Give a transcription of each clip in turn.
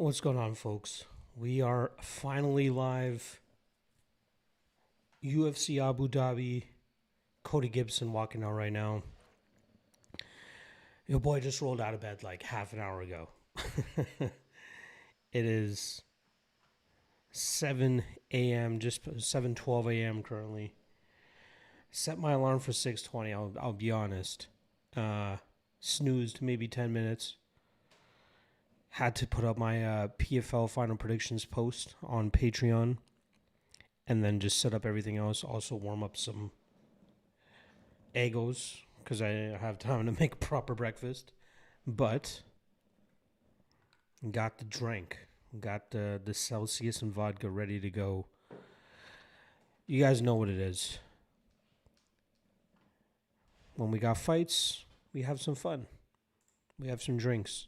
What's going on, folks? We are finally live. UFC Abu Dhabi. Cody Gibson walking out right now. Your boy just rolled out of bed like half an hour ago. It is 7 a.m., just 7:12 a.m. currently. Set my alarm for 6:20. I'll be honest. Snoozed maybe 10 minutes. Had to put up my PFL final predictions post on Patreon, and then just set up everything else. Also warm up some egos because I didn't have time to make proper breakfast. But got the drink, got the Celsius and vodka ready to go. You guys know what it is. When we got fights, we have some fun. We have some drinks.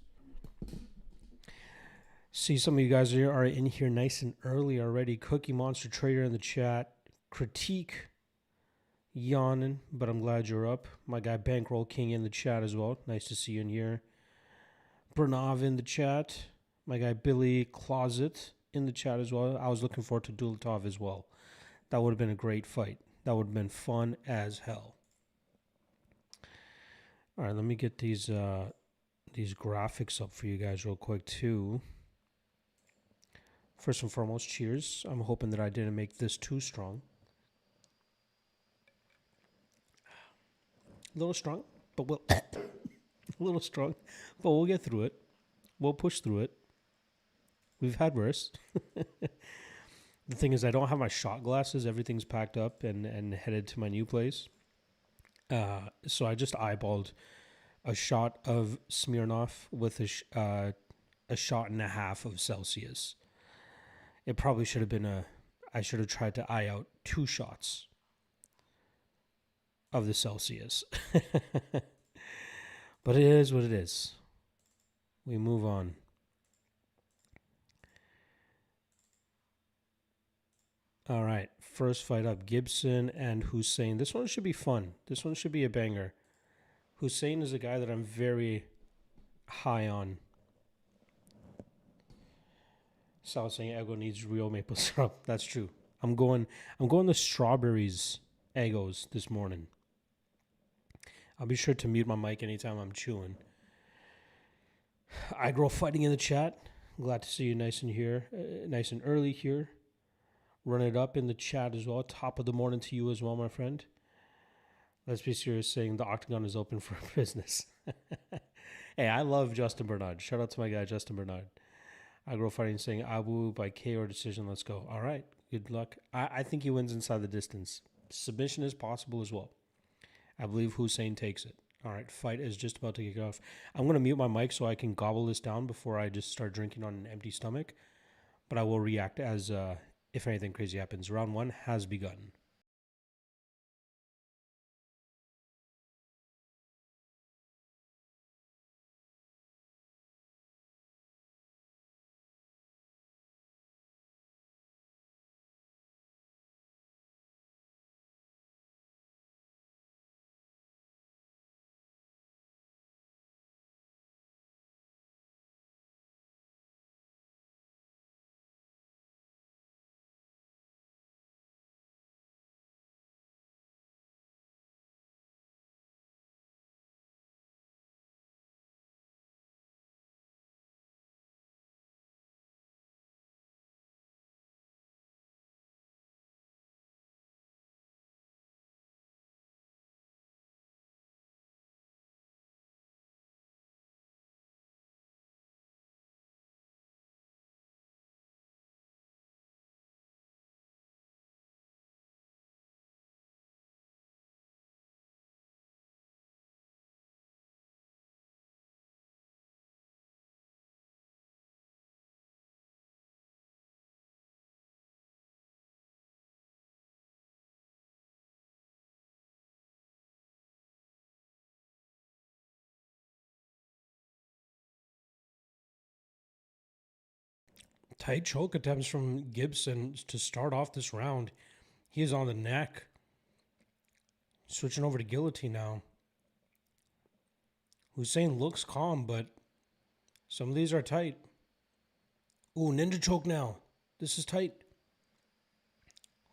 See, some of you guys are in here nice and early already. Cookie Monster Trader in the chat. Critique yawning, but I'm glad you're up. My guy Bankroll King in the chat as well. Nice to see you in here. Bernav in the chat. My guy Billy Closet in the chat as well. I was looking forward to Dulatov as well. That would have been a great fight. That would have been fun as hell. All right, let me get these graphics up for you guys real quick too. First and foremost, cheers. I'm hoping that I didn't make this too strong. A little strong, but we'll a little strong, but we'll get through it. We'll push through it. We've had worse. The thing is, I don't have my shot glasses. Everything's packed up and headed to my new place. So I just eyeballed a shot of Smirnoff with a shot and a half of Celsius. It probably should have been I should have tried to eye out 2 shots of the Celsius. But it is what it is. We move on. All right, first fight up, Gibson and Hussein. This one should be fun. This one should be a banger. Hussein is a guy that I'm very high on. Sal saying Eggo needs real maple syrup. That's true. I'm going the strawberries Eggos this morning. I'll be sure to mute my mic anytime I'm chewing. I grow fighting in the chat. Glad to see you nice and early here. Run it up in the chat as well. Top of the morning to you as well, my friend. Let's be serious, saying the octagon is open for business. Hey, I love Justin Bernard. Shout out to my guy, Justin Bernard. I grow fighting saying Abu by KO decision. Let's go. All right. Good luck. I think he wins inside the distance. Submission is possible as well. I believe Hussein takes it. All right. Fight is just about to kick off. I'm going to mute my mic so I can gobble this down before I just start drinking on an empty stomach. But I will react as if anything crazy happens. Round 1 has begun. Tight choke attempts from Gibson to start off this round. He is on the neck. Switching over to guillotine now. Hussein looks calm, but some of these are tight. Ooh, ninja choke now. This is tight.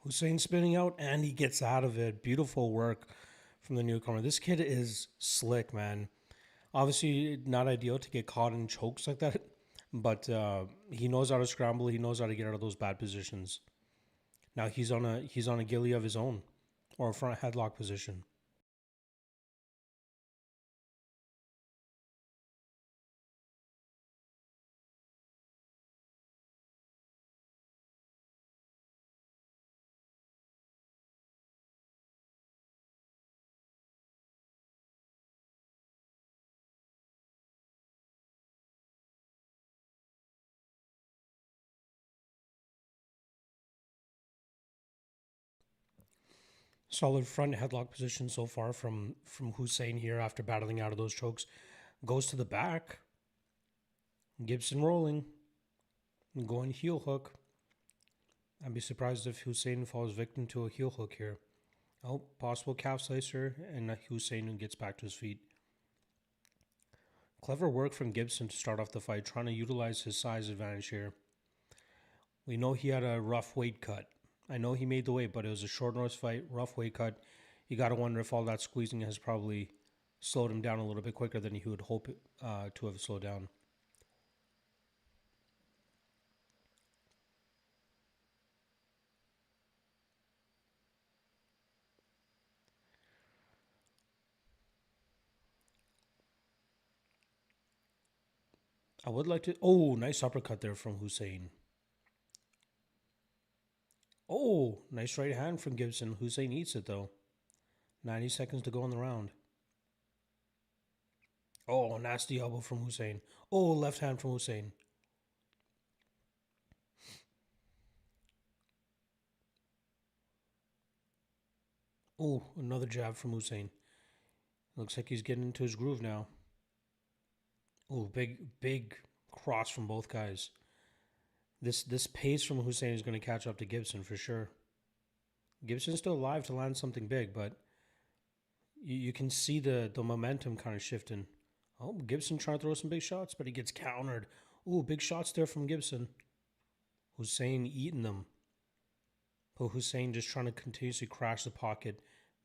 Hussein spinning out, and he gets out of it. Beautiful work from the newcomer. This kid is slick, man. Obviously, not ideal to get caught in chokes like that, but he knows how to scramble. He knows how to get out of those bad positions. Now he's on a ghillie of his own, or a front headlock position. Solid front headlock position so far from Hussein here after battling out of those chokes. Goes to the back. Gibson rolling, going heel hook. I'd be surprised if Hussein falls victim to a heel hook here. Oh, possible calf slicer, and Hussein gets back to his feet. Clever work from Gibson to start off the fight, trying to utilize his size advantage here. We know he had a rough weight cut. I know he made the weight, but it was a short notice fight, rough weight cut. You got to wonder if all that squeezing has probably slowed him down a little bit quicker than he would hope to have slowed down. I would like to... Oh, nice uppercut there from Hussein. Oh, nice right hand from Gibson. Hussein eats it, though. 90 seconds to go in the round. Oh, nasty elbow from Hussein. Oh, left hand from Hussein. Oh, another jab from Hussein. Looks like he's getting into his groove now. Oh, big cross from both guys. This pace from Hussein is going to catch up to Gibson for sure. Gibson's still alive to land something big, but you can see the momentum kind of shifting. Oh, Gibson trying to throw some big shots, but he gets countered. Oh, big shots there from Gibson. Hussein eating them. But Hussein just trying to continuously crash the pocket,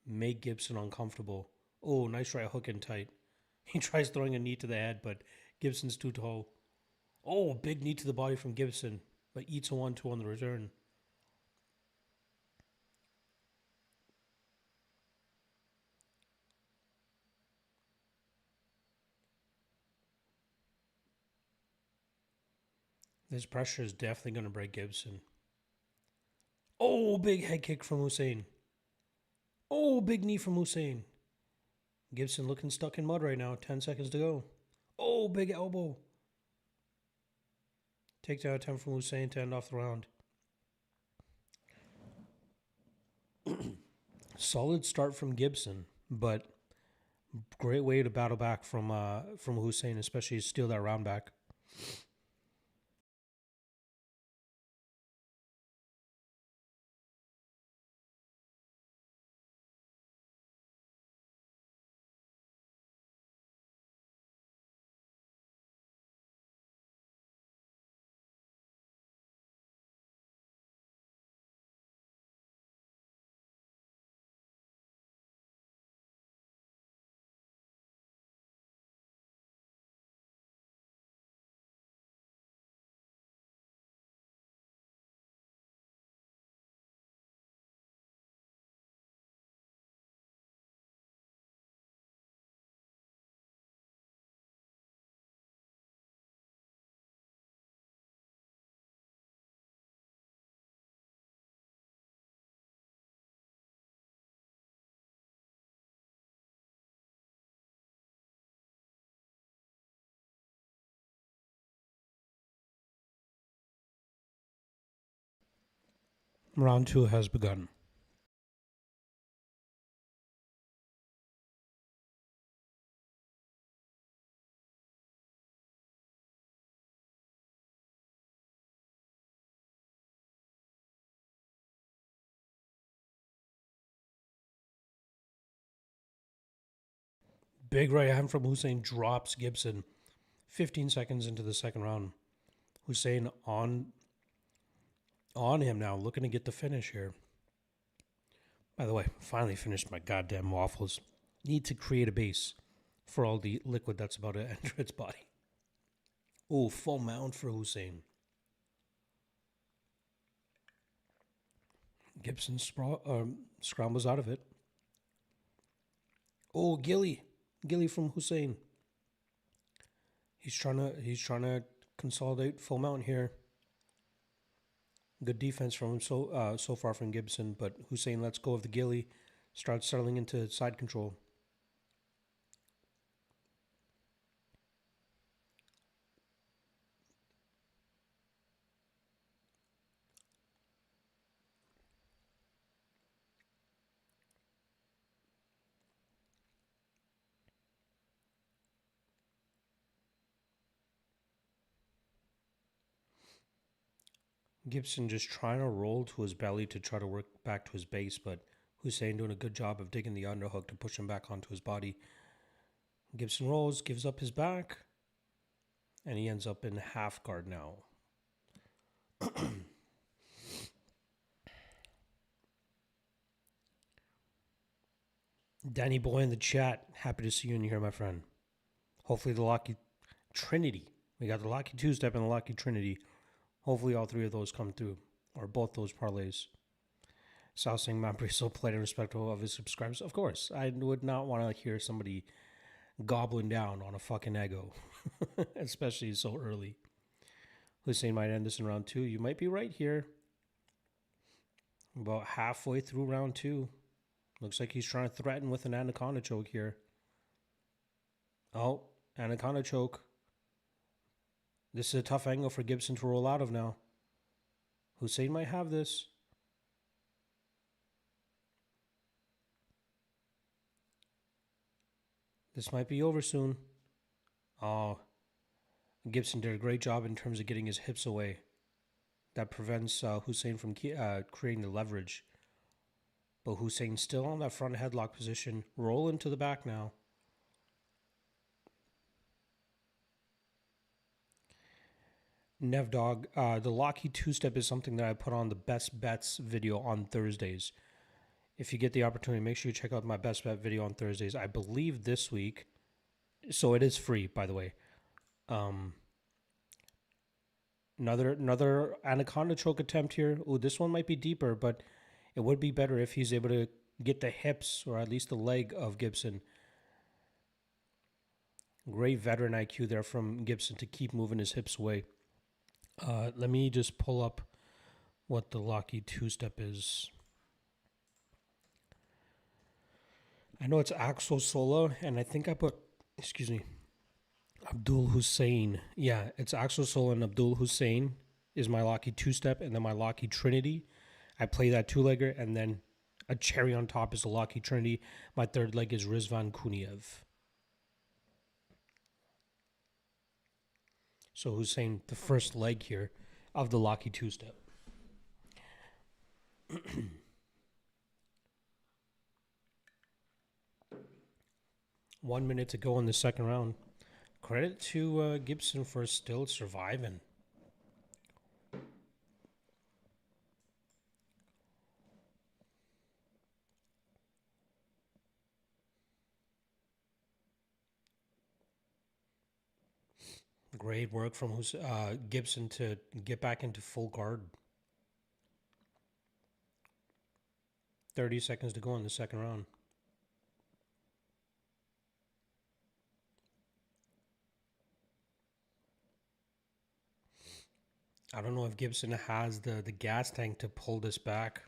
make Gibson uncomfortable. Oh, nice right hook in tight. He tries throwing a knee to the head, but Gibson's too tall. Oh, big knee to the body from Gibson, but eats a 1-2 on the return. This pressure is definitely going to break Gibson. Oh, big head kick from Hussein. Oh, big knee from Hussein. Gibson looking stuck in mud right now. 10 seconds to go. Oh, big elbow. Takedown attempt from Hussein to end off the round. Solid start from Gibson, but great way to battle back from Hussein, especially steal that round back. Round 2 has begun. Big right hand from Hussein drops Gibson. 15 seconds into the second round. Hussein on him now, looking to get the finish here. By the way, finally finished my goddamn waffles. Need to create a base for all the liquid that's about to enter its body. Oh, full mount for Hussein. Gibson scrambles out of it. Oh, Gilly from Hussein. He's trying to consolidate full mount here. Good defense from him so far from Gibson, but Hussein lets go of the Gilly, starts settling into side control. Gibson just trying to roll to his belly to try to work back to his base, but Hussein doing a good job of digging the underhook to push him back onto his body. Gibson rolls, gives up his back, and he ends up in half guard now. Danny Boy in the chat, happy to see you in here, my friend. Hopefully the Lucky Trinity. We got the Lucky Two-Step and the Lucky Trinity. Hopefully all three of those come through, or both those parlays. Sal saying Mapri so polite and respectful of his subscribers. Of course, I would not want to hear somebody gobbling down on a fucking ego, especially so early. Hussein might end this in round 2. You might be right here. About halfway through round 2. Looks like he's trying to threaten with an anaconda choke here. Oh, anaconda choke. This is a tough angle for Gibson to roll out of now. Hussein might have this. This might be over soon. Oh, Gibson did a great job in terms of getting his hips away. That prevents Hussein from creating the leverage. But Hussein still on that front headlock position. Rolling to the back now. Nev Dog, the Locky two-step is something that I put on the best bets video on Thursdays. If you get the opportunity, make sure you check out my best bet video on Thursdays. I believe this week, so it is free, by the way. Another anaconda choke attempt here. Oh, this one might be deeper, but it would be better if he's able to get the hips or at least the leg of Gibson. Great veteran IQ there from Gibson to keep moving his hips away. Let me just pull up what the Locky two-step is. I know it's Axel Sola, and I think I put, Abdul Hussein. Yeah, it's Axel Sola and Abdul Hussein is my Locky two-step, and then my Locky Trinity. I play that two-legger, and then a cherry on top is the Locky Trinity. My third leg is Rizvan Kuniev. So Hussein, the first leg here of the Locky two-step. 1 minute to go in the second round. Credit to Gibson for still surviving. Great work from Gibson to get back into full guard. 30 seconds to go in the second round. I don't know if Gibson has the gas tank to pull this back.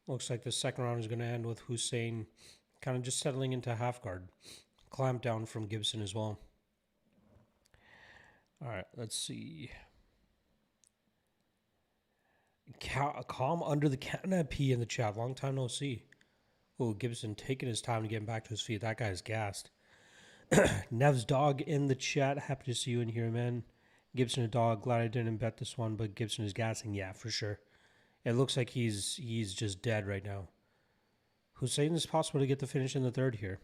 Looks like the second round is going to end with Hussein kind of just settling into half guard. Clamp down from Gibson as well. All right, let's see. Calm under the canopy in the chat. Long time no see. Oh, Gibson taking his time to get back to his feet. That guy's gassed. Nev's Dog in the chat. Happy to see you in here, man. Gibson a dog. Glad I didn't bet this one, but Gibson is gassing. Yeah, for sure. It looks like he's just dead right now. Hussein is possible to get the finish in the third here.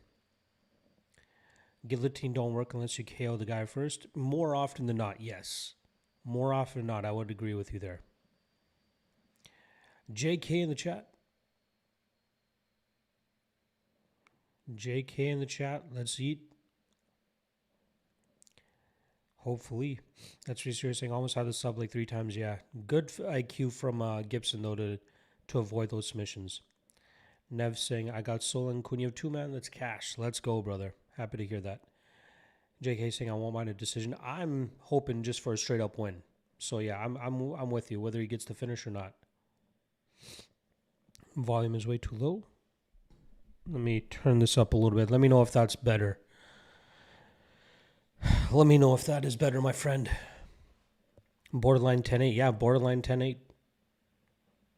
Guillotine don't work unless you KO the guy first. More often than not, yes. More often than not, I would agree with you there. JK in the chat. JK in the chat. Let's eat. Hopefully. That's what you're saying. Almost had the sub like 3 times. Yeah. Good IQ from Gibson, though, to avoid those submissions. Nev saying, I got Sol and Kunyev 2-man. Let's cash. Let's go, brother. Happy to hear that. JK saying, I won't mind a decision. I'm hoping just for a straight-up win. So, yeah, I'm with you, whether he gets the finish or not. Volume is way too low. Let me turn this up a little bit. Let me know if that's better. Let me know if that is better, my friend. Borderline 10-8. Yeah, borderline 10-8.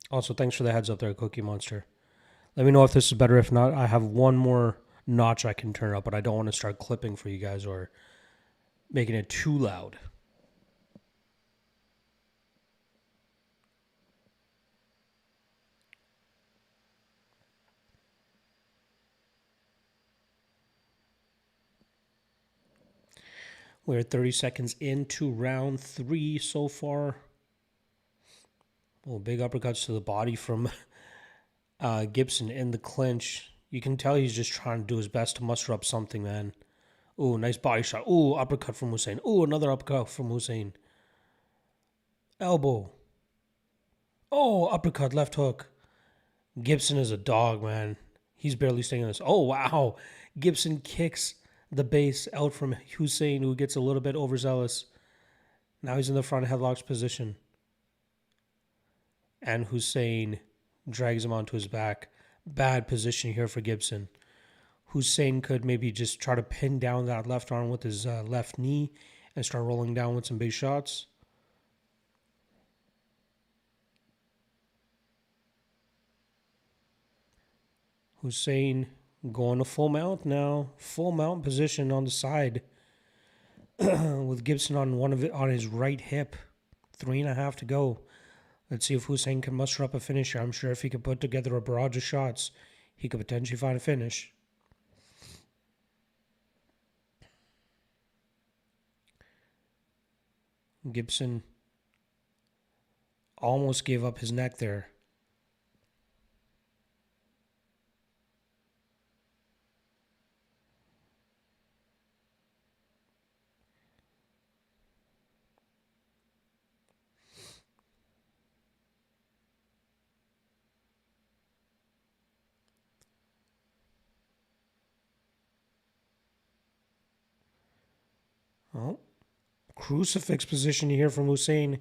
Also, thanks for the heads up there, Cookie Monster. Let me know if this is better. If not, I have one more notch I can turn up, but I don't want to start clipping for you guys or making it too loud. We're 30 seconds into round 3 so far. Oh, big uppercuts to the body from Gibson in the clinch. You can tell he's just trying to do his best to muster up something, man. Ooh, nice body shot. Ooh, uppercut from Hussein. Ooh, another uppercut from Hussein. Elbow. Oh, uppercut, left hook. Gibson is a dog, man. He's barely staying on this. Oh, wow. Gibson kicks the base out from Hussein, who gets a little bit overzealous. Now he's in the front headlocks position. And Hussein drags him onto his back. Bad position here for Gibson. Hussein could maybe just try to pin down that left arm with his left knee and start rolling down with some base shots. Hussein going to full mount now. Full mount position on the side with Gibson on his right hip. 3.5 to go. Let's see if Hussein can muster up a finisher. I'm sure if he could put together a barrage of shots, he could potentially find a finish. Gibson almost gave up his neck there. Oh, crucifix position here from Hussein.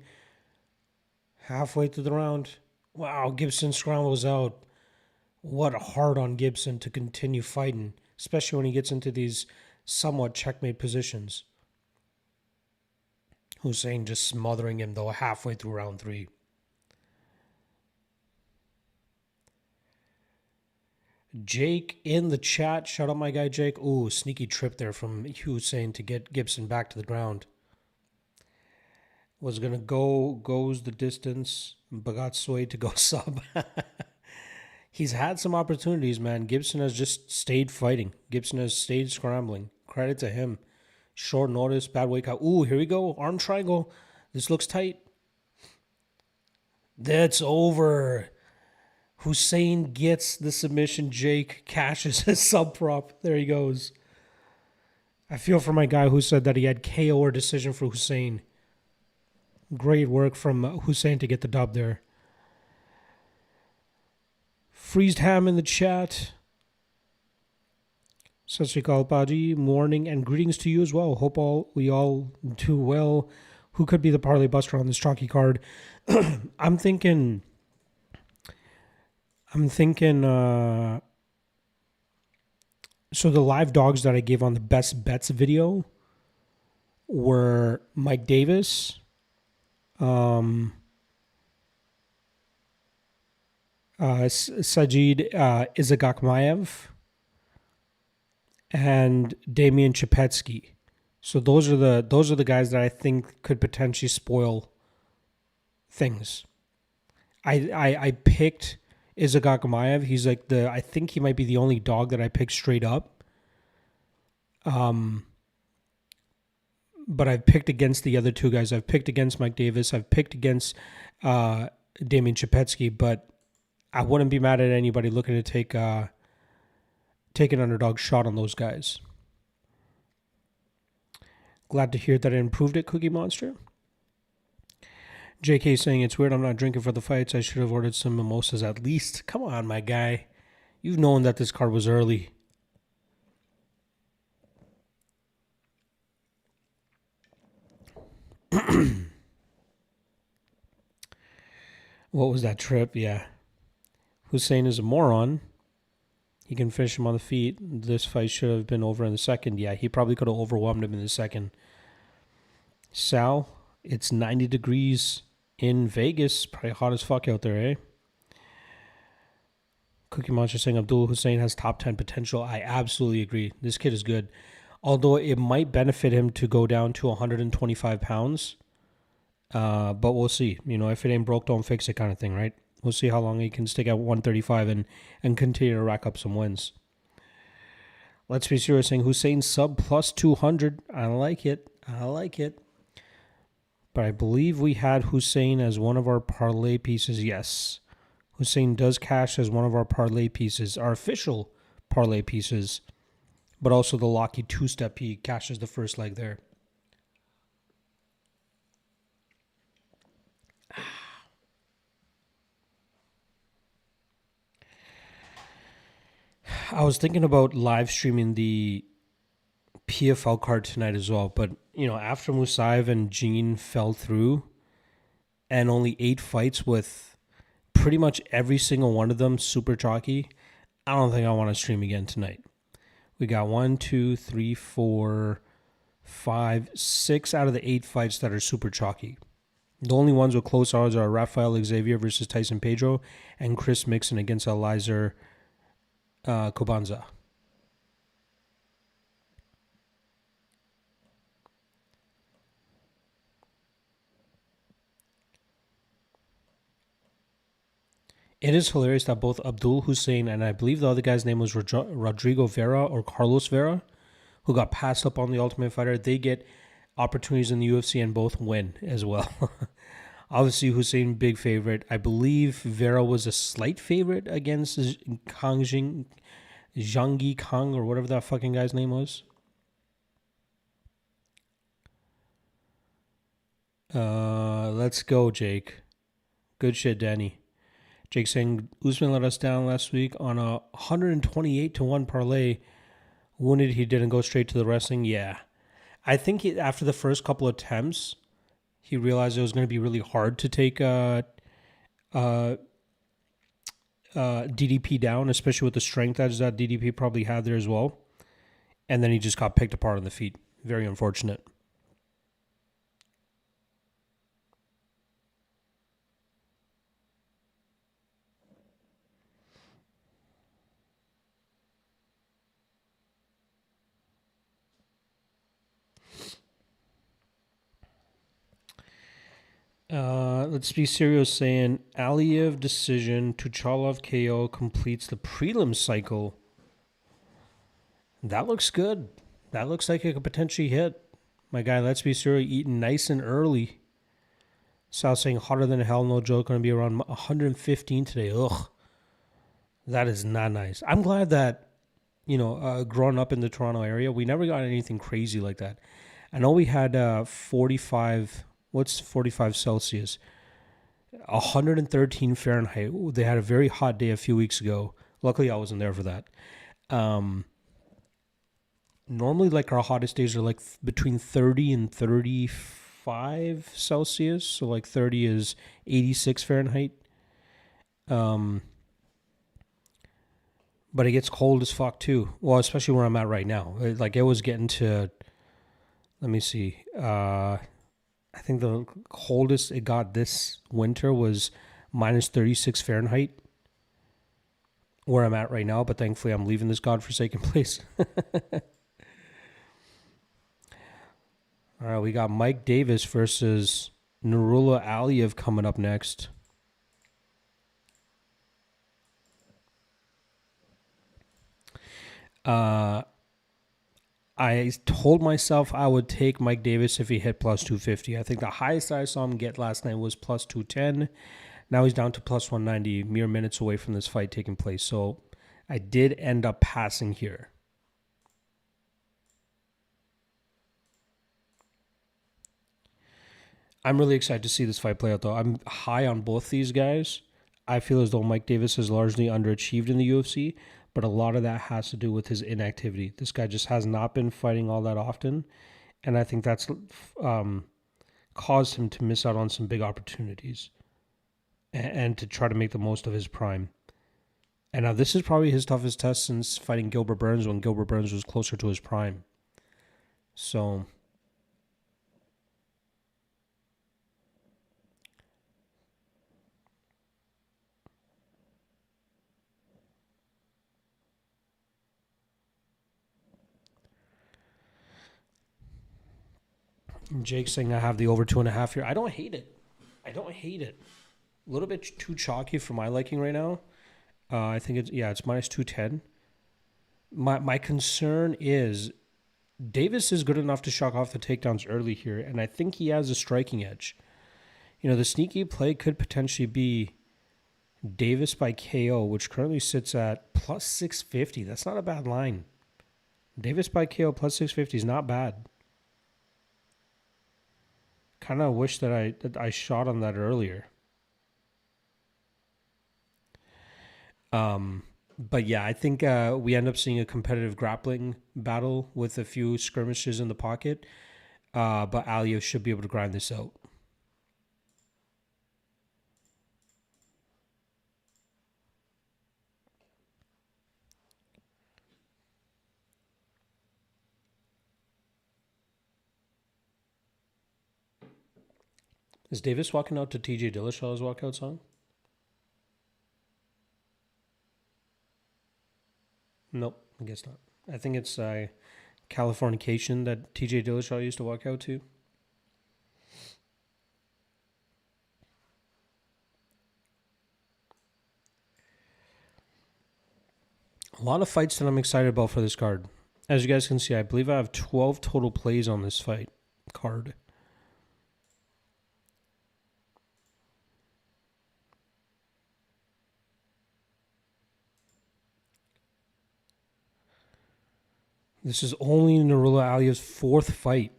Halfway through the round. Wow, Gibson scrambles out. What a hard on Gibson to continue fighting, especially when he gets into these somewhat checkmate positions. Hussein just smothering him, though, halfway through round 3. Jake in the chat. Shout out my guy Jake. Ooh, sneaky trip there from Hussein to get Gibson back to the ground. Was going to goes the distance, but got swayed to go sub. He's had some opportunities, man. Gibson has just stayed fighting. Gibson has stayed scrambling. Credit to him. Short notice, bad wake out. Ooh, here we go. Arm triangle. This looks tight. That's over. Hussein gets the submission. Jake cashes his sub prop. There he goes. I feel for my guy who said that he had KO or decision for Hussein. Great work from Hussein to get the dub there. Freezed Ham in the chat. Sat Sri Akal Paji. Morning and greetings to you as well. Hope we all do well. Who could be the parlay buster on this chalky card? I'm thinking so the live dogs that I gave on the best bets video were Mike Davis, Sajid Izagakmaev, and Damian Chepetsky. So those are the guys that I think could potentially spoil things. I picked Izagakamayev. He's like I think he might be the only dog that I picked straight up. But I've picked against the other two guys. I've picked against Mike Davis. I've picked against Damian Chapetsky, but I wouldn't be mad at anybody looking to take an underdog shot on those guys. Glad to hear that it improved it, Cookie Monster. JK saying, it's weird I'm not drinking for the fights. I should have ordered some mimosas at least. Come on, my guy. You've known that this card was early. What was that trip? Yeah. Hussein is a moron. He can finish him on the feet. This fight should have been over in the second. Yeah, he probably could have overwhelmed him in the second. Sal, it's 90 degrees in Vegas. Probably hot as fuck out there, eh? Cookie Monster saying Abdul Hussein has top 10 potential. I absolutely agree. This kid is good. Although it might benefit him to go down to 125 pounds. But we'll see. You know, if it ain't broke, don't fix it kind of thing, right? We'll see how long he can stick at 135 and continue to rack up some wins. Let's be serious saying Hussein sub plus 200. I like it. I like it. But I believe we had Hussein as one of our parlay pieces. Yes. Hussein does cash as one of our parlay pieces, our official parlay pieces. But also the Locky two-step, he cashes the first leg there. I was thinking about live streaming the PFL card tonight as well. But, you know, after Musayev and Jean fell through and only 8 fights with pretty much every single one of them super chalky, I don't think I want to stream again tonight. We got 1, 2, 3, 4, 5, 6 out of the 8 fights that are super chalky. The only ones with close odds are Rafael Xavier versus Tyson Pedro and Chris Mixon against Eliezer Kobanza. It is hilarious that both Abdul Hussein and I believe the other guy's name was Rodrigo Vera or Carlos Vera, who got passed up on the Ultimate Fighter, they get opportunities in the UFC and both win as well. Obviously, Hussein, big favorite. I believe Vera was a slight favorite against Zhangyi Kang or whatever that fucking guy's name was. Let's go, Jake. Good shit, Danny. Jake saying, Usman let us down last week on a 128-1 parlay. Wounded he didn't go straight to the wrestling. Yeah. I think after the first couple of attempts, he realized it was going to be really hard to take DDP down, especially with the strength edge that DDP probably had there as well. And then he just got picked apart on the feet. Very unfortunate. Let's be serious saying Aliyev decision, Tuchalov KO completes the prelim cycle. That looks good. That looks like it could potentially hit. My guy, let's be serious, eating nice and early. Sal saying hotter than hell, no joke, going to be around 115 today. Ugh. That is not nice. I'm glad that, growing up in the Toronto area, we never got anything crazy like that. I know we had 45, what's 45 Celsius? 113 Fahrenheit. They had a very hot day a few weeks ago. Luckily, I wasn't there for that. Normally, like, our hottest days are like between 30 and 35 Celsius. So like 30 is 86 Fahrenheit. But it gets cold as fuck too. Well, especially where I'm at right now. It was getting to, let me see. I think the coldest it got this winter was minus 36 Fahrenheit where I'm at right now. But thankfully, I'm leaving this godforsaken place. All right, we got Mike Davis versus Nurullah Aliyev coming up next. Uh, I told myself I would take Mike Davis if he hit plus 250. I think the highest I saw him get last night was plus 210. Now he's down to plus 190, mere minutes away from this fight taking place. So I did end up passing here. I'm really excited to see this fight play out, though. I'm high on both these guys. I feel as though Mike Davis is largely underachieved in the UFC, but a lot of that has to do with his inactivity. This guy just has not been fighting all that often, and I think that's caused him to miss out on some big opportunities and to try to make the most of his prime. And now this is probably his toughest test since fighting Gilbert Burns when Gilbert Burns was closer to his prime. So Jake saying I have the over 2.5 here. I don't hate it. A little bit too chalky for my liking right now. I think it's minus 210. My concern is Davis is good enough to shock off the takedowns early here, and I think he has a striking edge. The sneaky play could potentially be Davis by KO, which currently sits at plus 650. That's not a bad line. Davis by KO plus 650 is not bad. Kind of wish that I shot on that earlier. But yeah, I think we end up seeing a competitive grappling battle with a few skirmishes in the pocket. But Aliev should be able to grind this out. Is Davis walking out to TJ Dillashaw's walkout song? Nope, I guess not. I think it's Californication that TJ Dillashaw used to walk out to. A lot of fights that I'm excited about for this card. As you guys can see, I believe I have 12 total plays on this fight card. This is only Nurullah Aliev's fourth fight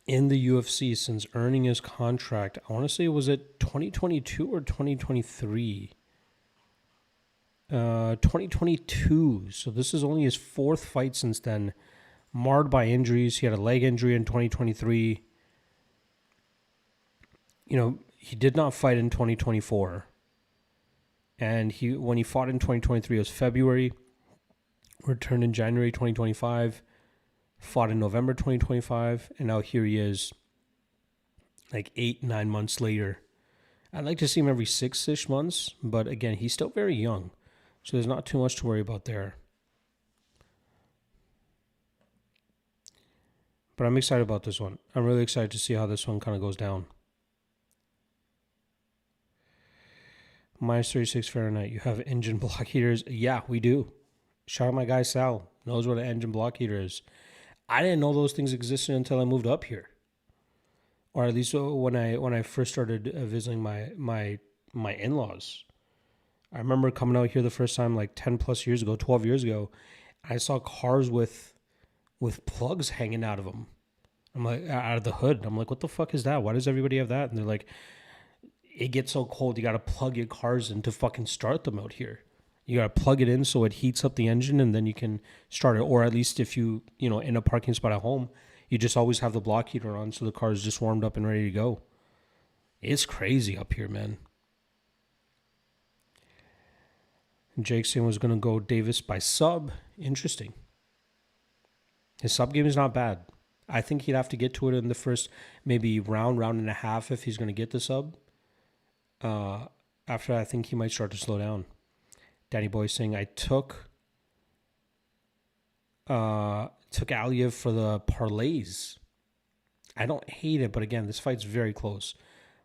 in the UFC since earning his contract. I want to say, was it 2022 or 2023? 2022. So this is only his fourth fight since then. Marred by injuries. He had a leg injury in 2023. He did not fight in 2024. And when he fought in 2023, it was February. Returned in January 2025, fought in November 2025, and now here he is, like 8-9 months later. I'd like to see him every 6-ish months, but again, he's still very young, so there's not too much to worry about there. But I'm excited about this one. I'm really excited to see how this one kind of goes down. Minus 36 Fahrenheit. You have engine block heaters. Yeah, we do. Shout out my guy Sal. Knows what an engine block heater is. I didn't know those things existed until I moved up here, or at least when I first started visiting my in-laws. I remember coming out here the first time like 10 plus years ago, 12 years ago. I saw cars with plugs hanging out of them. I'm like, out of the hood. I'm like, what the fuck is that? Why does everybody have that? And they're like, it gets so cold, you got to plug your cars in to fucking start them out here. You got to plug it in so it heats up the engine and then you can start it. Or at least if you in a parking spot at home, you just always have the block heater on so the car is just warmed up and ready to go. It's crazy up here, man. Jake saying was going to go Davis by sub. Interesting. His sub game is not bad. I think he'd have to get to it in the first maybe round and a half if he's going to get the sub. After that, I think he might start to slow down. Danny Boy saying I took Aliev for the parlays. I don't hate it, but again, this fight's very close.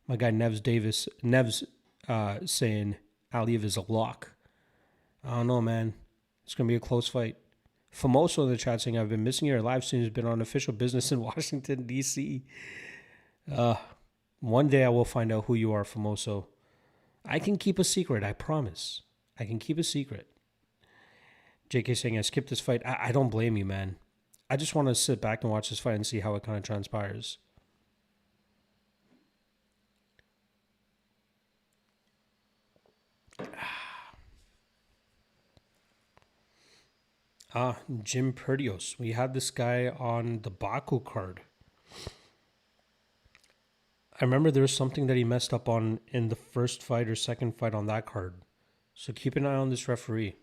My guy Nevs saying Aliev is a lock. I don't know, man. It's gonna be a close fight. Famoso in the chat saying, I've been missing your live streams, been on official business in Washington, D.C. One day I will find out who you are, Famoso. I can keep a secret, I promise. I can keep a secret. JK saying, I skipped this fight. I don't blame you, man. I just want to sit back and watch this fight and see how it kind of transpires. Jim Perdios. We had this guy on the Baku card. I remember there was something that he messed up on in the first fight or second fight on that card. So keep an eye on this referee.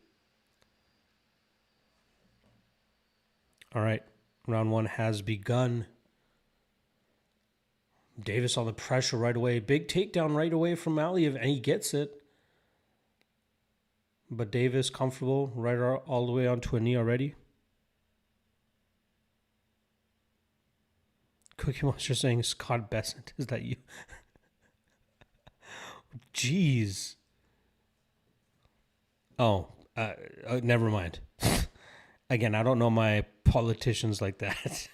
All right. Round one has begun. Davis on the pressure right away. Big takedown right away from Aliev, and he gets it. But Davis comfortable right all the way onto a knee already. Cookie Monster saying, Scott Bessent, is that you? Jeez. Oh, never mind. Again, I don't know my politicians like that.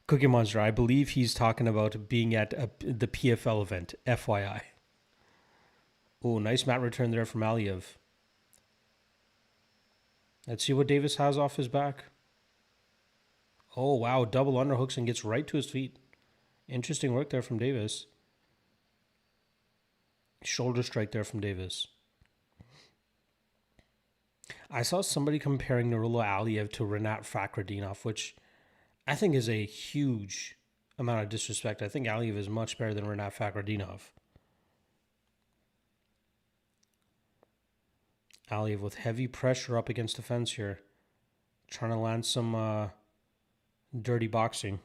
Cookie Monster, I believe he's talking about being at the PFL event, FYI. Oh, nice mat return there from Aliev. Let's see what Davis has off his back. Oh, wow. Double underhooks and gets right to his feet. Interesting work there from Davis. Shoulder strike there from Davis. I saw somebody comparing Nurullo Aliev to Renat Fakhretdinov, which I think is a huge amount of disrespect. I think Aliev is much better than Renat Fakhretdinov. Aliev with heavy pressure up against the fence here. Trying to land some dirty boxing.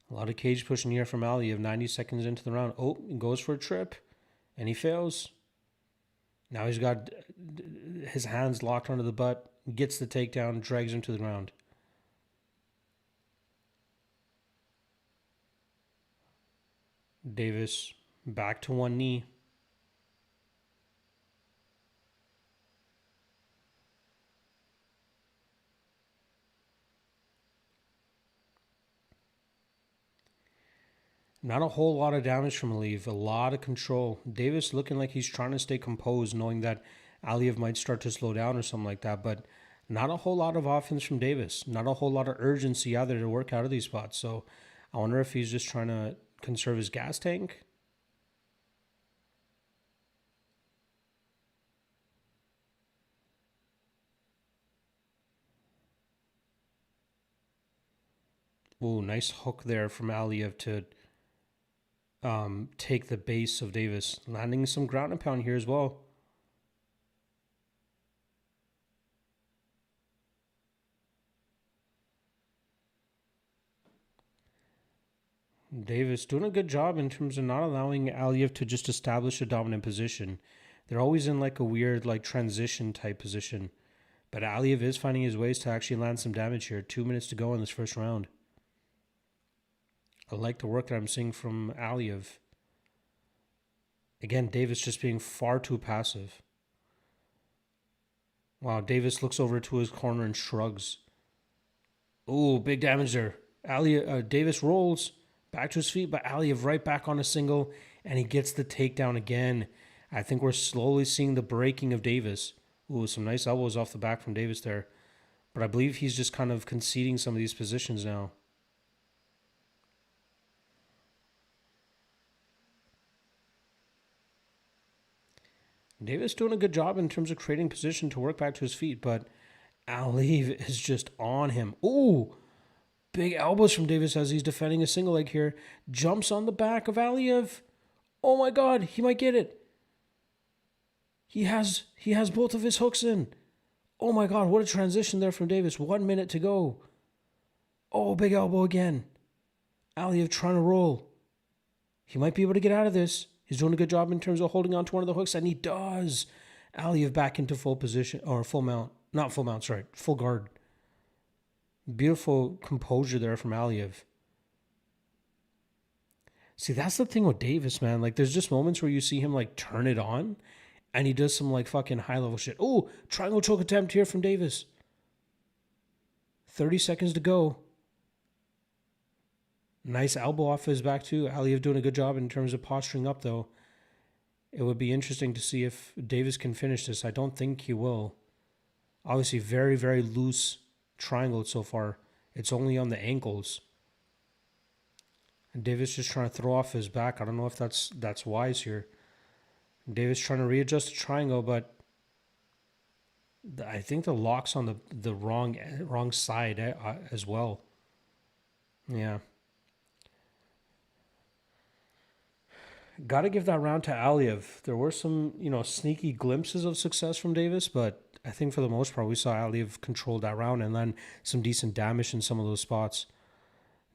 A lot of cage pushing here from Aliev. 90 seconds into the round. Oh, he goes for a trip. And he fails. Now he's got his hands locked onto the butt. Gets the takedown. Drags him to the ground. Davis back to one knee. Not a whole lot of damage from Aliev. A lot of control. Davis looking like he's trying to stay composed, knowing that Aliev might start to slow down or something like that. But not a whole lot of offense from Davis. Not a whole lot of urgency either to work out of these spots. So I wonder if he's just trying to conserve his gas tank. Ooh, nice hook there from Aliev to take the base of Davis. Landing some ground and pound here as well. Davis doing a good job in terms of not allowing Aliev to just establish a dominant position. They're always in like a weird like transition type position. But Aliev is finding his ways to actually land some damage here. 2 minutes to go in this first round. I like the work that I'm seeing from Aliev. Again, Davis just being far too passive. Wow, Davis looks over to his corner and shrugs. Ooh, big damage there. Davis rolls back to his feet, but Aliev right back on a single, and he gets the takedown again. I think we're slowly seeing the breaking of Davis. Ooh, some nice elbows off the back from Davis there. But I believe he's just kind of conceding some of these positions now. Davis doing a good job in terms of creating position to work back to his feet, but Aliev is just on him. Ooh, big elbows from Davis as he's defending a single leg here. Jumps on the back of Aliev. Oh my God, he might get it. He has both of his hooks in. Oh my God, what a transition there from Davis. 1 minute to go. Oh, big elbow again. Aliev trying to roll. He might be able to get out of this. He's doing a good job in terms of holding on to one of the hooks, and he does. Aliev back into full position, or full mount. Not full mount, sorry. Full guard. Beautiful composure there from Aliev. See, that's the thing with Davis, man. Like, there's just moments where you see him, like, turn it on, and he does some, like, fucking high-level shit. Oh, triangle choke attempt here from Davis. 30 seconds to go. Nice elbow off his back, too. Aliev doing a good job in terms of posturing up, though. It would be interesting to see if Davis can finish this. I don't think he will. Obviously, very, very loose triangle so far. It's only on the ankles. And Davis just trying to throw off his back. I don't know if that's wise here. Davis trying to readjust the triangle, but I think the lock's on the wrong side as well. Yeah. Got to give that round to Aliev. There were some, sneaky glimpses of success from Davis, but I think for the most part, we saw Aliev control that round and then some decent damage in some of those spots.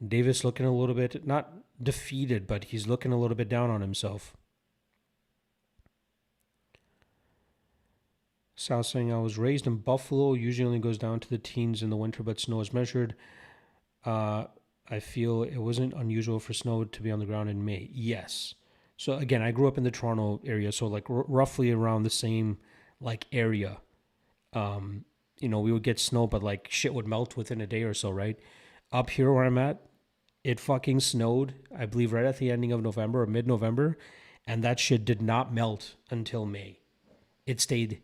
Davis looking a little bit, not defeated, but he's looking a little bit down on himself. Sal saying, I was raised in Buffalo, usually only goes down to the teens in the winter, but snow is measured. I feel it wasn't unusual for snow to be on the ground in May. Yes. So again, I grew up in the Toronto area, so like roughly around the same like area. We would get snow, but like shit would melt within a day or so, right? Up here where I'm at, it fucking snowed, I believe right at the ending of November or mid-November, and that shit did not melt until May. It stayed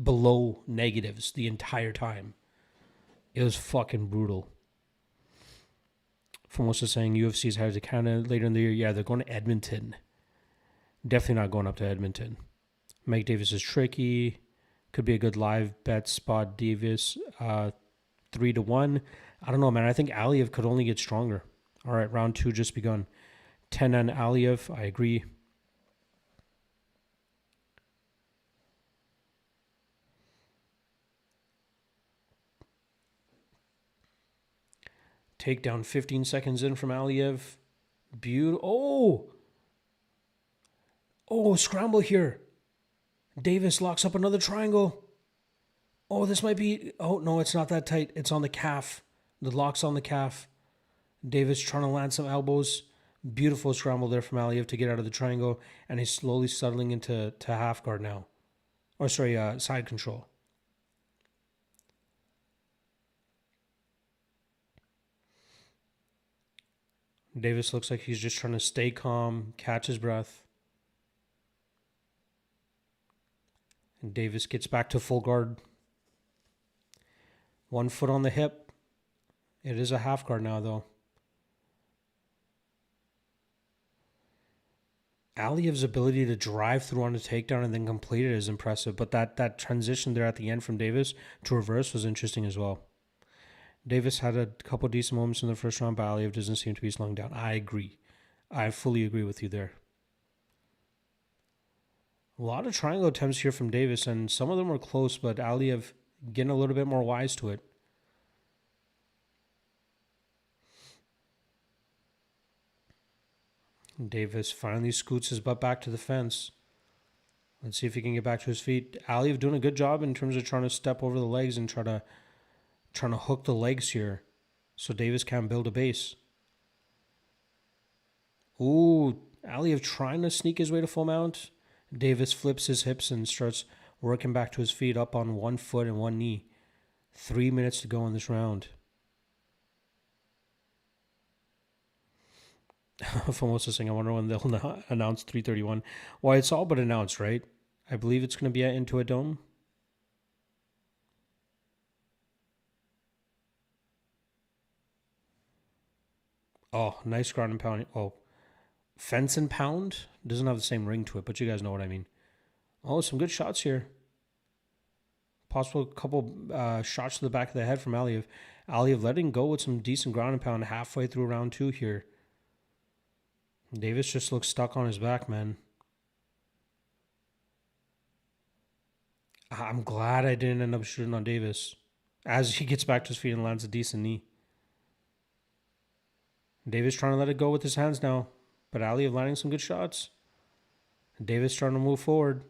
below negatives the entire time. It was fucking brutal. Formosa saying UFC's headed to Canada later in the year. Yeah, they're going to Edmonton. Definitely not going up to Edmonton. Mike Davis is tricky. Could be a good live bet spot. Davis 3-1. I don't know, man. I think Aliev could only get stronger. All right, round 2 just begun. 10 on Aliev. I agree. Takedown 15 seconds in from Aliev. Beautiful. Oh, scramble here. Davis locks up another triangle. Oh, this might be... Oh, no, it's not that tight. It's on the calf. The lock's on the calf. Davis trying to land some elbows. Beautiful scramble there from Aliev to get out of the triangle. And he's slowly settling into half guard now. Or sorry, side control. Davis looks like he's just trying to stay calm, catch his breath. And Davis gets back to full guard. 1 foot on the hip. It is a half guard now, though. Aliev's ability to drive through on a takedown and then complete it is impressive, but that transition there at the end from Davis to reverse was interesting as well. Davis had a couple decent moments in the first round, but Aliev doesn't seem to be slowing down. I agree. I fully agree with you there. A lot of triangle attempts here from Davis, and some of them were close, but Aliev getting a little bit more wise to it. Davis finally scoots his butt back to the fence. Let's see if he can get back to his feet. Aliev doing a good job in terms of trying to step over the legs and trying to hook the legs here so Davis can build a base. Ooh, Aliev trying to sneak his way to full mount. Davis flips his hips and starts working back to his feet up on 1 foot and 1 knee. 3 minutes to go in this round. Formosa saying, I wonder when they'll announce 331. Well, it's all but announced, right? I believe it's going to be at Into a Dome. Oh, nice ground and pound. Oh, fence and pound? Doesn't have the same ring to it, but you guys know what I mean. Oh, some good shots here. Possible couple shots to the back of the head from Aliev. Aliev letting go with some decent ground and pound halfway through round 2 here. Davis just looks stuck on his back, man. I'm glad I didn't end up shooting on Davis as he gets back to his feet and lands a decent knee. Davis trying to let it go with his hands now, but Aliev landing some good shots. Davis trying to move forward.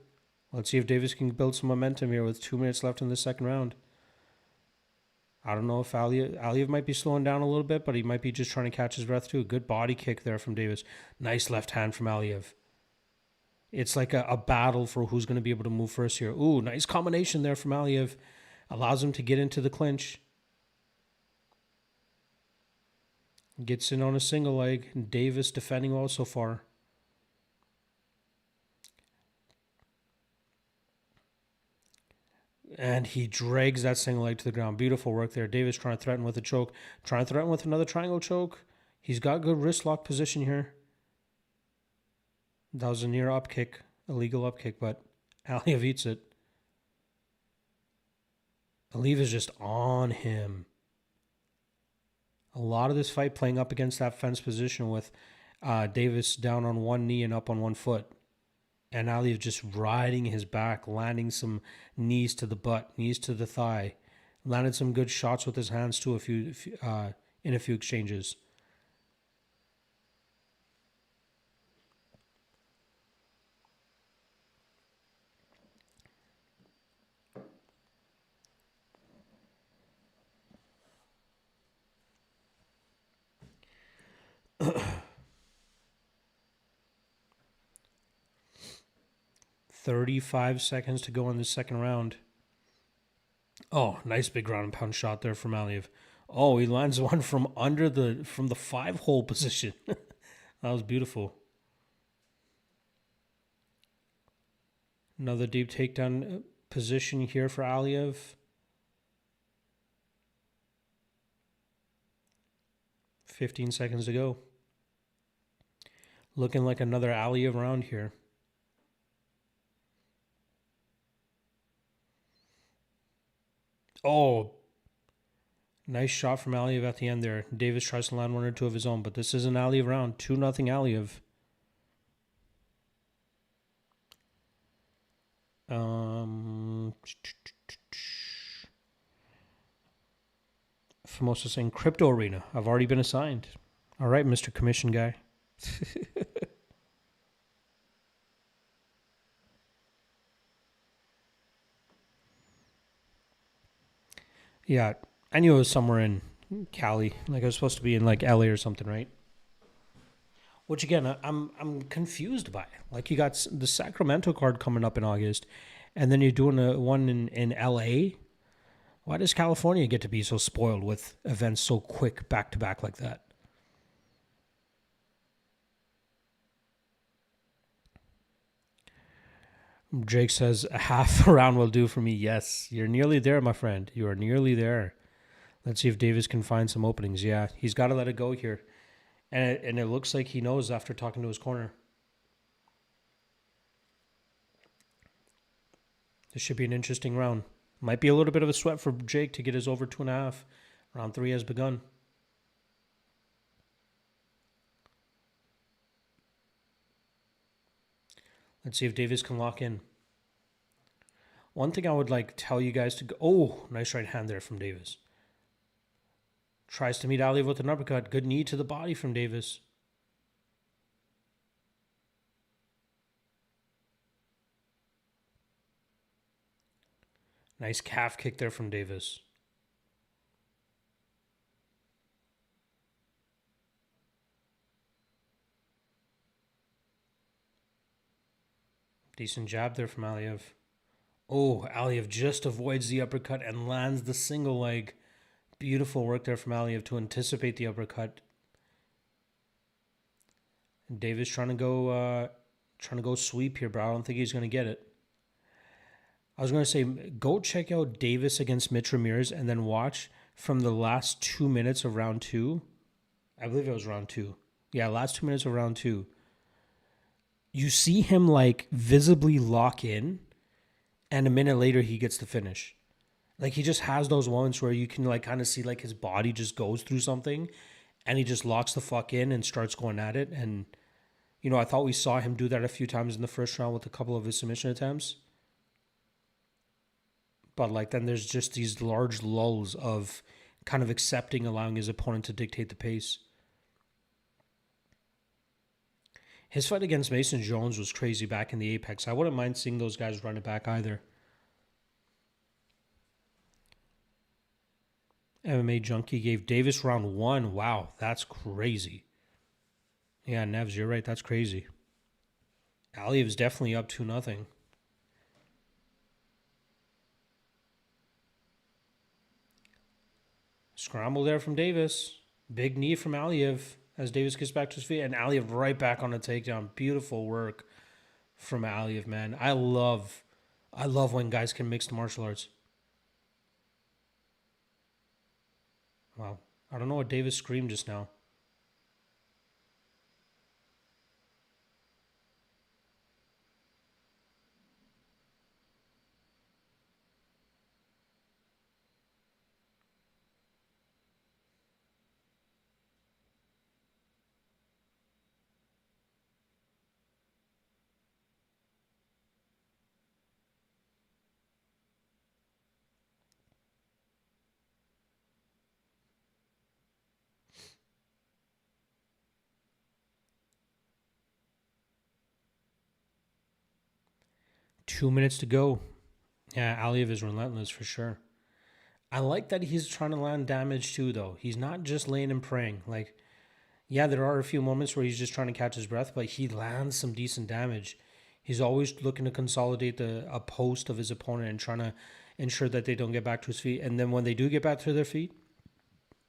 Let's see if Davis can build some momentum here with 2 minutes left in the second round. I don't know if Aliyev might be slowing down a little bit, but he might be just trying to catch his breath too. Good body kick there from Davis. Nice left hand from Aliyev. It's like a battle for who's going to be able to move first here. Ooh, nice combination there from Aliyev. Allows him to get into the clinch. Gets in on a single leg. Davis defending well so far. And he drags that single leg to the ground. Beautiful work there. Davis trying to threaten with a choke. Trying to threaten with another triangle choke. He's got good wrist lock position here. That was a near up kick. Illegal up kick, but Aliyev eats it. Aliyev is just on him. A lot of this fight playing up against that fence position with Davis down on one knee and up on one foot. And Aliyev just riding his back, landing some knees to the butt, knees to the thigh. Landed some good shots with his hands too in a few exchanges. $35 seconds to go in the second round. Oh, nice big ground and pound shot there from Aliyev. Oh, he lands one from the 5-hole position. That was beautiful. Another deep takedown position here for Aliyev. $15 seconds to go. Looking like another Aliyev round here. Oh, nice shot from Aliyev at the end there. Davis tries to land one or two of his own, but this is an Aliyev round. 2-0 Aliyev. Famoso saying, Crypto Arena. I've already been assigned. All right, Mr. Commission guy. Yeah, I knew it was somewhere in Cali. Like I was supposed to be in like LA or something, right? Which again, I'm confused by. Like you got the Sacramento card coming up in August, and then you're doing one in LA. Why does California get to be so spoiled with events so quick back to back like that? Jake says, a half a round will do for me. Yes, you're nearly there, my friend. You are nearly there. Let's see if Davis can find some openings. Yeah, he's got to let it go here. And it looks like he knows after talking to his corner. This should be an interesting round. Might be a little bit of a sweat for Jake to get his over 2.5. Round 3 has begun. Let's see if Davis can lock in. One thing I would like tell you guys to go. Oh, nice right hand there from Davis. Tries to meet Aliyev with an uppercut. Good knee to the body from Davis. Nice calf kick there from Davis. Decent jab there from Aliyev. Oh, Aliyev just avoids the uppercut and lands the single leg. Beautiful work there from Aliyev to anticipate the uppercut. And Davis trying to go sweep here, but I don't think he's going to get it. I was going to say, go check out Davis against Mitch Ramirez and then watch from the last 2 minutes of round 2. I believe it was round 2. Yeah, last 2 minutes of round 2. You see him like visibly lock in, and a minute later he gets the finish. Like he just has those moments where you can like kind of see like his body just goes through something, and he just locks the fuck in and starts going at it. And you know, I thought we saw him do that a few times in the first round with a couple of his submission attempts. But like then there's just these large lulls of kind of accepting, allowing his opponent to dictate the pace. His fight against Mason Jones was crazy back in the Apex. I wouldn't mind seeing those guys run it back either. MMA Junkie gave Davis round 1. Wow, that's crazy. Yeah, Nevs, you're right. That's crazy. Aliev's definitely up 2-0. Scramble there from Davis. Big knee from Aliev as Davis gets back to his feet. And Aliev right back on a takedown. Beautiful work from Aliev, man. I love when guys can mix the martial arts. Wow. I don't know what Davis screamed just now. Two minutes to go. Yeah, Aliev is relentless for sure. I like that he's trying to land damage too, though. He's not just laying and praying. Like, yeah, there are a few moments where he's just trying to catch his breath, but he lands some decent damage. He's always looking to consolidate a post of his opponent and trying to ensure that they don't get back to his feet. And then when they do get back to their feet,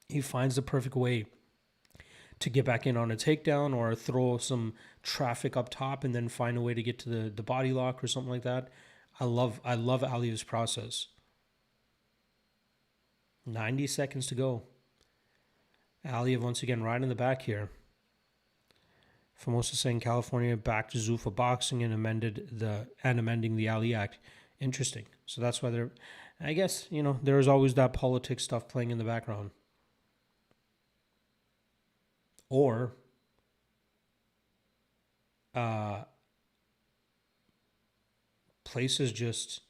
he finds the perfect way to get back in on a takedown or throw some traffic up top and then find a way to get to the body lock or something like that. I love Aliev's process. 90 seconds to go. Aliev once again right in the back here. Famosa saying California back to Zuffa boxing and amending the Ali Act. Interesting. So that's why they're, I guess, there's always that politics stuff playing in the background. Or places just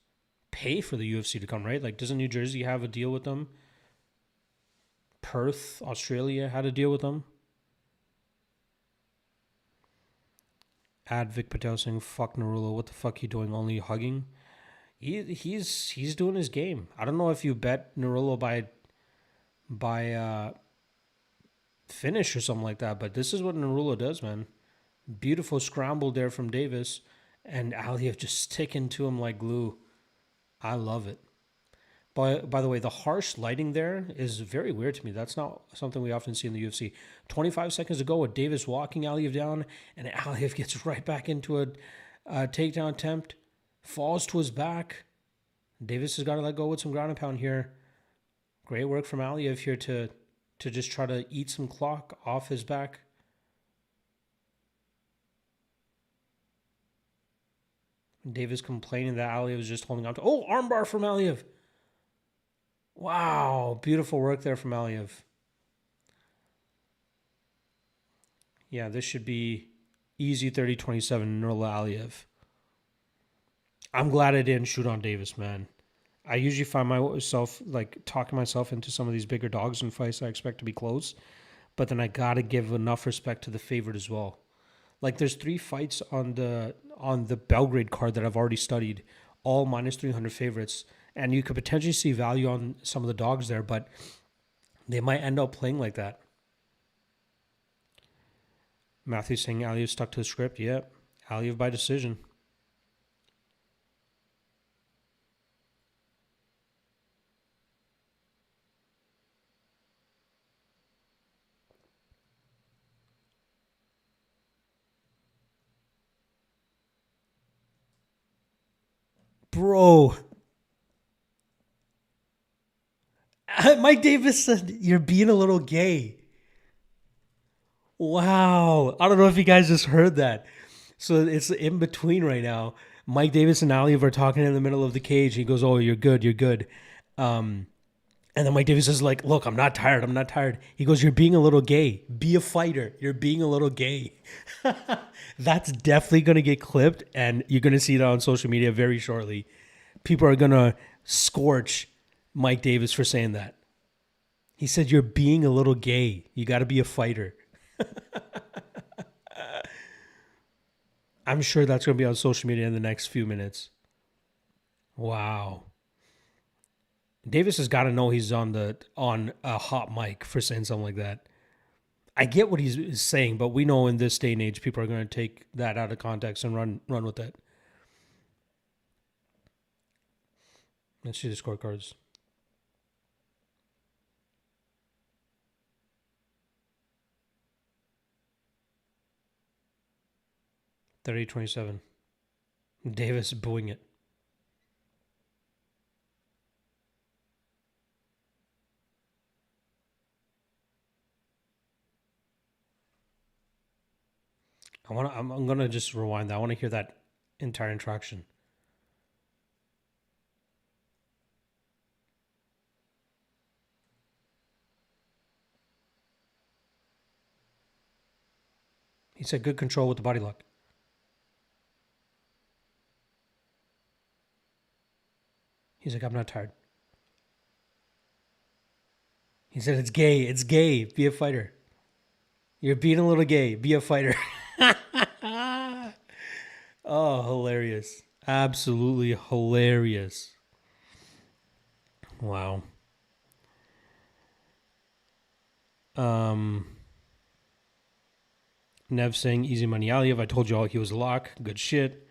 pay for the UFC to come, right? Like, doesn't New Jersey have a deal with them? Perth, Australia had a deal with them. Vic Patel saying, fuck Narula, what the fuck he doing? Only hugging? He's doing his game. I don't know if you bet Narula by finish or something like that, but this is what Narula does, man. Beautiful scramble there from Davis, and Aliev just sticking to him like glue. I love it. By the way, the harsh lighting there is very weird to me. That's not something we often see in the UFC. 25 seconds to go with Davis walking Aliev down, and Aliev gets right back into a takedown attempt, falls to his back. Davis has got to let go with some ground and pound here. Great work from Aliev here to just try to eat some clock off his back. Davis complaining that Aliev was just holding on to. Oh, armbar from Aliev. Wow, beautiful work there from Aliev. Yeah, this should be easy 30-27 Nurla Aliev. I'm glad I didn't shoot on Davis, man. I usually find myself like talking myself into some of these bigger dogs in fights I expect to be close, but then I gotta give enough respect to the favorite as well. Like, there's 3 fights on the Belgrade card that I've already studied, all minus 300 favorites, and you could potentially see value on some of the dogs there, but they might end up playing like that. Matthew saying Aliev stuck to the script. Yep, Aliev by decision. Bro. Mike Davis said, you're being a little gay. Wow. I don't know if you guys just heard that. So it's in between right now. Mike Davis and Aliev are talking in the middle of the cage. He goes, oh, you're good. You're good. And then Mike Davis is like, look, I'm not tired. I'm not tired. He goes, you're being a little gay. Be a fighter. You're being a little gay. That's definitely going to get clipped, and you're going to see it on social media very shortly. People are going to scorch Mike Davis for saying that. He said, you're being a little gay. You got to be a fighter. I'm sure that's going to be on social media in the next few minutes. Wow. Davis has got to know he's on a hot mic for saying something like that. I get what he's saying, but we know in this day and age, people are going to take that out of context and run with it. Let's see the scorecards. $30-27. Davis booing it. I'm gonna just rewind that. I want to hear that entire interaction. He said good control with the body lock. He's like, I'm not tired. He said, it's gay. It's gay. Be a fighter. You're being a little gay. Be a fighter. Oh, hilarious. Absolutely hilarious. Wow. Nev saying easy money Aliyev. I told you all he was a lock. Good shit.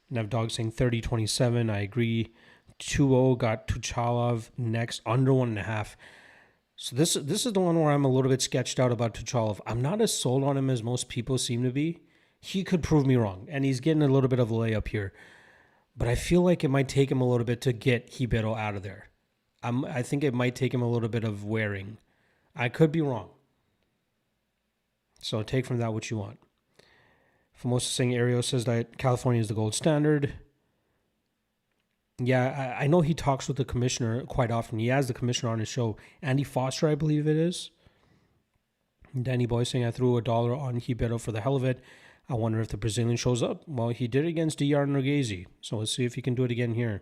Nev Dog saying 30-27. I agree. 2-0 got Tuchalov next, under 1.5. So this is the one where I'm a little bit sketched out about Tuchalov. I'm not as sold on him as most people seem to be. He could prove me wrong, and he's getting a little bit of a layup here. But I feel like it might take him a little bit to get Ribeiro out of there. I think it might take him a little bit of wearing. I could be wrong. So take from that what you want. Famosa saying Ario says that California is the gold standard. Yeah, I know he talks with the commissioner quite often. He has the commissioner on his show. Andy Foster, I believe it is. Danny Boy saying I threw $1 on Ribeiro for the hell of it. I wonder if the Brazilian shows up. Well, he did it against DR Nurgazi. So let's see if he can do it again here.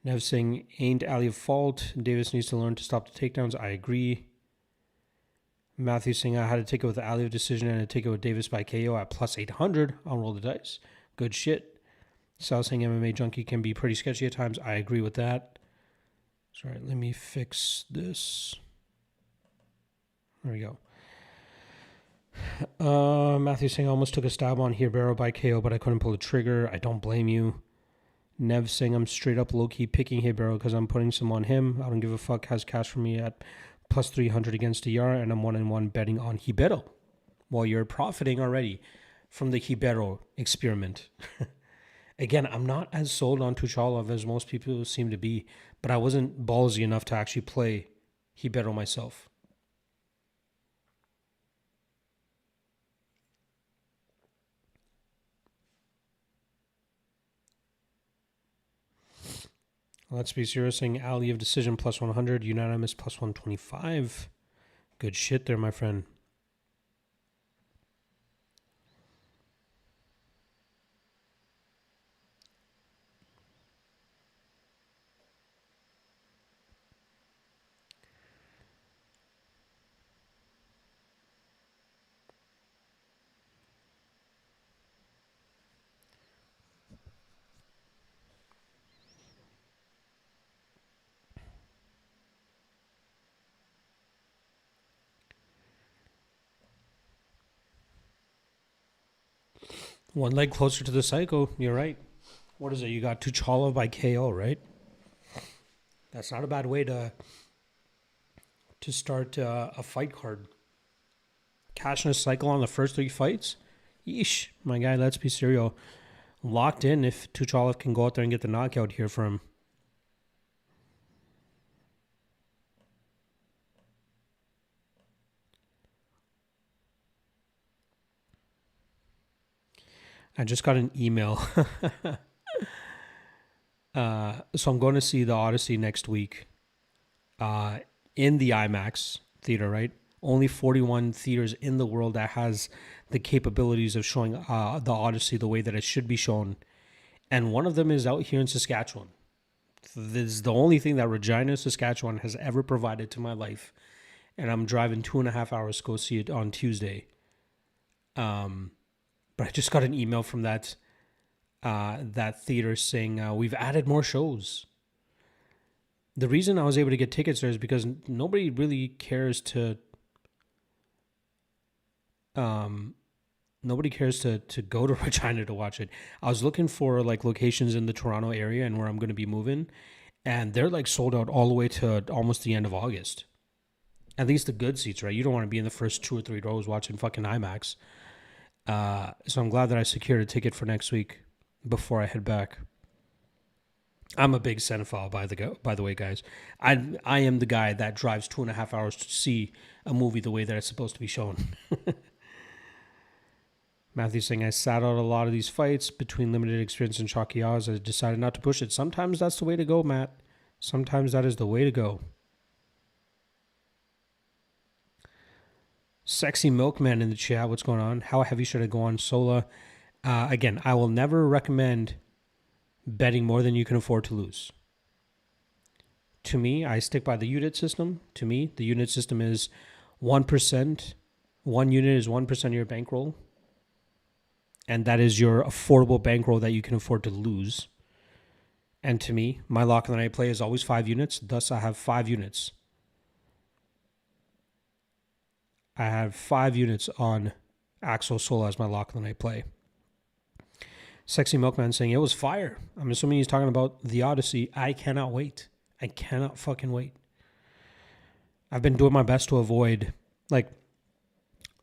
Nev saying ain't Aliyev fault. Davis needs to learn to stop the takedowns. I agree. Matthew saying I had to take it with the Aliyev decision and to take it with Davis by KO at plus 800. I'll roll the dice. Good shit. Sal saying MMA Junkie can be pretty sketchy at times. I agree with that. Sorry, let me fix this. There we go. Matthew saying I almost took a stab on Ribeiro by KO, but I couldn't pull the trigger. I don't blame you. Nev saying I'm straight up low-key picking Ribeiro because I'm putting some on him. I don't give a fuck. Has cash for me at plus 300 against DR, and I'm 1-1 betting on Ribeiro. Well, you're profiting already from the Ribeiro experiment. Again, I'm not as sold on Tuchalov as most people seem to be, but I wasn't ballsy enough to actually play Ribeiro myself. Let's be serious. Saying Aliyev decision plus 100, unanimous plus 125. Good shit there, my friend. One leg closer to the cycle. You're right. What is it? You got Tuchalov by KO, right? That's not a bad way to start a fight card. Cash in a cycle on the first 3 fights? Yeesh. My guy, let's be serial. Locked in if Tuchalov can go out there and get the knockout here for him. I just got an email. So I'm going to see the Odyssey next week in the IMAX theater, right? Only 41 theaters in the world that has the capabilities of showing the Odyssey the way that it should be shown. And one of them is out here in Saskatchewan. This is the only thing that Regina, Saskatchewan has ever provided to my life. And I'm driving 2.5 hours to go see it on Tuesday. But I just got an email from that theater saying we've added more shows. The reason I was able to get tickets there is because nobody really cares to nobody cares to go to Regina to watch it. I was looking for like locations in the Toronto area and where I'm going to be moving, and they're like sold out all the way to almost the end of August. At least the good seats, right? You don't want to be in the first 2 or 3 rows watching fucking IMAX. So I'm glad that I secured a ticket for next week before I head back. I'm a big cinephile, by the way, guys. I am the guy that drives 2.5 hours to see a movie the way that it's supposed to be shown. Matthew's saying, I sat out a lot of these fights between limited experience and chalky odds. I decided not to push it. Sometimes that's the way to go, Matt. Sometimes that is the way to go. Sexy Milkman in the chat. What's going on? How heavy should I go on Sola? Again, I will never recommend betting more than you can afford to lose. To me, I stick by the unit system. To me, the unit system is 1%. 1 unit is 1% of your bankroll. And that is your affordable bankroll that you can afford to lose. And to me, my lock of the night play is always 5 units. Thus, I have 5 units. I have 5 units on Axel Sola as my lock of the night play. Sexy Milkman saying, it was fire. I'm assuming he's talking about the Odyssey. I cannot wait. I cannot fucking wait. I've been doing my best to avoid, like,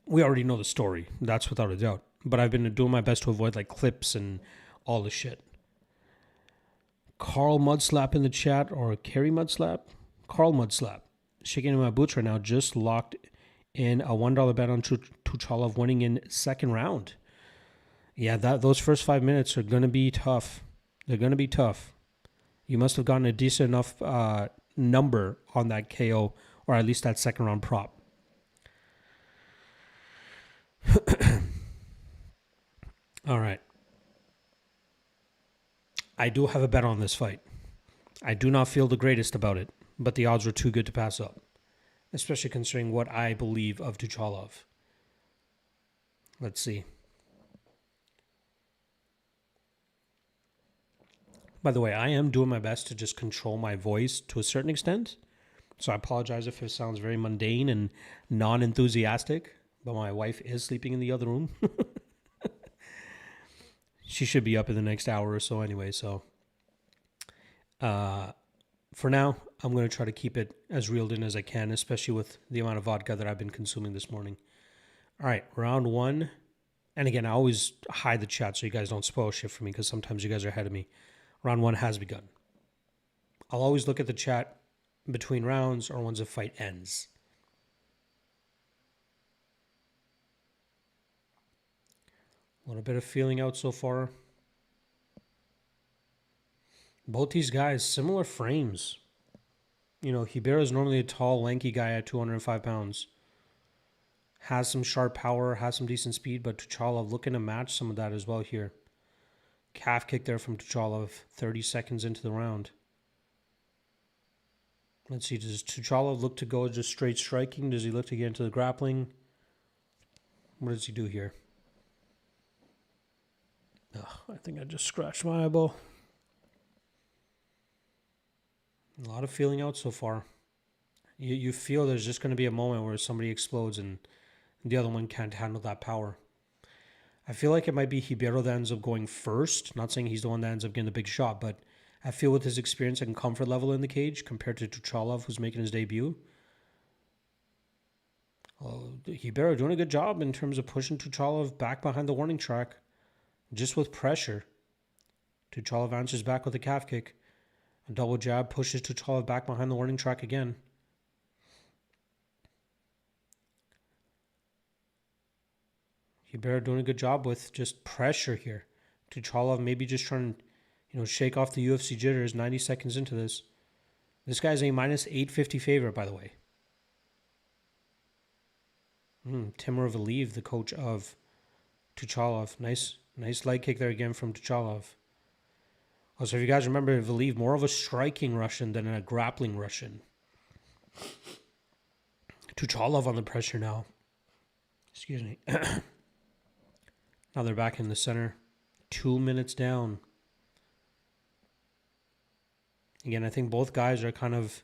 we already know the story. That's without a doubt. But I've been doing my best to avoid, like, clips and all the shit. Carl Mudslap in the chat, or Carrie Mudslap? Carl Mudslap. Shaking in my boots right now. Just locked in a $1 bet on Tuchalov winning in second round. Yeah, those first 5 minutes are going to be tough. They're going to be tough. You must have gotten a decent enough number on that KO, or at least that second round prop. All right. I do have a bet on this fight. I do not feel the greatest about it, but the odds were too good to pass up, especially considering what I believe of Tuchalov. Let's see. By the way, I am doing my best to just control my voice to a certain extent. So I apologize if it sounds very mundane and non-enthusiastic, but my wife is sleeping in the other room. She should be up in the next hour or so anyway. So for now, I'm going to try to keep it as reeled in as I can, especially with the amount of vodka that I've been consuming this morning. All right, round 1. And again, I always hide the chat so you guys don't spoil shit for me because sometimes you guys are ahead of me. Round 1 has begun. I'll always look at the chat between rounds or once a fight ends. A little bit of feeling out so far. Both these guys, similar frames. You know, Hibera is normally a tall, lanky guy at 205 pounds. Has some sharp power, has some decent speed, but Tuchalov looking to match some of that as well here. Calf kick there from Tuchalov 30 seconds into the round. Let's see, does Tuchalov look to go just straight striking? Does he look to get into the grappling? What does he do here? Oh, I think I just scratched my eyeball. A lot of feeling out so far. You feel there's just going to be a moment where somebody explodes and the other one can't handle that power. I feel like it might be Hibero that ends up going first. Not saying he's the one that ends up getting the big shot, but I feel with his experience and comfort level in the cage compared to Tuchalov, who's making his debut, Hibero doing a good job in terms of pushing Tuchalov back behind the warning track, just with pressure. Tuchalov answers back with a calf kick. A double jab pushes Tuchalov back behind the warning track again. Hibera doing a good job with just pressure here. Tuchalov maybe just trying to, shake off the UFC jitters 90 seconds into this. This guy's a minus 850 favorite, by the way. Timur Valiyev, the coach of Tuchalov. Nice leg kick there again from Tuchalov. Also, if you guys remember, Valiyev, more of a striking Russian than a grappling Russian. Tuchalov on the pressure now. Excuse me. Now they're back in the center. 2 minutes down. Again, I think both guys are kind of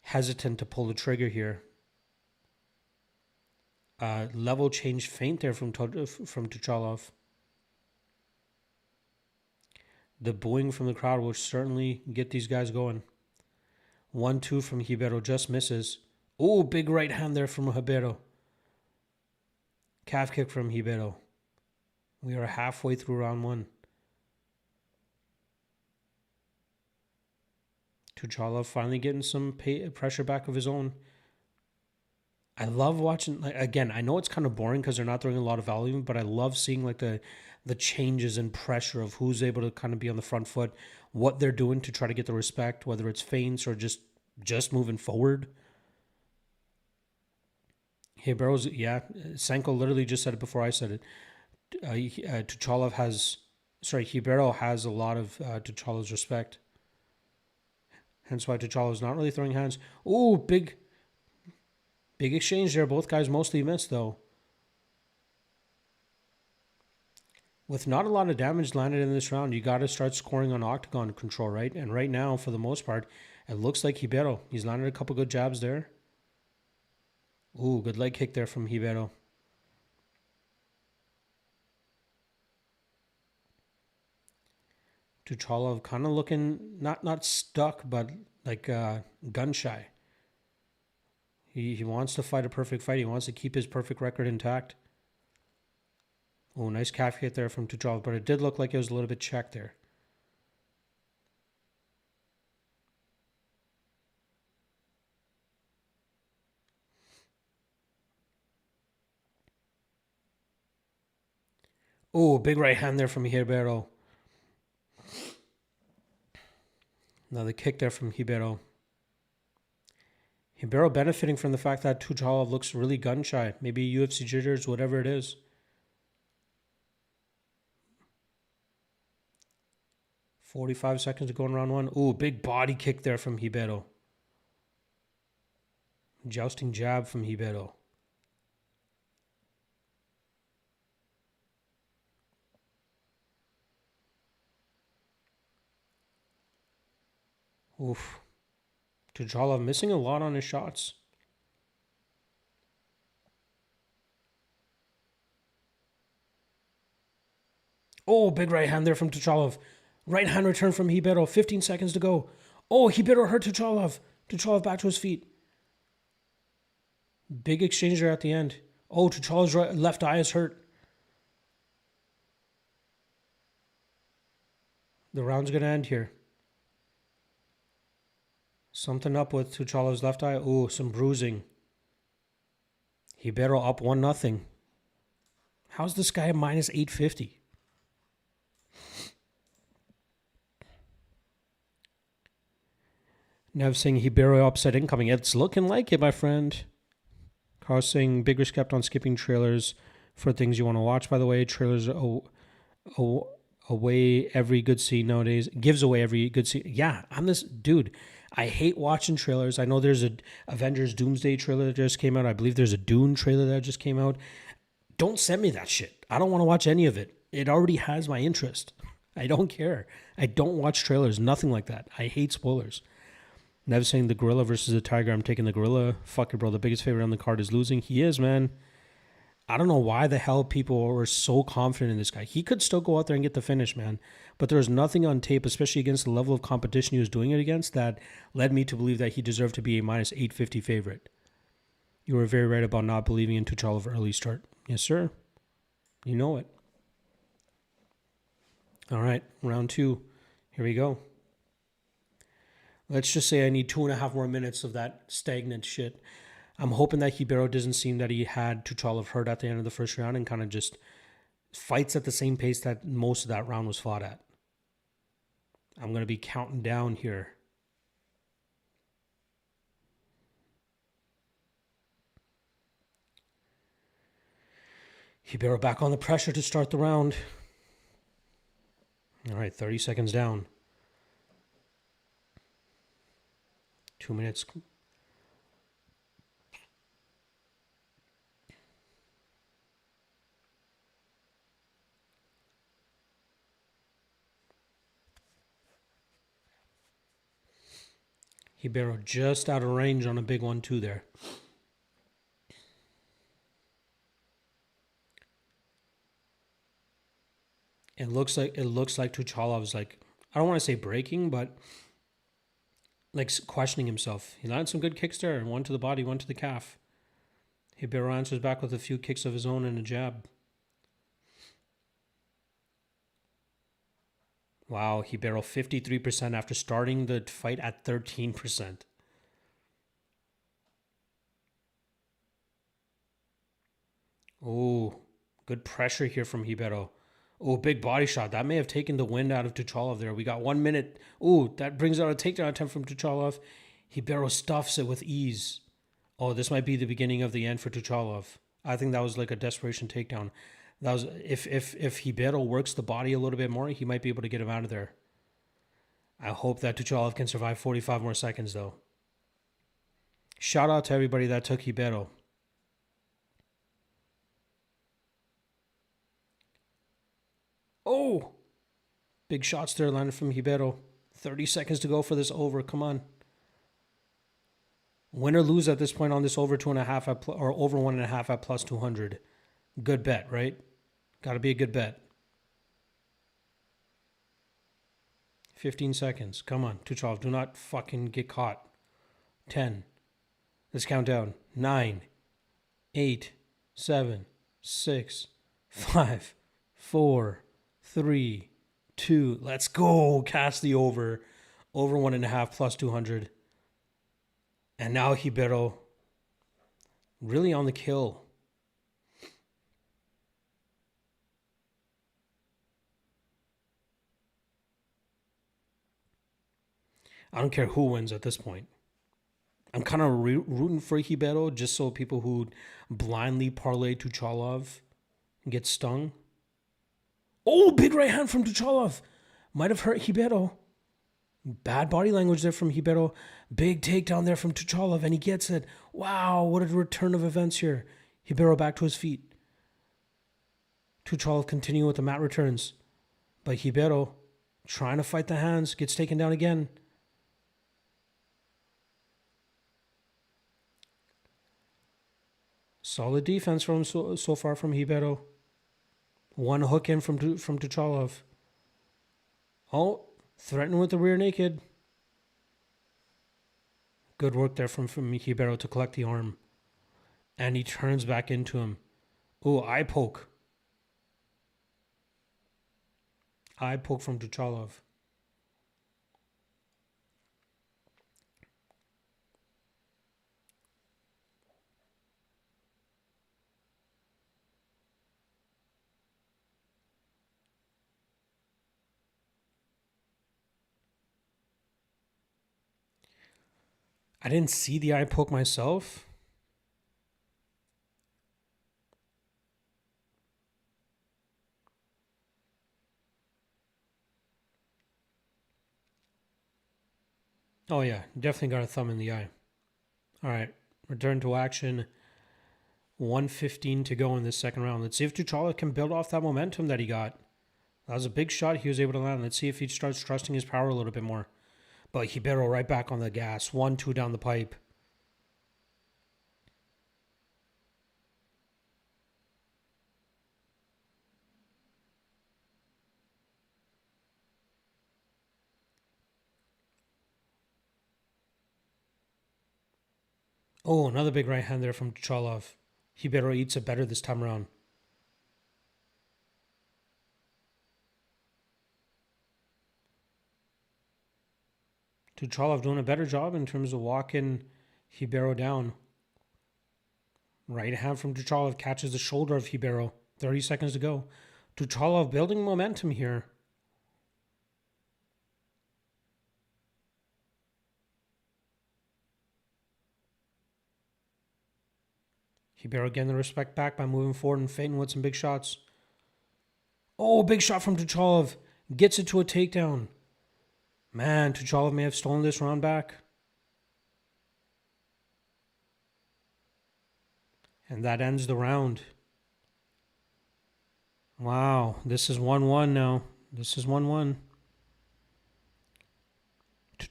hesitant to pull the trigger here. Level change feint there from Tuchalov. The booing from the crowd will certainly get these guys going. 1-2 from Ribeiro, just misses. Oh, big right hand there from Ribeiro. Calf kick from Ribeiro. We are halfway through round 1. Tuchalov finally getting some pressure back of his own. I love watching, like, again, I know it's kind of boring because they're not throwing a lot of volume, but I love seeing like the changes in pressure of who's able to kind of be on the front foot, what they're doing to try to get the respect, whether it's feints or just moving forward. Hey, Barrows, yeah, Senko literally just said it before I said it. Ribeiro has a lot of Tuchalov's respect. Hence why Tuchalov's not really throwing hands. Ooh, big exchange there. Both guys mostly missed, though. With not a lot of damage landed in this round, you got to start scoring on octagon control, right? And right now, for the most part, it looks like Ribeiro. He's landed a couple good jabs there. Ooh, good leg kick there from Ribeiro. Tuchalov kind of looking not stuck, but like gun shy. He wants to fight a perfect fight. He wants to keep his perfect record intact. Oh, nice calf hit there from Tuchalov, but it did look like it was a little bit checked there. Oh, big right hand there from Ribeiro. Another kick there from Ribeiro. Ribeiro benefiting from the fact that Tuchalov looks really gun shy. Maybe UFC jitters, whatever it is. 45 seconds to go in round 1. Ooh, big body kick there from Ribeiro. Jousting jab from Ribeiro. Oof. Tuchalov missing a lot on his shots. Oh, big right hand there from Tuchalov. Right hand return from Ribeiro. 15 seconds to go. Oh, Ribeiro hurt Tuchalov. Tuchalov back to his feet. Big exchange there at the end. Oh, Tuchalov's left eye is hurt. The round's going to end here. Something up with Tuchalov's left eye. Oh, some bruising. Ribeiro up 1-0. How's this guy minus 850? Nev saying Ribeiro upset incoming. It's looking like it, my friend. Carl saying big risk kept on skipping trailers for things you want to watch. By the way, trailers away every good scene nowadays. Gives away every good scene. Yeah, I'm this dude. I hate watching trailers. I know there's a Avengers Doomsday trailer that just came out. I believe there's a Dune trailer that just came out. Don't send me that shit. I don't want to watch any of it. It already has my interest. I don't care. I don't watch trailers. Nothing like that. I hate spoilers. Nev saying the gorilla versus the tiger. I'm taking the gorilla. Fuck it, bro. The biggest favorite on the card is losing. He is, man. I don't know why the hell people were so confident in this guy. He could still go out there and get the finish, man. But there was nothing on tape, especially against the level of competition he was doing it against, that led me to believe that he deserved to be a minus 850 favorite. You were very right about not believing in Tuchalov early start. Yes, sir. You know it. All right, round 2. Here we go. Let's just say I need 2.5 more minutes of that stagnant shit. I'm hoping that Ribeiro doesn't seem that he had Tuchalov hurt at the end of the first round and kind of just fights at the same pace that most of that round was fought at. I'm going to be counting down here. Ribeiro back on the pressure to start the round. All right, 30 seconds down. 2 minutes. Hibero just out of range on a big 1-2 there. It looks like Tuchalov's like, I don't want to say breaking, but like questioning himself. He landed some good kicks there, and one to the body, one to the calf. Hibero answers back with a few kicks of his own and a jab. Wow, Hibero 53% after starting the fight at 13%. Oh, good pressure here from Hibero. Oh, big body shot. That may have taken the wind out of Tuchalov there. We got 1 minute. Oh, that brings out a takedown attempt from Tuchalov. Hibero stuffs it with ease. Oh, this might be the beginning of the end for Tuchalov. I think that was like a desperation takedown. That was if Hibero works the body a little bit more, he might be able to get him out of there. I hope that Tuchalov can survive 45 more seconds though. Shout out to everybody that took Hibero. Oh, big shots there landed from Hibero. 30 seconds to go for this over. Come on. Win or lose at this point on this over 2.5 or over 1.5 at plus 200. Good bet, right? Got to be a good bet. 15 seconds. Come on, Tuchalov. Do not fucking get caught. 10. Let's count down. 9, 8, 7, 6, 5, 4, 3, 2. Let's go. Cast the over. Over 1.5 plus 200. And now Hibero really on the kill. I don't care who wins at this point. I'm kind of rooting for Hibero just so people who blindly parlay Tuchalov get stung. Oh, big right hand from Tuchalov. Might have hurt Hibero. Bad body language there from Hibero. Big takedown there from Tuchalov, and he gets it. Wow, what a return of events here. Hibero back to his feet. Tuchalov continuing with the mat returns. But Hibero, trying to fight the hands, gets taken down again. Solid defense from so far from Hibero. One hook in from Tuchalov. Oh, threatening with the rear naked. Good work there from Hibero to collect the arm. And he turns back into him. Oh, eye poke. Eye poke from Tuchalov. I didn't see the eye poke myself. Oh yeah, definitely got a thumb in the eye. All right, return to action. 1:15 to go in this second round. Let's see if Tuchalov can build off that momentum that he got. That was a big shot he was able to land. Let's see if he starts trusting his power a little bit more. But Hibero right back on the gas. 1-2 down the pipe. Oh, another big right hand there from Tuchalov. Hibero eats it better this time around. Tuchalov doing a better job in terms of walking Hibero down. Right hand from Tuchalov catches the shoulder of Hibero. 30 seconds to go. Tuchalov building momentum here. Hibero getting the respect back by moving forward and feinting with some big shots. Oh, big shot from Tuchalov. Gets it to a takedown. Man, Tuchalov may have stolen this round back. And that ends the round. Wow, this is 1-1 now. This is 1-1.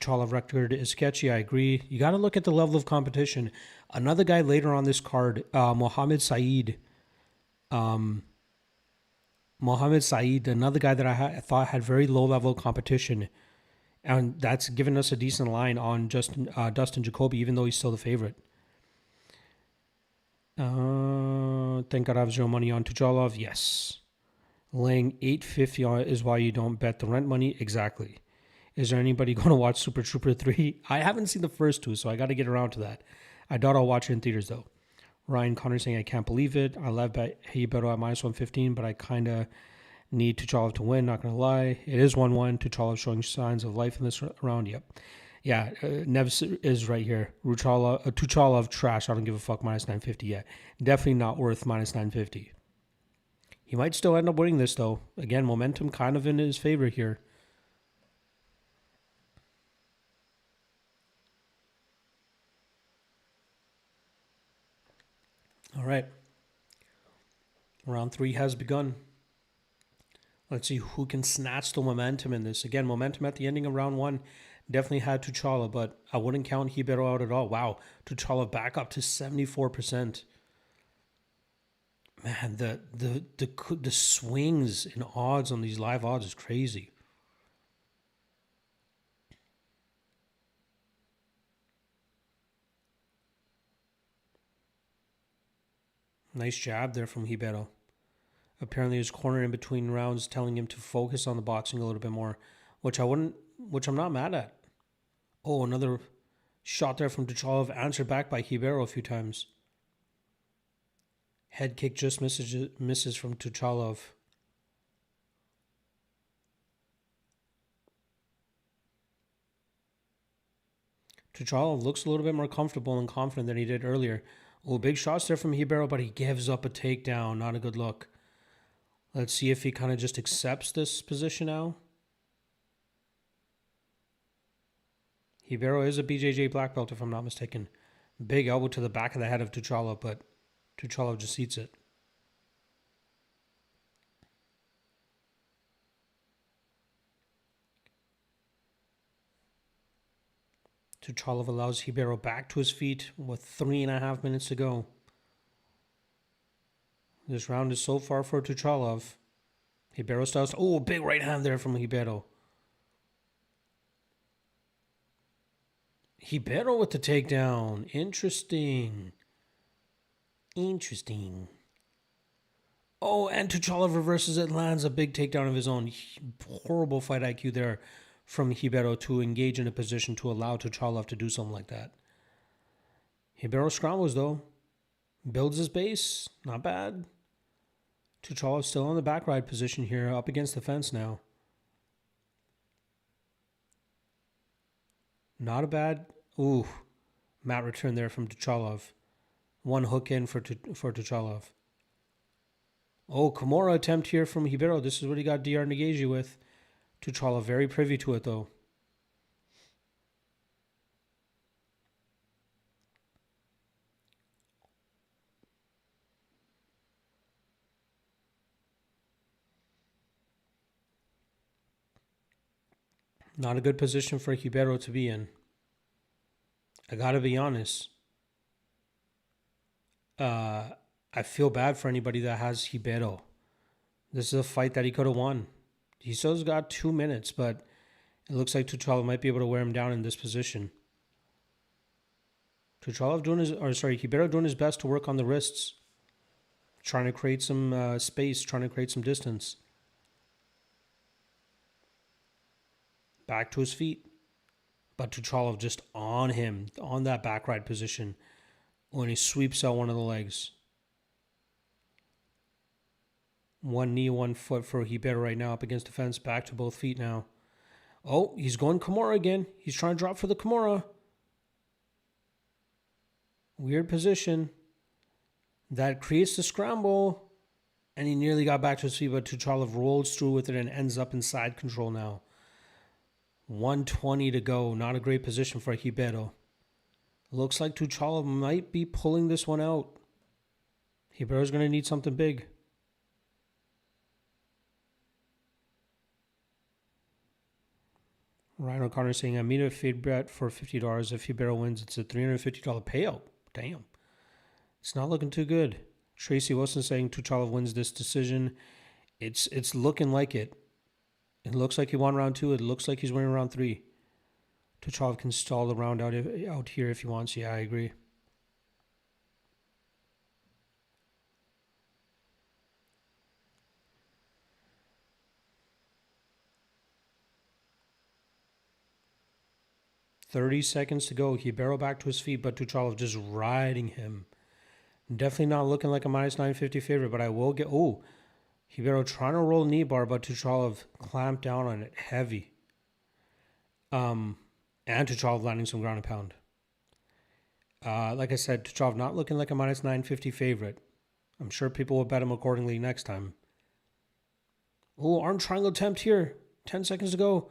Tucholov record is sketchy. I agree. You got to look at the level of competition. Another guy later on this card, Mohammed Saeed. Mohammed Saeed, another guy that I thought had very low level competition, and that's given us a decent line on Dustin Jacoby, even though he's still the favorite. Thank God I have zero money on Tucholov. Yes. Laying $850 on it is why you don't bet the rent money. Exactly. Is there anybody going to watch Super Trooper 3? I haven't seen the first two, so I got to get around to that. I doubt I'll watch it in theaters, though. Ryan Connor saying, I can't believe it. I love bet Hibero at minus 115, but I kind of need Tucholov to win, not going to lie. It is 1-1. Tucholov showing signs of life in this round. Yep. Yeah, Neves is right here. Tucholov trash. I don't give a fuck. Minus 950 yet. Definitely not worth minus 950. He might still end up winning this, though. Again, momentum kind of in his favor here. All right. Round 3 has begun. Let's see who can snatch the momentum in this. Again, momentum at the ending of round 1 definitely had Tucholov, but I wouldn't count Hibero out at all. Wow, Tucholov back up to 74%. Man, the swings in odds on these live odds is crazy. Nice jab there from Hibero. Apparently his corner in between rounds telling him to focus on the boxing a little bit more, which I'm not mad at. Oh, another shot there from Tucholov, answered back by Hibero a few times. Head kick just misses from Tucholov. Tucholov looks a little bit more comfortable and confident than he did earlier. Oh, big shots there from Hibero, but he gives up a takedown. Not a good look. Let's see if he kind of just accepts this position now. Hibero is a BJJ black belt, if I'm not mistaken. Big elbow to the back of the head of Tucholov, but Tucholov just eats it. Tucholov allows Hibero back to his feet with 3.5 minutes to go. This round is so far for Tucholov. Hibero styles. Oh, big right hand there from Hibero. Hibero with the takedown. Interesting. Oh, and Tucholov reverses it, lands a big takedown of his own. Horrible fight IQ there from Hibero to engage in a position to allow Tucholov to do something like that. Hibero scrambles, though. Builds his base. Not bad. Tucholov still on the back ride position here, up against the fence now. Not a bad... Ooh. Mat return there from Tucholov. One hook in for Tucholov. Oh, Kimura attempt here from Hibero. This is what he got DR Nagaji with. Tucholov very privy to it, though. Not a good position for Hibero to be in. I gotta be honest. I feel bad for anybody that has Hibero. This is a fight that he could have won. He still's got 2 minutes, but it looks like Tucholov might be able to wear him down in this position. Hibero doing his best to work on the wrists. Trying to create some space, trying to create some distance. Back to his feet. But Tucholov just on him, on that back ride position, when he sweeps out one of the legs. One knee, 1 foot for Hibero right now, up against the fence, back to both feet now. Oh, he's going Kimura again. He's trying to drop for the Kimura. Weird position. That creates the scramble. And he nearly got back to his feet, but Tucholov rolls through with it and ends up in side control now. 1:20 to go. Not a great position for Hibero. Looks like Tucholov might be pulling this one out. Hibero's going to need something big. Ryan O'Connor saying, I made a fade bet for $50. If Hibero wins, it's a $350 payout. Damn. It's not looking too good. Tracy Wilson saying Tucholov wins this decision. It's looking like it. It looks like he won round 2. It looks like he's winning round 3. Tucholov can stall the round out here if he wants. Yeah, I agree. $30 seconds to go. Hibero back to his feet, but Tucholov just riding him. Definitely not looking like a minus 950 favorite, but I will get... Oh, Hibero trying to roll knee bar, but Tucholov clamped down on it heavy. And Tucholov landing some ground and pound. Like I said, Tucholov not looking like a minus 950 favorite. I'm sure people will bet him accordingly next time. Oh, arm triangle attempt here. 10 seconds to go.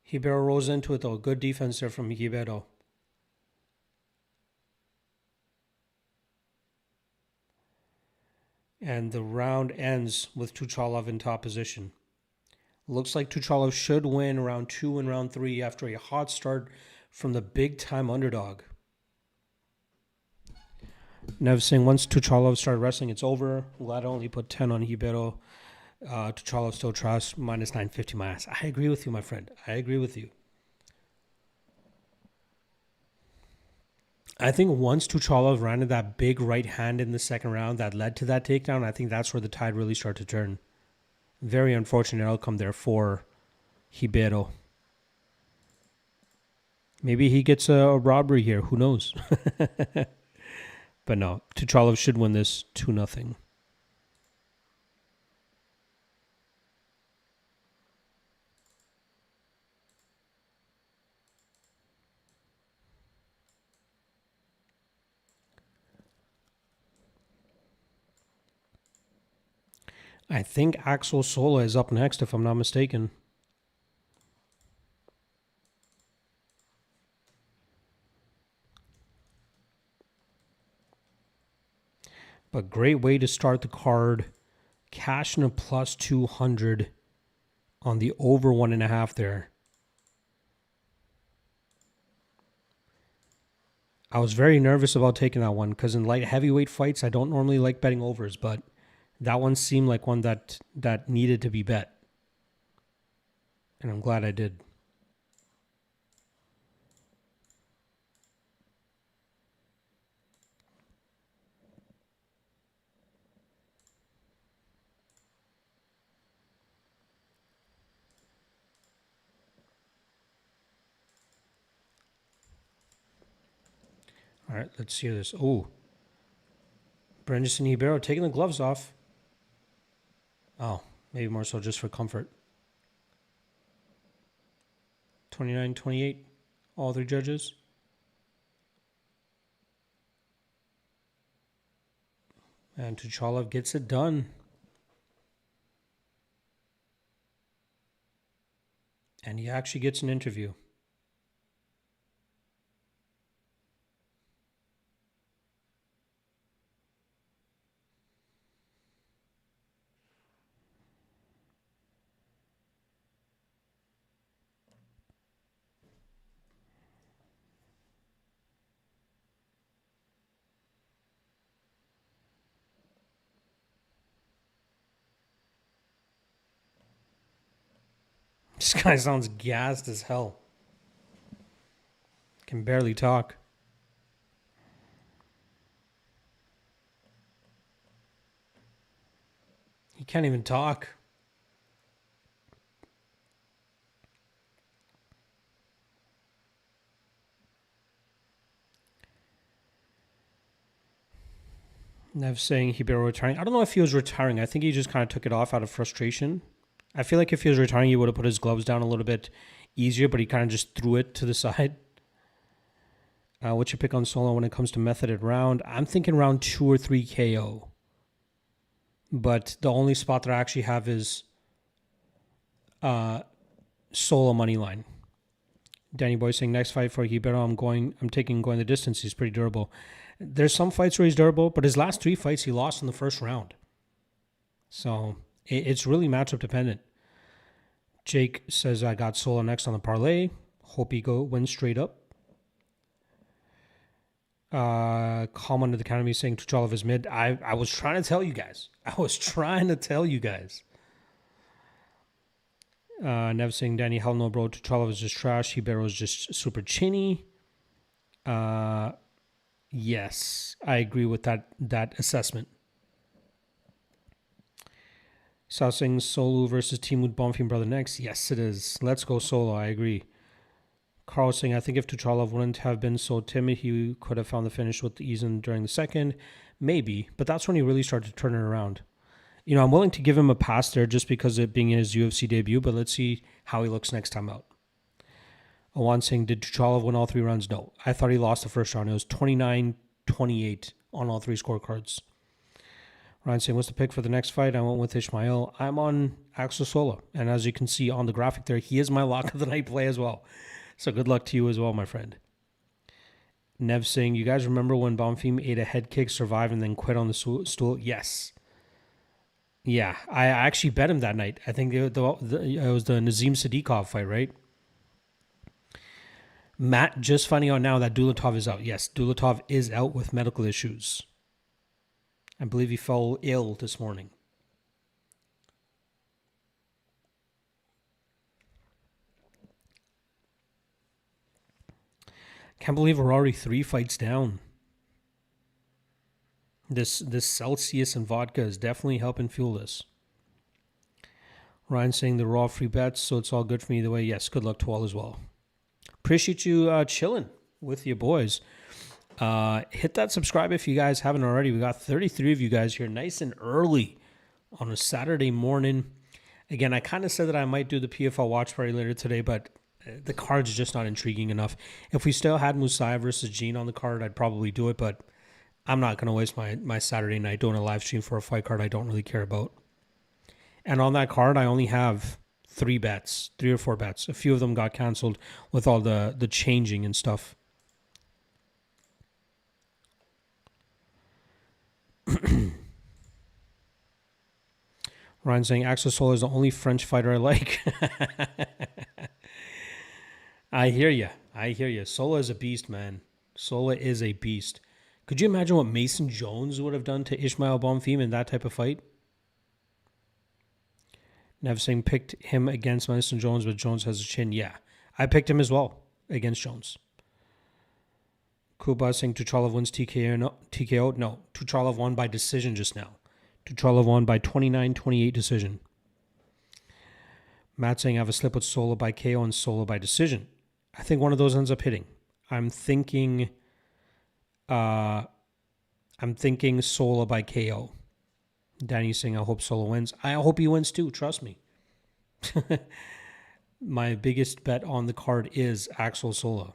Hibero rolls into it, though. Good defense there from Hibero. And the round ends with Tucholov in top position. Looks like Tucholov should win round 2 and round 3 after a hot start from the big-time underdog. Nev saying once Tucholov started wrestling, it's over. Glad I only put 10 on Hibero. Tucholov still trash, minus 950 my ass. I agree with you, my friend. I agree with you. I think once Tucholov ran to that big right hand in the second round that led to that takedown, I think that's where the tide really started to turn. Very unfortunate outcome there for Hibero. Maybe he gets a robbery here. Who knows? But no, Tucholov should win this 2-0. I think Axel Sola is up next, if I'm not mistaken. But great way to start the card. Cashing a plus 200 on the over 1.5 there. I was very nervous about taking that one because in light heavyweight fights, I don't normally like betting overs, but that one seemed like one that needed to be bet. And I'm glad I did. All right, let's see this. Oh, Brendan Hibero taking the gloves off. Oh, maybe more so just for comfort. 29-28, all 3 judges. And Tucholov gets it done. And he actually gets an interview. This guy sounds gassed as hell. Can barely talk. He can't even talk. Nev saying Hibero retiring. I don't know if he was retiring. I think he just kind of took it off out of frustration. I feel like if he was retiring, he would have put his gloves down a little bit easier, but he kind of just threw it to the side. What's your pick on Solo when it comes to method at round? I'm thinking round 2 or 3 KO. But the only spot that I actually have is Solo money line. Danny Boy saying next fight for Hibero, I'm taking going the distance. He's pretty durable. There's some fights where he's durable, but his last 3 fights he lost in the first round. So it's really matchup dependent. Jake says I got Solo next on the parlay. Hope he wins straight up. Comment to the academy saying Tucholov is mid. I was trying to tell you guys. Nev saying Danny, hell no, bro. Tucholov is just trash. Hibero is just super chinny. Yes, I agree with that assessment. Sao saying Solo versus Timur Bonfim brother next. Yes, it is. Let's go Solo. I agree. Carl saying, I think if Tucholov wouldn't have been so timid, he could have found the finish with the ease during the second. Maybe, but that's when he really started to turn it around. You know, I'm willing to give him a pass there just because of it being his UFC debut, but let's see how he looks next time out. Awan saying, did Tucholov win all 3 rounds? No. I thought he lost the first round. It was 29-28 on all 3 scorecards. Ryan saying, what's the pick for the next fight? I went with Ishmael. I'm on Axel Sola. And as you can see on the graphic there, he is my lock of the night play as well. So good luck to you as well, my friend. Nev saying, you guys remember when Bonfim ate a head kick, survived, and then quit on the stool? Yes. Yeah, I actually bet him that night. I think it was the Nazim Sadikov fight, right? Matt just finding out now that Dulatov is out. Yes, Dulatov is out with medical issues. I believe he fell ill this morning. Can't believe we're already 3 fights down. This Celsius and vodka is definitely helping fuel this. Ryan saying the raw free bets, so it's all good for me either way. Yes, good luck to all as well. Appreciate you chilling with your boys. Hit that subscribe if you guys haven't already. We got 33 of you guys here nice and early on a Saturday morning. Again, I kind of said that I might do the PFL watch party later today, but the card's just not intriguing enough. If we still had Musai versus Gene on the card, I'd probably do it, but I'm not going to waste my Saturday night doing a live stream for a fight card I don't really care about. And on that card, I only have 3 or 4 bets. A few of them got canceled with all the changing and stuff. Ryan saying Axel Sola is the only French fighter I like. I hear you. Sola is a beast, man. Sola is a beast. Could you imagine what Mason Jones would have done to Ishmael Bonfim in that type of fight? Nev saying picked him against Mason Jones, but Jones has a chin. Yeah, I picked him as well against Jones. Kuba saying Tucholov wins TKO. No, Tucholov won by decision just now. Tucholov won by 29-28 decision. Matt saying I have a slip with Sola by KO and Sola by decision. I think one of those ends up hitting. I'm thinking Sola by KO. Danny's saying I hope Sola wins. I hope he wins too, trust me. My biggest bet on the card is Axel Sola.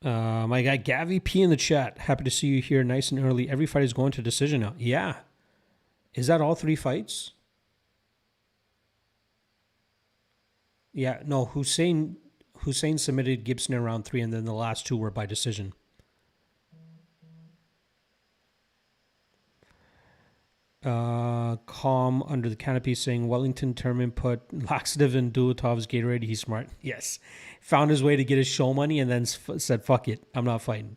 My guy Gavi P in the chat. Happy to see you here nice and early. Every fight is going to decision now. Yeah. Is that all 3 fights? Yeah, no, Hussein submitted Gibson in round 3, and then the last 2 were by decision. Calm under the canopy saying Wellington Turman put laxative in Dulatov's Gatorade. He's smart. Yes. Found his way to get his show money and then said, fuck it. I'm not fighting.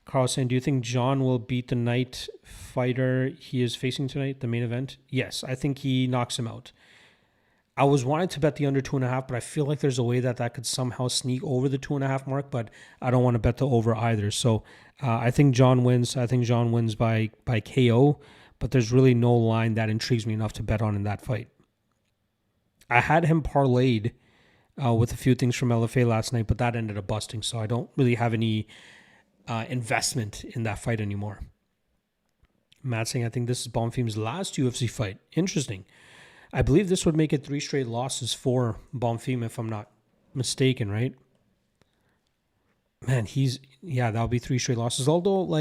Carl saying, do you think John will beat the night fighter he is facing tonight, the main event? Yes, I think he knocks him out. I was wanting to bet the under 2.5, but I feel like there's a way that could somehow sneak over the 2.5 mark, but I don't want to bet the over either. So I think John wins. I think John wins by KO, but there's really no line that intrigues me enough to bet on in that fight. I had him parlayed with a few things from LFA last night, but that ended up busting, so I don't really have any investment in that fight anymore. Matt saying, I think this is Bonfim's last UFC fight. Interesting. I believe this would make it 3 straight losses for Bonfim, if I'm not mistaken, right? Man, that'll be 3 straight losses. Although,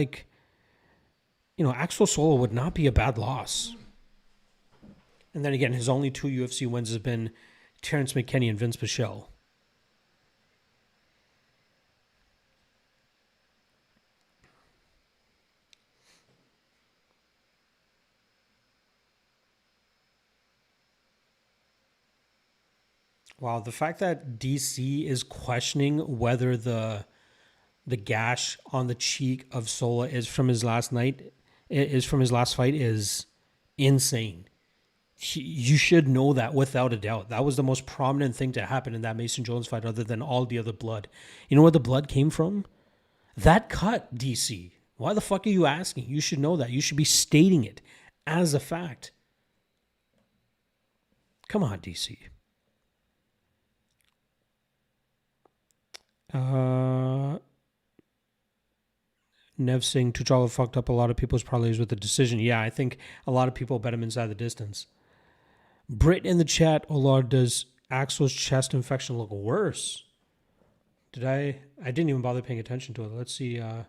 Axel Sola would not be a bad loss. And then again, his only 2 UFC wins has been Terrence McKinney and Vince Pichel. Wow, the fact that DC is questioning whether the gash on the cheek of Sola is from his last night, is from his last fight, is insane. You should know that without a doubt. That was the most prominent thing to happen in that Mason Jones fight, other than all the other blood. You know where the blood came from? That cut, DC. Why the fuck are you asking? You should know that. You should be stating it as a fact. Come on, DC. Nev Singh, Tuchala fucked up a lot of people's parlays with the decision. Yeah, I think a lot of people bet him inside the distance. Brit in the chat, oh Lord, does Axel's chest infection look worse? I didn't even bother paying attention to it. Let's see. I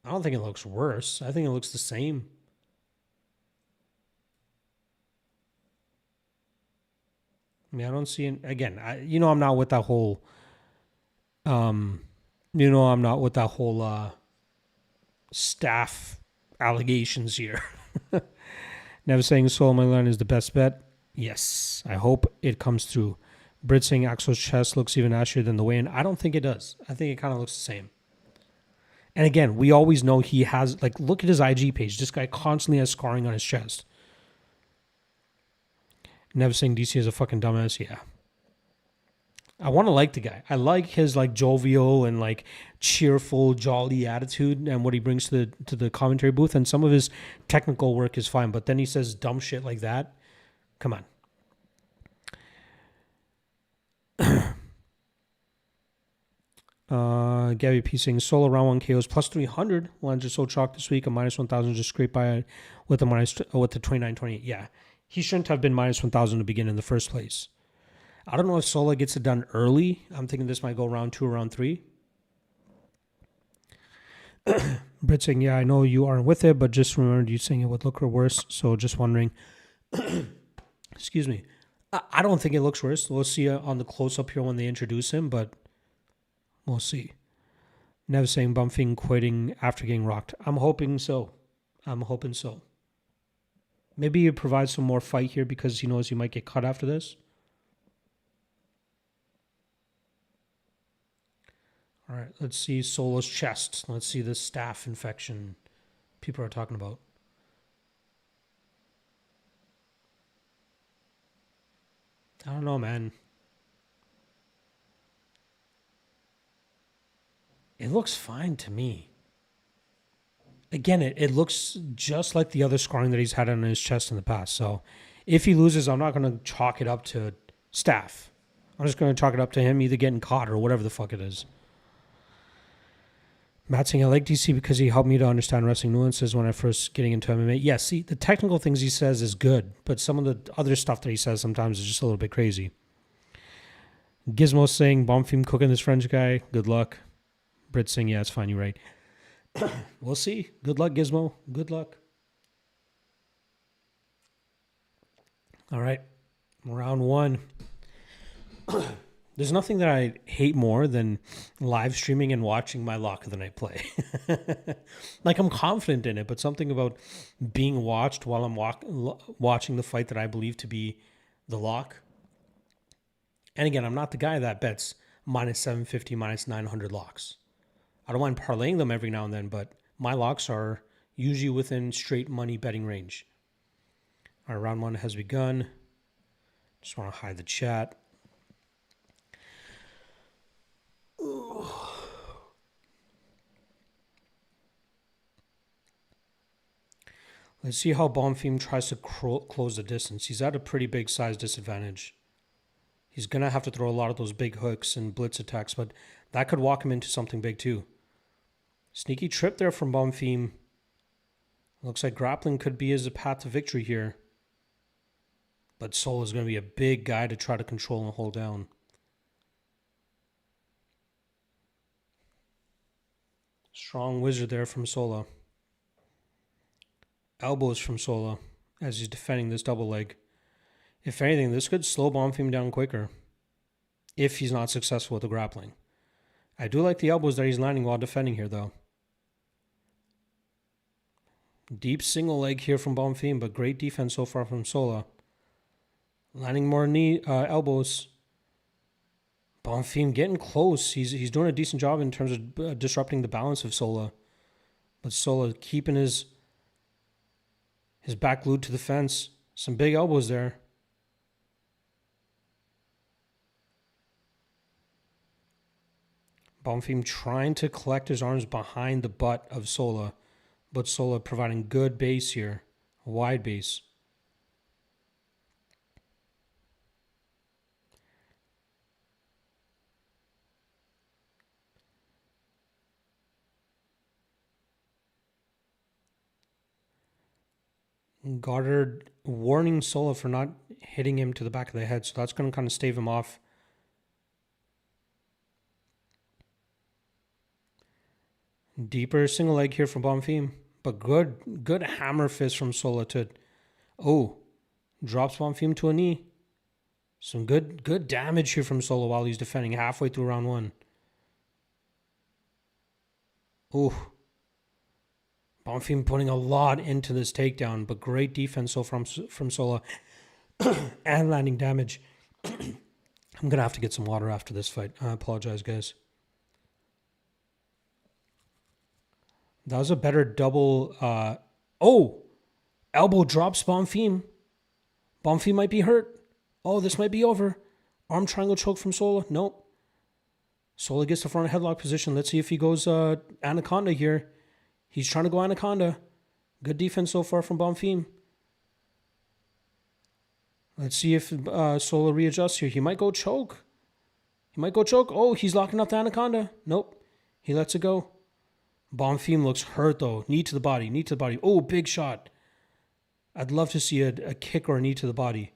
don't think it looks worse. I think it looks the same. I mean, I don't see it. Again, I'm not with that whole, staff allegations here. Never saying Solomon Line is the best bet. Yes, I hope it comes through. Brit saying Axel's chest looks even ashier than the weigh-in. I don't think it does. I think it kind of looks the same. And again, we always know he has, look at his IG page. This guy constantly has scarring on his chest. Never saying DC is a fucking dumbass. Yeah. I want to like the guy. I like his jovial and cheerful, jolly attitude and what he brings to the commentary booth. And some of his technical work is fine. But then he says dumb shit like that. Come on. Gabby P saying solo round 1 KOs plus 300. Lines are so chalk this week. A minus 1,000 just scraped by with the 29.28. Yeah. He shouldn't have been minus 1,000 to begin in the first place. I don't know if Sola gets it done early. I'm thinking this might go round 2 or round 3. Britt saying, yeah, I know you aren't with it, but just remembered you saying it would look worse. So just wondering. Excuse me. I don't think it looks worse. We'll see on the close-up here when they introduce him, but we'll see. Never saying bumping, quitting after getting rocked. I'm hoping so. Maybe he provides some more fight here because he knows he might get cut after this. All right, let's see Solo's chest. Let's see the staph infection people are talking about. I don't know, man. It looks fine to me. Again, it looks just like the other scarring that he's had on his chest in the past. So if he loses, I'm not going to chalk it up to staph. I'm just going to chalk it up to him either getting caught or whatever the fuck it is. Matt saying, I like DC because he helped me to understand wrestling nuances when I first getting into MMA. Yeah, see, the technical things he says is good, but some of the other stuff that he says sometimes is just a little bit crazy. Gizmo saying, Bonfim cooking this French guy. Good luck. Brit saying, yeah, it's fine, you're right. We'll see. Good luck, Gizmo. Good luck. All right. Round 1. There's nothing that I hate more than live streaming and watching my lock of the night play. I'm confident in it, but something about being watched while I'm watching the fight that I believe to be the lock. And again, I'm not the guy that bets minus 750, minus 900 locks. I don't mind parlaying them every now and then, but my locks are usually within straight money betting range. All right, round 1 has begun. Just want to hide the chat. Let's see how Bonfim tries to close the distance. He's at a pretty big size disadvantage. He's going to have to throw a lot of those big hooks and blitz attacks, but that could walk him into something big too. Sneaky trip there from Bonfim. Looks like grappling could be his path to victory here. But Soul is going to be a big guy to try to control and hold down. Strong wizard there from Sola. Elbows from Sola as he's defending this double leg. If anything, this could slow Bonfim down quicker if he's not successful with the grappling. I do like the elbows that he's landing while defending here, though. Deep single leg here from Bonfim, but great defense so far from Sola. Landing more knee elbows. Bonfim getting close. He's doing a decent job in terms of disrupting the balance of Sola. But Sola keeping his back glued to the fence. Some big elbows there. Bonfim trying to collect his arms behind the butt of Sola. But Sola providing good base here. A wide base. Goddard warning Sola for not hitting him to the back of the head. So that's going to kind of stave him off. Deeper single leg here from Bonfim. But good hammer fist from Sola to... Oh, drops Bonfim to a knee. Some good damage here from Sola while he's defending halfway through round one. Oh, Bonfim putting a lot into this takedown, but great defense so from Sola and landing damage. I'm going to have to get some water after this fight. I apologize, guys. That was a better double. Elbow drops Bonfim. Bonfim might be hurt. Oh, this might be over. Arm triangle choke from Sola. Nope. Sola gets the front headlock position. Let's see if he goes anaconda here. He's trying to go anaconda. Good defense so far from Bonfim. Let's see if Sola readjusts here. He might go choke. Oh, he's locking up the anaconda. Nope. He lets it go. Bonfim looks hurt, though. Knee to the body. Oh, big shot. I'd love to see a kick or a knee to the body.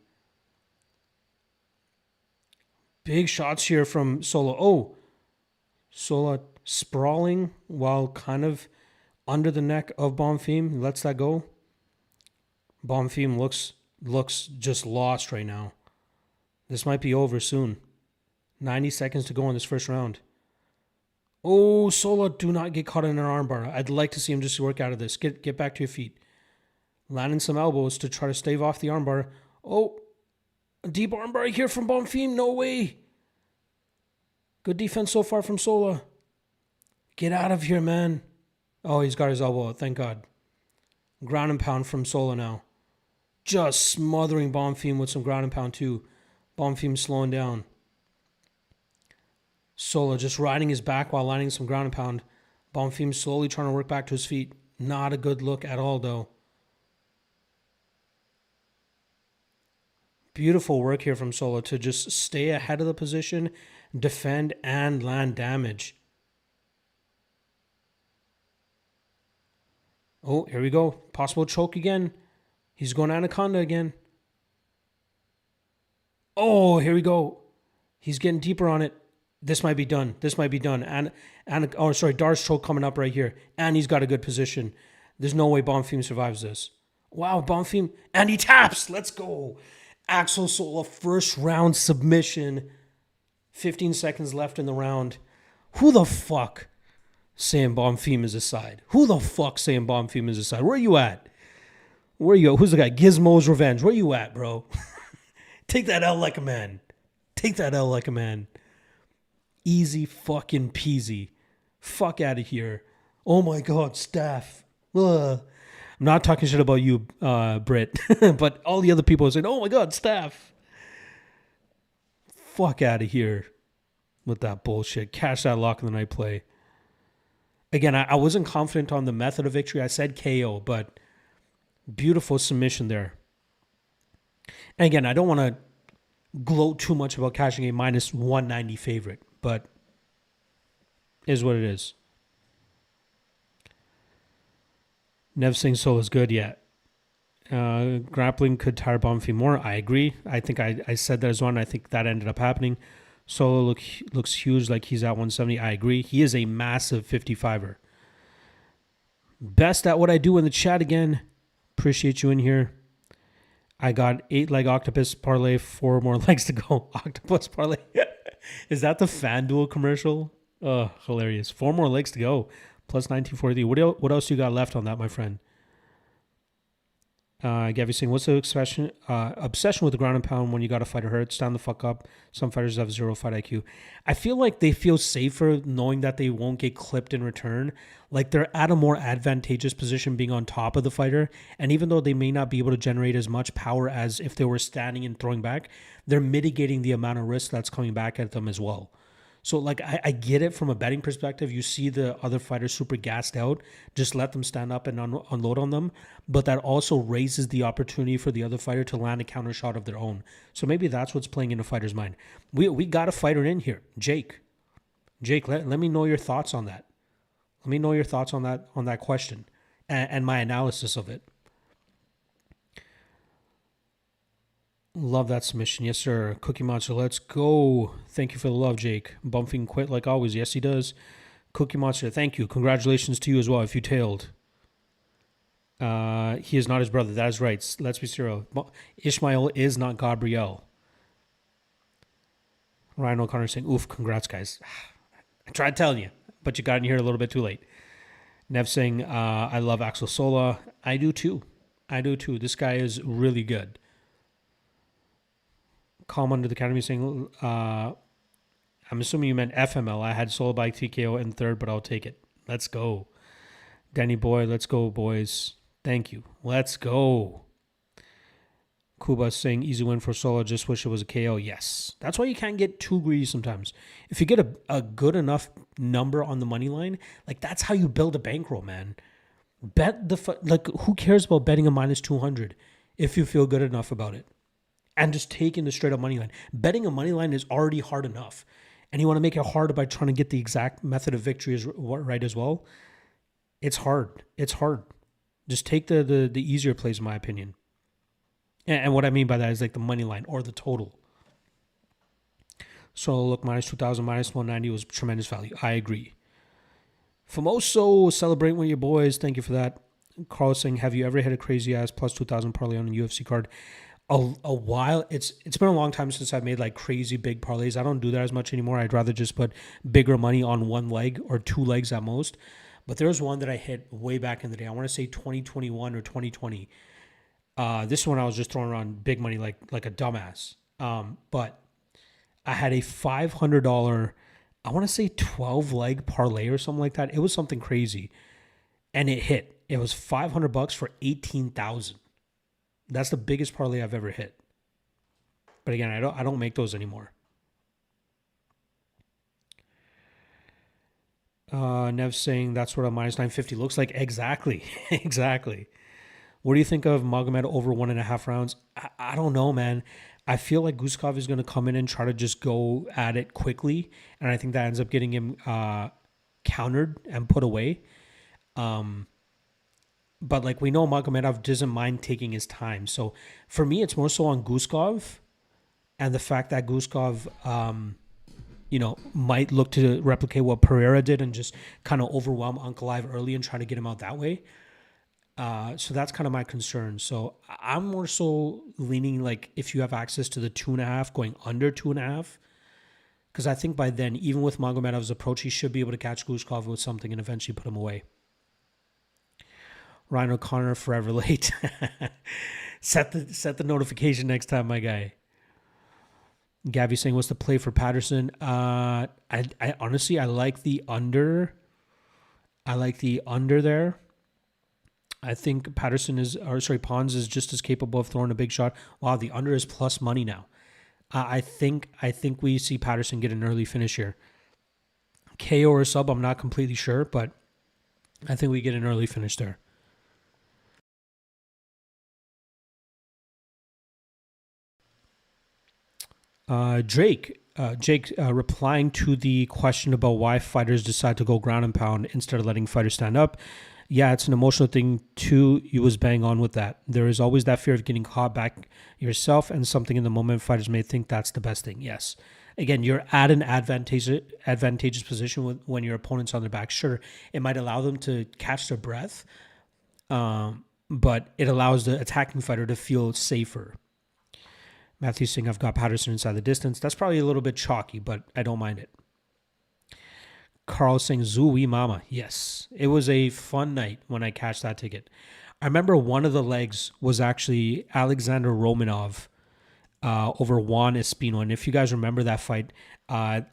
Big shots here from Sola. Oh, Sola sprawling while kind of under the neck of Bonfim. He lets that go. Bonfim looks just lost right now. This might be over soon. 90 seconds to go in this first round. Oh, Sola, do not get caught in an armbar. I'd like to see him just work out of this. Get back to your feet. Landing some elbows to try to stave off the armbar. Oh, a deep armbar here from Bonfim. No way. Good defense so far from Sola. Get out of here, man. Oh, he's got his elbow out. Thank God. Ground and pound from Sola now. Just smothering Bonfim with some ground and pound too. Bonfim slowing down. Sola just riding his back while landing some ground and pound. Bonfim slowly trying to work back to his feet. Not a good look at all, though. Beautiful work here from Sola to just stay ahead of the position, defend, and land damage. Oh, here we go. Possible choke again. He's going anaconda again. Oh, here we go. He's getting deeper on it. This might be done. And Dar's choke coming up right here. And he's got a good position. There's no way Bonfim survives this. Wow, Bonfim. And he taps. Let's go. Axel Sola, first round submission. 15 seconds left in the round. Who the fuck saying Bonfim is aside? Where are you at? Who's the guy? Gizmo's Revenge. Where you at, bro? Take that L like a man. Easy fucking peasy. Fuck out of here. Oh my God, Steph. Ugh. I'm not talking shit about you, Britt, but all the other people are saying, oh my God, Steph. Fuck out of here with that bullshit. Cash that lock in the night play. Again, I wasn't confident on the method of victory. I said KO, but beautiful submission there. And again, I don't want to gloat too much about cashing a minus 190 favorite, but is what it is. Nev Singh Soul is good yet. Grappling could tire Bonfim more. I agree. I think I said that as well, and I think that ended up happening. Solo looks huge, like he's at 170. I agree. He is a massive 55er. Best at what I do in the chat again. Appreciate you in here. I got 8-leg octopus parlay, 4 more legs to go. Octopus parlay. Is that the FanDuel commercial? Hilarious. 4 more legs to go. Plus 1943. What else you got left on that, my friend? Gabby saying, what's the obsession with the ground and pound when you got a fighter hurt? Stand the fuck up. Some fighters have zero fight IQ. I feel like they feel safer knowing that they won't get clipped in return. Like they're at a more advantageous position being on top of the fighter. And even though they may not be able to generate as much power as if they were standing and throwing back, they're mitigating the amount of risk that's coming back at them as well. So, like, I get it from a betting perspective. You see the other fighters super gassed out. Just let them stand up and unload on them. But that also raises the opportunity for the other fighter to land a counter shot of their own. So maybe that's what's playing in a fighter's mind. We got a fighter in here, Jake. Jake, let me know your thoughts on that. Let me know your thoughts on that question and my analysis of it. Love that submission. Yes, sir. Cookie Monster, let's go. Thank you for the love, Jake. Bumping quit like always. Yes, he does. Cookie Monster, thank you. Congratulations to you as well if you tailed. He is not his brother. That is right. Let's be serious. Ishmael is not Gabriel. Ryan O'Connor saying, oof, congrats, guys. I tried telling you, but you got in here a little bit too late. Nev saying, I love Axel Sola. I do too. This guy is really good. Calm under the academy saying, I'm assuming you meant FML. I had Sola by TKO in third, but I'll take it. Let's go. Danny Boy, let's go, boys. Thank you. Let's go. Kuba saying, easy win for Sola. Just wish it was a KO. Yes. That's why you can't get too greedy sometimes. If you get a good enough number on the money line, like that's how you build a bankroll, man. Bet who cares about betting a minus 200 if you feel good enough about it? And just taking the straight up money line. Betting a money line is already hard enough. And you want to make it harder by trying to get the exact method of victory right as well. It's hard. Just take the easier plays, in my opinion. And what I mean by that is like the money line or the total. So look, minus 2,000, minus 190 was tremendous value. I agree. Famoso, celebrate with your boys. Thank you for that. Carl saying, have you ever hit a crazy ass plus 2,000 parlay on a UFC card? A while. It's been a long time since I've made like crazy big parlays. I don't do that as much anymore. I'd rather just put bigger money on one leg or two legs at most. But there was one that I hit way back in the day. I want to say 2021 or 2020. This one I was just throwing around big money like a dumbass. But I had a $500, I want to say 12 leg parlay or something like that. It was something crazy, and it hit. It was $500 for 18,000. That's the biggest parlay I've ever hit. But again, I don't make those anymore. Nev saying that's what a minus 950 looks like. Exactly. Exactly. What do you think of Magomed over 1.5 rounds? I don't know, man. I feel like Guskov is going to come in and try to just go at it quickly. And I think that ends up getting him countered and put away. But like we know, Magomedov doesn't mind taking his time. So for me, it's more so on Guskov and the fact that Guskov, might look to replicate what Pereira did and just kind of overwhelm Ankalaev early and try to get him out that way. So that's kind of my concern. So I'm more so leaning like if you have access to the 2.5, going under 2.5. Because I think by then, even with Magomedov's approach, he should be able to catch Guskov with something and eventually put him away. Ryan O'Connor, forever late. Set the notification next time, my guy. Gabby saying, what's the play for Patterson? I honestly, I like the under. I like the under there. I think Pons is just as capable of throwing a big shot. Wow, the under is plus money now. I think we see Patterson get an early finish here. KO or sub, I'm not completely sure, but I think we get an early finish there. Jake replying to the question about why fighters decide to go ground and pound instead of letting fighters stand up. Yeah, it's an emotional thing too. You was bang on with that. There is always that fear of getting caught back yourself and something in the moment. Fighters may think that's the best thing. Yes. Again, you're at an advantageous position when your opponent's on their back. Sure, it might allow them to catch their breath, but it allows the attacking fighter to feel safer. Matthew saying, I've got Patterson inside the distance. That's probably a little bit chalky, but I don't mind it. Carl saying, Zooey Mama. Yes, it was a fun night when I cashed that ticket. I remember one of the legs was actually Alexander Romanov over Juan Espino. And if you guys remember that fight,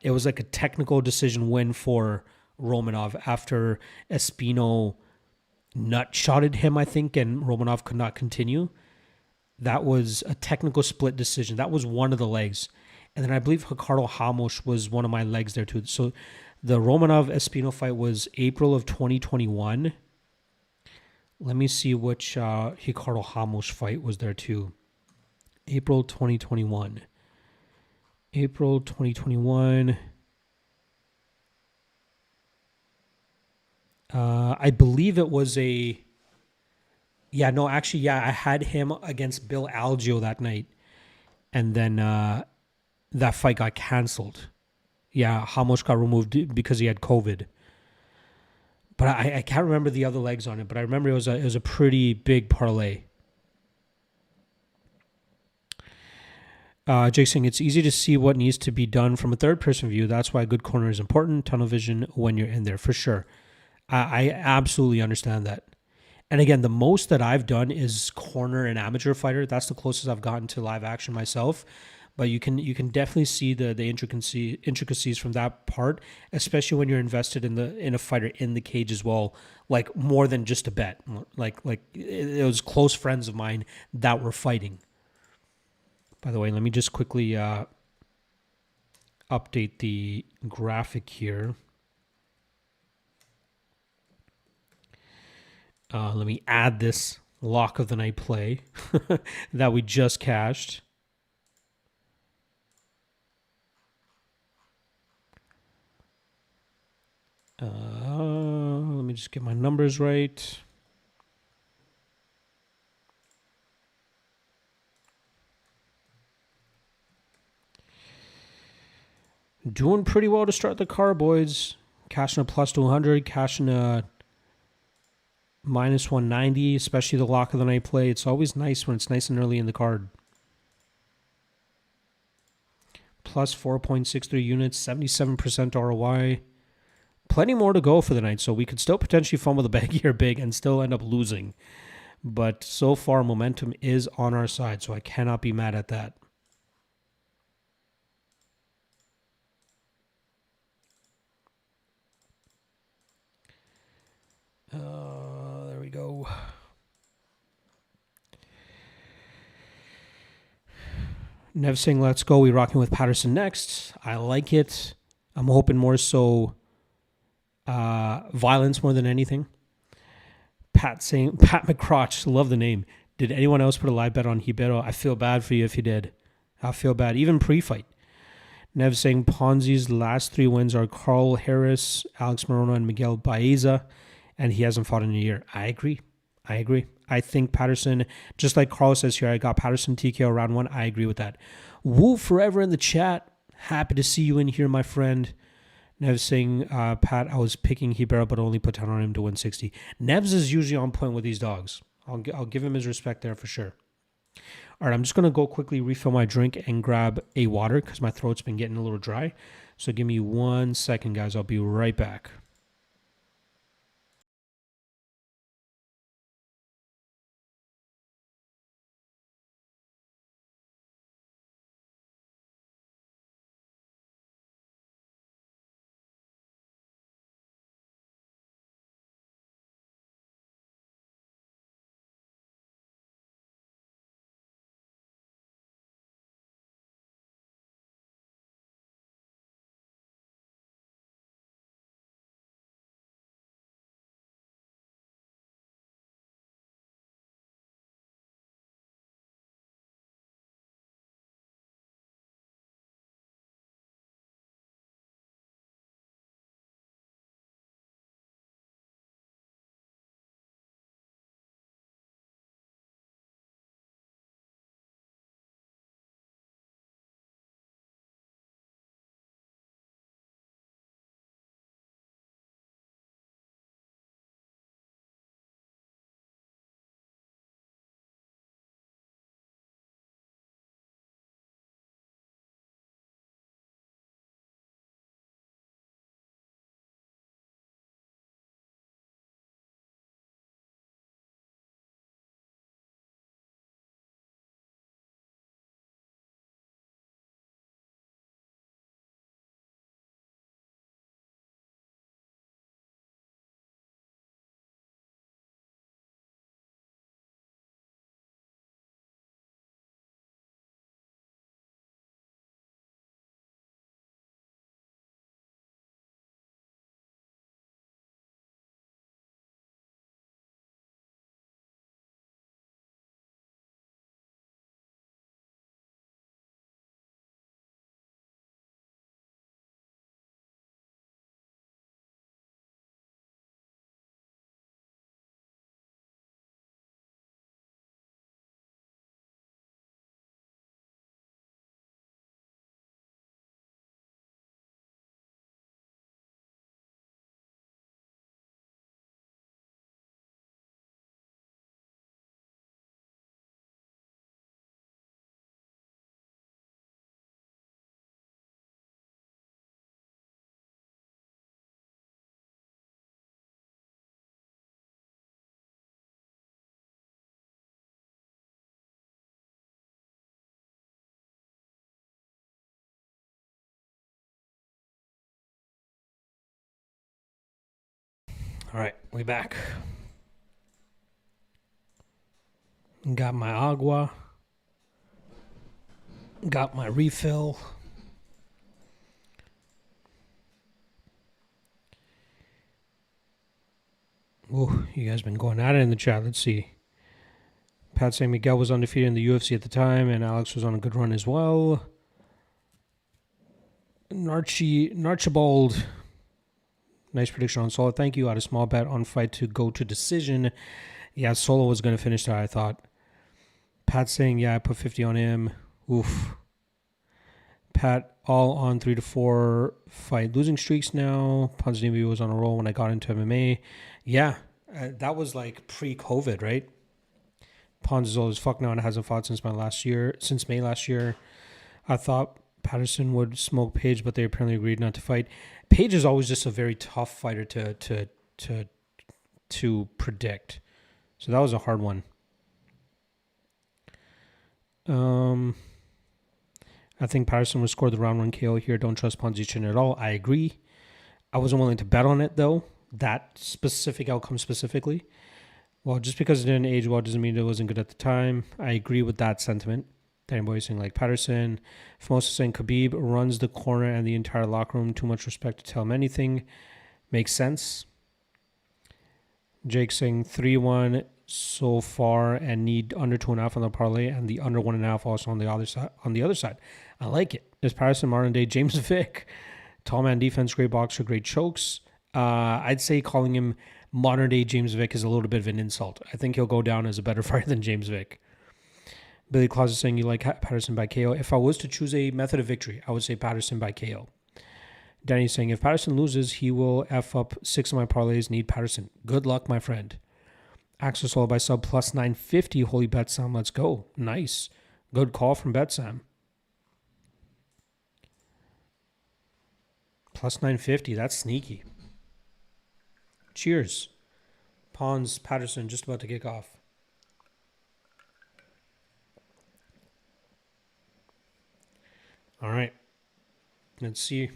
it was like a technical decision win for Romanov after Espino nut-shotted him, I think, and Romanov could not continue. That was a technical split decision. That was one of the legs. And then I believe Ricardo Ramos was one of my legs there too. So the Romanov Espino fight was April of 2021. Let me see which Ricardo Ramos fight was there too. April 2021. April 2021. I believe it was a. Yeah, no, actually, yeah, I had him against Bill Algeo that night. And then that fight got canceled. Yeah, Ramos got removed because he had COVID. But I can't remember the other legs on it. But I remember it was a pretty big parlay. Jake saying it's easy to see what needs to be done from a third person view. That's why a good corner is important. Tunnel vision when you're in there, for sure. I absolutely understand that. And again, the most that I've done is corner and amateur fighter. That's the closest I've gotten to live action myself. But you can definitely see the intricacies from that part, especially when you're invested in a fighter in the cage as well. Like more than just a bet. Like it was close friends of mine that were fighting. By the way, let me just quickly update the graphic here. Let me add this lock of the night play that we just cashed. Let me just get my numbers right. Doing pretty well to start the car, boys. Cashing a plus 200, cashing a minus 190, especially the lock of the night play. It's always nice when it's nice and early in the card. Plus 4.63 units, 77% ROI. Plenty more to go for the night, so we could still potentially fumble the bag here big and still end up losing. But so far, momentum is on our side, so I cannot be mad at that. There we go. Nev saying, let's go. We rocking with Patterson next. I like it. I'm hoping more so violence more than anything. Pat McCrotch, love the name. Did anyone else put a live bet on Hibero? I feel bad for you if you did. I feel bad. Even pre-fight. Nev saying Ponzi's last 3 wins are Carl Harris, Alex Morona, and Miguel Baeza, and he hasn't fought in a year. I agree. I think Patterson, just like Carl says here, I got Patterson TKO round 1. I agree with that. Woo forever in the chat. Happy to see you in here, my friend. Nev saying, Pat, I was picking Hibera, but only put 10 on him to win 60. Nevs is usually on point with these dogs. I'll give him his respect there for sure. All right, I'm just going to go quickly refill my drink and grab a water because my throat's been getting a little dry. So give me 1 second, guys. I'll be right back. All right, we back. Got my agua. Got my refill. Ooh, you guys been going at it in the chat. Let's see. Pat saying Miguel was undefeated in the UFC at the time, and Alex was on a good run as well. Narchibald. Nice prediction on Solo. Thank you. I had a small bet on fight to go to decision. Yeah, Solo was going to finish that, I thought. Pat saying, yeah, I put 50 on him. Oof. Pat all on 3 to 4 fight losing streaks now. Ponzinibbio was on a roll when I got into MMA. Yeah, that was like pre-COVID, right? Pons is old as fuck now and hasn't fought since May last year. I thought Patterson would smoke Page, but they apparently agreed not to fight. Page is always just a very tough fighter to predict. So that was a hard one. I think Patterson would score the round 1 KO here. Don't trust Ponzi chin at all. I agree. I wasn't willing to bet on it, though. That specific outcome specifically. Well, just because it didn't age well doesn't mean it wasn't good at the time. I agree with that sentiment. Danny Boy saying like Patterson. Famosa saying Khabib runs the corner and the entire locker room. Too much respect to tell him anything. Makes sense. Jake saying 3-1 so far and need under 2.5 on the parlay and the under 1.5 also on the other side. I like it. Is Patterson modern day James Vick? Tall man defense, great boxer, great chokes. I'd say calling him modern day James Vick is a little bit of an insult. I think he'll go down as a better fighter than James Vick. Billy Claus is saying you like Patterson by KO. If I was to choose a method of victory, I would say Patterson by KO. Danny's saying if Patterson loses, he will F up 6 of my parlays. Need Patterson. Good luck, my friend. Axel Solo by sub plus 950. Holy Betsam. Let's go. Nice. Good call from Betsam. Plus 950. That's sneaky. Cheers. Pons, Patterson just about to kick off. All right. Let's see.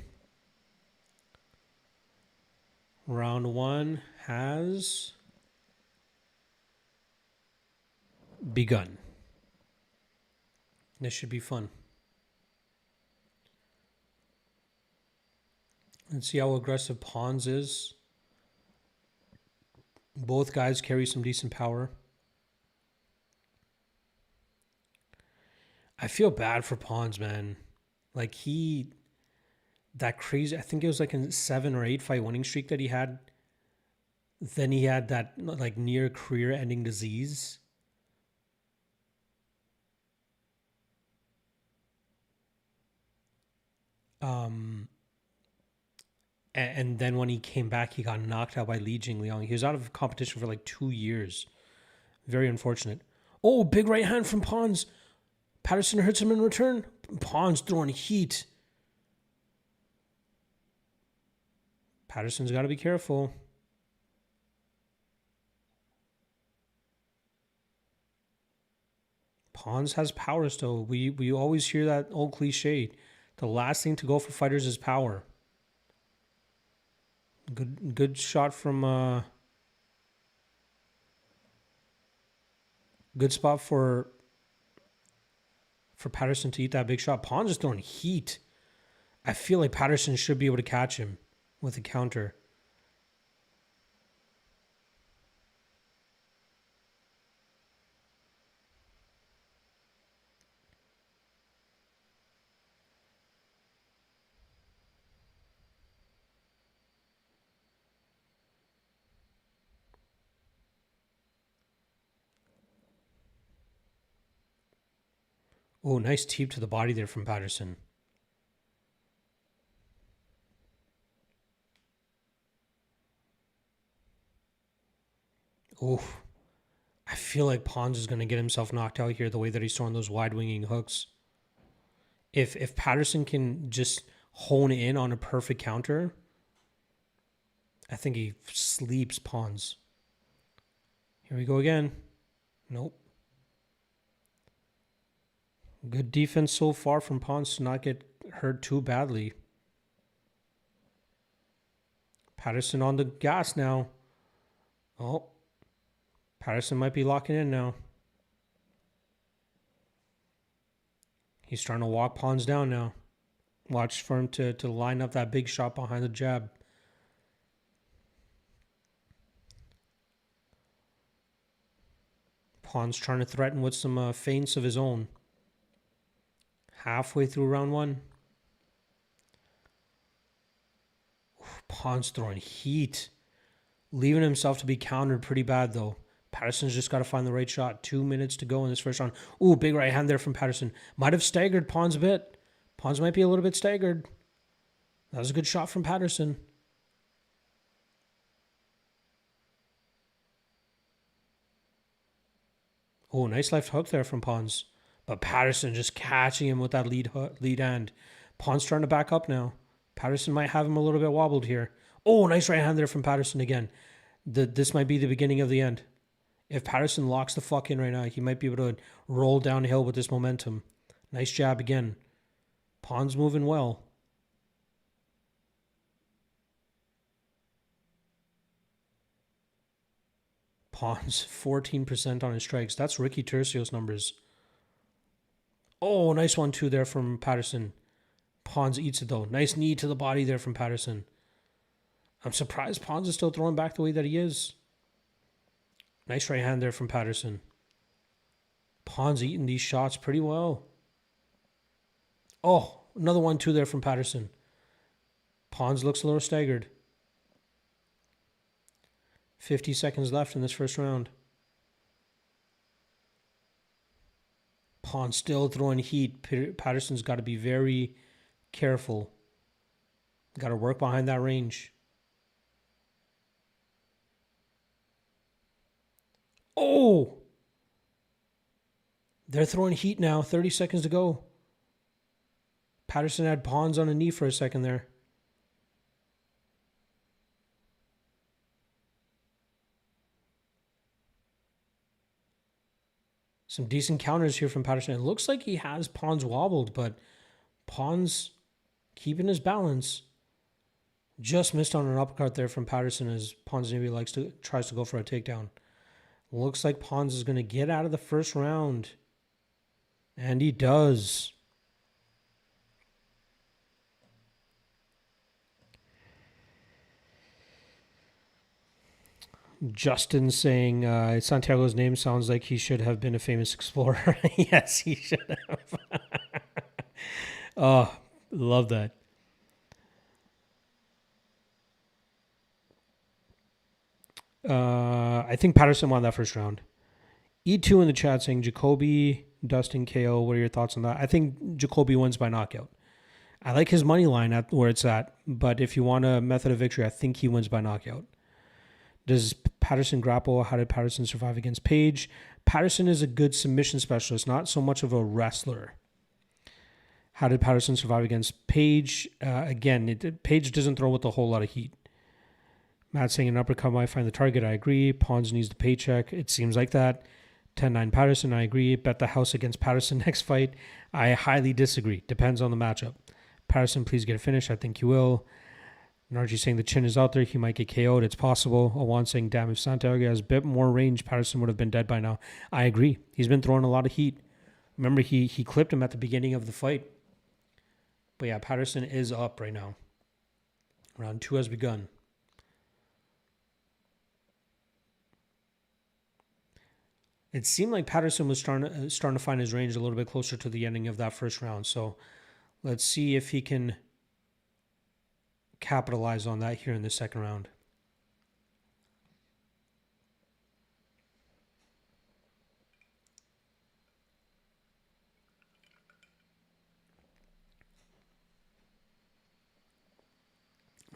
Round 1 has begun. This should be fun. Let's see how aggressive Pons is. Both guys carry some decent power. I feel bad for Pons, man. Like that crazy, I think it was like a 7 or 8 fight winning streak that he had. Then he had that like near career ending disease. And then when he came back, he got knocked out by Li Jingliang. He was out of competition for like 2 years. Very unfortunate. Oh, big right hand from Pons. Patterson hurts him in return. Pons throwing heat. Patterson's got to be careful. Pons has power still. We always hear that old cliche. The last thing to go for fighters is power. Good shot from good spot for Patterson to eat that big shot. Pons is throwing heat. I feel like Patterson should be able to catch him with a counter. Oh, nice teep to the body there from Patterson. Oh, I feel like Pons is going to get himself knocked out here the way that he's throwing those wide-winging hooks. If Patterson can just hone in on a perfect counter, I think he sleeps Pons. Here we go again. Nope. Good defense so far from Pons to not get hurt too badly. Patterson on the gas now. Oh, Patterson might be locking in now. He's trying to walk pawns down now. Watch for him to line up that big shot behind the jab. Pawn's trying to threaten with some feints of his own. Halfway through round one. Pawn's throwing heat. Leaving himself to be countered pretty bad, though. Patterson's just got to find the right shot. 2 minutes to go in this first round. Ooh, big right hand there from Patterson. Might have staggered Pawn's a bit. Pawn's might be a little bit staggered. That was a good shot from Patterson. Oh, nice left hook there from Pons. But Patterson just catching him with that lead hand. Pons trying to back up now. Patterson might have him a little bit wobbled here. Oh, nice right hand there from Patterson again. This might be the beginning of the end. If Patterson locks the fuck in right now, he might be able to roll downhill with this momentum. Nice jab again. Pons moving well. Pons 14% on his strikes. That's Ricky Tercios numbers. Oh, nice 1-2 there from Patterson. Pons eats it though. Nice knee to the body there from Patterson. I'm surprised Pons is still throwing back the way that he is. Nice right hand there from Patterson. Pons eating these shots pretty well. Oh, another 1-2 there from Patterson. Pons looks a little staggered. 50 seconds left in this first round. Pons still throwing heat. Patterson's got to be very careful. Got to work behind that range. Oh! They're throwing heat now. 30 seconds to go. Patterson had Pons on a knee for a second there. Some decent counters here from Patterson. It looks like he has Pons wobbled, but Pons keeping his balance. Just missed on an uppercut there from Patterson as Pons maybe tries to go for a takedown. Looks like Pons is going to get out of the first round. And he does. Justin saying Santiago's name sounds like he should have been a famous explorer. Yes, he should have. Oh, love that. I think Patterson won that first round. E2 in the chat saying Jacoby, Dustin, KO. What are your thoughts on that? I think Jacoby wins by knockout. I like his money line at where it's at, but if you want a method of victory, I think he wins by knockout. Does Patterson grapple? How did Patterson survive against Page? Patterson is a good submission specialist, not so much of a wrestler. How did Patterson survive against Page? Page doesn't throw with a whole lot of heat. Matt saying an uppercut might find the target. I agree. Pons needs the paycheck. It seems like that. 10-9 Patterson. I agree. Bet the house against Patterson next fight. I highly disagree. Depends on the matchup. Patterson, please get a finish. I think you will. Narji saying the chin is out there. He might get KO'd. It's possible. Awan saying, damn, if Santiago has a bit more range, Patterson would have been dead by now. I agree. He's been throwing a lot of heat. Remember, he clipped him at the beginning of the fight. But yeah, Patterson is up right now. Round 2 has begun. It seemed like Patterson was starting to find his range a little bit closer to the ending of that first round. So let's see if he can capitalize on that here in the second round.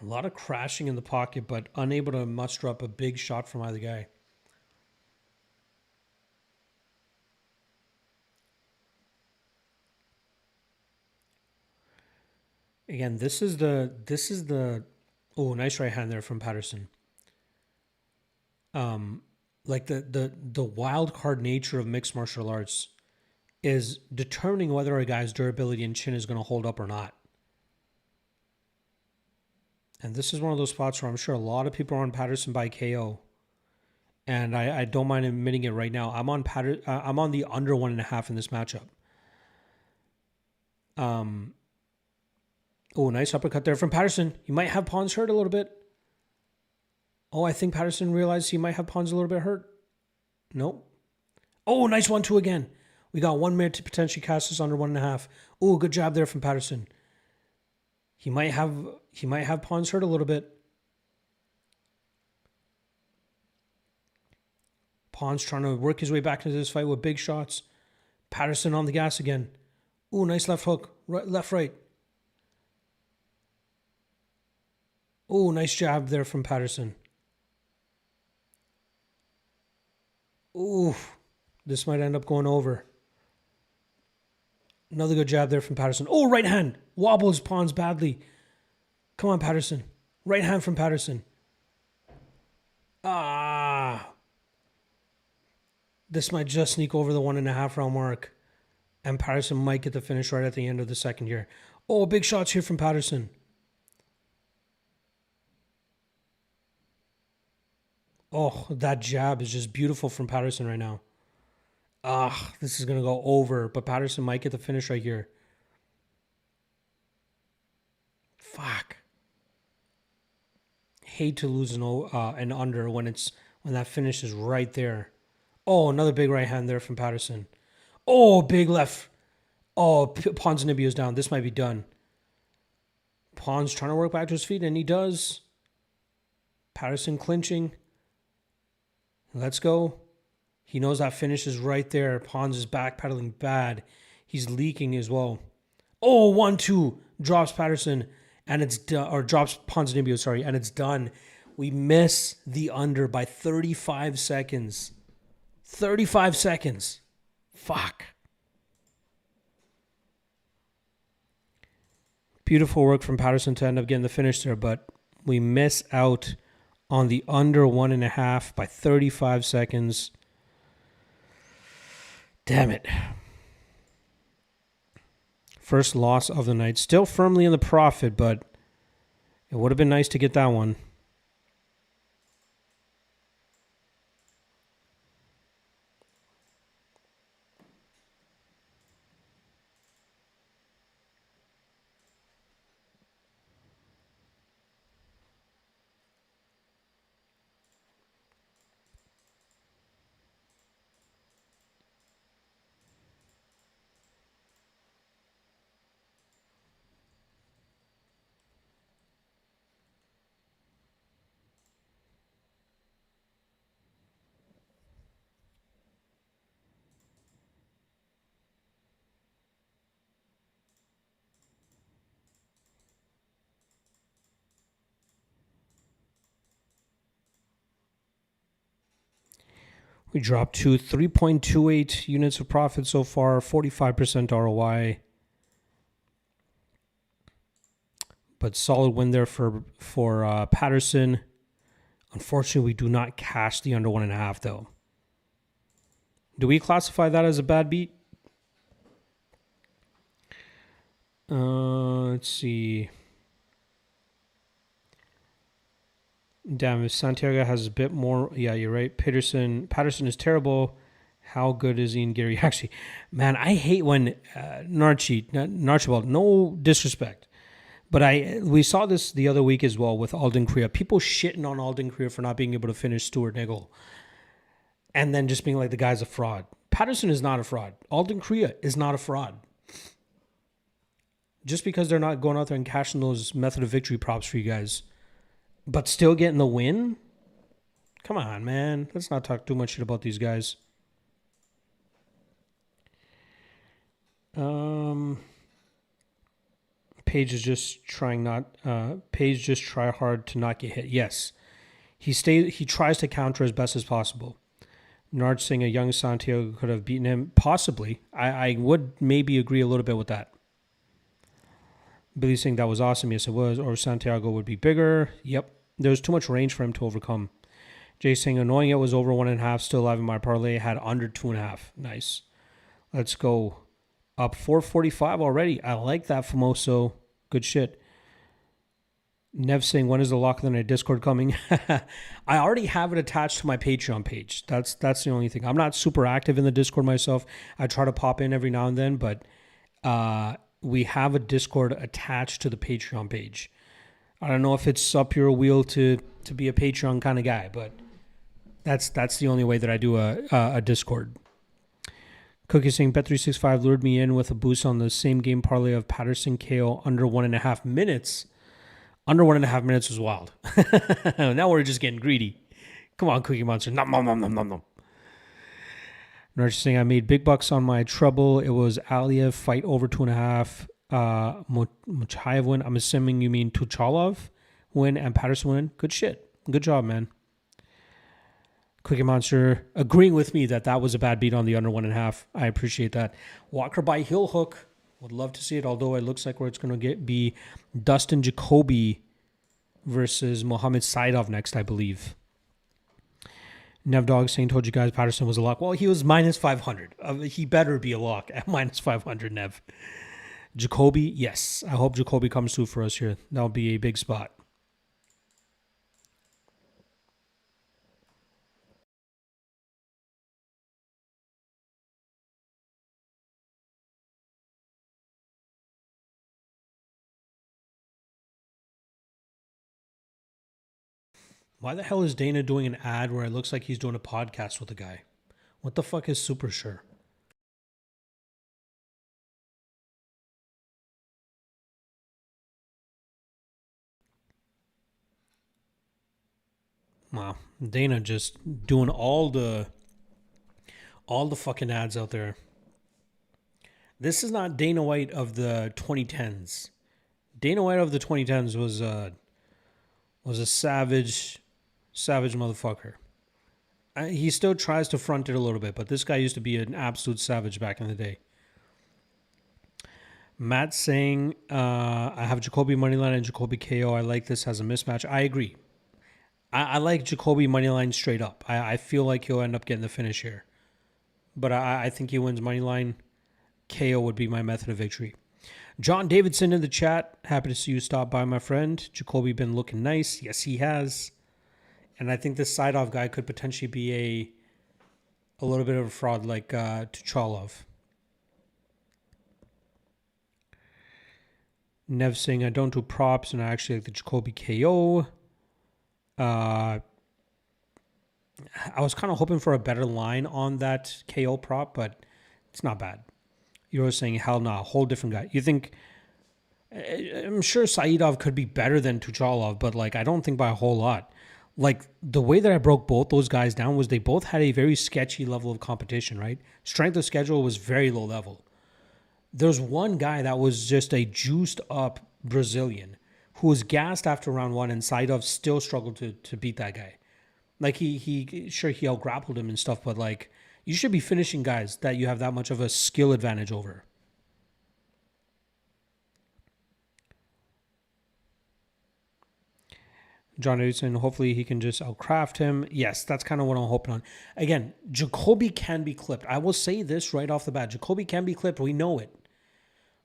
A lot of crashing in the pocket, but unable to muster up a big shot from either guy. Again, this is the oh, nice right hand there from Patterson. Like the wild card nature of mixed martial arts is determining whether a guy's durability and chin is going to hold up or not. And this is one of those spots where I'm sure a lot of people are on Patterson by KO. And I don't mind admitting it right now. I'm on I'm on the under 1.5 in this matchup. Oh, nice uppercut there from Patterson. He might have Pons hurt a little bit. Oh, I think Patterson realized he might have Pons a little bit hurt. Nope. Oh, nice 1-2 again. We got 1 minute to potentially cast this under 1.5. Oh, good job there from Patterson. He might have Pons hurt a little bit. Pons trying to work his way back into this fight with big shots. Patterson on the gas again. Ooh, nice left hook. Right, left, right. Ooh, nice jab there from Patterson. Ooh, this might end up going over. Another good jab there from Patterson. Oh, right hand. Wobbles Pons badly. Come on, Patterson. Right hand from Patterson. Ah. This might just sneak over the 1.5 round mark. And Patterson might get the finish right at the end of the second here. Oh, big shots here from Patterson. Oh, that jab is just beautiful from Patterson right now. This is going to go over, but Patterson might get the finish right here. Fuck. Hate to lose an under when that finish is right there. Oh, another big right hand there from Patterson. Oh, big left. Oh, Ponzinibbio's down. This might be done. Pons trying to work back to his feet, and he does. Patterson clinching. Let's go. He knows that finish is right there. Pons is backpedaling bad. He's leaking as well. Oh, 1-2. Drops Patterson, and it's done. Or drops Ponzinibbio, sorry, and it's done. We miss the under by 35 seconds. 35 seconds. Fuck. Beautiful work from Patterson to end up getting the finish there, but we miss out on the under 1.5 by 35 seconds. Damn it. First loss of the night. Still firmly in the profit, but it would have been nice to get that one. We dropped to 3.28 units of profit so far, 45% ROI. But solid win there for Patterson. Unfortunately, we do not cash the under 1.5 though. Do we classify that as a bad beat? Let's see. Damn, if Santiago has a bit more... Yeah, you're right. Patterson is terrible. How good is Ian Gary? Actually, man, I hate when Narchibald, no disrespect. But we saw this the other week as well with Alden Korea. People shitting on Alden Korea for not being able to finish Stuart Niggle. And then just being like, the guy's a fraud. Patterson is not a fraud. Alden Korea is not a fraud. Just because they're not going out there and cashing those method of victory props for you guys, but still getting the win? Come on, man. Let's not talk too much shit about these guys. Page just try hard to not get hit. Yes. He tries to counter as best as possible. Nard saying a young Santiago could have beaten him. Possibly. I would maybe agree a little bit with that. Billy saying that was awesome. Yes, it was. Or Santiago would be bigger. Yep. There's too much range for him to overcome. Jay saying annoying it was over 1.5. Still alive in my parlay. Had under 2.5. Nice. Let's go. Up 445 already. I like that, Famoso. Good shit. Nev saying, when is the Lock of the Night Discord coming? I already have it attached to my Patreon page. That's the only thing. I'm not super active in the Discord myself. I try to pop in every now and then, but we have a Discord attached to the Patreon page. I don't know if it's up your wheel to be a Patreon kind of guy, but that's the only way that I do a Discord. Cookie saying, Bet365 lured me in with a boost on the same game parlay of Patterson KO under 1.5 minutes. Under 1.5 minutes was wild. Now we're just getting greedy. Come on, Cookie Monster. Nom, nom, nom, nom, nom, nom. Nurse saying, I made big bucks on my treble. It was Aliev fight over 2.5. Mochaev win. I'm assuming you mean Tuchalov win and Patterson win. Good shit. Good job, man. Cookie Monster agreeing with me that was a bad beat on the under 1.5. I appreciate that. Walker by heel hook. Would love to see it, although it looks like where it's going to be Dustin Jacoby versus Mohamed Saidov next, I believe. Nevdog saying, told you guys Patterson was a lock. Well, he was minus 500. He better be a lock at minus 500, Nev. Jacoby, yes. I hope Jacoby comes through for us here. That'll be a big spot. Why the hell is Dana doing an ad where it looks like he's doing a podcast with a guy? What the fuck is Super Sure? Wow. Dana just doing all the fucking ads out there. This is not Dana White of the 2010s. Dana White of the 2010s was a savage motherfucker. He still tries to front it a little bit, but this guy used to be an absolute savage back in the day. Matt saying, I have Jacoby Moneyline and Jacoby KO. I like this as a mismatch. I agree. I like Jacoby Moneyline straight up. I feel like he'll end up getting the finish here. But I think he wins Moneyline. KO would be my method of victory. John Davidson in the chat. Happy to see you stop by, my friend. Jacoby been looking nice. Yes, he has. And I think this side-off guy could potentially be a little bit of a fraud like Tuchalov. Nev saying, I don't do props, and I actually like the Jacoby KO. I was kind of hoping for a better line on that KO prop, but it's not bad. You're saying, hell no, a whole different guy. You think, I'm sure Saidov could be better than Tuchalov, but like I don't think by a whole lot. Like the way that I broke both those guys down was they both had a very sketchy level of competition, right? Strength of schedule was very low level. There's one guy that was just a juiced up Brazilian who was gassed after round one, and Saidov still struggled to beat that guy. Like he out grappled him and stuff, but like you should be finishing guys that you have that much of a skill advantage over. John Edson, hopefully he can just outcraft him. Yes, that's kind of what I'm hoping on. Again, Jacoby can be clipped. I will say this right off the bat. Jacoby can be clipped. We know it.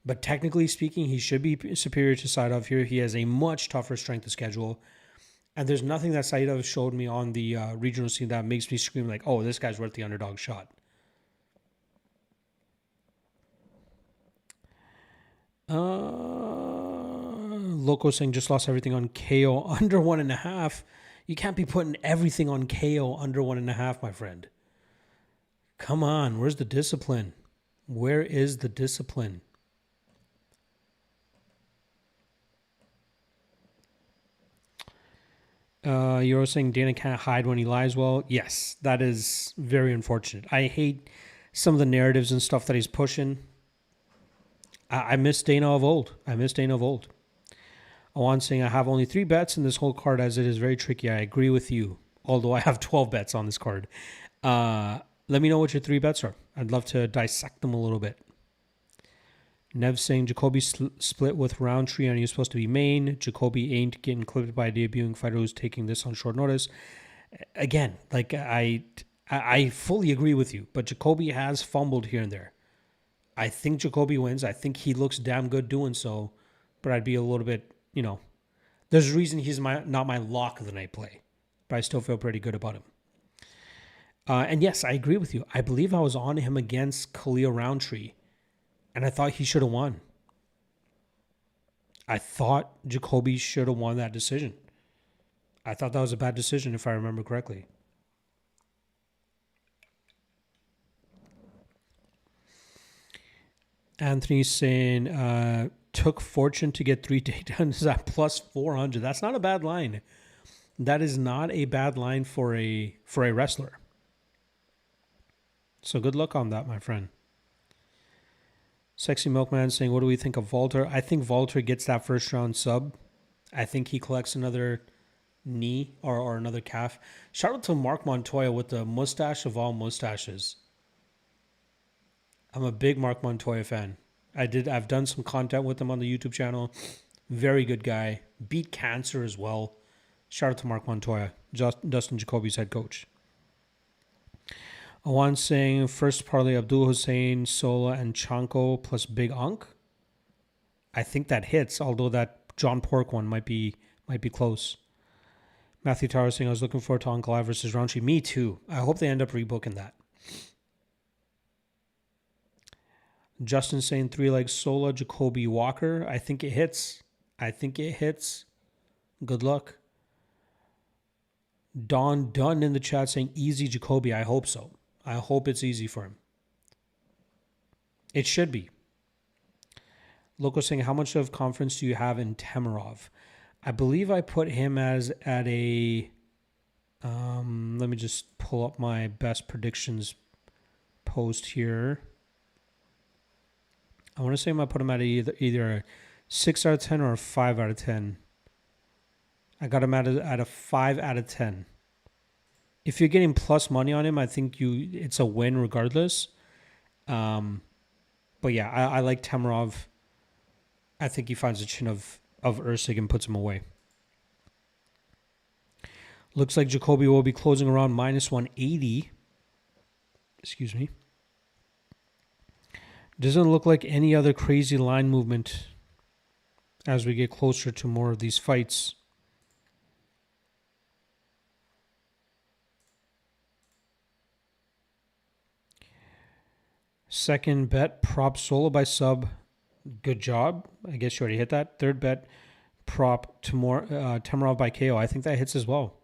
But technically speaking, he should be superior to Saidov here. He has a much tougher strength of schedule. And there's nothing that Saidov showed me on the regional scene that makes me scream like, oh, this guy's worth the underdog shot. Loco saying just lost everything on KO under 1.5. You can't be putting everything on KO under 1.5, my friend. Come on, where's the discipline? Where is the discipline? You're saying Dana can't hide when he lies. Well, yes, that is very unfortunate. I hate some of the narratives and stuff that he's pushing. I miss Dana of old. Awan saying, I have only 3 bets in this whole card as it is very tricky. I agree with you, although I have 12 bets on this card. Let me know what your 3 bets are. I'd love to dissect them a little bit. Nev saying, Jacoby split with Roundtree and he's supposed to be main. Jacoby ain't getting clipped by a debuting fighter who's taking this on short notice. Again, like I fully agree with you, but Jacoby has fumbled here and there. I think Jacoby wins. I think he looks damn good doing so, but I'd be a little bit, There's a reason he's not my lock of the night play, but I still feel pretty good about him. And yes, I agree with you. I believe I was on him against Khalil Roundtree, and I thought he should have won. I thought Jacoby should have won that decision. I thought that was a bad decision, if I remember correctly. Anthony's saying, took fortune to get 3 takedowns at plus 400. That's not a bad line. That is not a bad line for a wrestler. So good luck on that, my friend. Sexy Milkman saying, what do we think of Walter? I think Walter gets that first round sub. I think he collects another knee or another calf. Shout out to Mark Montoya with the mustache of all mustaches. I'm a big Mark Montoya fan. I've done some content with him on the YouTube channel. Very good guy. Beat cancer as well. Shout out to Mark Montoya, Dustin Jacoby's head coach. Awan saying, first parlay Abdul Hussein, Sola, and Chanko plus Big Unk. I think that hits, although that John Pork one might be close. Matthew Tower saying, I was looking forward to Ankalaev versus Roundtree. Me too. I hope they end up rebooking that. Justin saying 3-leg Sola, Jacoby, Walker. I think it hits. Good luck. Don Dunn in the chat saying easy Jacoby. I hope so. I hope it's easy for him. It should be. Loco saying, how much of confidence do you have in Temirov? I believe I put him as at a... let me just pull up my best predictions post here. I want to say I'm going to put him at either a 6 out of 10 or a 5 out of 10. I got him at a 5 out of 10. If you're getting plus money on him, I think it's a win regardless. But yeah, I like Temirov. I think he finds the chin of Ursig and puts him away. Looks like Jacoby will be closing around minus 180. Excuse me. Doesn't look like any other crazy line movement as we get closer to more of these fights. Second bet, prop Solo by sub. Good job. I guess you already hit that. Third bet, prop Temirov by KO. I think that hits as well.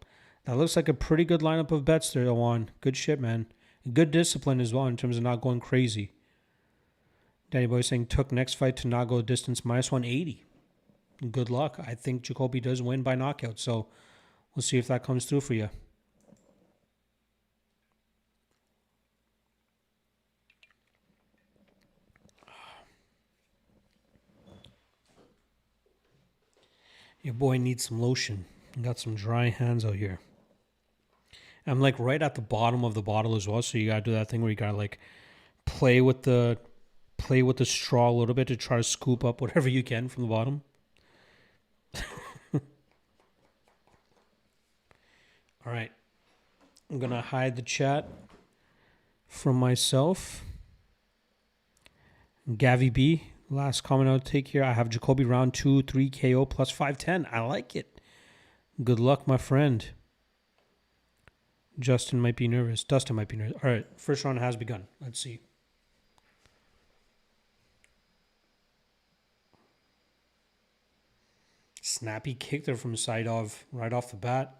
That looks like a pretty good lineup of bets there, Juan. Good shit, man. Good discipline as well in terms of not going crazy. Danny Boy saying took next fight to not go distance minus 180. Good luck. I think Jacoby does win by knockout, so we'll see if that comes through for you. Your boy needs some lotion. Got some dry hands out here. I'm like right at the bottom of the bottle as well, so you gotta do that thing where you gotta like play with the straw a little bit to try to scoop up whatever you can from the bottom. All right. I'm gonna hide the chat from myself. Gavi B, last comment I'll take here. I have Jacoby round 2, 3 KO plus 510. I like it. Good luck, my friend. Dustin might be nervous. All right, first round has begun. Let's see. Snappy kick there from Saidov right off the bat.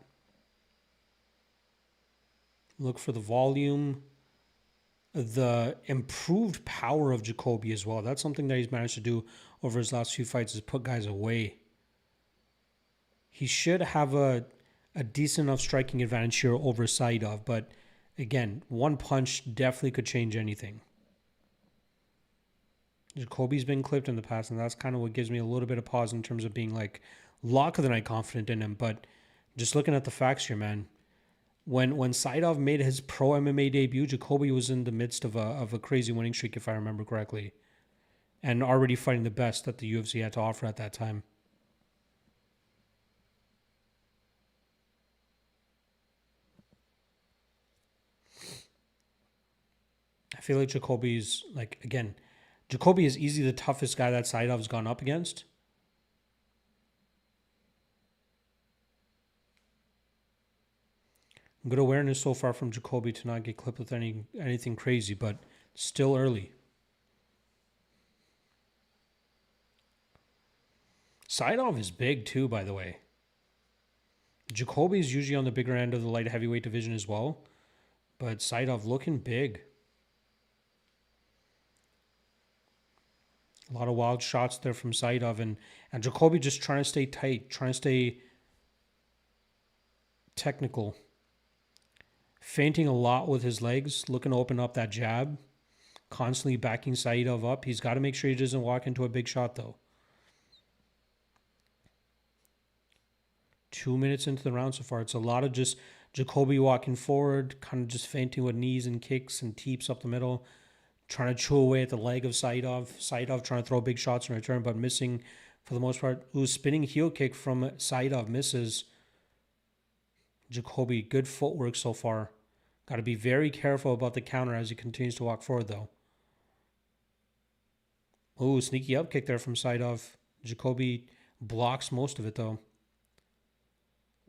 Look for the volume. The improved power of Jacoby as well. That's something that he's managed to do over his last few fights is put guys away. He should have a decent enough striking advantage here over Saidov, but again, one punch definitely could change anything. Jacoby's been clipped in the past, and that's kind of what gives me a little bit of pause in terms of being like lock of the night confident in him. But just looking at the facts here, man, when Saidov made his pro MMA debut, Jacoby was in the midst of a crazy winning streak, if I remember correctly, and already fighting the best that the UFC had to offer at that time. I feel like Jacoby's, like, again, Jacoby is easily the toughest guy that Saidov's gone up against. Good awareness so far from Jacoby to not get clipped with anything crazy, but still early. Saidov is big too, by the way. Jacoby is usually on the bigger end of the light heavyweight division as well, but Saidov looking big. A lot of wild shots there from Saidov, and Jacoby just trying to stay tight, trying to stay technical. Feinting a lot with his legs, looking to open up that jab. Constantly backing Saidov up. He's got to make sure he doesn't walk into a big shot, though. 2 minutes into the round so far. It's a lot of just Jacoby walking forward, kind of just feinting with knees and kicks and teeps up the middle, trying to chew away at the leg of Saidov. Saidov trying to throw big shots in return, but missing for the most part. Ooh, spinning heel kick from Saidov misses. Jacoby, good footwork so far. Got to be very careful about the counter as he continues to walk forward, though. Ooh, sneaky up kick there from Saidov. Jacoby blocks most of it, though.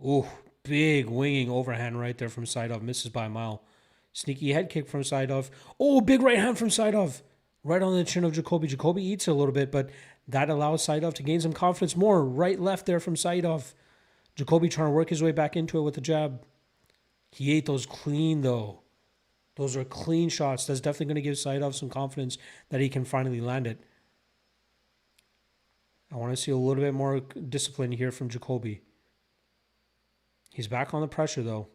Ooh, big winging overhand right there from Saidov. Misses by a mile. Sneaky head kick from Saidov. Oh, big right hand from Saidov. Right on the chin of Jacoby. Jacoby eats it a little bit, but that allows Saidov to gain some confidence more. Right, left there from Saidov. Jacoby trying to work his way back into it with the jab. He ate those clean, though. Those are clean shots. That's definitely going to give Saidov some confidence that he can finally land it. I want to see a little bit more discipline here from Jacoby. He's back on the pressure, though.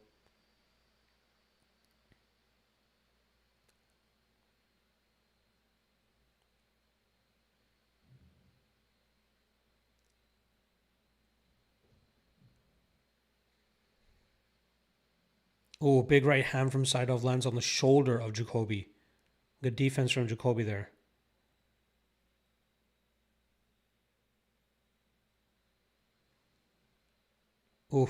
Oh, big right hand from Saidov lands on the shoulder of Jacoby. Good defense from Jacoby there. Ooh.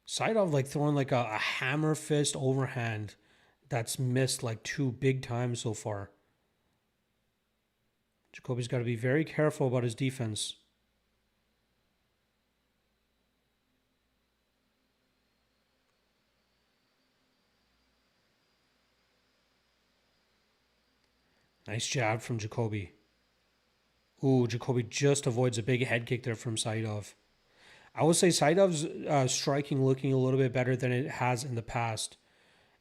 Saidov like throwing like a hammer fist overhand that's missed like 2 big times so far. Jacoby's got to be very careful about his defense. Nice jab from Jacoby. Ooh, Jacoby just avoids a big head kick there from Saidov. I would say Saidov's striking looking a little bit better than it has in the past.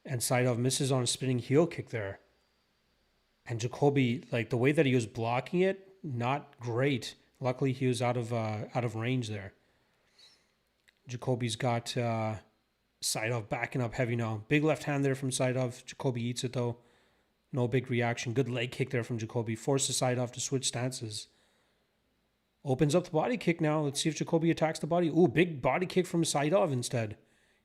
And Saidov misses on a spinning heel kick there. And Jacoby, like the way that he was blocking it, not great. Luckily, he was out of range there. Jacoby's got Saidov backing up heavy now. Big left hand there from Saidov. Jacoby eats it though. No big reaction. Good leg kick there from Jacoby. Forces Saidov to switch stances. Opens up the body kick now. Let's see if Jacoby attacks the body. Ooh, big body kick from Saidov instead.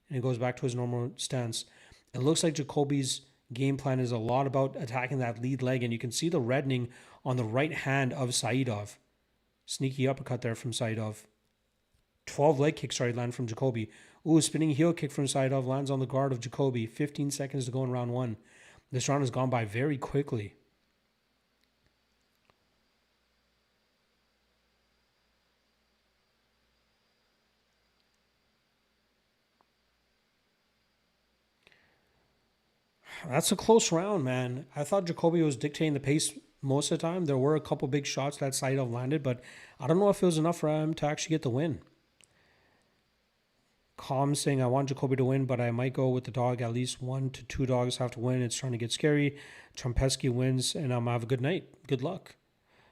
And he goes back to his normal stance. It looks like Jacoby's game plan is a lot about attacking that lead leg. And you can see the reddening on the right hand of Saidov. Sneaky uppercut there from Saidov. 12 leg kicks land from Jacoby. Ooh, spinning heel kick from Saidov lands on the guard of Jacoby. 15 seconds to go in round 1. This round has gone by very quickly. That's a close round, man. I thought Jacoby was dictating the pace most of the time. There were a couple big shots that Saidov landed, but I don't know if it was enough for him to actually get the win. Calm saying, I want Jacoby to win, but I might go with the dog. At least 1 to 2 dogs have to win. It's starting to get scary. Trumpesky wins, and I'm going to have a good night. Good luck.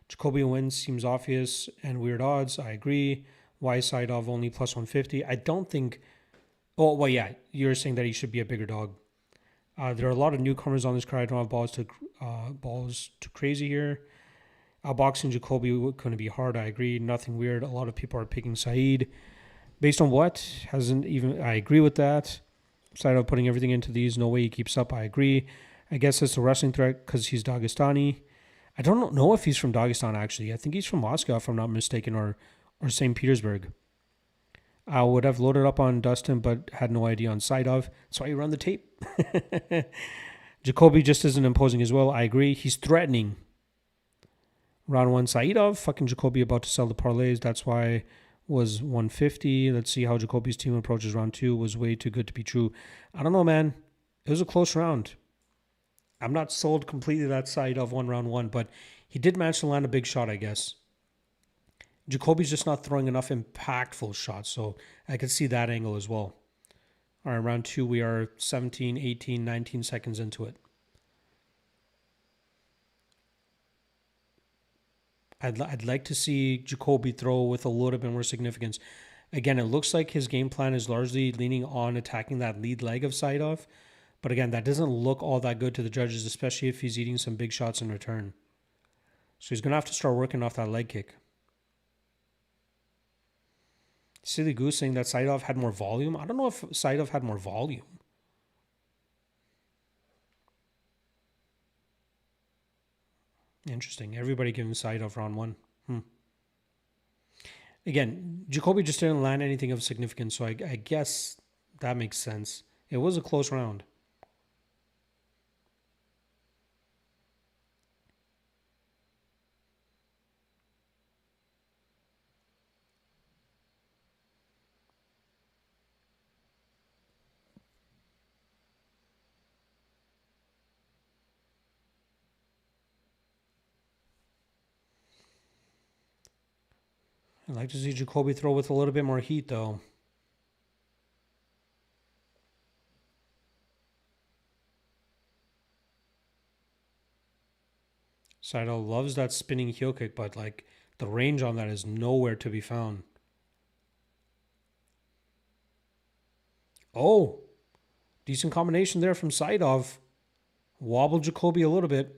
Jacoby wins seems obvious and weird odds. I agree. Why Saidov only plus 150? I don't think... Oh, well, yeah. You're saying that he should be a bigger dog. There are a lot of newcomers on this card. I don't have balls too crazy here. Outboxing Jacoby couldn't be hard. I agree. Nothing weird. A lot of people are picking Said. Based on what? I agree with that. Saidov putting everything into these. No way he keeps up. I agree. I guess it's a wrestling threat because he's Dagestani. I don't know if he's from Dagestan, actually. I think he's from Moscow, if I'm not mistaken, or St. Petersburg. I would have loaded up on Dustin, but had no idea on Saidov. That's why you run the tape. Jacoby just isn't imposing as well. I agree. He's threatening. Round 1, Saidov. Fucking Jacoby about to sell the parlays. That's why was 150. Let's see how Jacoby's team approaches round 2. Was way too good to be true. I don't know, man. It was a close round. I'm not sold completely that side of round 1, but he did manage to land a big shot, I guess. Jacoby's just not throwing enough impactful shots, so I could see that angle as well. All right, round 2, we are 17, 18, 19 seconds into it. I'd like to see Jacoby throw with a little bit more significance. Again, it looks like his game plan is largely leaning on attacking that lead leg of side off. But again, that doesn't look all that good to the judges, especially if he's eating some big shots in return. So he's going to have to start working off that leg kick. Silly Goose saying that Saidov had more volume. I don't know if Saidov had more volume. Interesting. Everybody giving Saidov round 1. Again, Jacoby just didn't land anything of significance, so I guess that makes sense. It was a close round. I'd like to see Jacoby throw with a little bit more heat, though. Saito loves that spinning heel kick, but like the range on that is nowhere to be found. Oh, decent combination there from Saidov. Wobbled Jacoby a little bit.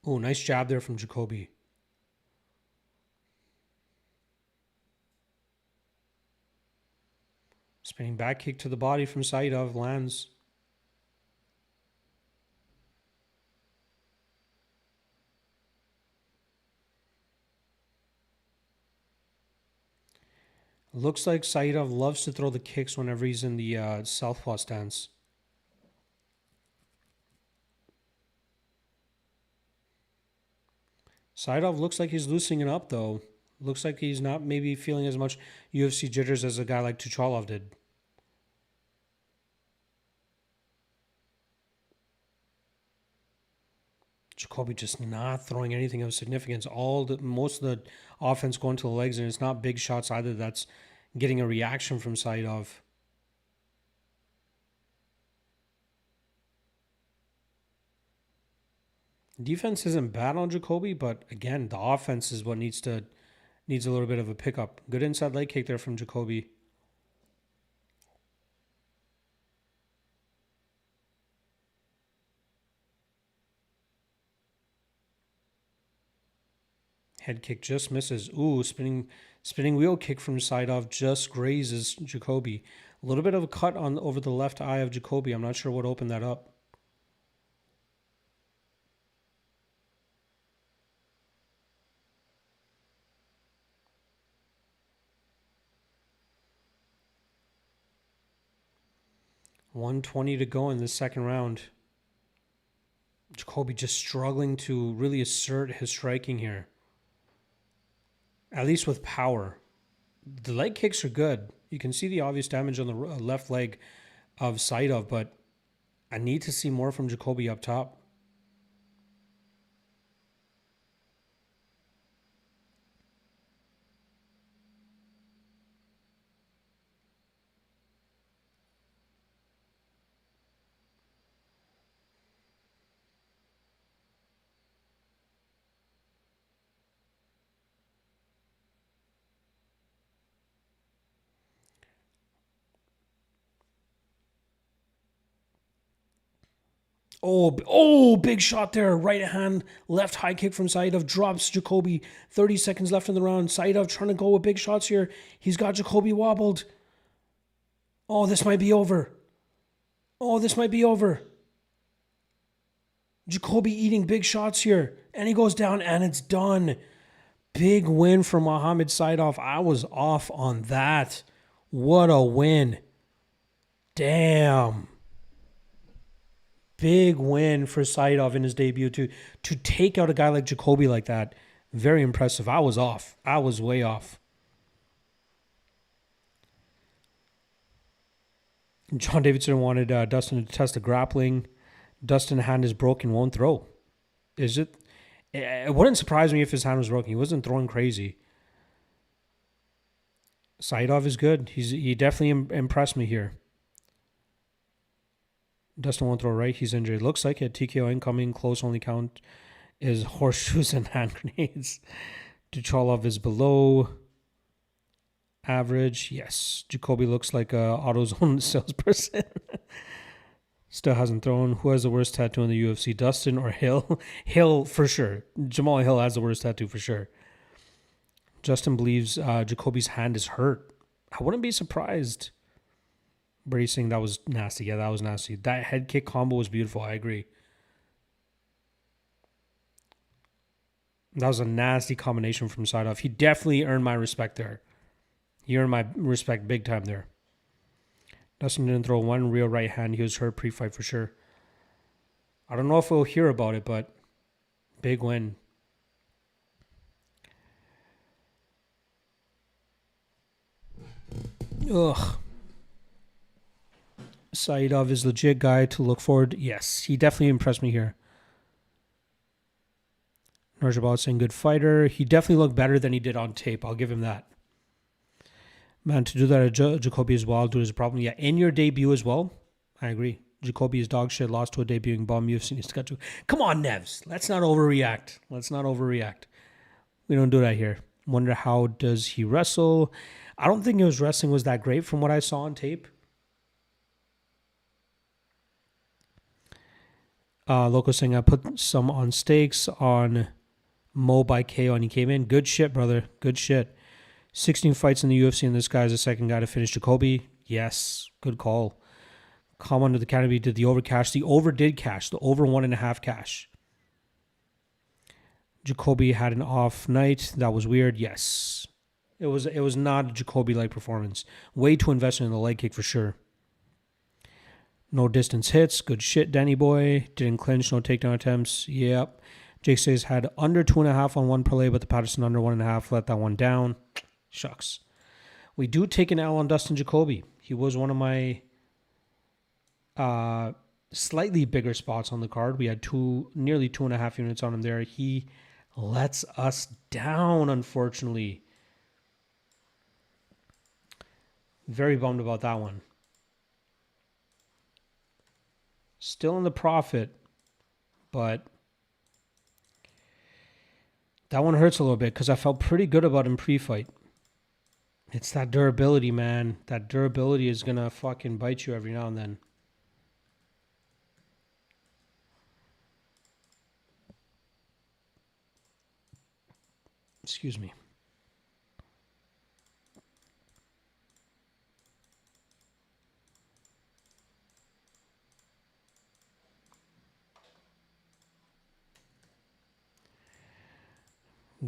Oh, nice jab there from Jacoby. Spinning back kick to the body from Saidov lands. Looks like Saidov loves to throw the kicks whenever he's in the southpaw stance. Saidov looks like he's loosening it up, though. Looks like he's not maybe feeling as much UFC jitters as a guy like Tucholov did. Jacoby just not throwing anything of significance. Most of the offense going to the legs, and it's not big shots either. That's getting a reaction from Saidov. Defense isn't bad on Jacoby, but again, the offense is what needs a little bit of a pickup. Good inside leg kick there from Jacoby. Head kick just misses. Ooh, spinning wheel kick from Saidov just grazes Jacoby. A little bit of a cut over the left eye of Jacoby. I'm not sure what opened that up. .120 to go in the second round. Jacoby just struggling to really assert his striking here. At least with power. The leg kicks are good. You can see the obvious damage on the left leg of Saidov, but I need to see more from Jacoby up top. Oh, big shot there. Right hand, left high kick from Saidov. Drops Jacoby. 30 seconds left in the round. Saidov trying to go with big shots here. He's got Jacoby wobbled. Oh, this might be over. Jacoby eating big shots here. And he goes down and it's done. Big win for Mohamed Saidov. I was off on that. What a win. Damn. big win for Saidov in his debut to take out a guy like Jacoby like that. Very impressive. I was off. I was way off. John Davidson wanted Dustin to test the grappling. Dustin's hand is broken, won't throw. Is it? It wouldn't surprise me if his hand was broken. He wasn't throwing crazy. Saidov is good. He definitely impressed me here. Dustin won't throw right. He's injured. Looks like it. TKO incoming. Close only count is horseshoes and hand grenades. Duchalov is below average. Yes. Jacoby looks like a AutoZone salesperson. Still hasn't thrown. Who has the worst tattoo in the UFC? Dustin or Hill? Hill for sure. Jamal Hill has the worst tattoo for sure. Justin believes Jacoby's hand is hurt. I wouldn't be surprised. Brady saying that was nasty. Yeah, that was nasty. That head kick combo was beautiful. I agree. That was a nasty combination from Saidov. He definitely earned my respect there. He earned my respect big time there. Dustin didn't throw one real right hand. He was hurt pre-fight for sure. I don't know if we'll hear about it, but big win. Ugh. Saidov is legit guy to look forward. Yes, he definitely impressed me here. Nurjabal saying good fighter. He definitely looked better than he did on tape. I'll give him that. Man, to do that at Jacoby as well, dude, is a problem. Yeah, in your debut as well. I agree. Jacoby is dog shit. Lost to a debuting bum. UFC needs to get to. Come on, Nevs. Let's not overreact. We don't do that here. Wonder how does he wrestle? I don't think his wrestling was that great from what I saw on tape. Loco saying I put some on stakes on Mo by KO and he came in. Good shit, brother. Good shit. 16 fights in the UFC and this guy's the second guy to finish Jacoby. Yes. Good call. Calm under the canopy did the over cash. The over did cash. The over 1.5 cash. Jacoby had an off night. That was weird. Yes. It was not a Jacoby-like performance. Way too invested in the leg kick for sure. No distance hits. Good shit, Danny boy. Didn't clinch. No takedown attempts. Yep. Jake says had under 2.5 on one parlay, but the Patterson under 1.5. Let that one down. Shucks. We do take an L on Dustin Jacoby. He was one of my slightly bigger spots on the card. We had nearly 2.5 units on him there. He lets us down, unfortunately. Very bummed about that one. Still in the profit, but that one hurts a little bit because I felt pretty good about him pre-fight. It's that durability, man. That durability is going to fucking bite you every now and then. Excuse me.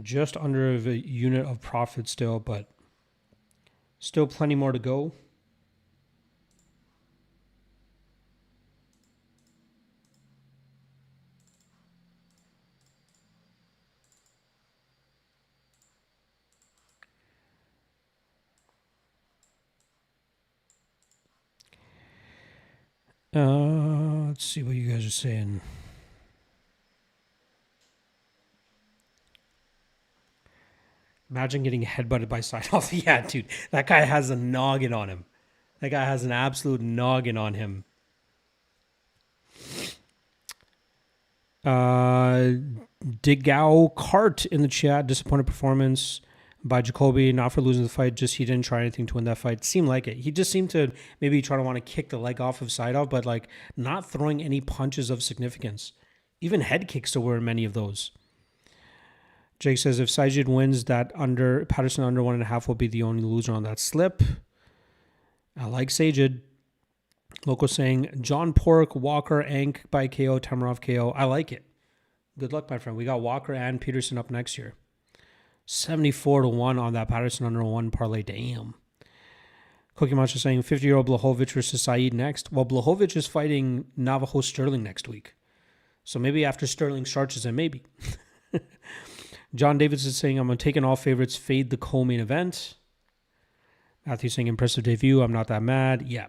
Just under a unit of profit still, but still plenty more to go. Let's see what you guys are saying. Imagine getting headbutted by Saidov. Yeah, dude. That guy has a noggin on him. That guy has an absolute noggin on him. Digao Cart in the chat. Disappointed performance by Jacoby. Not for losing the fight. Just he didn't try anything to win that fight. Seemed like it. He just seemed to maybe try to want to kick the leg off of Saidov, but like not throwing any punches of significance. Even head kicks there weren't many of those. Jake says if Sajid wins, that Patterson under 1.5 will be the only loser on that slip. I like Sajid. Loco saying John Pork, Walker, Ank by KO, Tamarov KO. I like it. Good luck, my friend. We got Walker and Peterson up next year. 74-1 on that Patterson under 1 parlay. Damn. Cookie Macho saying 50-year-old Blachowicz versus Saeed next. Well, Blachowicz is fighting Navajo Sterling next week. So maybe after Sterling starts, then maybe. John Davis is saying, I'm taking all favorites, fade the co-main event. Matthew saying, impressive debut. I'm not that mad. Yeah.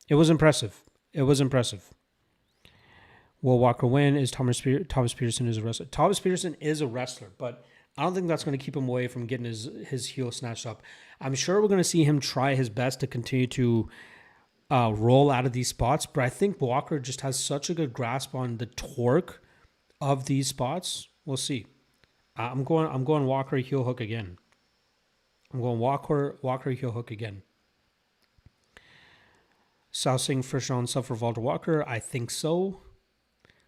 It was impressive. Will Walker win? Is Thomas Peterson is a wrestler? Thomas Peterson is a wrestler, but I don't think that's going to keep him away from getting his heel snatched up. I'm sure we're going to see him try his best to continue to roll out of these spots, but I think Walker just has such a good grasp on the torque of these spots. We'll see. I'm going Walker heel hook again. Walker heel hook again. South saying first round sub for Walter Walker. I think so.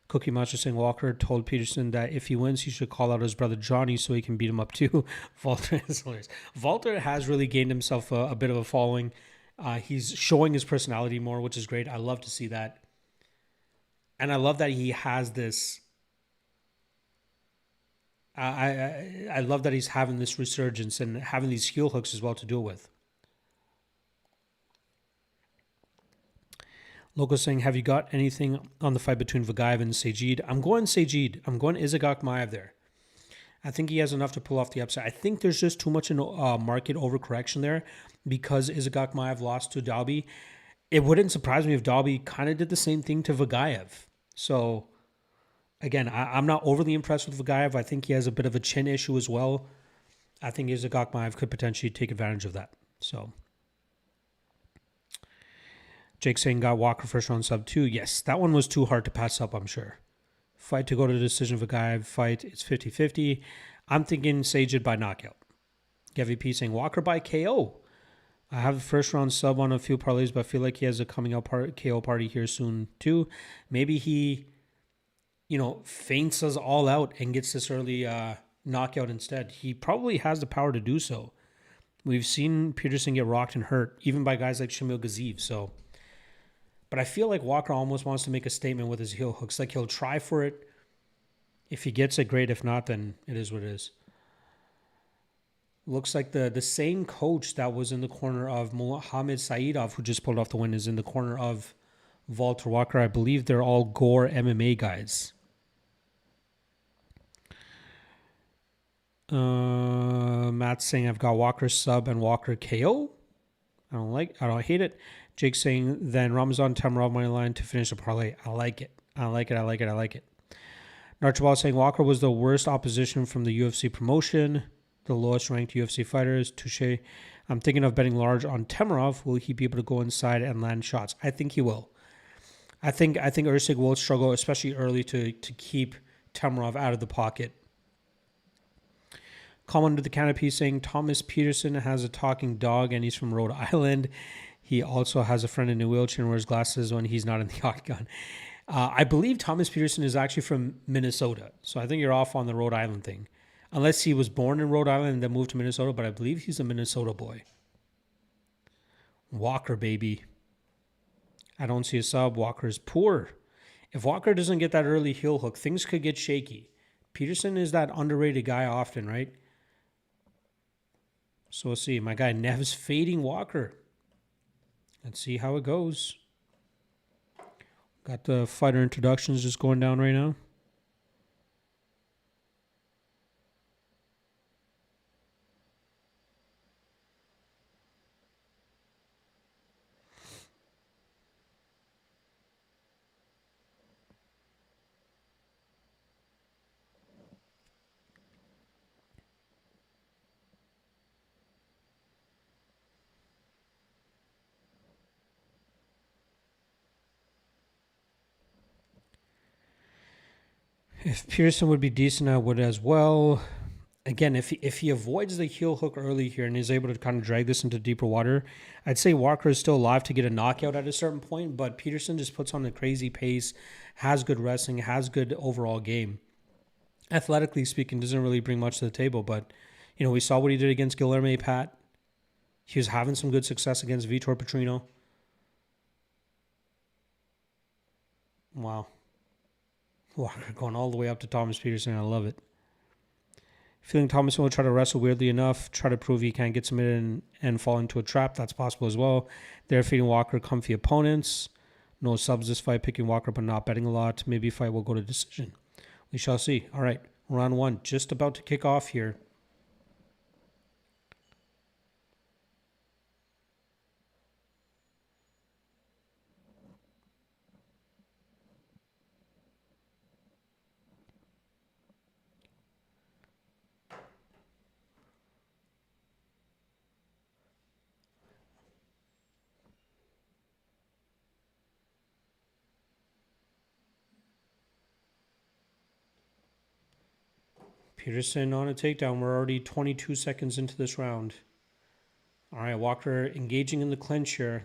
Cookie Macho saying Walker told Peterson that if he wins, he should call out his brother Johnny so he can beat him up too. Walter is hilarious. Walter has really gained himself a bit of a following. He's showing his personality more, which is great. I love to see that. And I love that he has this. I love that he's having this resurgence and having these heel hooks as well to deal with. Loco saying, have you got anything on the fight between Vagaev and Sajid? I'm going Sajid. I'm going Izagok Maev there. I think he has enough to pull off the upside. I think there's just too much in market overcorrection there because Izagok Maev lost to Dhabi. It wouldn't surprise me if Dhabi kind of did the same thing to Vagaev. So, again, I'm not overly impressed with Vagaev. I think he has a bit of a chin issue as well. I think Izagok Maev could potentially take advantage of that. So, Jake saying got Walker first round sub 2. Yes, that one was too hard to pass up, I'm sure. Fight to go to the decision of a guy. Fight, it's 50-50. I'm thinking Sajid by knockout. Gevy P saying Walker by KO. I have the first round sub on a few parlays, but I feel like he has a coming out KO party here soon too. Maybe he, feints us all out and gets this early knockout instead. He probably has the power to do so. We've seen Peterson get rocked and hurt, even by guys like Shamil Gaziv, so... But I feel like Walker almost wants to make a statement with his heel hooks. Like he'll try for it. If he gets it, great. If not, then it is what it is. Looks like the same coach that was in the corner of Mohamed Saidov, who just pulled off the win, is in the corner of Walter Walker. I believe they're all Gore MMA guys. Matt's saying I've got Walker sub and Walker KO. I don't hate it. Jake saying then Ramazan Tamarov money line to finish the parlay. I like it. Narchibal saying Walker was the worst opposition from the UFC promotion, the lowest ranked UFC fighters. Touche. I'm thinking of betting large on Tamarov. Will he be able to go inside and land shots? I think he will. I think Usyk will struggle, especially early, to keep Tamarov out of the pocket. Comment under the canopy saying Thomas Peterson has a talking dog and he's from Rhode Island. He also has a friend in a wheelchair and wears glasses when he's not in the octagon. I believe Thomas Peterson is actually from Minnesota. So I think you're off on the Rhode Island thing. Unless he was born in Rhode Island and then moved to Minnesota, but I believe he's a Minnesota boy. Walker, baby. I don't see a sub. Walker is poor. If Walker doesn't get that early heel hook, things could get shaky. Peterson is that underrated guy often, right? So we'll see. My guy Nev's fading Walker. Let's see how it goes. Got the fighter introductions just going down right now. If Pearson would be decent, I would as well. Again, if he avoids the heel hook early here and is able to kind of drag this into deeper water, I'd say Walker is still alive to get a knockout at a certain point, but Peterson just puts on a crazy pace, has good wrestling, has good overall game. Athletically speaking, doesn't really bring much to the table, but we saw what he did against Guilherme Pat. He was having some good success against Vitor Petrino. Wow. Walker going all the way up to Thomas Peterson. I love it. Feeling Thomason will try to wrestle weirdly enough, try to prove he can't get submitted and fall into a trap. That's possible as well. They're feeding Walker comfy opponents. No subs this fight, picking Walker but not betting a lot. Maybe fight will go to decision. We shall see. All right, round one just about to kick off here. Peterson on a takedown. We're already 22 seconds into this round. All right, Walker engaging in the clinch here.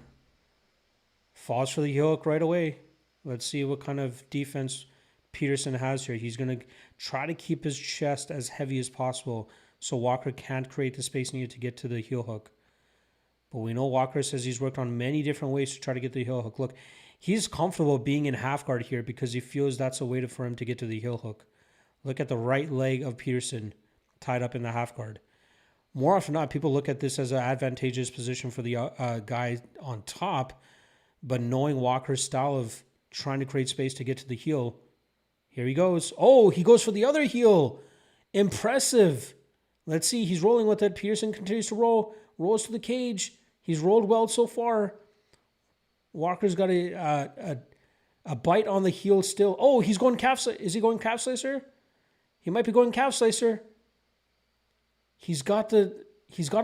Falls for the heel hook right away. Let's see what kind of defense Peterson has here. He's going to try to keep his chest as heavy as possible so Walker can't create the space needed to get to the heel hook. But we know Walker says he's worked on many different ways to try to get the heel hook. Look, he's comfortable being in half guard here because he feels that's a way for him to get to the heel hook. Look at the right leg of Peterson tied up in the half guard. More often than not, people look at this as an advantageous position for the guy on top, but knowing Walker's style of trying to create space to get to the heel, here he goes. Oh, he goes for the other heel. Impressive. Let's see. He's rolling with it. Peterson continues to roll. Rolls to the cage. He's rolled well so far. Walker's got a bite on the heel still. Oh, he's going calf slicer. Is he going calf slicer? He might be going calf slicer. He's got a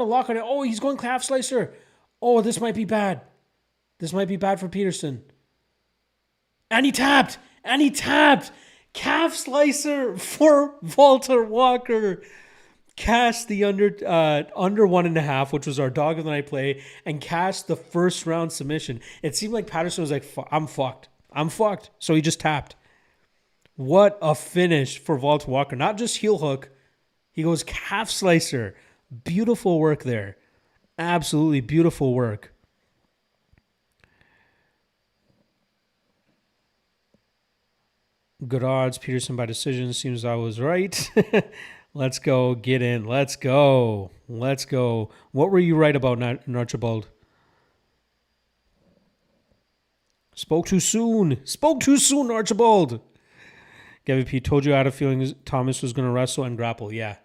lock on it. Oh, he's going calf slicer. Oh, this might be bad. This might be bad for Peterson. And he tapped. Calf slicer for Walter Walker. Cashed the under 1.5, which was our dog of the night play, and cashed the first round submission. It seemed like Patterson was like, I'm fucked. So he just tapped. What a finish for Walter Walker. Not just heel hook. He goes calf slicer. Beautiful work there. Absolutely beautiful work. Good odds. Peterson by decision. Seems I was right. Let's go. Get in. Let's go. What were you right about, Archibald? Spoke too soon, Archibald. Gavin P told you I had a feeling Thomas was going to wrestle and grapple. Yeah.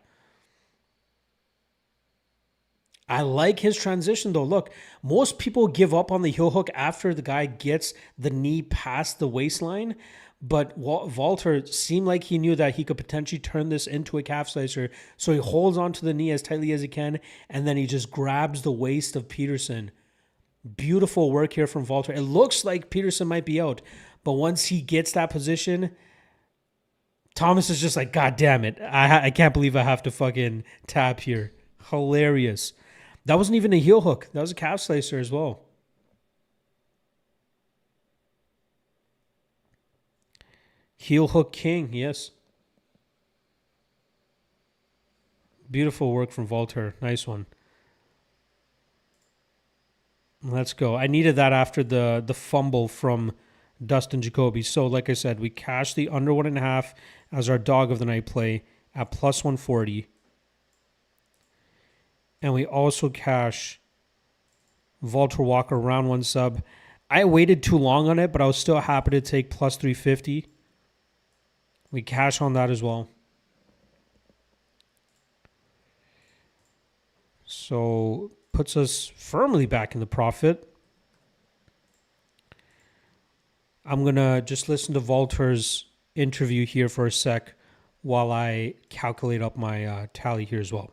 I like his transition, though. Look, most people give up on the heel hook after the guy gets the knee past the waistline. But Walter seemed like he knew that he could potentially turn this into a calf slicer. So he holds onto the knee as tightly as he can, and then he just grabs the waist of Peterson. Beautiful work here from Walter. It looks like Peterson might be out. But once he gets that position, Thomas is just like, God damn it. I can't believe I have to fucking tap here. Hilarious. That wasn't even a heel hook. That was a calf slicer as well. Heel hook king, yes. Beautiful work from Walter. Nice one. Let's go. I needed that after the fumble from Dustin Jacoby. So, like I said, we cashed the under 1.5 as our dog of the night play at plus 140. And we also cash Walter Walker round 1 sub. I waited too long on it, but I was still happy to take plus 350. We cash on that as well. So puts us firmly back in the profit. I'm going to just listen to Walter's interview here for a sec while I calculate up my tally here as well.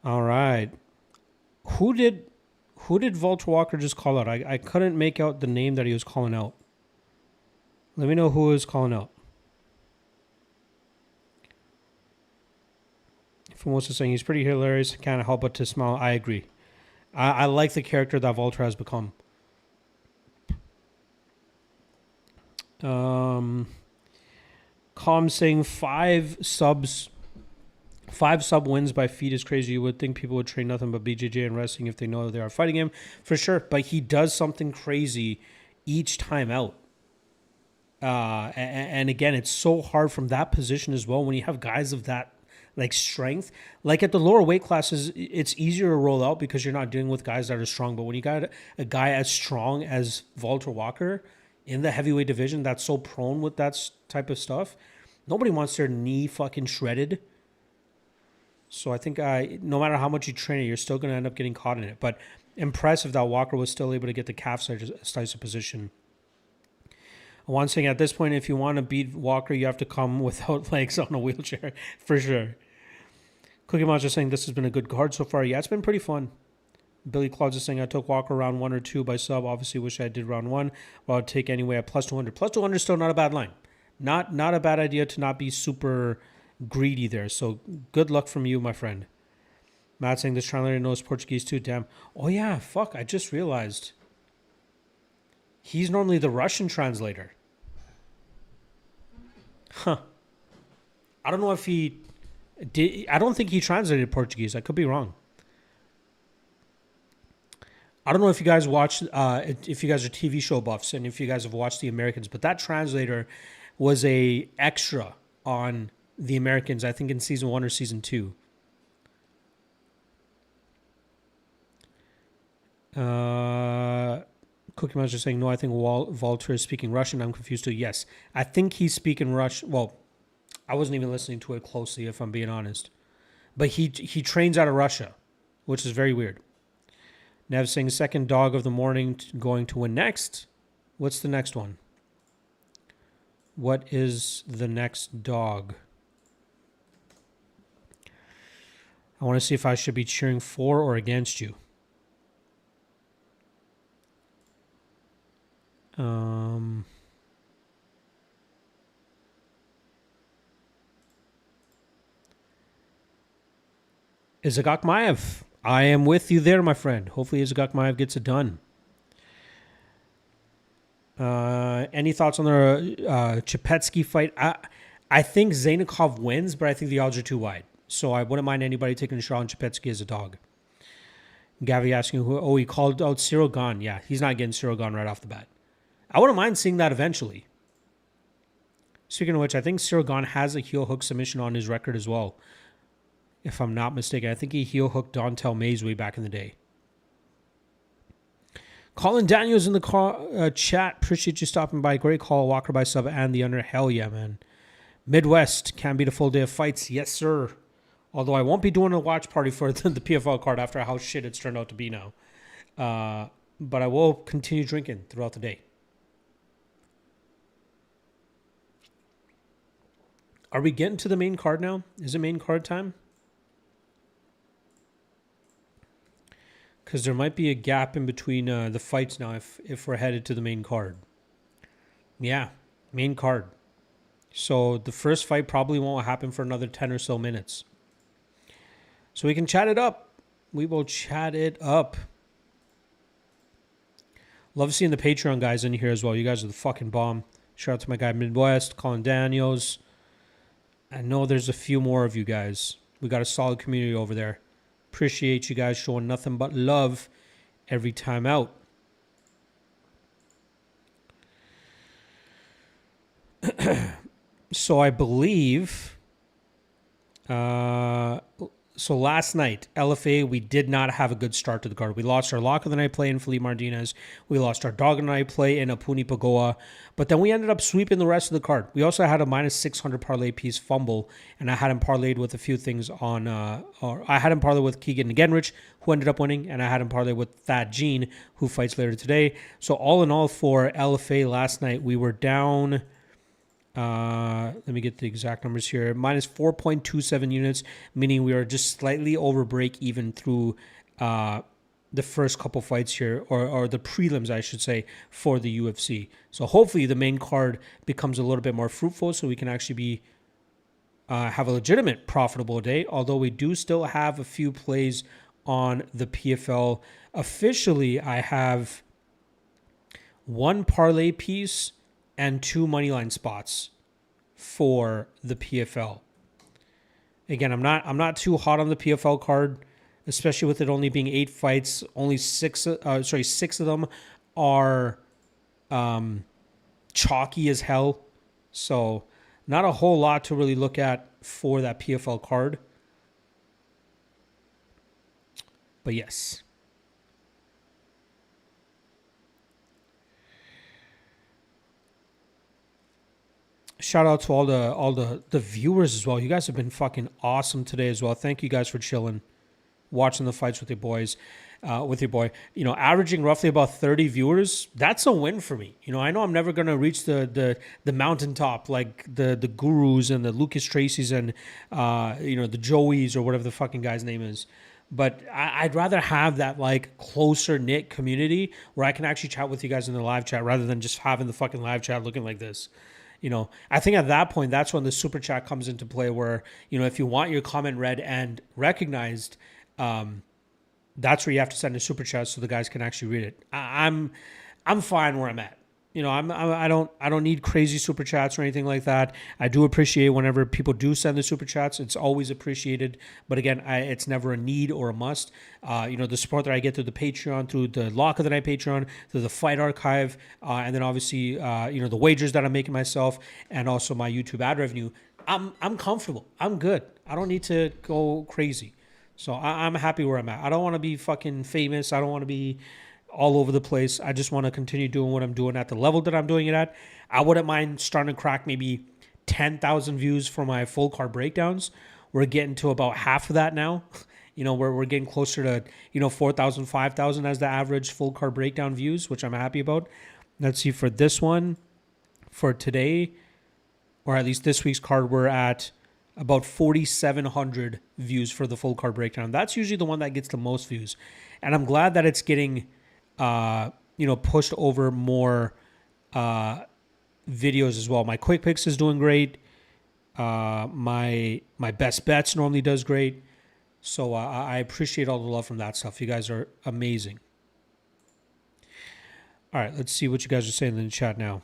All right. Who did Walter Walker just call out? I couldn't make out the name that he was calling out. Let me know who is calling out. Formosa saying he's pretty hilarious. Can't help but to smile. I agree. I like the character that Walter has become. Calm saying 5 sub wins by feet is crazy. You would think people would train nothing but BJJ and wrestling if they know they are fighting him. For sure. But he does something crazy each time out. And again, it's so hard from that position as well when you have guys of that like strength. Like at the lower weight classes, it's easier to roll out because you're not dealing with guys that are strong. But when you got a guy as strong as Walter Walker in the heavyweight division that's so prone with that type of stuff, nobody wants their knee fucking shredded. So I think no matter how much you train it, you're still going to end up getting caught in it. But impressive that Walker was still able to get the calf slicer position. One saying at this point, if you want to beat Walker, you have to come without legs on a wheelchair, for sure. Cookie Monster saying this has been a good card so far. Yeah, it's been pretty fun. Billy Claus is saying I took Walker round 1 or 2 by sub. Obviously, wish I did round 1. But I'll take anyway at plus 200. Plus 200 is still not a bad line. Not a bad idea to not be super greedy there. So good luck from you, my friend. Matt saying this translator knows Portuguese too. Damn. Oh yeah, fuck. I just realized. He's normally the Russian translator. Huh. I don't know if he did. I don't think he translated Portuguese. I could be wrong. I don't know if you guys watch, if you guys are TV show buffs and if you guys have watched The Americans, but that translator was a extra on The Americans, I think in season 1 or season 2. Cookie Monster saying, no, I think Walter is speaking Russian. I'm confused too. Yes, I think he's speaking Russian. Well, I wasn't even listening to it closely, if I'm being honest. But he trains out of Russia, which is very weird. Nev saying, second dog of the morning going to win next. What's the next one? What is the next dog? I want to see if I should be cheering for or against you. Izagok Maiev. I am with you there, my friend. Hopefully Izagok Maiev gets it done. Any thoughts on the Chepetsky fight? I think Zainikov wins, but I think the odds are too wide. So I wouldn't mind anybody taking a shot on Chepetsky as a dog. Gavi asking who? Oh, he called out Cyril Gane. Yeah, he's not getting Cyril Gane right off the bat. I wouldn't mind seeing that eventually. Speaking of which, I think Cyril Gane has a heel hook submission on his record as well. If I'm not mistaken. I think he heel hooked Dontel Mays way back in the day. Colin Daniels in the chat. Appreciate you stopping by. Great call. Walker by sub and the under. Hell yeah, man. Midwest can beat a full day of fights. Yes, sir. Although I won't be doing a watch party for the PFL card after how shit it's turned out to be now. But I will continue drinking throughout the day. Are we getting to the main card now? Is it main card time? Because there might be a gap in between the fights now if we're headed to the main card. Yeah, main card. So the first fight probably won't happen for another 10 or so minutes. So we can chat it up. We will chat it up. Love seeing the Patreon guys in here as well. You guys are the fucking bomb. Shout out to my guy Midwest, Colin Daniels. I know there's a few more of you guys. We got a solid community over there. Appreciate you guys showing nothing but love every time out. So I believe... So last night, LFA, we did not have a good start to the card. We lost our lock of the night play in Felipe Martinez. We lost our dog of the night play in Apuni Pagoa. But then we ended up sweeping the rest of the card. We also had a minus 600 parlay piece fumble, and I had him parlayed with a few things on... or I had him parlayed with Keegan Genrich, who ended up winning, and I had him parlayed with Thad Jean, who fights later today. So all in all, for LFA last night, we were down... Let me get the exact numbers here. Minus 4.27 units, meaning we are just slightly over break even through the first couple fights here, or the prelims, I should say, for the UFC. So hopefully the main card becomes a little bit more fruitful so we can actually be have a legitimate profitable day, although we do still have a few plays on the PFL. Officially, I have one parlay piece and 2 moneyline spots for the PFL. Again, I'm not too hot on the PFL card, especially with it only being 8 fights. Only 6 of them are chalky as hell. So not a whole lot to really look at for that PFL card. But yes. Shout out to all the viewers as well. You guys have been fucking awesome today as well. Thank you guys for chilling, watching the fights with your boys, with your boy. You know, averaging roughly about 30 viewers. That's a win for me. You know, I know I'm never gonna reach the mountaintop like the gurus and the Lucas Tracy's and the Joeys or whatever the fucking guy's name is. But I'd rather have that like closer knit community where I can actually chat with you guys in the live chat rather than just having the fucking live chat looking like this. You know, I think at that point, that's when the super chat comes into play where, you know, if you want your comment read and recognized, that's where you have to send a super chat so the guys can actually read it. I'm fine where I'm at. You know, I don't need crazy super chats or anything like that. I do appreciate whenever people do send the super chats. It's always appreciated. But again, it's never a need or a must. The support that I get through the Patreon, through the Lock of the Night Patreon, through the Fight Archive, and then obviously the wagers that I'm making myself, and also my YouTube ad revenue. I'm comfortable. I'm good. I don't need to go crazy. So I'm happy where I'm at. I don't want to be fucking famous. I don't want to be all over the place. I just want to continue doing what I'm doing at the level that I'm doing it at. I wouldn't mind starting to crack maybe 10,000 views for my full card breakdowns. We're getting to about half of that now. You know, we're getting closer to, 4,000, 5,000 as the average full card breakdown views, which I'm happy about. Let's see, for this one, for today, or at least this week's card, we're at about 4,700 views for the full card breakdown. That's usually the one that gets the most views. And I'm glad that it's getting pushed over more videos as well. My quick picks is doing great. My best bets normally does great. So I appreciate all the love from that stuff. You guys are amazing. All right, let's see what you guys are saying in the chat now.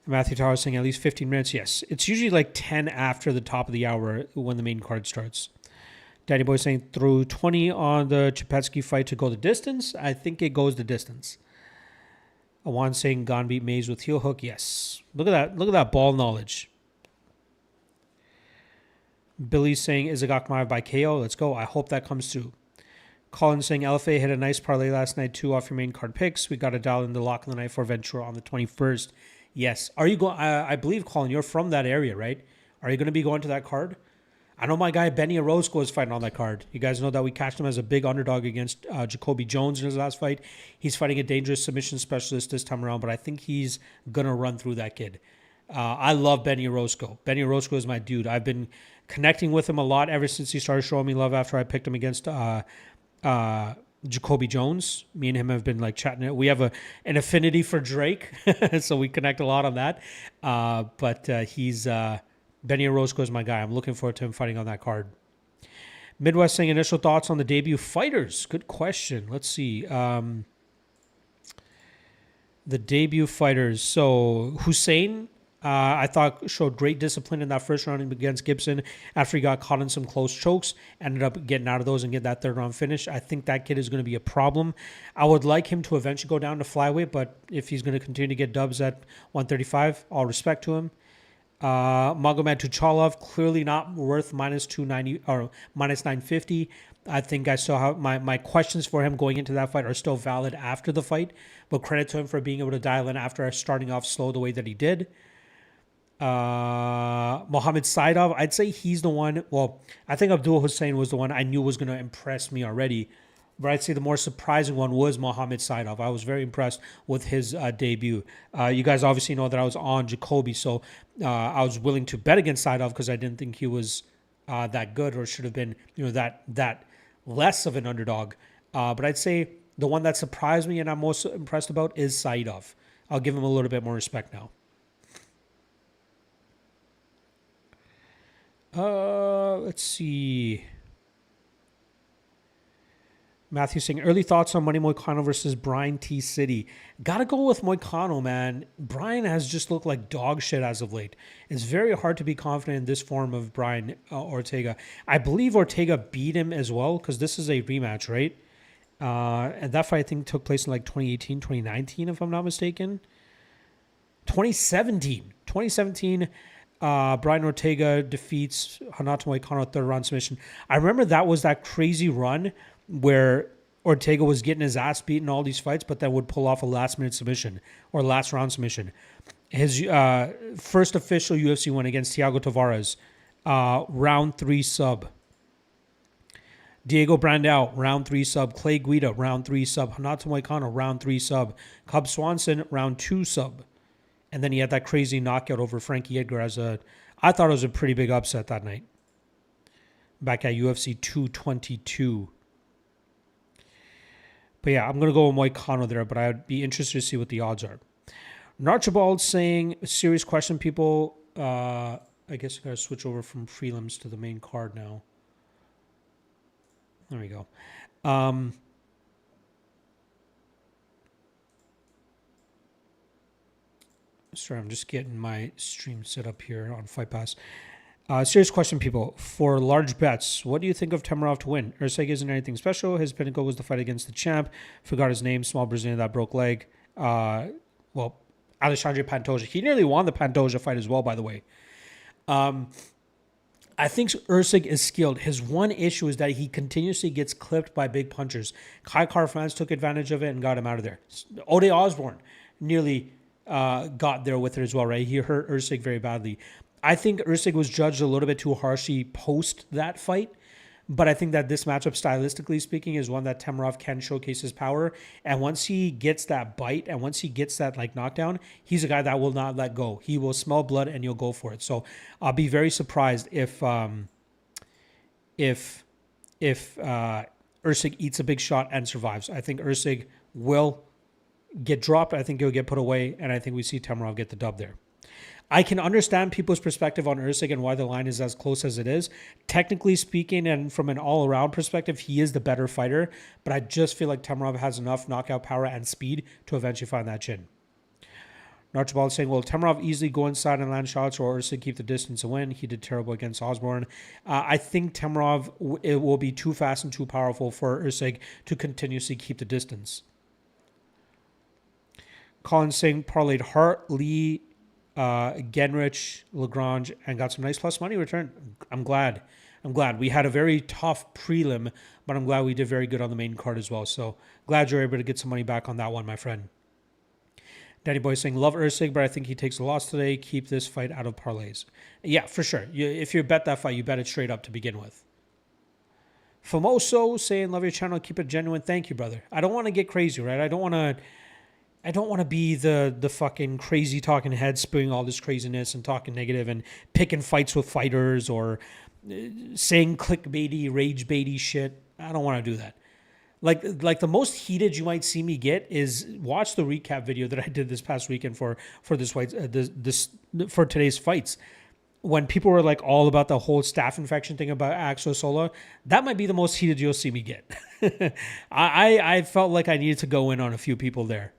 Matthew Tower saying at least 15 minutes. Yes, it's usually like 10 after the top of the hour when the main card starts. Danny Boy saying through 20 on the Chapetsky fight to go the distance. I think it goes the distance. Awan saying Gon beat Mays with heel hook. Yes. Look at that. Look at that ball knowledge. Billy saying Izagakmaev by KO. Let's go. I hope that comes through. Colin saying LFA hit a nice parlay last night too off your main card picks. We got to dial in the lock of the night for Ventura on the 21st. Yes. Are you going? I believe, Colin, you're from that area, right? Are you going to be going to that card? I know my guy Benny Orozco is fighting on that card. You guys know that we cashed him as a big underdog against Jacoby Jones in his last fight. He's fighting a dangerous submission specialist this time around, but I think he's going to run through that kid. I love Benny Orozco. Benny Orozco is my dude. I've been connecting with him a lot ever since he started showing me love after I picked him against Jacoby Jones. Me and him have been like chatting. We have an affinity for Drake, so we connect a lot on that. But he's... Benny Orozco is my guy. I'm looking forward to him fighting on that card. Midwest saying initial thoughts on the debut fighters. Good question. Let's see. The debut fighters. So Hussein, I thought showed great discipline in that first round against Gibson after he got caught in some close chokes. Ended up getting out of those and get that third round finish. I think that kid is going to be a problem. I would like him to eventually go down to flyweight, but if he's going to continue to get dubs at 135, all respect to him. Magomed Tuchalov, clearly not worth minus 290 or minus 950. I think I still have my questions for him going into that fight are still valid after the fight, but credit to him for being able to dial in after starting off slow the way that he did. Mohammed Saidov, I'd say he's the one. Well, I think Abdul Hussein was the one I knew was going to impress me already. But I'd say the more surprising one was Mohamed Saidov. I was very impressed with his debut. You guys obviously know that I was on Jacoby, so I was willing to bet against Saidov because I didn't think he was that good, or should have been, that less of an underdog. But I'd say the one that surprised me and I'm most impressed about is Saidov. I'll give him a little bit more respect now. Let's see. Matthew saying, early thoughts on Money Moicano versus Brian T. City. Gotta go with Moicano, man. Brian has just looked like dog shit as of late. It's very hard to be confident in this form of Brian Ortega. I believe Ortega beat him as well, because this is a rematch, right? And that fight, I think, took place in like 2018, 2019, if I'm not mistaken. 2017. Brian Ortega defeats Renato Moicano third round submission. I remember that was that crazy run where Ortega was getting his ass beaten in all these fights, but then would pull off a last-minute submission or last-round submission. His first official UFC win against Thiago Tavares, round 3 sub. Diego Brandao, round 3 sub. Clay Guida, round 3 sub. Renato Moicano, round 3 sub. Cub Swanson, round 2 sub. And then he had that crazy knockout over Frankie Edgar I thought it was a pretty big upset that night. Back at UFC 222. But yeah, I'm going to go with Moicano there, but I'd be interested to see what the odds are. Narchibald saying, serious question, people. I guess I got to switch over from prelims to the main card now. There we go. Sorry, I'm just getting my stream set up here on Fight Pass. Serious question, people. For large bets, what do you think of Temerov to win? Usyk isn't anything special. His pinnacle was the fight against the champ. Forgot his name. Small Brazilian that broke leg. Alexandre Pantoja. He nearly won the Pantoja fight as well, by the way. I think Usyk is skilled. His one issue is that he continuously gets clipped by big punchers. Kai Kara-France took advantage of it and got him out of there. Ode Osborne nearly got there with it as well, right? He hurt Usyk very badly. I think Usyk was judged a little bit too harshly post that fight, but I think that this matchup, stylistically speaking, is one that Temerov can showcase his power. And once he gets that bite and once he gets that knockdown, he's a guy that will not let go. He will smell blood and he'll go for it. So I'll be very surprised if Usyk eats a big shot and survives. I think Usyk will get dropped. I think he'll get put away, and I think we see Temerov get the dub there. I can understand people's perspective on Usyk and why the line is as close as it is. Technically speaking, and from an all-around perspective, he is the better fighter, but I just feel like Temerov has enough knockout power and speed to eventually find that chin. Archibald saying, will Temerov easily go inside and land shots, or Usyk keep the distance and win? He did terrible against Osborne. I think Temerov it will be too fast and too powerful for Usyk to continuously keep the distance. Colin saying, parlayed Hart, Lee, Genrich, Lagrange, and got some nice plus money return. I'm glad. We had a very tough prelim, but I'm glad we did very good on the main card as well. So glad you're able to get some money back on that one, my friend. Danny Boy saying, love Usyk, but I think he takes a loss today. Keep this fight out of parlays. Yeah, for sure. If you bet that fight, you bet it straight up to begin with. Famoso saying, love your channel. Keep it genuine. Thank you, brother. I don't want to get crazy, right? I don't want to be the fucking crazy talking head spewing all this craziness and talking negative and picking fights with fighters or saying clickbaity, rage baity shit. I don't want to do that. Like the most heated you might see me get is watch the recap video that I did this past weekend for this fight, for today's fights. When people were like all about the whole staph infection thing about Axel Sola, that might be the most heated you'll see me get. I felt like I needed to go in on a few people there.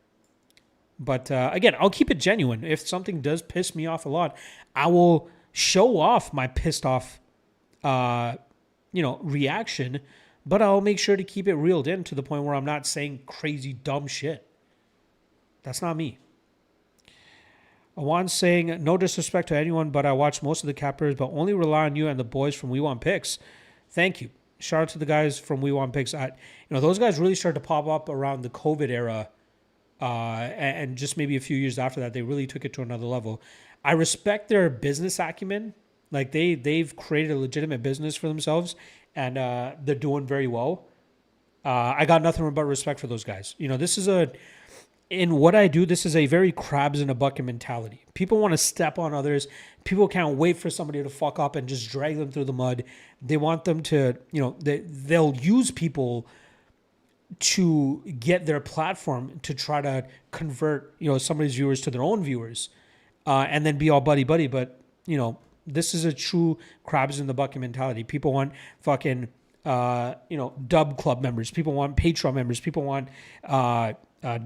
But again, I'll keep it genuine. If something does piss me off a lot, I will show off my pissed off, reaction. But I'll make sure to keep it reeled in to the point where I'm not saying crazy dumb shit. That's not me. Awan's saying, no disrespect to anyone, but I watch most of the cappers, but only rely on you and the boys from We Want Picks. Thank you. Shout out to the guys from We Want Picks. Those guys really started to pop up around the COVID era. And just maybe a few years after that, they really took it to another level. I respect their business acumen. Like they've created a legitimate business for themselves, and they're doing very well. I got nothing but respect for those guys. In what I do, this is a very crabs in a bucket mentality. People want to step on others. People can't wait for somebody to fuck up and just drag them through the mud. They want them to, they'll use people to get their platform to try to convert, somebody's viewers to their own viewers, and then be all buddy buddy. But this is a true crabs in the bucket mentality. People want fucking dub club members. People want Patreon members. People want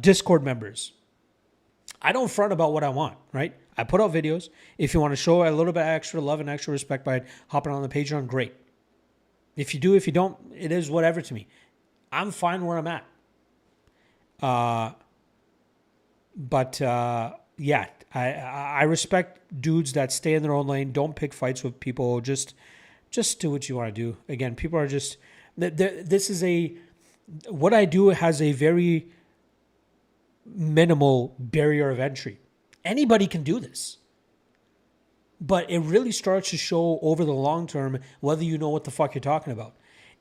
Discord members. I don't front about what I want, right? I put out videos. If you want to show a little bit of extra love and extra respect by hopping on the Patreon, great. If you do, if you don't, it is whatever to me. I'm fine where I'm at. Yeah, I respect dudes that stay in their own lane. Don't pick fights with people. Just do what you want to do. Again, people are just, what I do has a very minimal barrier of entry. Anybody can do this. But it really starts to show over the long term whether you know what the fuck you're talking about.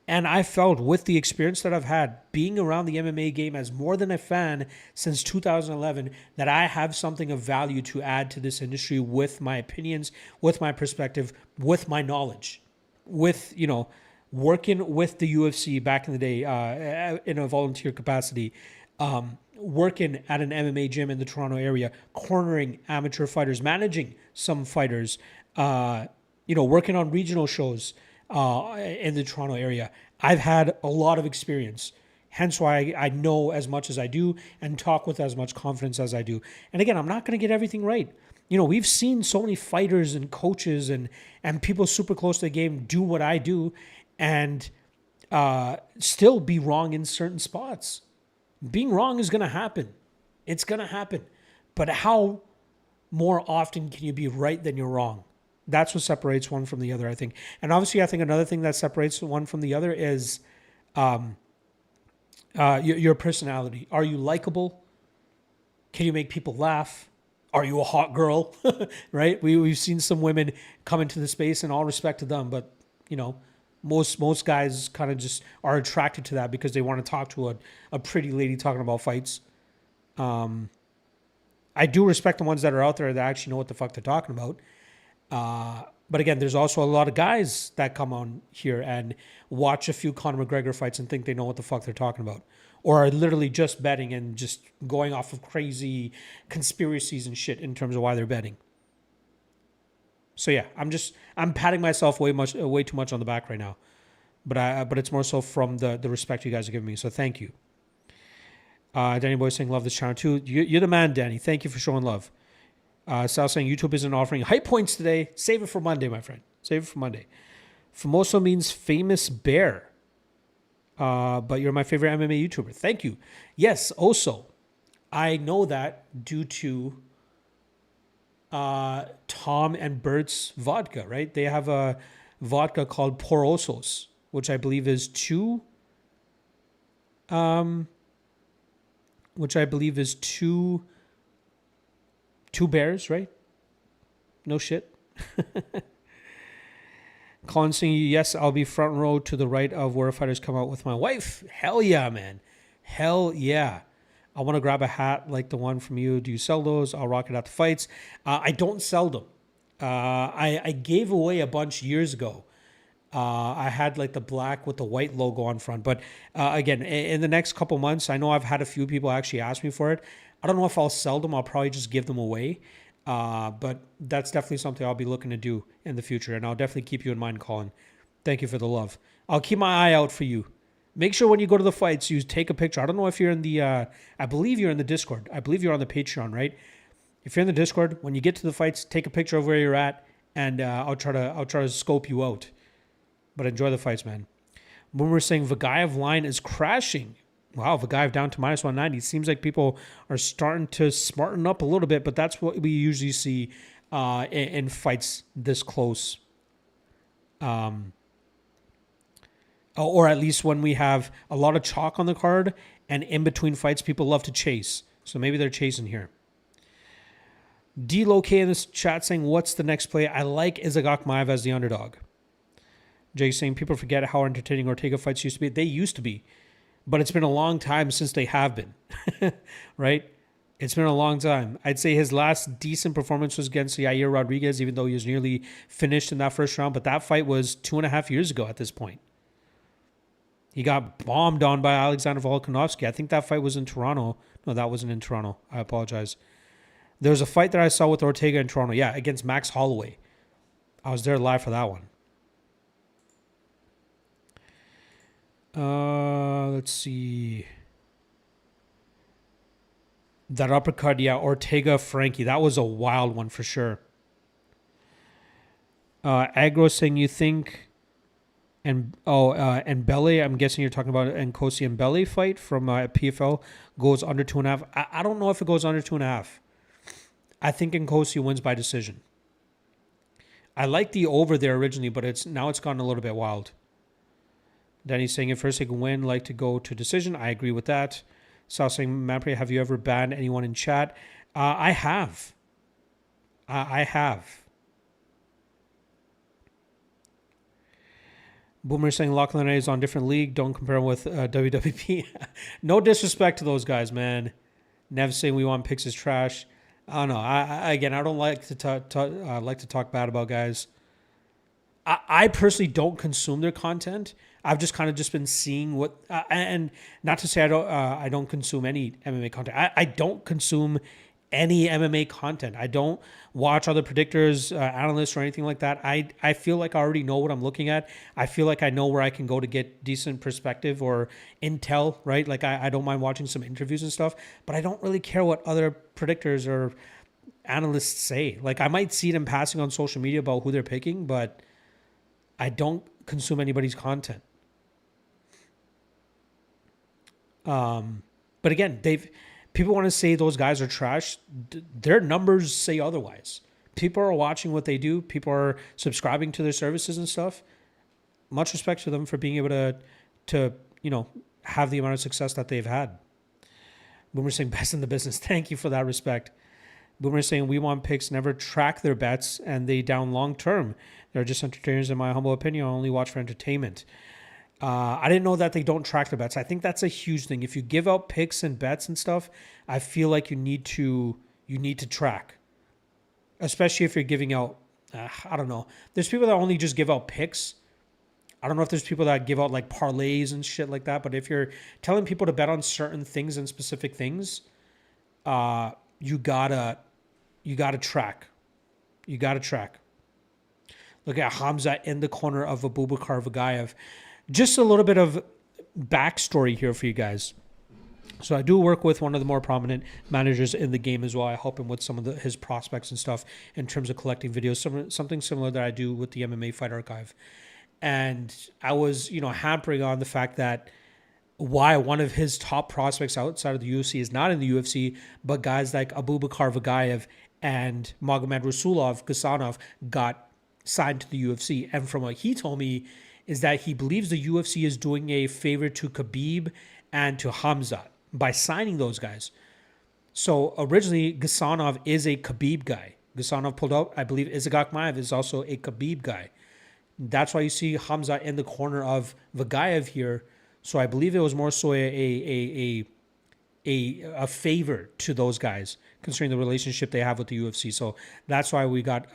And I felt with the experience that I've had being around the MMA game as more than a fan since 2011 that I have something of value to add to this industry with my opinions, with my perspective, with my knowledge, with, working with the UFC back in the day in a volunteer capacity, working at an MMA gym in the Toronto area, cornering amateur fighters, managing some fighters, working on regional shows in the Toronto area. I've had a lot of experience, hence why I know as much as I do and talk with as much confidence as I do. And again, I'm not going to get everything right. We've seen so many fighters and coaches and people super close to the game do what I do and still be wrong in certain spots. Being wrong is going to happen. It's going to happen. But how more often can you be right than you're wrong? That's what separates one from the other, I think. And obviously, I think another thing that separates one from the other is your personality. Are you likable? Can you make people laugh? Are you a hot girl? Right? We've seen some women come into the space, and all respect to them, but most guys kind of just are attracted to that because they want to talk to a pretty lady talking about fights. I do respect the ones that are out there that actually know what the fuck they're talking about. But again, there's also a lot of guys that come on here and watch a few Conor McGregor fights and think they know what the fuck they're talking about. Or are literally just betting and just going off of crazy conspiracies and shit in terms of why they're betting. So yeah, I'm patting myself way too much on the back right now. But it's more so from the respect you guys are giving me. So thank you. Danny Boy saying love this channel too. You're the man, Danny. Thank you for showing love. Sal saying YouTube isn't offering hype points today. Save it for Monday, my friend. Save it for Monday. Famoso means famous bear. But you're my favorite MMA YouTuber. Thank you. Yes, also, I know that due to Tom and Bert's vodka, right? They have a vodka called Porosos, which I believe is two bears, right? No shit. Colin saying, yes, I'll be front row to the right of where fighters come out with my wife. Hell yeah, man. Hell yeah. I want to grab a hat like the one from you. Do you sell those? I'll rock it at the fights. I don't sell them. I gave away a bunch years ago. I had like the black with the white logo on front. But again, in the next couple months, I know I've had a few people actually ask me for it. I don't know if I'll sell them. I'll probably just give them away. But that's definitely something I'll be looking to do in the future. And I'll definitely keep you in mind, Colin. Thank you for the love. I'll keep my eye out for you. Make sure when you go to the fights, you take a picture. I don't know if you're in the, I believe you're in the Discord. I believe you're on the Patreon, right? If you're in the Discord, when you get to the fights, take a picture of where you're at, and I'll try to scope you out. But enjoy the fights, man. When we're saying Vagayev line is crashing. Wow, Vagayev down to minus 190. Seems like people are starting to smarten up a little bit, but that's what we usually see in fights this close. Or at least when we have a lot of chalk on the card and in between fights, people love to chase. So maybe they're chasing here. D-Lo-K in this chat saying, what's the next play? I like Isaac Maiev as the underdog. Jay saying, people forget how entertaining Ortega fights used to be. They used to be. but it's been a long time since they have been, right? It's been a long time. I'd say his last decent performance was against Yair Rodriguez, even though he was nearly finished in that first round. But that fight was 2.5 years ago at this point. He got bombed on by Alexander Volkanovski. I think that fight was in Toronto. No, that wasn't in Toronto. I apologize. There was a fight that I saw with Ortega in Toronto. Yeah, against Max Holloway. I was there live for that one. Let's see. That uppercut, yeah, Ortega Frankie. That was a wild one for sure. Agro saying you think and Belly, I'm guessing you're talking about Nkosi and Belly fight from PFL goes under 2.5. I don't know if it goes under 2.5. I think Nkosi wins by decision. I liked the over there originally, but it's gotten a little bit wild. Danny's saying if first they can win, like to go to decision. I agree with that. Sal saying, Mampre, have you ever banned anyone in chat? I have. I have. Boomer saying Lachlan is on different league. Don't compare him with WWP. No disrespect to those guys, man. Nev saying we want picks is trash. I don't know. I don't like to talk bad about guys. I personally don't consume their content. I've just kind of just been seeing what, and not to say I don't consume any MMA content. I don't consume any MMA content. I don't watch other predictors, analysts, or anything like that. I feel like I already know what I'm looking at. I feel like I know where I can go to get decent perspective or intel, right? Like I don't mind watching some interviews and stuff, but I don't really care what other predictors or analysts say. Like I might see them passing on social media about who they're picking, but I don't consume anybody's content. But again, people want to say those guys are trash. Their numbers say otherwise. People are watching what they do. People are subscribing to their services and stuff. Much respect to them for being able to have the amount of success that they've had. Boomer saying best in the business. Thank you for that respect. Boomer saying we want picks never track their bets and they down long term. They're just entertainers in my humble opinion. I only watch for entertainment. I didn't know that they don't track their bets. I think that's a huge thing. If you give out picks and bets and stuff, I feel like you need to track, especially if you're giving out. I don't know. There's people that only just give out picks. I don't know if there's people that give out like parlays and shit like that. But if you're telling people to bet on certain things and specific things, you gotta track. You gotta track. Look at Hamza in the corner of Abubakar Vagayev. Just a little bit of backstory here for you guys. So I do work with one of the more prominent managers in the game as well. I help him with some of his prospects and stuff in terms of collecting videos, something similar that I do with the MMA Fight Archive. And I was, hampering on the fact that why one of his top prospects outside of the UFC is not in the UFC, but guys like Abubakar Vagayev and Magomed Rasulov Gasanov got signed to the UFC. And from what he told me is that he believes the UFC is doing a favor to Khabib and to Hamza by signing those guys. So originally, Gasanov is a Khabib guy. Gasanov pulled out, I believe Izagak Maiev is also a Khabib guy. That's why you see Hamza in the corner of Vagayev here. So I believe it was more so a favor to those guys, considering the relationship they have with the UFC. So that's why we got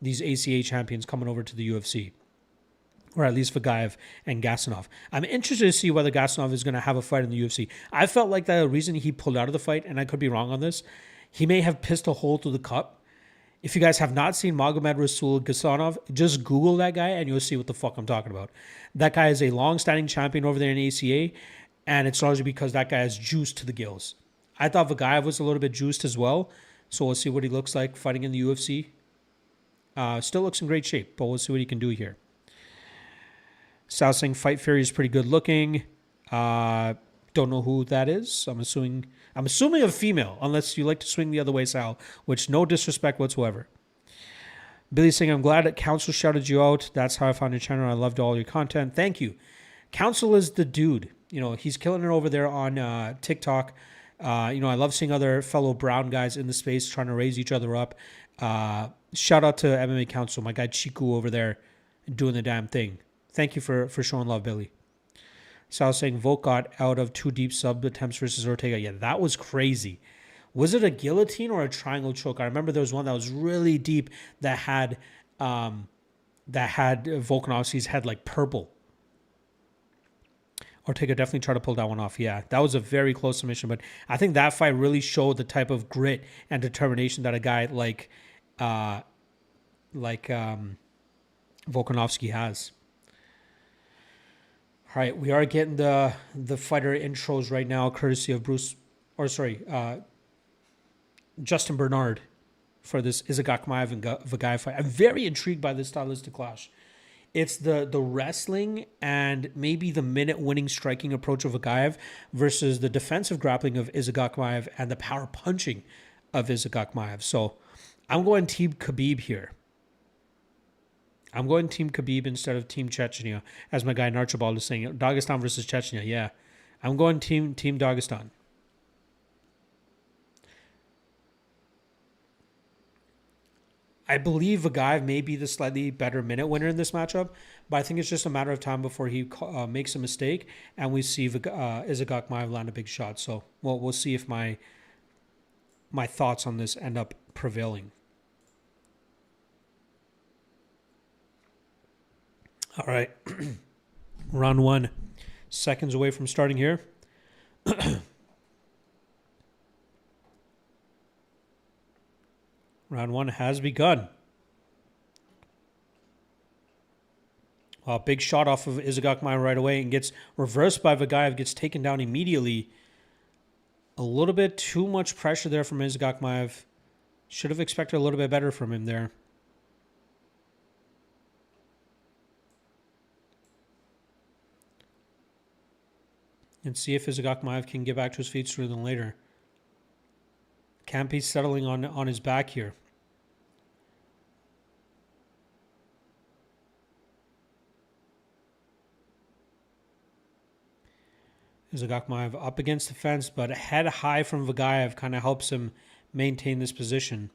these ACA champions coming over to the UFC. Or at least Vagayev and Gasanov. I'm interested to see whether Gasanov is going to have a fight in the UFC. I felt like the reason he pulled out of the fight, and I could be wrong on this, he may have pissed a hole through the cup. If you guys have not seen Magomed Rasul Gasanov, just Google that guy and you'll see what the fuck I'm talking about. That guy is a long-standing champion over there in ACA, and it's largely because that guy has juice to the gills. I thought Vagayev was a little bit juiced as well, so we'll see what he looks like fighting in the UFC. Still looks in great shape, but we'll see what he can do here. Sal saying Fight Fury is pretty good looking. Don't know who that is. I'm assuming a female, unless you like to swing the other way, Sal, which no disrespect whatsoever. Billy saying, I'm glad that Council shouted you out. That's how I found your channel. I loved all your content. Thank you. Council is the dude. He's killing it over there on TikTok. I love seeing other fellow brown guys in the space trying to raise each other up. Shout out to MMA Council, my guy Chiku over there doing the damn thing. Thank you for showing love, Billy. So I was saying Volk got out of 2 deep sub attempts versus Ortega. Yeah, that was crazy. Was it a guillotine or a triangle choke? I remember there was one that was really deep that had Volkanovski's head like purple. Ortega definitely tried to pull that one off. Yeah, that was a very close submission, but I think that fight really showed the type of grit and determination that a guy like Volkanovski has. All right, we are getting the fighter intros right now, courtesy of Justin Bernard for this Isaac Akhmaev and Vagaev fight. I'm very intrigued by this stylistic clash. It's the wrestling and maybe the minute-winning striking approach of Vagaev versus the defensive grappling of Isaac Akhmaev and the power punching of Isaac Akhmaev. So I'm going Team Khabib here. I'm going Team Khabib instead of Team Chechnya, as my guy Narchabal is saying. Dagestan versus Chechnya, yeah. I'm going Team Dagestan. I believe Vagaev may be the slightly better minute winner in this matchup, but I think it's just a matter of time before he makes a mistake and we see Isaac Akhmaev land a big shot. So we'll see if my thoughts on this end up prevailing. All right. Round 1. Seconds away from starting here. Round 1 has begun. Well, big shot off of Isaac Akhmaev right away and gets reversed by Vagaev, gets taken down immediately. A little bit too much pressure there from Isaac Akhmaev. Should have expected a little bit better from him there. And see if Isaac Akhmaev can get back to his feet sooner than later. Can't be settling on his back here. Isaac Akhmaev up against the fence, but head high from Vagaev kind of helps him maintain this position.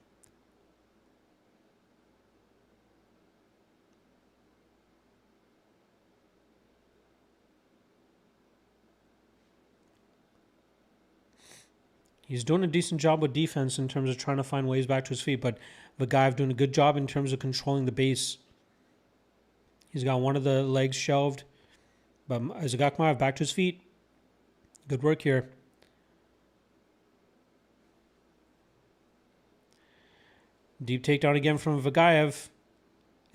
He's doing a decent job with defense in terms of trying to find ways back to his feet, but Vagaev doing a good job in terms of controlling the base. He's got one of the legs shelved, but Isaac Akhmaev back to his feet. Good work here. Deep takedown again from Vagaev.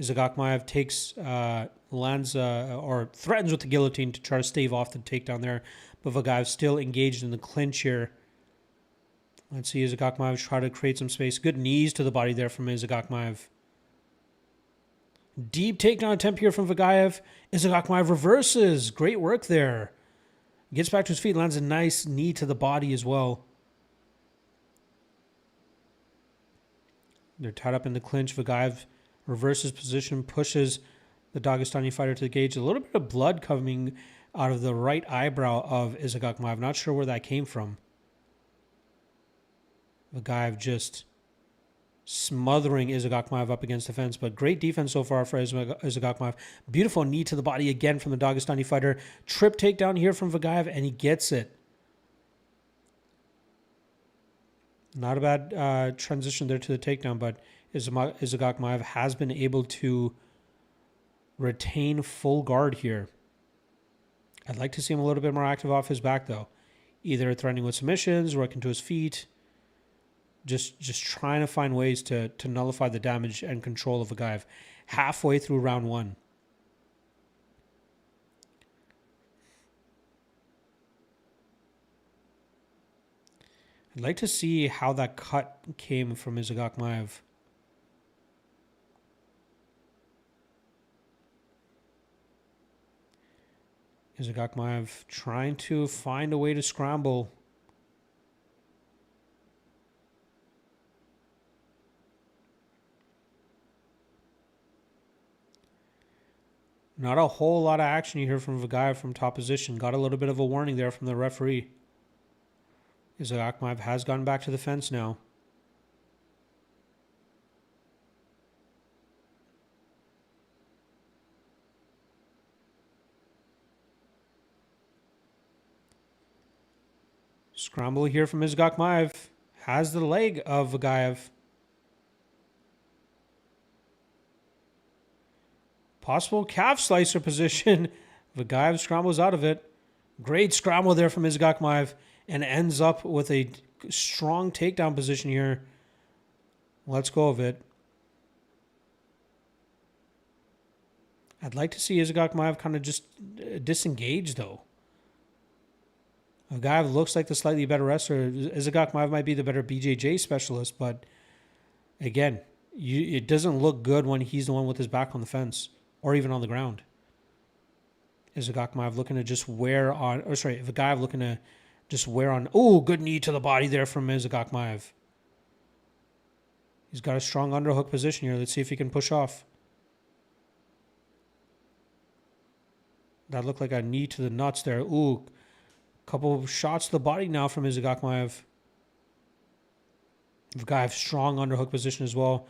Isaac Akhmaev lands or threatens with the guillotine to try to stave off the takedown there, but Vagaev still engaged in the clinch here. Let's see Isaac Akhmaev try to create some space. Good knees to the body there from Isaac Akhmaev. Deep takedown attempt here from Vagaev. Isaac Akhmaev reverses. Great work there. Gets back to his feet, lands a nice knee to the body as well. They're tied up in the clinch. Vagaev reverses position, pushes the Dagestani fighter to the cage. A little bit of blood coming out of the right eyebrow of Isaac Akhmaev. Not sure where that came from. Vagaev just smothering Isaac Akhmaev up against the fence, but great defense so far for Isaac Akhmaev. Beautiful knee to the body again from the Dagestani fighter. Trip takedown here from Vagaev, and he gets it. Not a bad transition there to the takedown, but Isaac Akhmaev has been able to retain full guard here. I'd like to see him a little bit more active off his back, though. Either threatening with submissions, working to his feet. Just trying to find ways to nullify the damage and control of Vagaev. Halfway through round 1. I'd like to see how that cut came from Isaac Akhmaev. Isaac Akhmaev trying to find a way to scramble. Not a whole lot of action you hear from Vagaev from top position. Got a little bit of a warning there from the referee. Isaac Akhmaev has gone back to the fence now. Scramble here from Izagakmaev. Has the leg of Vagaev. Possible calf slicer position. Vagaev scrambles out of it. Great scramble there from Izagakmaev. And ends up with a strong takedown position here. Let's go of it. I'd like to see Izagakmaev kind of just disengage, though. Vagaev looks like the slightly better wrestler. Izagakmaev might be the better BJJ specialist, but again, it doesn't look good when he's the one with his back on the fence or even on the ground. Izagakmaev looking to just wear on, or sorry, Vagaev looking to just wear on. Oh, good knee to the body there from Izagakmaev. He's got a strong underhook position here. Let's see if he can push off. That looked like a knee to the nuts there. Ooh, couple of shots to the body now from Izagakmaev. Vagaev strong underhook position as well.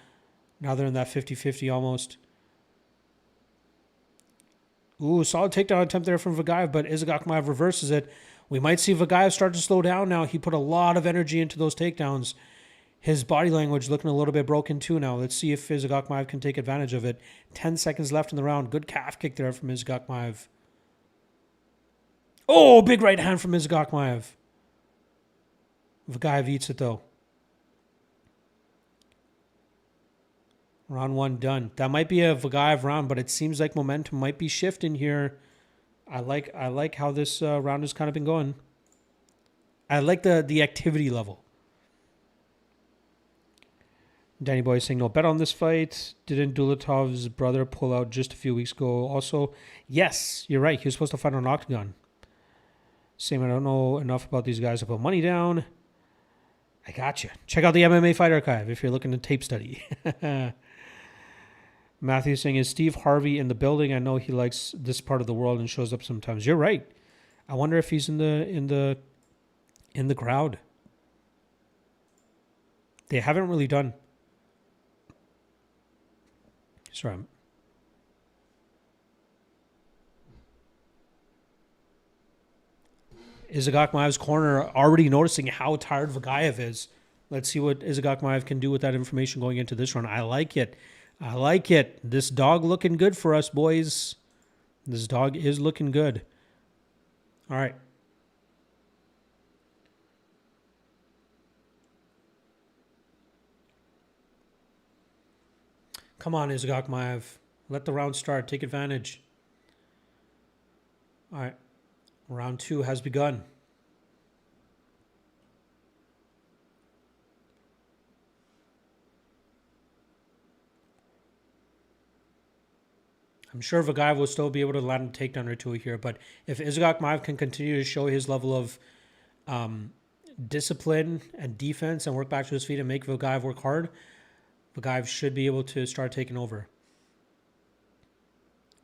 Now they're in that 50-50 almost. Ooh, solid takedown attempt there from Vagaev, but Izagakmaev reverses it. We might see Vagaev start to slow down now. He put a lot of energy into those takedowns. His body language looking a little bit broken too now. Let's see if Izagakmaev can take advantage of it. 10 seconds left in the round. Good calf kick there from Izagakmaev. Oh, big right hand from Izagakmaev. Vagaev eats it though. Round 1 done. That might be a Vagaev round, but it seems like momentum might be shifting here. I like how this round has kind of been going. I like the activity level. Danny Boy saying no bet on this fight. Didn't Dulatov's brother pull out just a few weeks ago? Also, yes, you're right. He was supposed to fight on Octagon. Same, I don't know enough about these guys to put money down. I got you. Check out the MMA Fight Archive if you're looking to tape study. Matthew saying, is Steve Harvey in the building? I know he likes this part of the world and shows up sometimes. You're right. I wonder if he's in the crowd. They haven't really done. Sorry. Izagakmaev's corner already noticing how tired Vagaev is. Let's see what Izagakmaev can do with that information going into this round. I like it. I like it. This dog looking good for us, boys. This dog is looking good. All right. Come on, Izagakmaev. Let the round start. Take advantage. All right. Round 2 has begun. I'm sure Vagaev will still be able to land a takedown or two here, but if Izagakmaev can continue to show his level of discipline and defense and work back to his feet and make Vagaev work hard, Vagaev should be able to start taking over.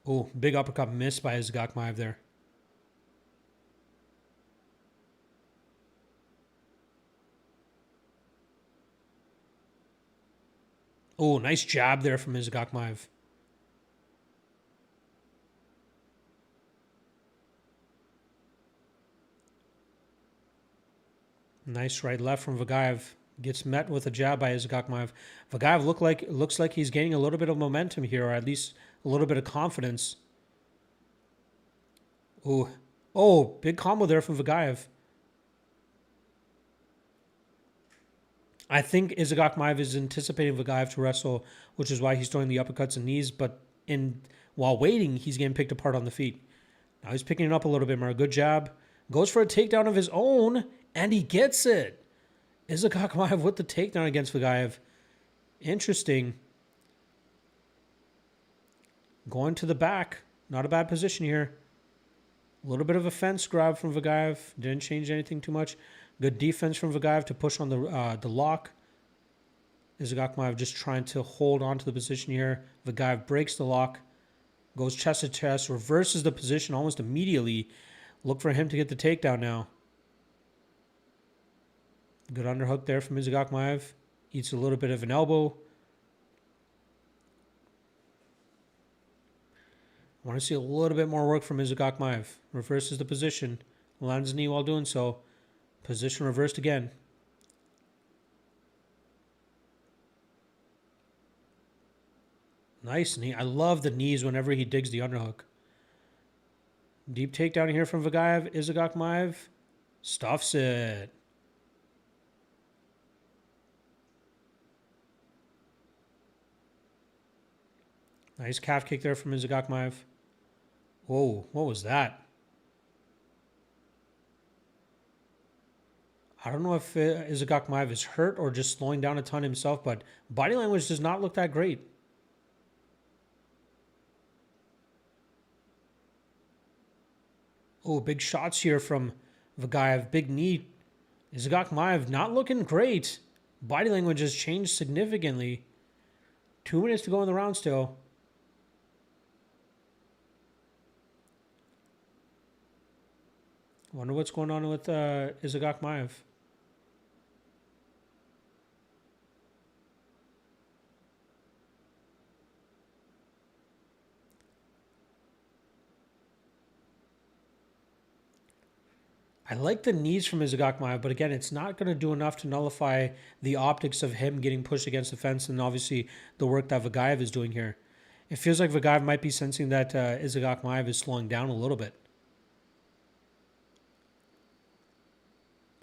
Oh, big uppercut missed by Izagakmaev there. Oh, nice jab there from Izagakmaev. Nice right left from Vagaev. Gets met with a jab by Izagakmaev. Vagaev looks like he's gaining a little bit of momentum here, or at least a little bit of confidence. Oh, big combo there from Vagaev. I think Izagakmaev is anticipating Vagaev to wrestle, which is why he's throwing the uppercuts and knees, but while waiting, he's getting picked apart on the feet. Now he's picking it up a little bit more. Good jab. Goes for a takedown of his own, and he gets it. Izagakmaev with the takedown against Vagaev. Interesting. Going to the back. Not a bad position here. A little bit of a fence grab from Vagaev. Didn't change anything too much. Good defense from Vagaev to push on the lock. Izagakmaev just trying to hold on to the position here. Vagaev breaks the lock. Goes chest to chest. Reverses the position almost immediately. Look for him to get the takedown now. Good underhook there from Izagakmaev. Eats a little bit of an elbow. I want to see a little bit more work from Izagakmaev. Reverses the position. Lands a knee while doing so. Position reversed again. Nice knee. I love the knees whenever he digs the underhook. Deep takedown here from Vagaev. Isagok Maev stuffs it. Nice calf kick there from Isagok Maev. Whoa, what was that? I don't know if Isagok Maev is hurt or just slowing down a ton himself, but body language does not look that great. Oh, big shots here from Vagaev. Big knee. Isagok Maev not looking great. Body language has changed significantly. 2 minutes to go in the round still. Wonder what's going on with Isagok Maev. I like the knees from Isagok Maev, but again, it's not going to do enough to nullify the optics of him getting pushed against the fence and obviously the work that Vagaev is doing here. It feels like Vagaev might be sensing that Isagok Maev is slowing down a little bit.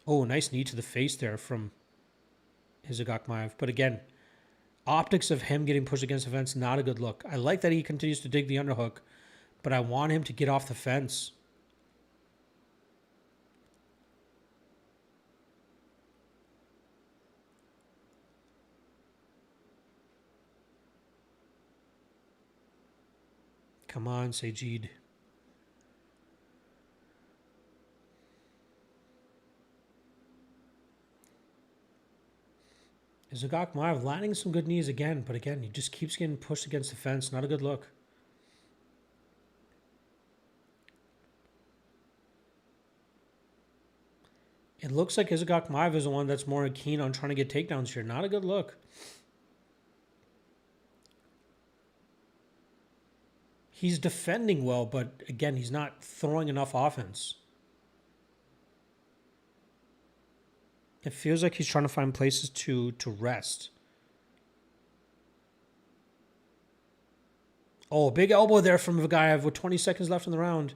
Oh, nice knee to the face there from Isagok Maev. But again, optics of him getting pushed against the fence, not a good look. I like that he continues to dig the underhook, but I want him to get off the fence. Come on, Sajid. Isagok Maev landing some good knees again, but again, he just keeps getting pushed against the fence. Not a good look. It looks like Isagok Maev is the one that's more keen on trying to get takedowns here. Not a good look. He's defending well, but again, he's not throwing enough offense. It feels like he's trying to find places to rest. Oh, big elbow there from Vagaev with 20 seconds left in the round.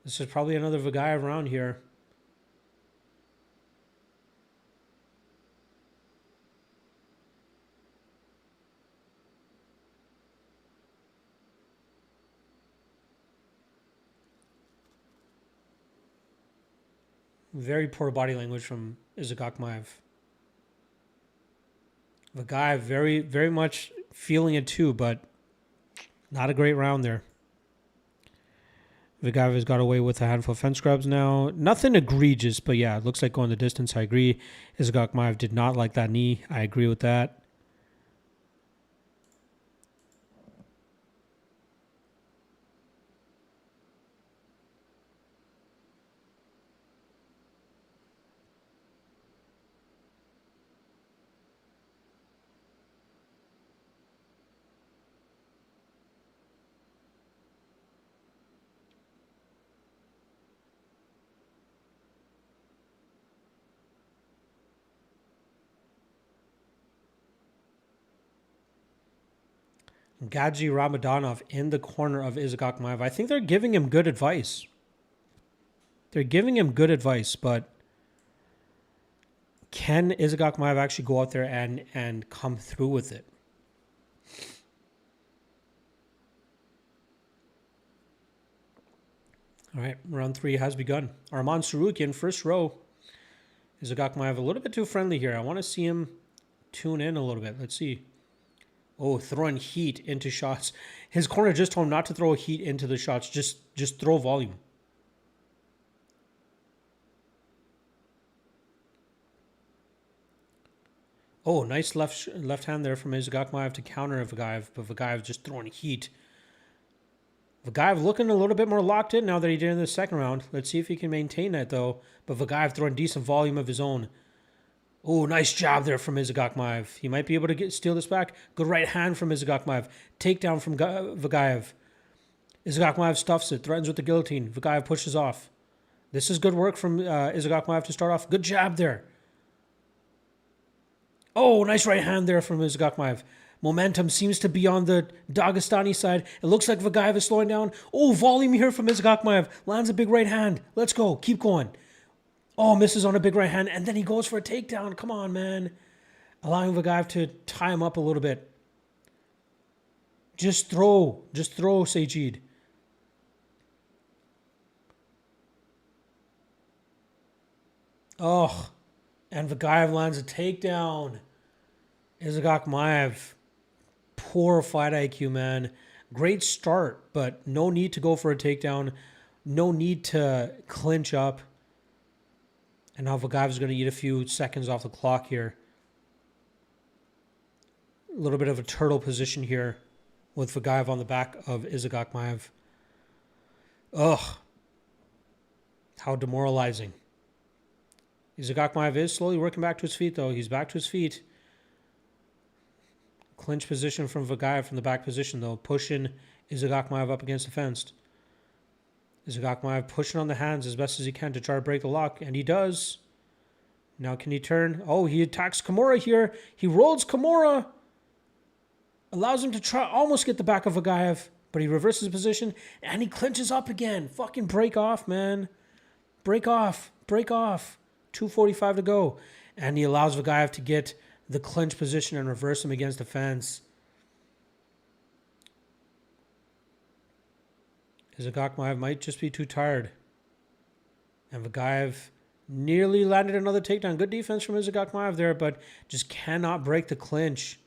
This is probably another Vagaev round here. Very poor body language from Isagok Maev. Vagaev very, very much feeling it too, but not a great round there. Vagaev has got away with a handful of fence grabs now. Nothing egregious, but yeah, it looks like going the distance. I agree. Isagok Maev did not like that knee. I agree with that. Gadji Ramadanov in the corner of Isagok Maev. I think they're giving him good advice. They're giving him good advice, but can Isagok Maev actually go out there and come through with it? All right, round 3 has begun. Arman Sarukian, first row. Isagok Maev a little bit too friendly here. I want to see him tune in a little bit. Let's see. Oh, throwing heat into shots. His corner just told him not to throw heat into the shots. Just throw volume. Oh, nice left hand there from Isagok Maev to counter Vagaev, but Vagaev just throwing heat. Vagaev looking a little bit more locked in now that he did in the second round. Let's see if he can maintain that though. But Vagaev throwing decent volume of his own. Oh, nice job there from Isagok Maev. He might be able to steal this back. Good right hand from Isagok Maev. Takedown from Vagaev. Isagok Maev stuffs it. Threatens with the guillotine. Vagaev pushes off. This is good work from Izagakmaev to start off. Good jab there. Oh, nice right hand there from Izagakmaev. Momentum seems to be on the Dagestani side. It looks like Vagaev is slowing down. Oh, volume here from Izagakmaev. Lands a big right hand. Let's go. Keep going. Oh, misses on a big right hand. And then he goes for a takedown. Come on, man. Allowing Vagaev to tie him up a little bit. Just throw. Just throw, Sajid. Oh, and Vagaev lands a takedown. Izagakmaev. Poor fight IQ, man. Great start, but no need to go for a takedown. No need to clinch up. And now Vagaev is going to eat a few seconds off the clock here. A little bit of a turtle position here with Vagaev on the back of Izagakmaev. Ugh. How demoralizing. Izagakmaev is slowly working back to his feet, though. He's back to his feet. Clinch position from Vagaev from the back position, though. Pushing Izagakmaev up against the fence. Izagakmaev pushing on the hands as best as he can to try to break the lock, and he does. Now can he turn? Oh, he attacks Kimura here. He rolls Kimura. Allows him to try almost get the back of Vagaev, but he reverses position, and he clinches up again. Fucking break off, man. Break off. Break off. 2:45 to go. And he allows Vagaev to get the clinch position and reverse him against the fence. Izagakmaev might just be too tired. And Vagaev nearly landed another takedown. Good defense from Izagakmaev there, but just cannot break the clinch.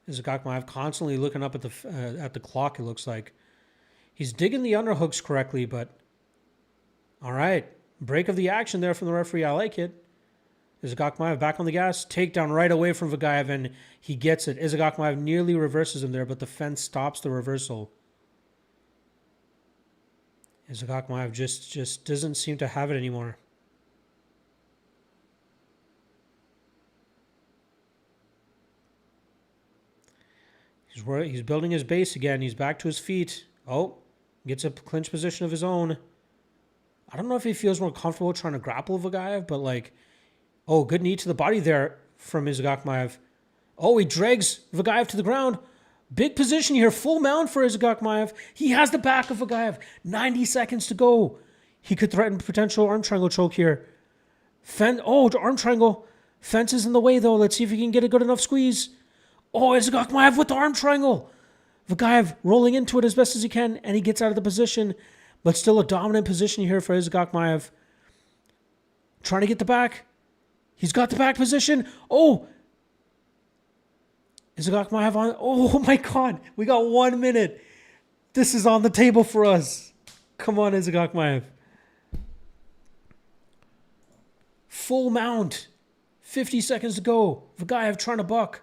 Izagakmaev constantly looking up at the clock, it looks like. He's digging the underhooks correctly, but all right. Break of the action there from the referee. I like it. Izagakmaev back on the gas. Takedown right away from Vagaev, and he gets it. Izagakmaev nearly reverses him there, but the fence stops the reversal. Izagakmaev just doesn't seem to have it anymore. He's building his base again. He's back to his feet. Oh, gets a clinch position of his own. I don't know if he feels more comfortable trying to grapple Vagaev, but like, oh, good knee to the body there from Izagakmaev. Oh, he drags Vagaev to the ground. Big position here, full mount for Izagakmaev. He has the back of Vagaev. 90 seconds to go. He could threaten potential arm triangle choke here. Oh, arm triangle. Fence is in the way though. Let's see if he can get a good enough squeeze. Oh, Izagakmaev with the arm triangle. Vagaev rolling into it as best as he can, and he gets out of the position. But still a dominant position here for Izagakmaev. Trying to get the back. He's got the back position. Oh! Izagakmaev on. Oh my God. We got 1 minute. This is on the table for us. Come on, Izagakmaev. Full mount. 50 seconds to go. Vagaev trying to buck.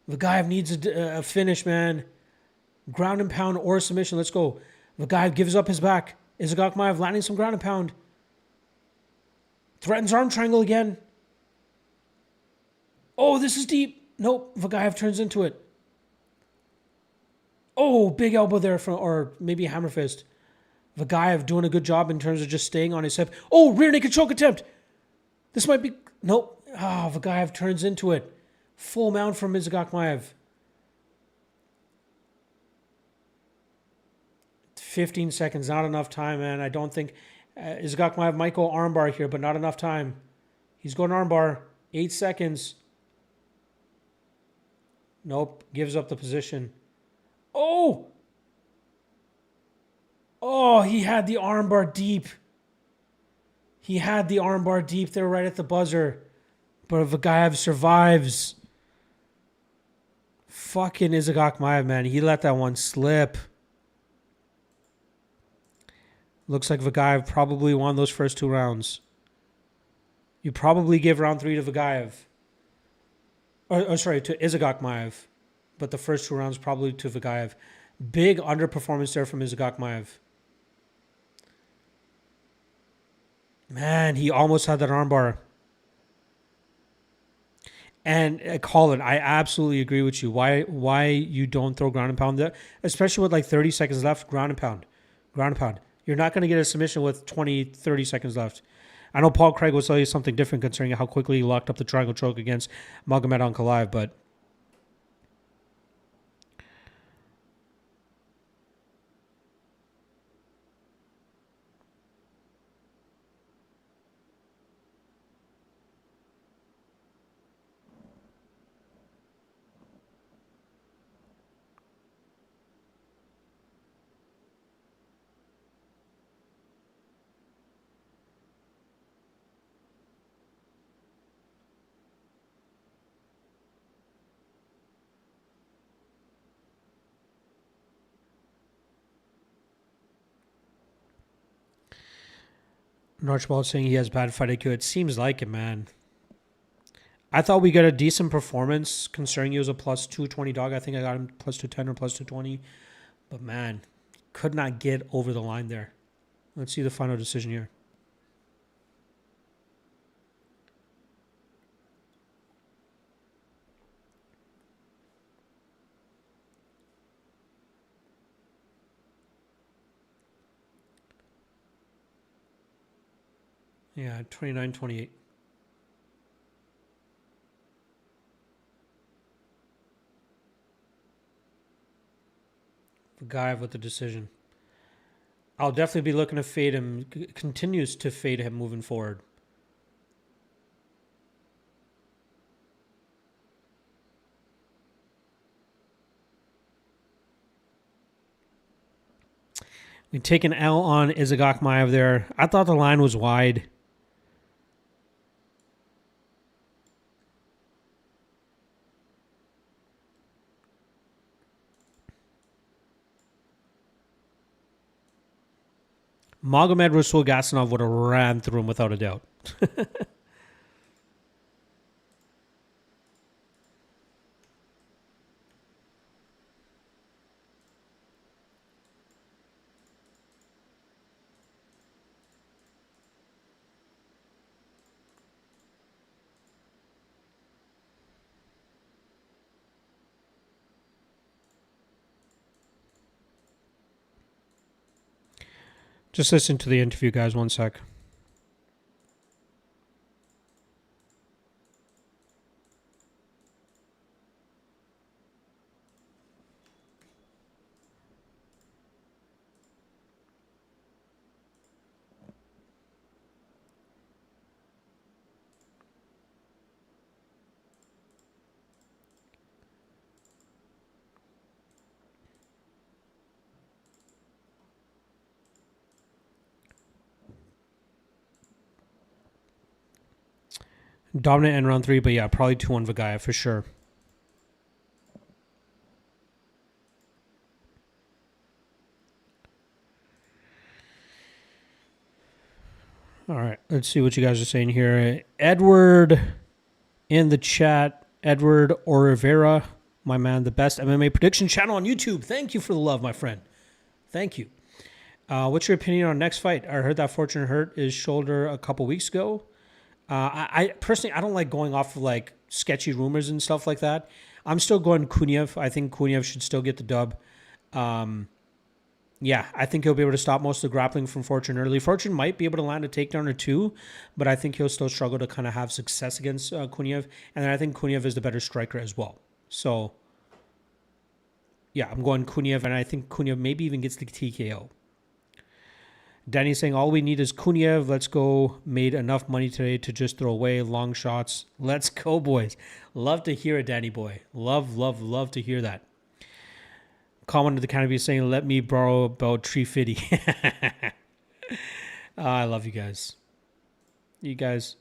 Vagaev needs a finish, man. Ground and pound or submission. Let's go. Vagaev gives up his back. Izagakmaev landing some ground and pound. Threatens arm triangle again. Oh, this is deep. Nope. Vagaev turns into it. Oh, big elbow there, or maybe a hammer fist. Vagaev doing a good job in terms of just staying on his hip. Oh, rear naked choke attempt. This might be... Nope. Vagaev turns into it. Full mount from Izagakmaev. 15 seconds, not enough time, man. I don't think Izagakmaev might go armbar here, but not enough time. He's going armbar. 8 seconds. Nope. Gives up the position. Oh! Oh, he had the armbar deep. He had the armbar deep there right at the buzzer. But Vagaev survives. Fucking Izagakmaev, man. He let that one slip. Looks like Vagaev probably won those first 2 rounds. You probably give round 3 to Vagaev. Sorry, to Izagakmaev. But the first 2 rounds probably to Vagaev. Big underperformance there from Izagakmaev. Man, he almost had that armbar. And Colin, I absolutely agree with you. Why you don't throw ground and pound there, especially with like 30 seconds left, ground and pound. Ground and pound. You're not going to get a submission with 20, 30 seconds left. I know Paul Craig will tell you something different concerning how quickly he locked up the triangle choke against Magomed Ankalaev, but Archibald saying he has bad fight IQ. It seems like it, man. I thought we got a decent performance considering he was a plus 220 dog. I think I got him plus 210 or plus 220. But man, could not get over the line there. Let's see the final decision here. Yeah, 29-28. Vagaev with the decision. I'll definitely be looking to fade him. Continues to fade him moving forward. We take an L on Isaac Mayev there. I thought the line was wide. Magomed Rasul Gasanov would have ran through him without a doubt. Just listen to the interview, guys. One sec. Dominant in round 3, but yeah, probably 2-1 Vagaev for sure. All right, let's see what you guys are saying here. Edward in the chat. Edward Oliveira, my man, the best MMA prediction channel on YouTube. Thank you for the love, my friend. Thank you. What's your opinion on next fight? I heard that Fortune hurt his shoulder a couple weeks ago. I personally, I don't like going off of like sketchy rumors and stuff like that. I'm still going Kuniev. I think Kuniev should still get the dub. Yeah, I think he'll be able to stop most of the grappling from Fortune early. Fortune might be able to land a takedown or two, but I think he'll still struggle to kind of have success against Kuniev. And then I think Kuniev is the better striker as well. So, yeah, I'm going Kuniev, and I think Kuniev maybe even gets the TKO. Danny's saying, all we need is Kuniev. Let's go. Made enough money today to just throw away long shots. Let's go, boys. Love to hear it, Danny boy. Love, love, love to hear that. Comment to the canopy saying, let me borrow about 350. I love you guys. You guys.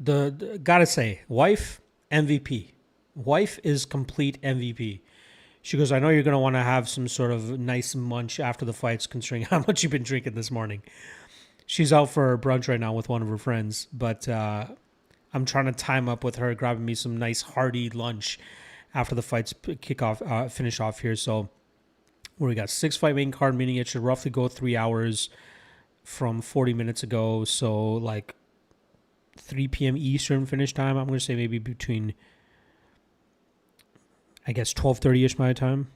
Gotta say, wife MVP. Wife is complete MVP. She goes, I know you're gonna want to have some sort of nice munch after the fights, considering how much you've been drinking this morning. She's out for brunch right now with one of her friends, but I'm trying to time up with her grabbing me some nice hearty lunch after the fights finish off here. So where we got 6-fight main card, meaning it should roughly go 3 hours from 40 minutes ago. So like 3 p.m. Eastern finish time. I'm going to say maybe between, I guess, 12:30-ish my time.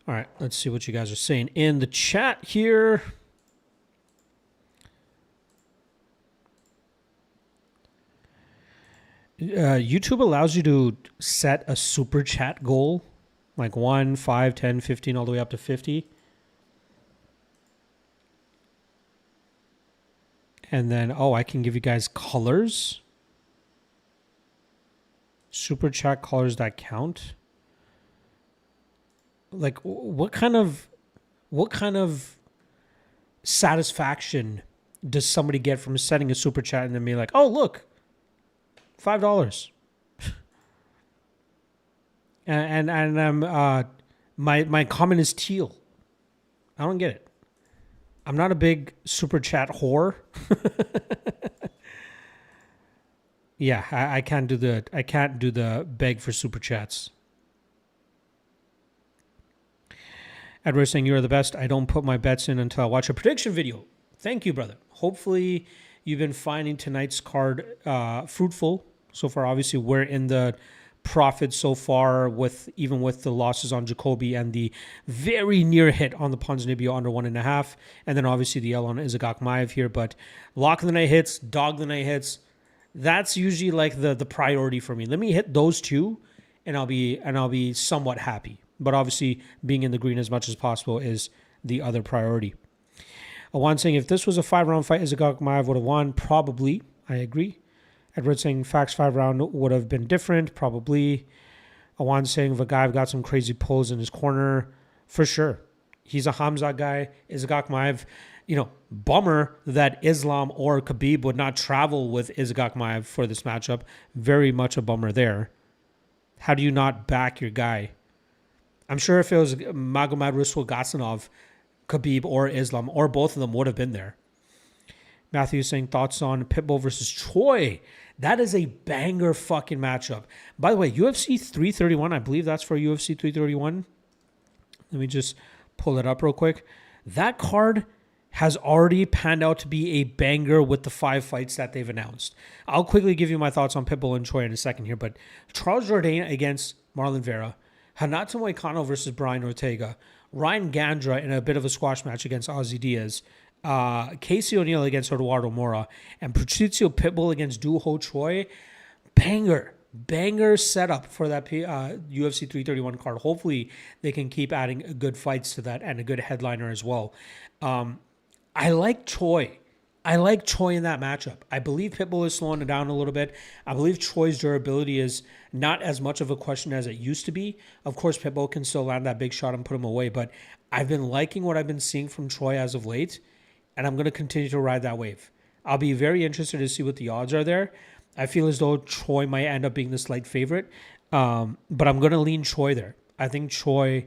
All right, let's see what you guys are saying in the chat here. YouTube allows you to set a super chat goal, like 1, 5, 10, 15, all the way up to 50. And then, I can give you guys colors. Super chat colors that count. Like, what kind of satisfaction does somebody get from setting a super chat and then being like, oh, look, $5. and my comment is teal. I don't get it. I'm not a big super chat whore. Yeah, I can't do the beg for super chats. Edward saying, you're the best. I don't put my bets in until I watch a prediction video. Thank you, brother. Hopefully you've been finding tonight's card fruitful so far. Obviously, we're in the profit so far, even with the losses on Jacoby and the very near hit on the Ponzinibbio under 1.5. And then obviously the L on Izagak Maev here. But lock of the night hits, dog of the night hits. That's usually like the priority for me. Let me hit those two and I'll be somewhat happy. But obviously, being in the green as much as possible is the other priority. Awan saying, if this was a 5-round fight, Izagak Maev would have won. Probably. I agree. Edward saying, facts 5-round would have been different. Probably. Awan saying, Vagaev got some crazy pulls in his corner. For sure. He's a Hamza guy. Izagak Maev, bummer that Islam or Khabib would not travel with Izagak Maev for this matchup. Very much a bummer there. How do you not back your guy? I'm sure if it was Magomed Rasulgassanov, Khabib, or Islam, or both of them would have been there. Matthew saying, thoughts on Pitbull versus Choi. That is a banger fucking matchup. By the way, UFC 331, I believe that's for UFC 331. Let me just pull it up real quick. That card has already panned out to be a banger with the 5 fights that they've announced. I'll quickly give you my thoughts on Pitbull and Choi in a second here, but Charles Jourdain against Marlon Vera, Renato Moicano versus Brian Ortega, Ryan Gandra in a bit of a squash match against Ozzy Diaz, Casey O'Neill against Eduardo Mora, and Patricio Pitbull against Doo Ho Choi. Banger setup for that UFC 331 card. Hopefully they can keep adding good fights to that and a good headliner as well. I like Choi. In that matchup. I believe Pitbull is slowing it down a little bit. I believe Choi's durability is not as much of a question as it used to be. Of course, Pitbull can still land that big shot and put him away, but I've been liking what I've been seeing from Choi as of late, and I'm going to continue to ride that wave. I'll be very interested to see what the odds are there. I feel as though Choi might end up being the slight favorite, but I'm going to lean Choi there. I think Choi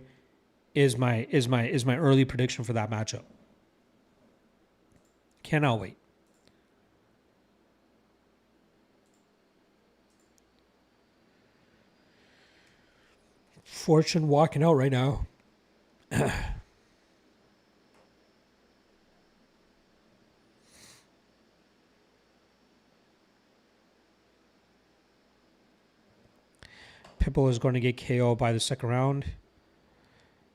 is my early prediction for that matchup. Cannot wait. Fortune walking out right now. Pitbull is going to get KO'd by the second round.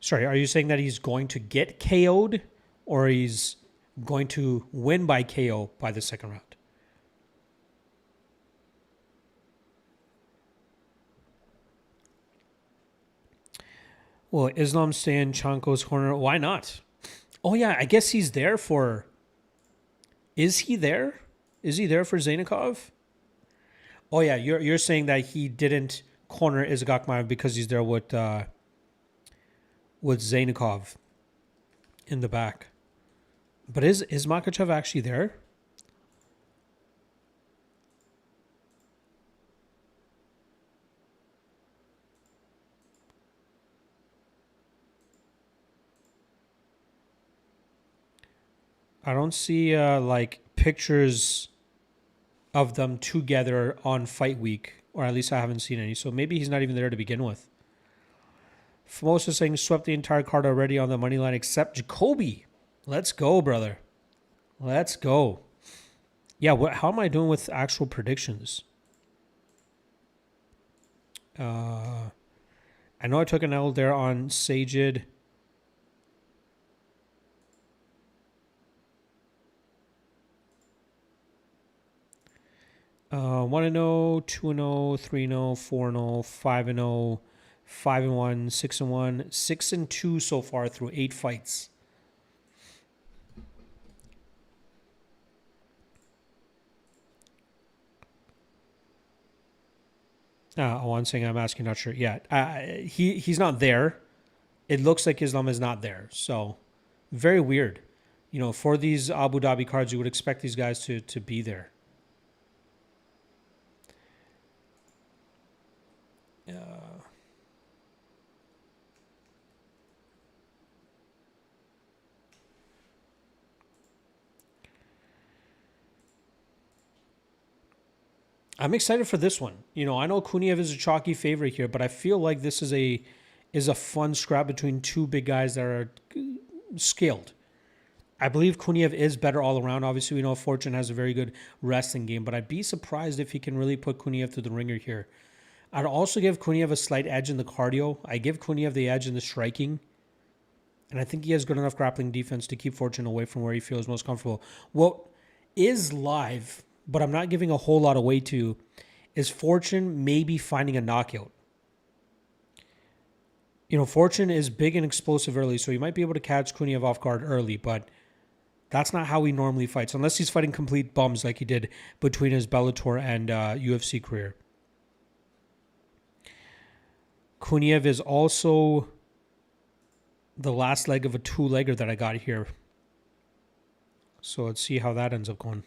Sorry, are you saying that he's going to get KO'd or he's going to win by KO by the second round? Will Islam stay in Chanko's corner? Why not? Oh, yeah, I guess he's there for... Is he there? Is he there for Zainikov? Oh, yeah, you're saying that he didn't corner is Gakmaev because he's there with Zainikov in the back. But is Makhachev actually there? I don't see like pictures of them together on fight week, or at least I haven't seen any. So maybe he's not even there to begin with. Famosa saying swept the entire card already on the money line except Jacoby. Let's go, brother. Let's go. Yeah, how am I doing with actual predictions? I know I took an L there on Sajid. 1-0, 2-0, 3-0, 4-0, 5-0, 5-1, 6-1, 6-2 so far through 8 fights. One saying I'm asking, not sure. Yeah, he's not there. It looks like Islam is not there. So very weird. You know, for these Abu Dhabi cards, you would expect these guys to be there. I'm excited for this one. You know, I know Kuniev is a chalky favorite here, but I feel like this is a fun scrap between two big guys that are skilled. I believe Kuniev is better all around. Obviously, we know Fortune has a very good wrestling game, but I'd be surprised if he can really put Kuniev through the ringer here. I'd also give Kuniev a slight edge in the cardio. I give Kuniev the edge in the striking. And I think he has good enough grappling defense to keep Fortune away from where he feels most comfortable. What is live, but I'm not giving a whole lot of weight to, is Fortune maybe finding a knockout. You know, Fortune is big and explosive early, so he might be able to catch Kuniev off guard early, but that's not how he normally fights, unless he's fighting complete bums like he did between his Bellator and UFC career. Kuniev is also the last leg of a two-legger that I got here. So let's see how that ends up going.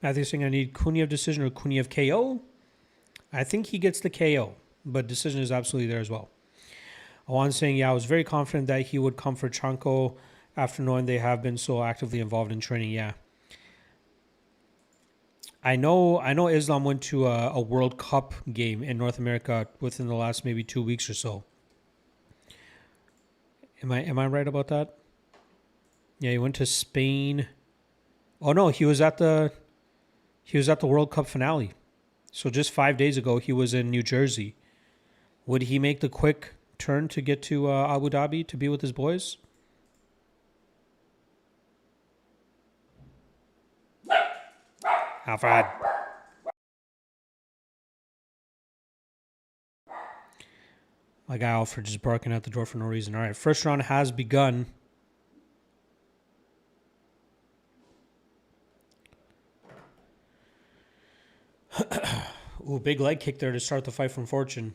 Matthew saying I need Kuniev decision or Kuniev KO. I think he gets the KO, but decision is absolutely there as well. Awan saying, yeah, I was very confident that he would come for Chanko after knowing they have been so actively involved in training. Yeah. I know Islam went to a World Cup game in North America within the last maybe 2 weeks or so. Am I right about that? Yeah, he went to Spain. Oh no, he was at the World Cup finale. So just 5 days ago, he was in New Jersey. Would he make the quick turn to get to Abu Dhabi to be with his boys? Alfred. My guy Alfred just barking at the door for no reason. All right, first round has begun. Ooh, big leg kick there to start the fight from Fortune.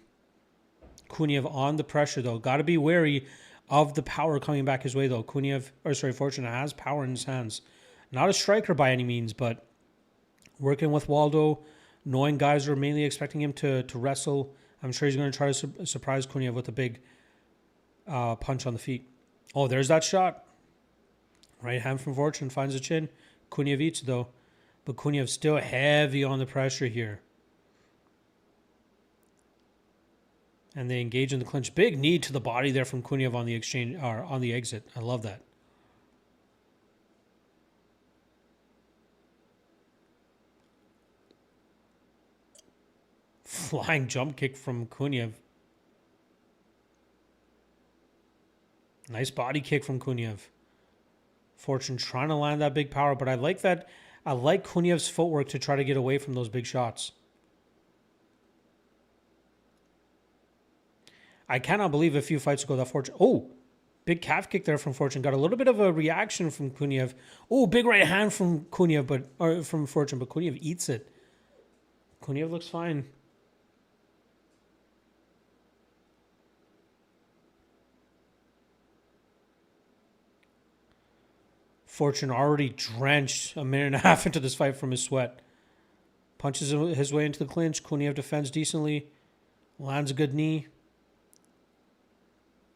Kuniev on the pressure, though. Got to be wary of the power coming back his way, though. Fortune has power in his hands. Not a striker by any means, but working with Waldo, knowing guys are mainly expecting him to wrestle. I'm sure he's going to try to surprise Kuniev with a big punch on the feet. Oh, there's that shot. Right hand from Fortune finds the chin. Kuniev eats, though. But Kuniev still heavy on the pressure here. And they engage in the clinch. Big knee to the body there from Kuniev on the exchange or on the exit. I love that. Flying jump kick from Kuniev. Nice body kick from Kuniev. Fortune trying to land that big power, but I like that. I like Kuniev's footwork to try to get away from those big shots. I cannot believe a few fights ago that Fortune... Oh! Big calf kick there from Fortune. Got a little bit of a reaction from Kuniev. Oh, big right hand from Kuniev, or from Fortune, but Kuniev eats it. Kuniev looks fine. Fortune already drenched a minute and a half into this fight from his sweat. Punches his way into the clinch. Kuniev defends decently. Lands a good knee.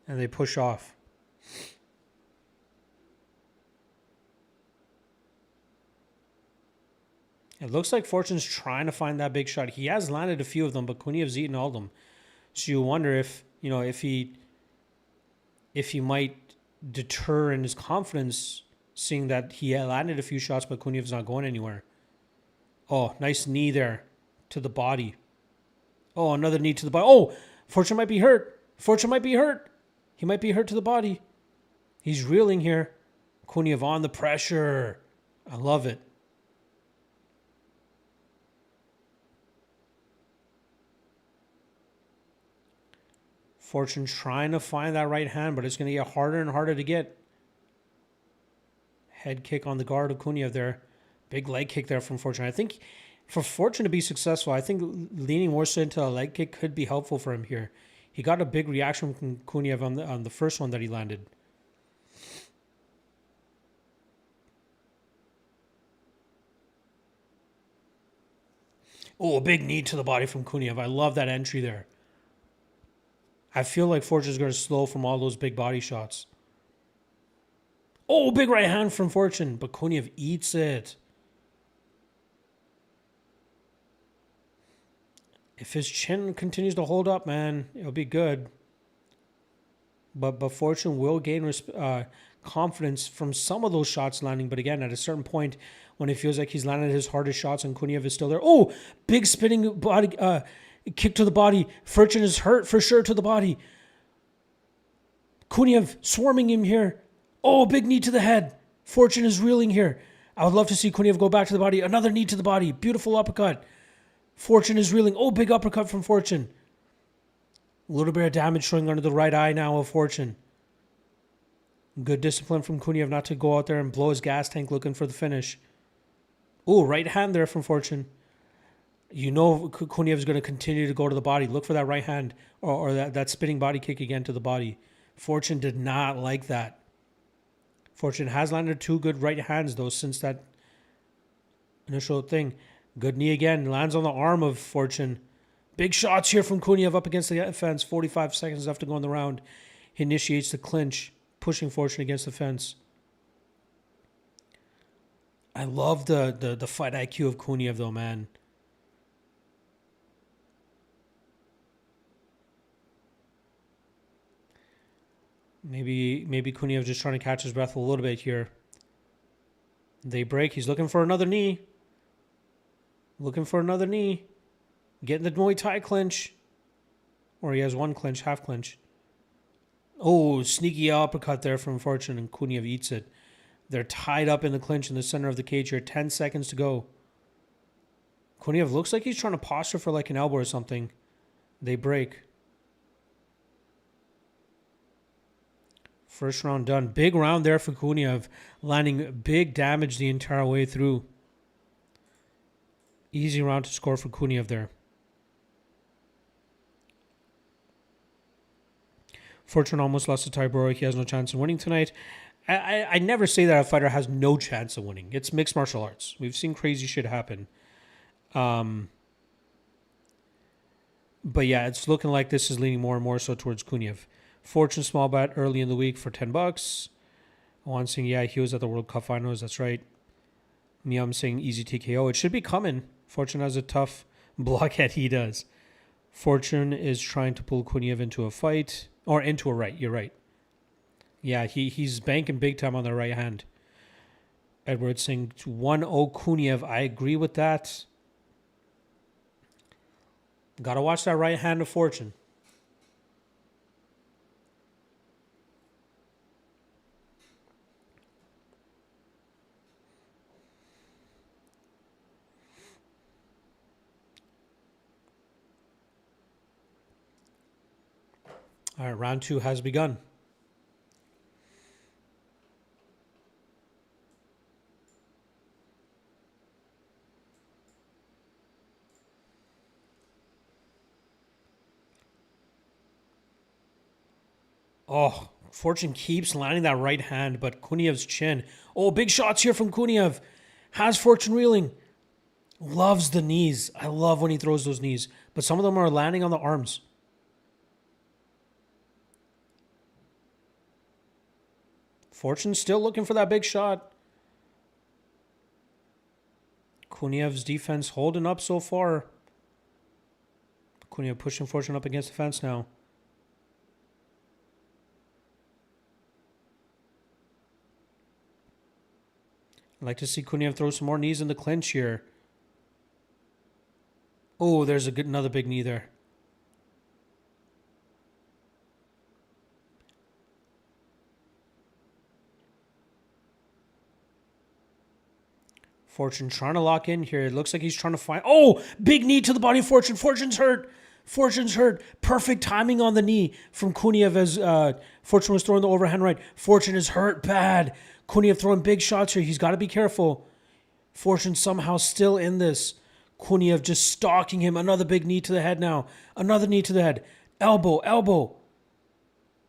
And they push off. It looks like Fortune's trying to find that big shot. He has landed a few of them, but Kuniev's eaten all of them. So you wonder if he might deter in his confidence, seeing that he landed a few shots, but Kuniev's not going anywhere. Oh, nice knee there to the body. Oh, another knee to the body. Oh, Fortune might be hurt. Fortune might be hurt. He might be hurt to the body. He's reeling here. Kuniev on the pressure. I love it. Fortune trying to find that right hand, but it's going to get harder and harder to get. Head kick on the guard of Kuniev there. Big leg kick there from Fortune. I think for Fortune to be successful, I think leaning more so into a leg kick could be helpful for him here. He got a big reaction from Kuniev on the first one that he landed. Oh, a big knee to the body from Kuniev. I love that entry there. I feel like Fortune's going to slow from all those big body shots. Oh, big right hand from Fortune, but Kuniev eats it. If his chin continues to hold up, man, it'll be good. But Fortune will gain confidence from some of those shots landing. But again, at a certain point, when it feels like he's landed his hardest shots and Kuniev is still there. Oh, big spinning body kick to the body. Fortune is hurt for sure to the body. Kuniev swarming him here. Oh, big knee to the head. Fortune is reeling here. I would love to see Kuniev go back to the body. Another knee to the body. Beautiful uppercut. Fortune is reeling. Oh, big uppercut from Fortune. A little bit of damage showing under the right eye now of Fortune. Good discipline from Kuniev not to go out there and blow his gas tank looking for the finish. Oh, right hand there from Fortune. You know Kuniev's going to continue to go to the body. Look for that right hand or that spinning body kick again to the body. Fortune did not like that. Fortune has landed 2 good right hands, though, since that initial thing. Good knee again. Lands on the arm of Fortune. Big shots here from Kuniev up against the fence. 45 seconds left to go in the round. He initiates the clinch, pushing Fortune against the fence. I love the fight IQ of Kuniev, though, man. Maybe Kuniev's just trying to catch his breath a little bit here. They break. He's looking for another knee. Looking for another knee. Getting the Muay Thai clinch. Or he has one clinch, half clinch. Oh, sneaky uppercut there from Fortune, and Kuniev eats it. They're tied up in the clinch in the center of the cage here. 10 seconds to go. Kuniev looks like he's trying to posture for like an elbow or something. They break. First round done. Big round there for Kuniev, landing big damage the entire way through. Easy round to score for Kuniev there. Fortune almost lost to Tyboro. He has no chance of winning tonight. I never say that a fighter has no chance of winning. It's mixed martial arts. We've seen crazy shit happen. But yeah, it's looking like this is leaning more and more so towards Kuniev. Fortune small bet early in the week for $10. Juan saying, yeah, he was at the World Cup finals. That's right. Miam saying easy TKO. It should be coming. Fortune has a tough blockhead. He does. Fortune is trying to pull Kuniev into a fight. Or into a right. You're right. Yeah, he's banking big time on the right hand. Edward saying 1-0 Kuniev. I agree with that. Got to watch that right hand of Fortune. All right, round 2 has begun. Oh, Fortune keeps landing that right hand, but Kuniev's chin. Oh, big shots here from Kuniev. Has Fortune reeling. Loves the knees. I love when he throws those knees, but some of them are landing on the arms. Fortune still looking for that big shot. Kuniev's defense holding up so far. Kuniev pushing Fortune up against the fence now. I'd like to see Kuniev throw some more knees in the clinch here. Oh, there's another big knee there. Fortune trying to lock in here. It looks like he's trying to find... Oh, big knee to the body of Fortune. Fortune's hurt. Fortune's hurt. Perfect timing on the knee from Kuniev as Fortune was throwing the overhand right. Fortune is hurt bad. Kuniev throwing big shots here. He's got to be careful. Fortune somehow still in this. Kuniev just stalking him. Another big knee to the head now. Another knee to the head. Elbow, elbow.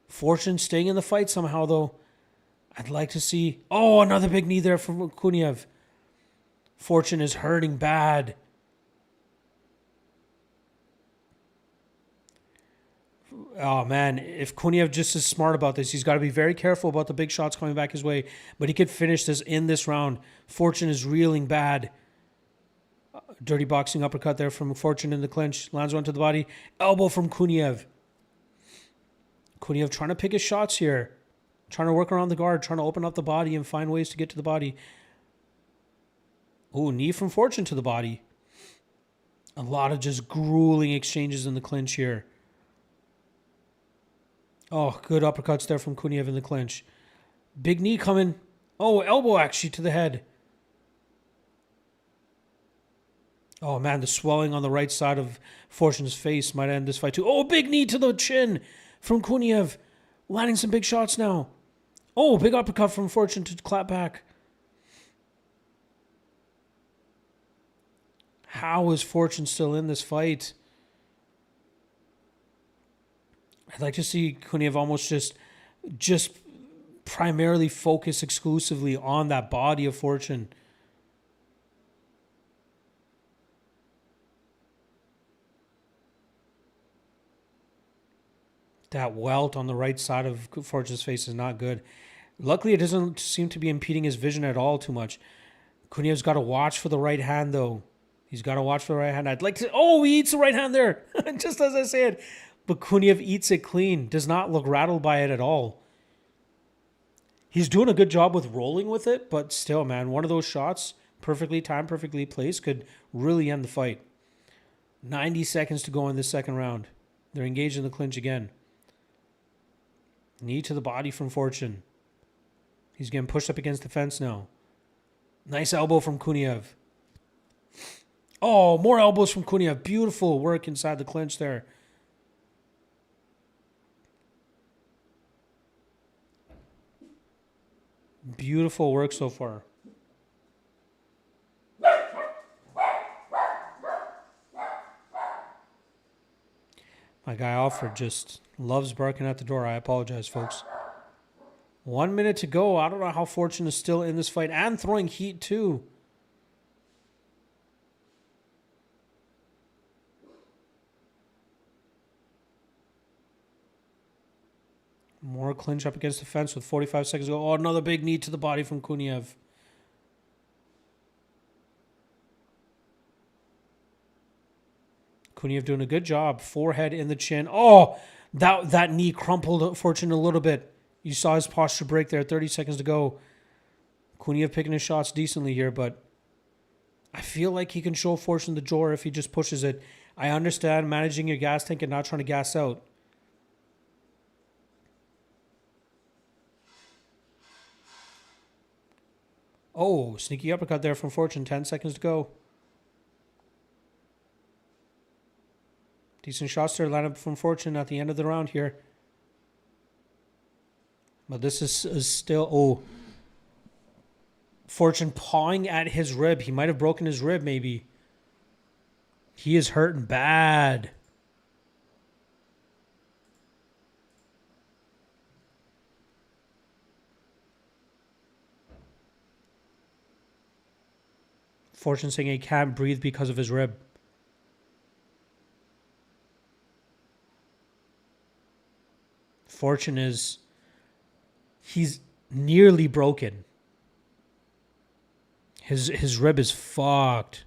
Fortune staying in the fight somehow, though. I'd like to see... Oh, another big knee there from Kuniev. Fortune is hurting bad. Oh, man. If Kuniev just is smart about this, he's got to be very careful about the big shots coming back his way. But he could finish this in this round. Fortune is reeling bad. Dirty boxing uppercut there from Fortune in the clinch. Lands one to the body. Elbow from Kuniev. Kuniev trying to pick his shots here. Trying to work around the guard. Trying to open up the body and find ways to get to the body. Oh, knee from Fortune to the body. A lot of just grueling exchanges in the clinch here. Oh, good uppercuts there from Kuniev in the clinch. Big knee coming. Oh, elbow actually to the head. Oh, man, the swelling on the right side of Fortune's face might end this fight too. Oh, big knee to the chin from Kuniev. Landing some big shots now. Oh, big uppercut from Fortune to clap back. How is Fortune still in this fight? I'd like to see Kuniev almost just primarily focus exclusively on that body of Fortune. That welt on the right side of Fortune's face is not good. Luckily, it doesn't seem to be impeding his vision at all too much. Kuniev's got to watch for the right hand, though. He's got to watch for the right hand. I'd like to... Oh, he eats the right hand there. Just as I said. But Kuniev eats it clean. Does not look rattled by it at all. He's doing a good job with rolling with it. But still, man, one of those shots, perfectly timed, perfectly placed, could really end the fight. 90 seconds to go in this second round. They're engaged in the clinch again. Knee to the body from Fortune. He's getting pushed up against the fence now. Nice elbow from Kuniev. Oh, more elbows from Kuniev. Beautiful work inside the clinch there. Beautiful work so far. My guy Alfred just loves barking at the door. I apologize, folks. 1 minute to go. I don't know how Fortune is still in this fight and throwing heat too. More clinch up against the fence with 45 seconds to go. Oh, another big knee to the body from Kuniev. Kuniev doing a good job. Forehead in the chin. Oh, that knee crumpled Fortune a little bit. You saw his posture break there. 30 seconds to go. Kuniev picking his shots decently here, but I feel like he can show Fortune the door if he just pushes it. I understand managing your gas tank and not trying to gas out. Oh, sneaky uppercut there from Fortune. 10 seconds to go. Decent shots there lined up from Fortune at the end of the round here. But this is still... Oh. Fortune pawing at his rib. He might have broken his rib, maybe. He is hurting bad. Fortune saying he can't breathe because of his rib. Fortune is... He's nearly broken. His rib is fucked.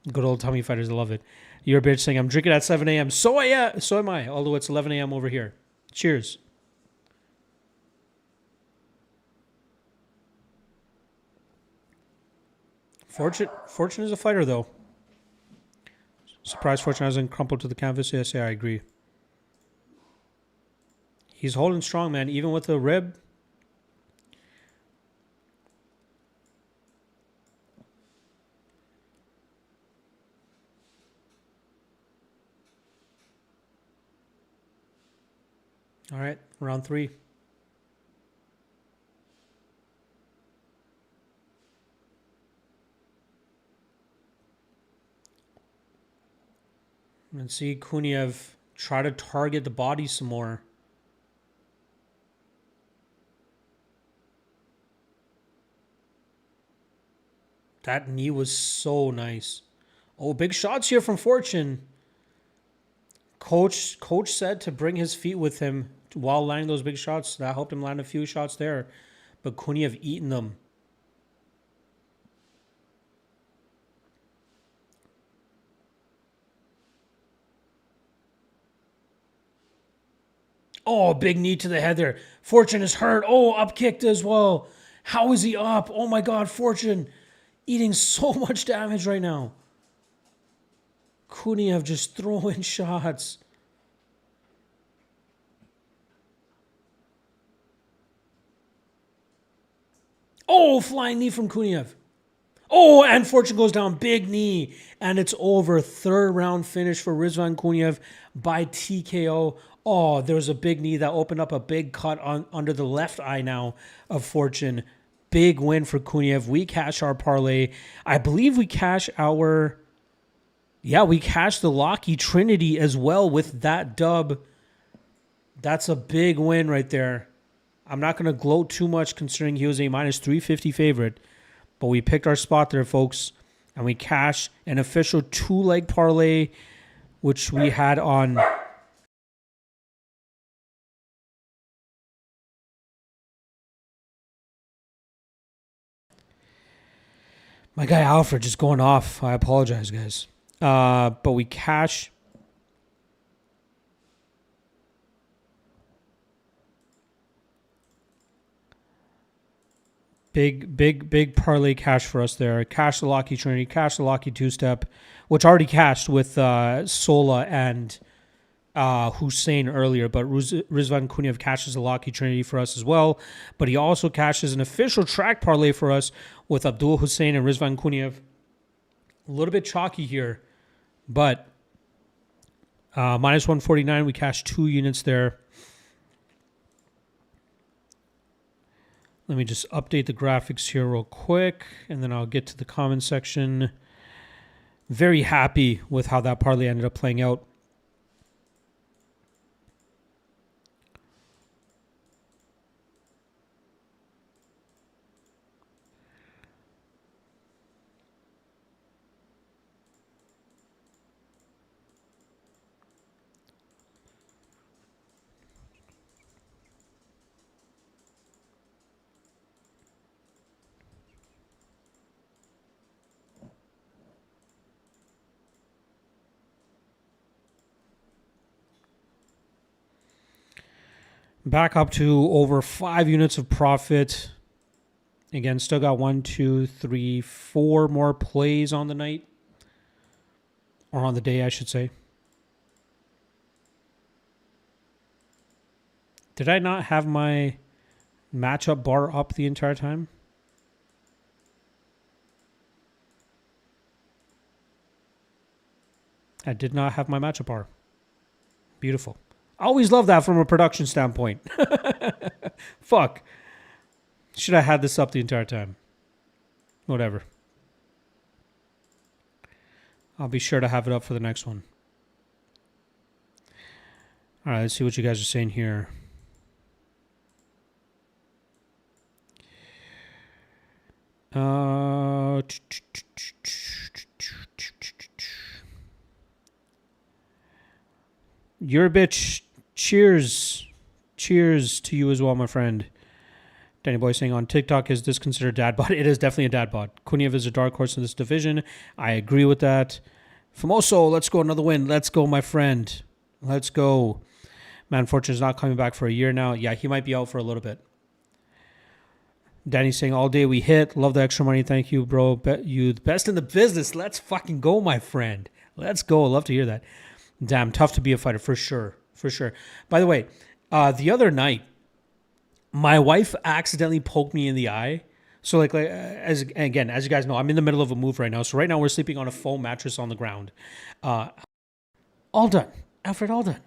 Good old tummy fighters love it. You're a bitch saying, I'm drinking at 7 a.m. So am I, although it's 11 a.m. over here. Cheers. Fortune is a fighter, though. Surprised Fortune hasn't crumpled to the canvas. Yes, yeah, I agree. He's holding strong, man. Even with the rib. All right, round 3. And see Kuniev try to target the body some more. That knee was so nice. Oh, big shots here from Fortune. Coach said to bring his feet with him while landing those big shots. That helped him land a few shots there. But Kuniev eaten them. Oh, big knee to the head there. Fortune is hurt. Oh, up kicked as well. How is he up? Oh my God, Fortune eating so much damage right now. Kuniev just throwing shots. Oh, flying knee from Kuniev. Oh, and Fortune goes down. Big knee. And it's over. 3rd round finish for Rizvan Kuniev by TKO. Oh, there was a big knee that opened up a big cut under the left eye now of Fortune. Big win for Kuniev. We cash our parlay. I believe we cash our... Yeah, we cashed the Locky Trinity as well with that dub. That's a big win right there. I'm not going to gloat too much considering he was a minus 350 favorite. But we picked our spot there, folks. And we cashed an official 2-leg parlay, which we had on... My guy Alfred just going off. I apologize, guys. But we cash. Big parlay cash for us there. Cash the Locky Trinity, cash the Locky 2-step, which already cashed with Sola and Hussein earlier. But Rizvan Kuniev cashes the Locky Trinity for us as well. But he also cashes an official track parlay for us with Abdul Hussein and Rizvan Kuniev. A little bit chalky here, but minus 149, we cashed 2 units there. Let me just update the graphics here real quick, and then I'll get to the comment section. Very happy with how that parlay ended up playing out. Back up to over 5 units of profit. Again, still got 1, 2, 3, 4 more plays on the night. Or on the day, I should say. Did I not have my matchup bar up the entire time? I did not have my matchup bar. Beautiful. I always love that from a production standpoint. Fuck. Should I have this up the entire time? Whatever. I'll be sure to have it up for the next one. All right, let's see what you guys are saying here. You're a bitch. Cheers. Cheers to you as well, my friend. Danny Boy saying on TikTok, is this considered dad bod? It is definitely a dad bod. Kuniev is a dark horse in this division. I agree with that. Famoso, let's go. Another win. Let's go, my friend. Let's go. Man, Fortune's not coming back for a year now. Yeah, he might be out for a little bit. Danny's saying all day we hit. Love the extra money. Thank you, bro. You the best in the business. Let's fucking go, my friend. Let's go. Love to hear that. Damn, tough to be a fighter for sure. For sure. By the way, the other night, my wife accidentally poked me in the eye. So as you guys know, I'm in the middle of a move right now. So right now we're sleeping on a foam mattress on the ground. All done. Alfred, all done.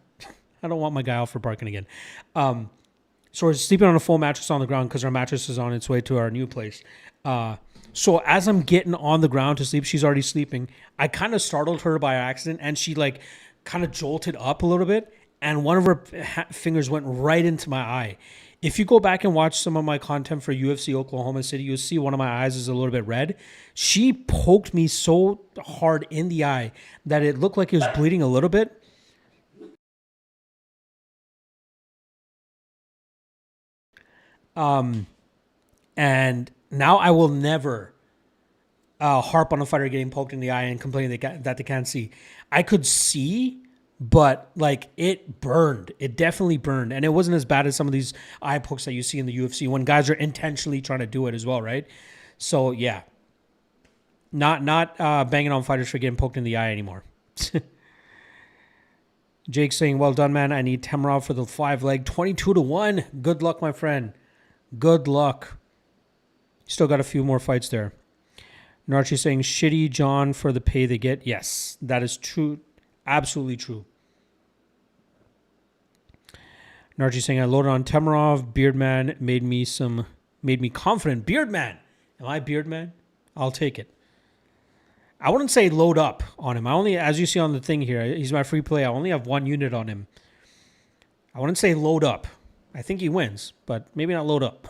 I don't want my guy Alfred barking again. So we're sleeping on a foam mattress on the ground because our mattress is on its way to our new place. So as I'm getting on the ground to sleep, she's already sleeping. I kind of startled her by accident, and she kind of jolted up a little bit, and one of her fingers went right into my eye. If you go back and watch some of my content for UFC Oklahoma City, you'll see one of my eyes is a little bit red. She poked me so hard in the eye that it looked like it was bleeding a little bit. And now I will never harp on a fighter getting poked in the eye and complain that they can't see. I could see, but it burned. It definitely burned. And it wasn't as bad as some of these eye pokes that you see in the UFC when guys are intentionally trying to do it as well, right? So yeah, not banging on fighters for getting poked in the eye anymore. Jake saying, well done, man. I need Temerov for the 5-leg. 22-1. Good luck, my friend. Good luck. Still got a few more fights there. Narchi saying, shitty John for the pay they get. Yes, that is true. Absolutely true. Narchi saying, I loaded on Temerov. Beardman made me confident. Beardman. Am I Beardman? I'll take it. I wouldn't say load up on him. I only, as you see on the thing here, he's my free play. I only have 1 unit on him. I wouldn't say load up. I think he wins, but maybe not load up.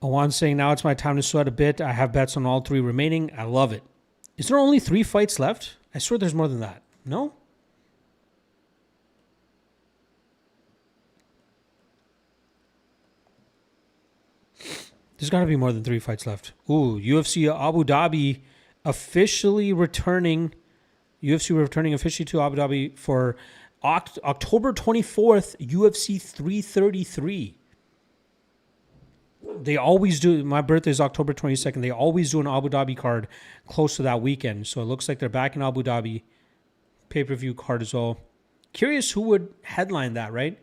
Awan's saying, now it's my time to sweat a bit. I have bets on all 3 remaining. I love it. Is there only 3 fights left? I swear there's more than that. No? There's got to be more than 3 fights left. Ooh, UFC Abu Dhabi officially returning. UFC returning officially to Abu Dhabi for October 24th, UFC 333. They always do. My birthday is October 22nd. They always do an Abu Dhabi card close to that weekend. So it looks like they're back in Abu Dhabi. Pay-per-view card as well. Curious who would headline that, right?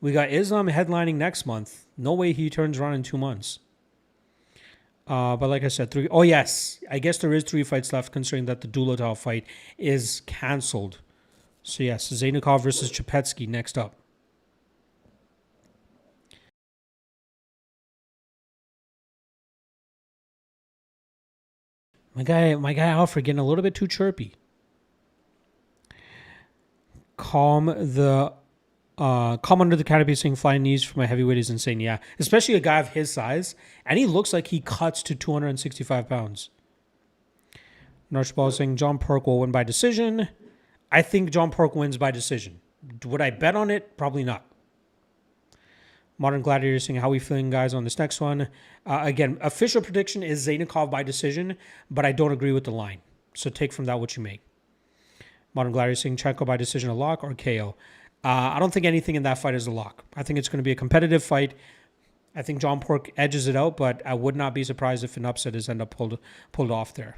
We got Islam headlining next month. No way he turns around in 2 months. But like I said, 3. Oh, yes. I guess there is 3 fights left considering that the Dulatov fight is canceled. So, yes, Zaynikov versus Chapetsky next up. My guy Alfred getting a little bit too chirpy. Calm under the canopy saying flying knees for my heavyweight is insane. Yeah, especially a guy of his size. And he looks like he cuts to 265 pounds. Narchball saying John Perk will win by decision. I think John Perk wins by decision. Would I bet on it? Probably not. Modern Gladiator saying, how are we feeling, guys, on this next one? Again, official prediction is Zaynikov by decision, but I don't agree with the line. So take from that what you make. Modern Gladiator saying Checo by decision a lock or KO. I don't think anything in that fight is a lock. I think it's going to be a competitive fight. I think John Perk edges it out, but I would not be surprised if an upset is end up pulled off there.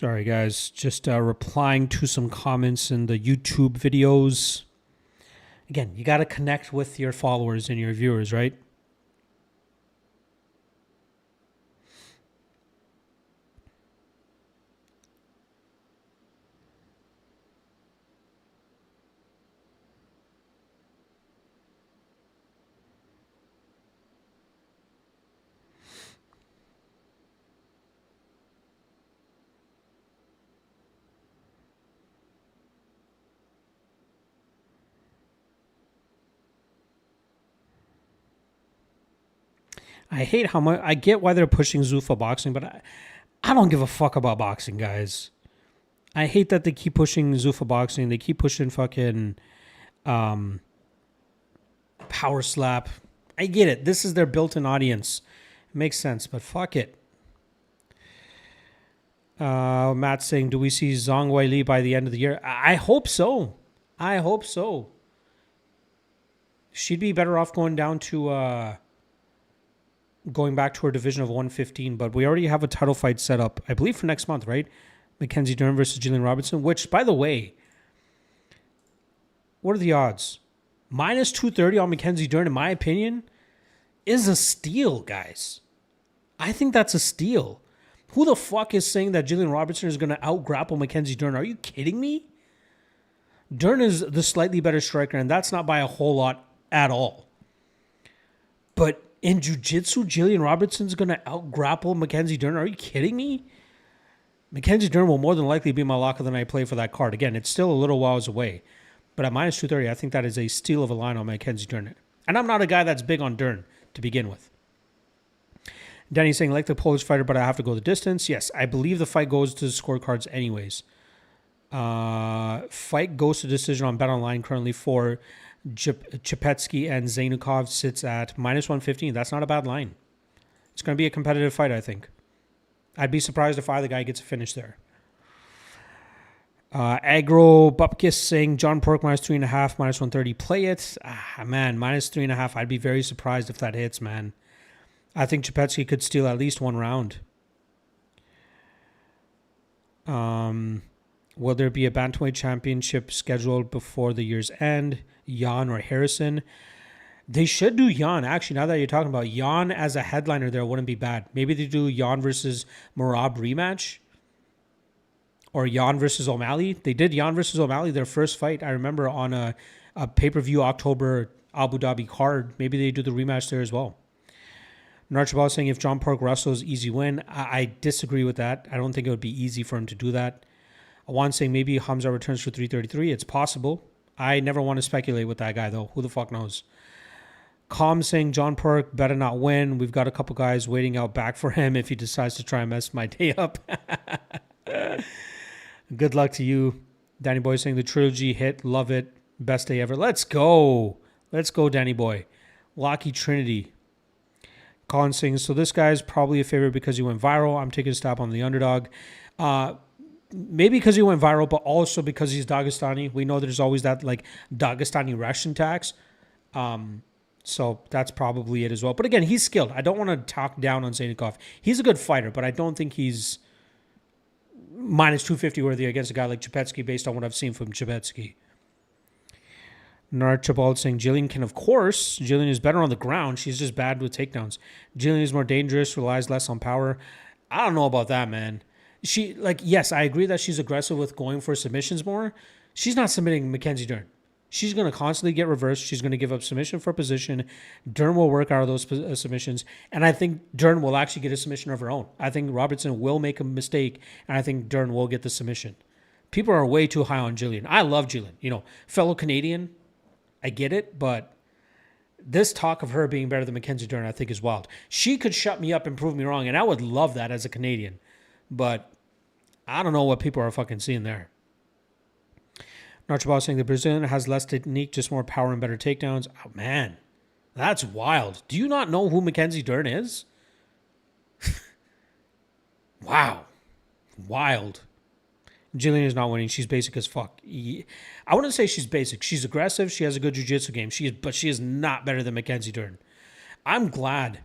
Sorry, guys. Just replying to some comments in the YouTube videos. Again, you got to connect with your followers and your viewers, right? I hate how much I get why they're pushing Zuffa boxing, but I don't give a fuck about boxing, guys. I hate that they keep pushing Zuffa boxing. They keep pushing fucking power slap. I get it. This is their built-in audience. It makes sense, but fuck it. Matt saying, do we see Zhang Weili by the end of the year? I hope so. I hope so. She'd be better off going down to going back to her division of 115, but we already have a title fight set up, I believe, for next month, right? Mackenzie Dern versus Jillian Robertson, which, by the way, what are the odds? Minus 230 on Mackenzie Dern, in my opinion, is a steal, guys. I think that's a steal. Who the fuck is saying that Jillian Robertson is going to out-grapple Mackenzie Dern? Are you kidding me? Dern is the slightly better striker, and that's not by a whole lot at all. But in jiu-jitsu, Jillian Robertson's going to out-grapple Mackenzie Dern? Are you kidding me? Mackenzie Dern will more than likely be my lock of the night play for that card. Again, it's still a little whiles away. But at minus 230, I think that is a steal of a line on Mackenzie Dern. And I'm not a guy that's big on Dern to begin with. Danny's saying, like the Polish fighter, but I have to go the distance. Yes, I believe the fight goes to the scorecards anyways. Fight goes to decision on BetOnline currently for Chepetsky and Zainukov sits at minus 115. That's not a bad line. It's going to be a competitive fight, I think. I'd be surprised if either guy gets a finish there. Agro Bupkis saying John Pork minus 3.5, minus 130. Play it. Man, minus 3.5. I'd be very surprised if that hits, man. I think Chepetsky could steal at least one round. Will there be a bantamweight championship scheduled before the year's end? Jan or Harrison? They should do Jan. Actually, now that you're talking about Jan as a headliner there wouldn't be bad. Maybe they do Jan versus Merab rematch. Or Jan versus O'Malley. They did Jan versus O'Malley, their first fight, I remember, on a pay-per-view October Abu Dhabi card. Maybe they do the rematch there as well. Narchabal saying if John Park wrestles, easy win. I disagree with that. I don't think it would be easy for him to do that. Awan saying maybe Hamza returns for 333. It's possible. I never want to speculate with that guy, though. Who the fuck knows? Calm saying John Park better not win. We've got a couple guys waiting out back for him if he decides to try and mess my day up. Good luck to you. Danny Boy saying the trilogy hit. Love it. Best day ever. Let's go. Let's go, Danny Boy. Locky Trinity. Colin saying, so this guy's probably a favorite because he went viral. I'm taking a stab on the underdog. Maybe because he went viral, but also because he's Dagestani. We know there's always that like Dagestani Russian tax. So that's probably it as well. But again, he's skilled. I don't want to talk down on Zainukov. He's a good fighter, but I don't think he's minus 250 worthy against a guy like Chepetsky based on what I've seen from Chepetsky. Narchabald saying Jillian can, of course. Jillian is better on the ground. She's just bad with takedowns. Jillian is more dangerous, relies less on power. I don't know about that, man. She, like, yes, I agree that she's aggressive with going for submissions more. She's not submitting Mackenzie Dern. She's going to constantly get reversed. She's going to give up submission for position. Dern will work out of those submissions. And I think Dern will actually get a submission of her own. I think Robertson will make a mistake, and I think Dern will get the submission. People are way too high on Jillian. I love Jillian. You know, fellow Canadian, I get it, but this talk of her being better than Mackenzie Dern, I think, is wild. She could shut me up and prove me wrong, and I would love that as a Canadian. But I don't know what people are fucking seeing there. Narchabal saying the Brazilian has less technique, just more power and better takedowns. Oh, man, that's wild. Do you not know who Mackenzie Dern is? Wow. Wild. Jillian is not winning. She's basic as fuck. I wouldn't say she's basic. She's aggressive. She has a good jiu-jitsu game. But she is not better than Mackenzie Dern. I'm glad.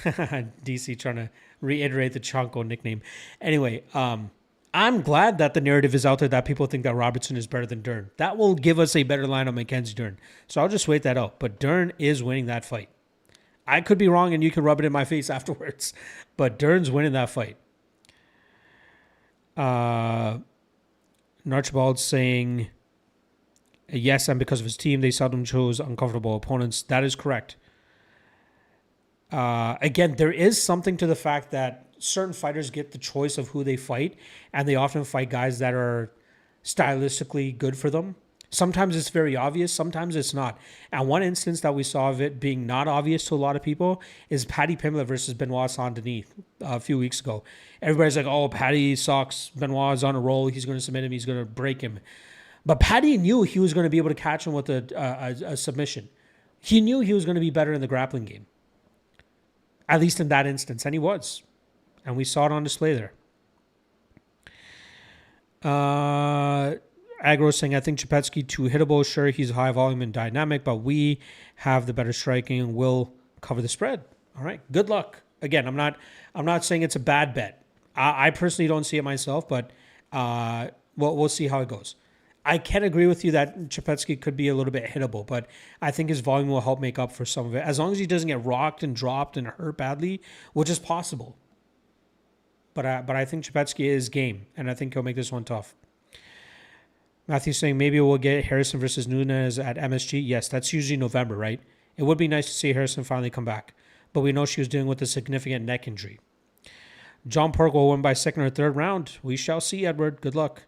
DC trying to reiterate the Chonko nickname. Anyway, I'm glad that the narrative is out there that people think that Robertson is better than Dern. That will give us a better line on Mackenzie Dern. So I'll just wait that out. But Dern is winning that fight. I could be wrong and you can rub it in my face afterwards. But Dern's winning that fight. Archibald saying, yes, and because of his team, they seldom chose uncomfortable opponents. That is correct. Again, there is something to the fact that certain fighters get the choice of who they fight, and they often fight guys that are stylistically good for them. Sometimes it's very obvious, sometimes it's not. And one instance that we saw of it being not obvious to a lot of people is Paddy Pimblett versus Benoit Saint-Denis a few weeks ago. Everybody's like, oh, Paddy sucks. Benoit's on a roll. He's going to submit him. He's going to break him. But Paddy knew he was going to be able to catch him with a submission. He knew he was going to be better in the grappling game. At least in that instance. And he was. And we saw it on display there. Agro saying, I think Chepetsky too hittable. Sure, he's high volume and dynamic, but we have the better striking and will cover the spread. All right. Good luck. Again, I'm not saying it's a bad bet. I personally don't see it myself, but we'll see how it goes. I can agree with you that Chepetsky could be a little bit hittable, but I think his volume will help make up for some of it. As long as he doesn't get rocked and dropped and hurt badly, which is possible. But I think Chepetsky is game, and I think he'll make this one tough. Matthew saying maybe we'll get Harrison versus Nunes at MSG. Yes, that's usually November, right? It would be nice to see Harrison finally come back, but we know she was dealing with a significant neck injury. John Park will win by second or third round. We shall see, Edward. Good luck.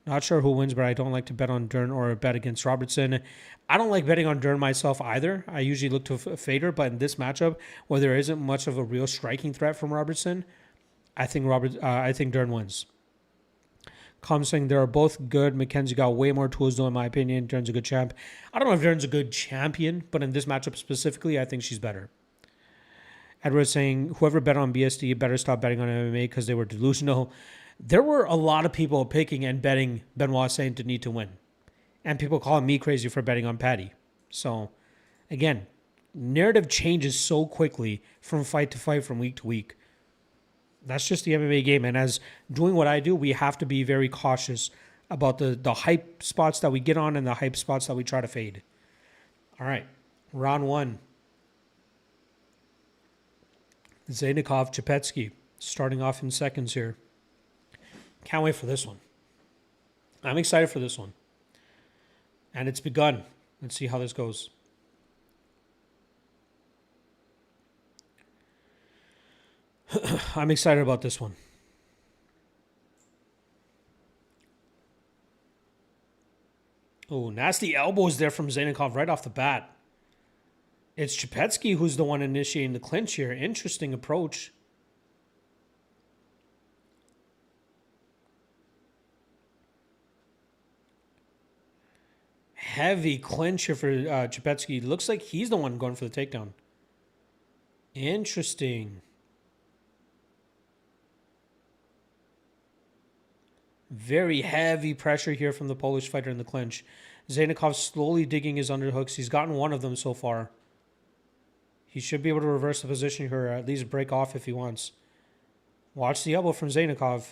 Not sure who wins, but I don't like to bet on Dern or bet against Robertson. I don't like betting on Dern myself either. I usually look to a fader, but in this matchup, where there isn't much of a real striking threat from Robertson, I think Dern wins. Com saying they're both good. Mackenzie got way more tools, though, in my opinion. Dern's a good champ. I don't know if Dern's a good champion, but in this matchup specifically, I think she's better. Edward saying, whoever bet on BSD better stop betting on MMA because they were delusional. There were a lot of people picking and betting Benoit Saint-Denis to win. And people calling me crazy for betting on Paddy. So, again, narrative changes so quickly from fight to fight, from week to week. That's just the MMA game. And as doing what I do, we have to be very cautious about the hype spots that we get on and the hype spots that we try to fade. All right. Round one. Zaynikov, Chepetsky. Starting off in seconds here. Can't wait for this one. I'm excited for this one. And it's begun. Let's see how this goes. I'm excited about this one. Oh, nasty elbows there from Zaynikov right off the bat. It's Chepetsky who's the one initiating the clinch here. Interesting approach. Heavy clinch here for Chepetsky. Looks like he's the one going for the takedown. Interesting. Very heavy pressure here from the Polish fighter in the clinch. Zaynikov slowly digging his underhooks. He's gotten one of them so far. He should be able to reverse the position here, or at least break off if he wants. Watch the elbow from Zaynikov.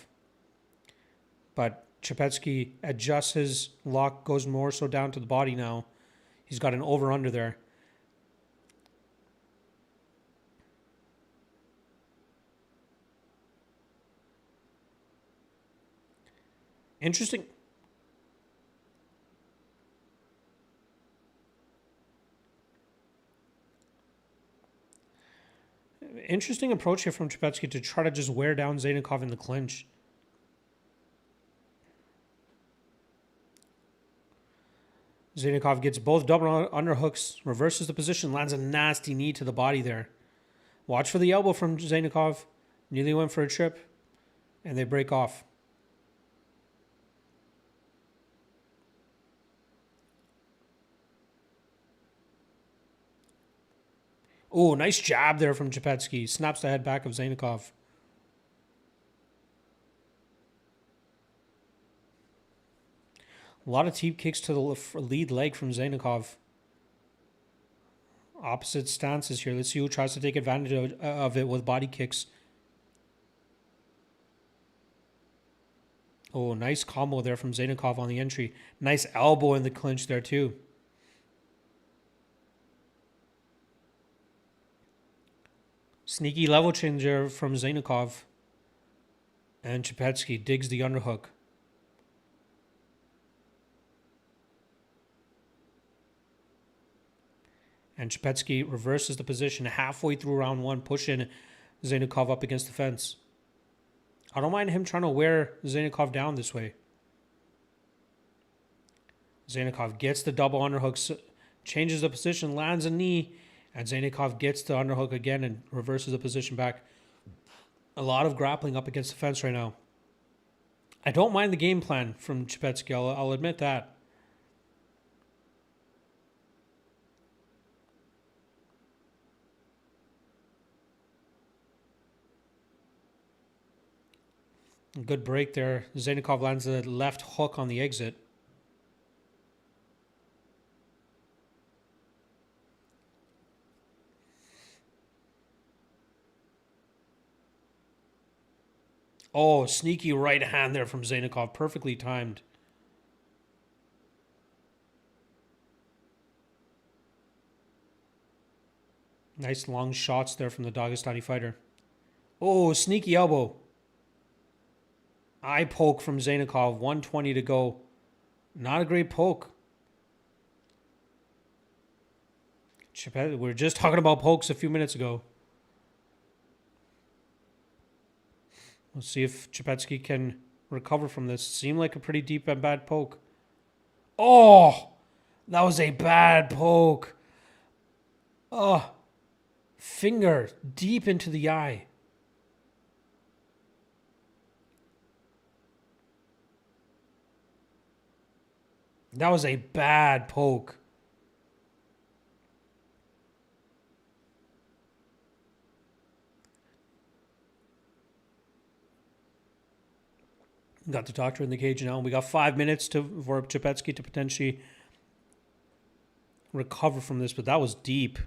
But Chepetsky adjusts his lock, goes more so down to the body now. He's got an over-under there. Interesting. Interesting approach here from Chepetsky to try to just wear down Zaynikov in the clinch. Zaynikov gets both double underhooks, reverses the position, lands a nasty knee to the body there. Watch for the elbow from Zaynikov. Nearly went for a trip, and they break off. Oh, nice jab there from Chepetsky. Snaps the head back of Zaynikov. A lot of teep kicks to the lead leg from Zaynikov. Opposite stances here. Let's see who tries to take advantage of it with body kicks. Oh, nice combo there from Zainakov on the entry. Nice elbow in the clinch there too. Sneaky level changer from Zainakov. And Chepetsky digs the underhook. And Chepetsky reverses the position halfway through round one, pushing Zainakov up against the fence. I don't mind him trying to wear Zainakov down this way. Zainakov gets the double underhook, changes the position, lands a knee, and Zainakov gets the underhook again and reverses the position back. A lot of grappling up against the fence right now. I don't mind the game plan from Chepetsky, I'll admit that. Good break there. Zainakov lands a left hook on the exit. Oh, sneaky right hand there from Zainakov. Perfectly timed. Nice long shots there from the Dagestani fighter. Oh, sneaky elbow. Eye poke from Zainakov. 120 to go. Not a great poke. We were just talking about pokes a few minutes ago. Let's see if Chepetsky can recover from this. Seemed like a pretty deep and bad poke. Oh, that was a bad poke. Oh, finger deep into the eye. That was a bad poke. Got the doctor in the cage now. We got 5 minutes for Chepetsky to potentially recover from this, but that was deep.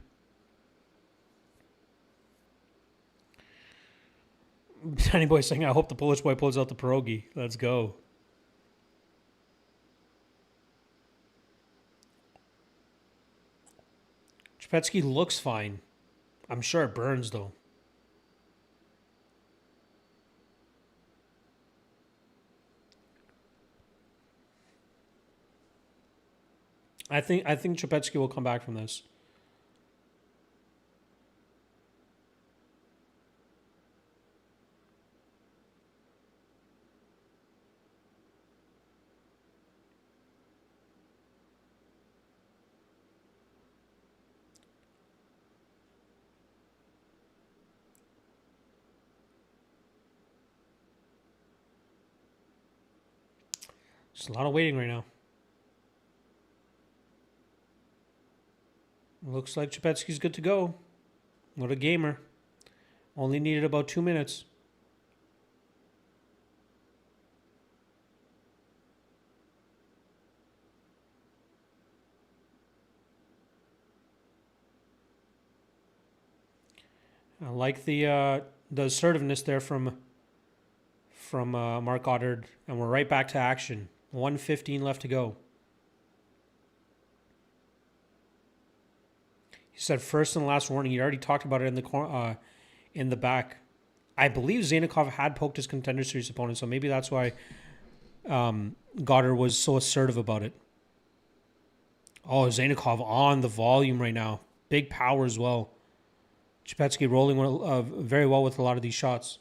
Danny Boy saying, I hope the Polish boy pulls out the pierogi. Let's go. Chepetsky looks fine. I'm sure it burns, though. I think Chepetsky will come back from this. Just a lot of waiting right now. Looks like Chepetsky's good to go. What a gamer. Only needed about 2 minutes. I like the assertiveness there from Mark Goddard, and we're right back to action. 1:15 left to go. He said first and last warning. He already talked about it in the back. I believe Zainakov had poked his Contender Series opponent, so maybe that's why Goddard was so assertive about it. Oh, Zainakov on the volume right now. Big power as well. Chepetsky rolling very well with a lot of these shots.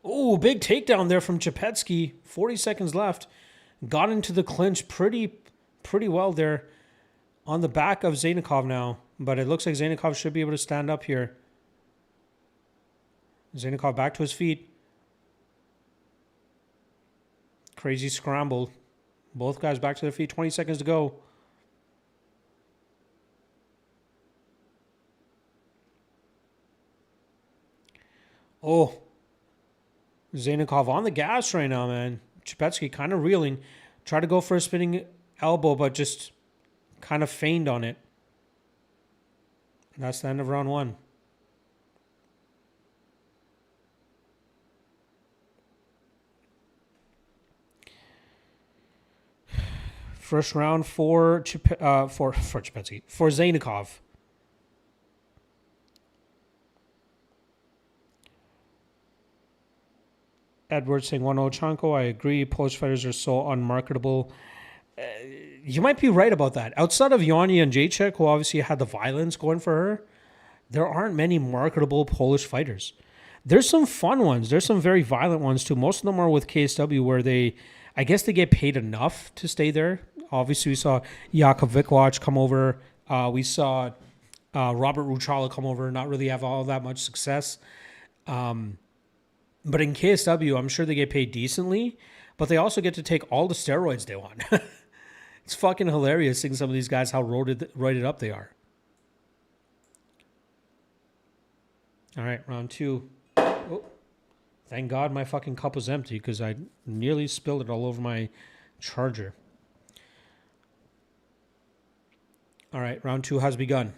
Oh, big takedown there from Chepetsky. 40 seconds left. Got into the clinch pretty well there on the back of Zainakov now. But it looks like Zainakov should be able to stand up here. Zainakov back to his feet. Crazy scramble. Both guys back to their feet. 20 seconds to go. Oh. Zaynikov on the gas right now, man. Chepetsky kind of reeling. Tried to go for a spinning elbow, but just kind of feigned on it. And that's the end of round 1. First round for Chepetsky, for Zaynikov. Edward saying 1-0 Chanko. I agree. Polish fighters are so unmarketable. You might be right about that. Outside of Joanna Jędrzejczyk, who obviously had the violence going for her, there aren't many marketable Polish fighters. There's some fun ones. There's some very violent ones too. Most of them are with KSW where I guess they get paid enough to stay there. Obviously, we saw Jakub Wickwacz come over. We saw Robert Ruchala come over, not really have all that much success. But in KSW, I'm sure they get paid decently, but they also get to take all the steroids they want. It's fucking hilarious seeing some of these guys, how roided up they are. All right, round 2. Oh, thank God my fucking cup was empty because I nearly spilled it all over my charger. All right, round 2 has begun.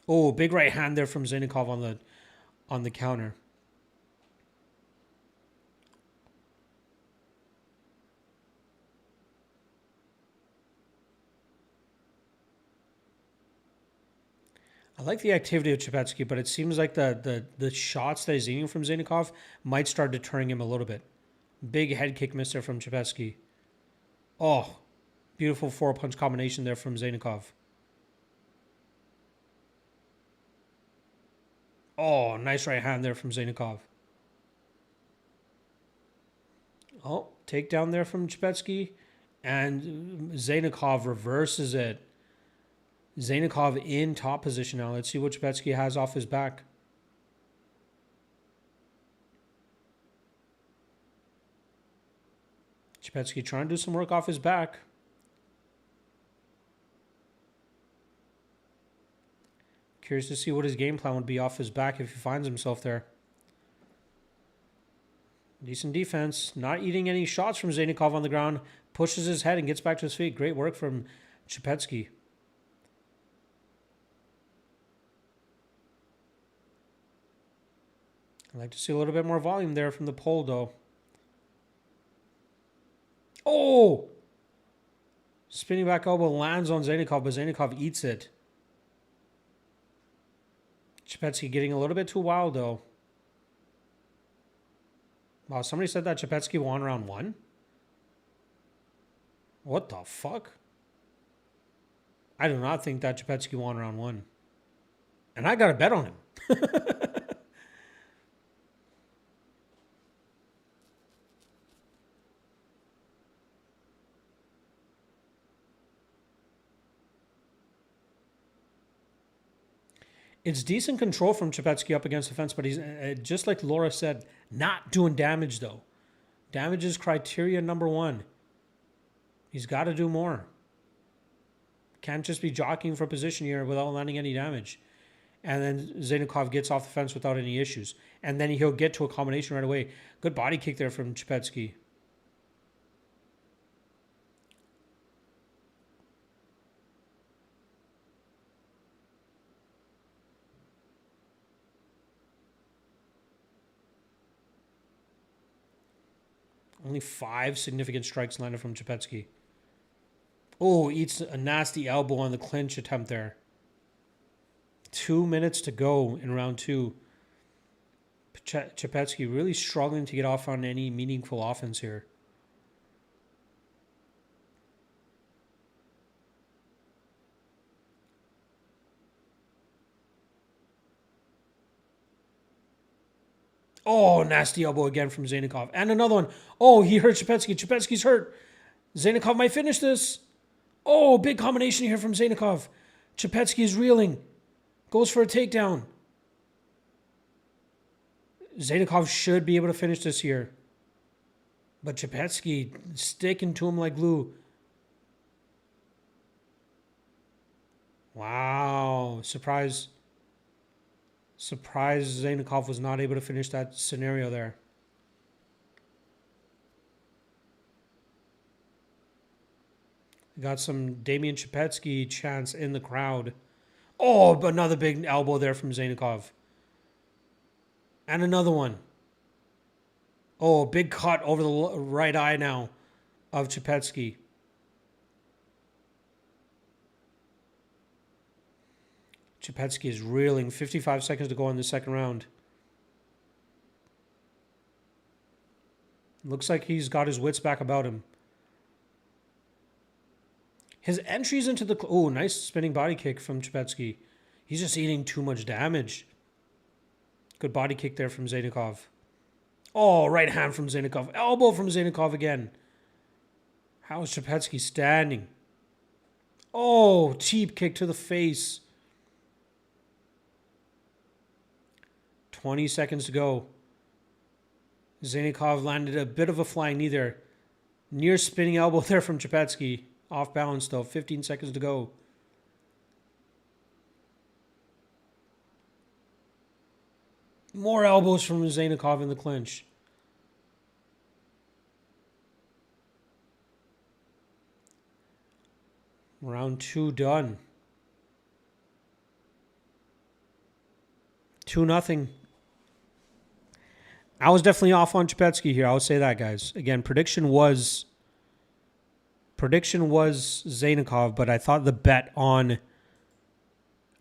Oh, big right hand there from Zaynikov on the counter. I like the activity of Chepetsky, but it seems like the shots that he's eating from Zaynikov might start deterring him a little bit. Big head kick miss there from Chepetsky. Oh, beautiful 4-punch combination there from Zaynikov. Oh, nice right hand there from Zaynikov. Oh, takedown there from Chepetsky. And Zaynikov reverses it. Zaynikov in top position now. Let's see what Chepetsky has off his back. Chepetsky trying to do some work off his back. Curious to see what his game plan would be off his back if he finds himself there. Decent defense. Not eating any shots from Zaynikov on the ground. Pushes his head and gets back to his feet. Great work from Chepetsky. I'd like to see a little bit more volume there from the pole, though. Oh! Spinning back elbow lands on Zaynikov, but Zaynikov eats it. Chepetsky getting a little bit too wild, though. Wow, somebody said that Chepetsky won round 1? What the fuck? I do not think that Chepetsky won round 1. And I got a bet on him. It's decent control from Chepetsky up against the fence, but he's, just like Laura said, not doing damage, though. Damage is criteria number 1. He's got to do more. Can't just be jockeying for position here without landing any damage. And then Zaynikov gets off the fence without any issues. And then he'll get to a combination right away. Good body kick there from Chepetsky. Only 5 significant strikes landed from Chepetsky. Oh, eats a nasty elbow on the clinch attempt there. 2 minutes to go in round 2. Chepetsky really struggling to get off on any meaningful offense here. Oh, nasty elbow again from Zaynikov. And another one. Oh, he hurt Chepetsky. Chepetsky's hurt. Zaynikov might finish this. Oh, big combination here from Zaynikov. Chepetsky is reeling. Goes for a takedown. Zaynikov should be able to finish this here. But Chepetsky sticking to him like glue. Wow. Surprise Surprised Zainikov was not able to finish that scenario there. Got some Damian Chepetsky chance in the crowd. Oh, another big elbow there from Zainikov. And another one. Oh, big cut over the right eye now of Chepetsky. Chepetsky is reeling. 55 seconds to go in the second round. Looks like he's got his wits back about him. His entries into the... Oh, nice spinning body kick from Chepetsky. He's just eating too much damage. Good body kick there from Zainikov. Oh, right hand from Zainikov. Elbow from Zainikov again. How is Chepetsky standing? Oh, cheap kick to the face. 20 seconds to go. Zainikov landed a bit of a flying knee there. Near spinning elbow there from Chepetsky. Off balance though. 15 seconds to go. More elbows from Zainikov in the clinch. Round 2 done. 2-0. I was definitely off on Chepetsky here. I would say that, guys. Again, prediction was Zainikov, but I thought the bet on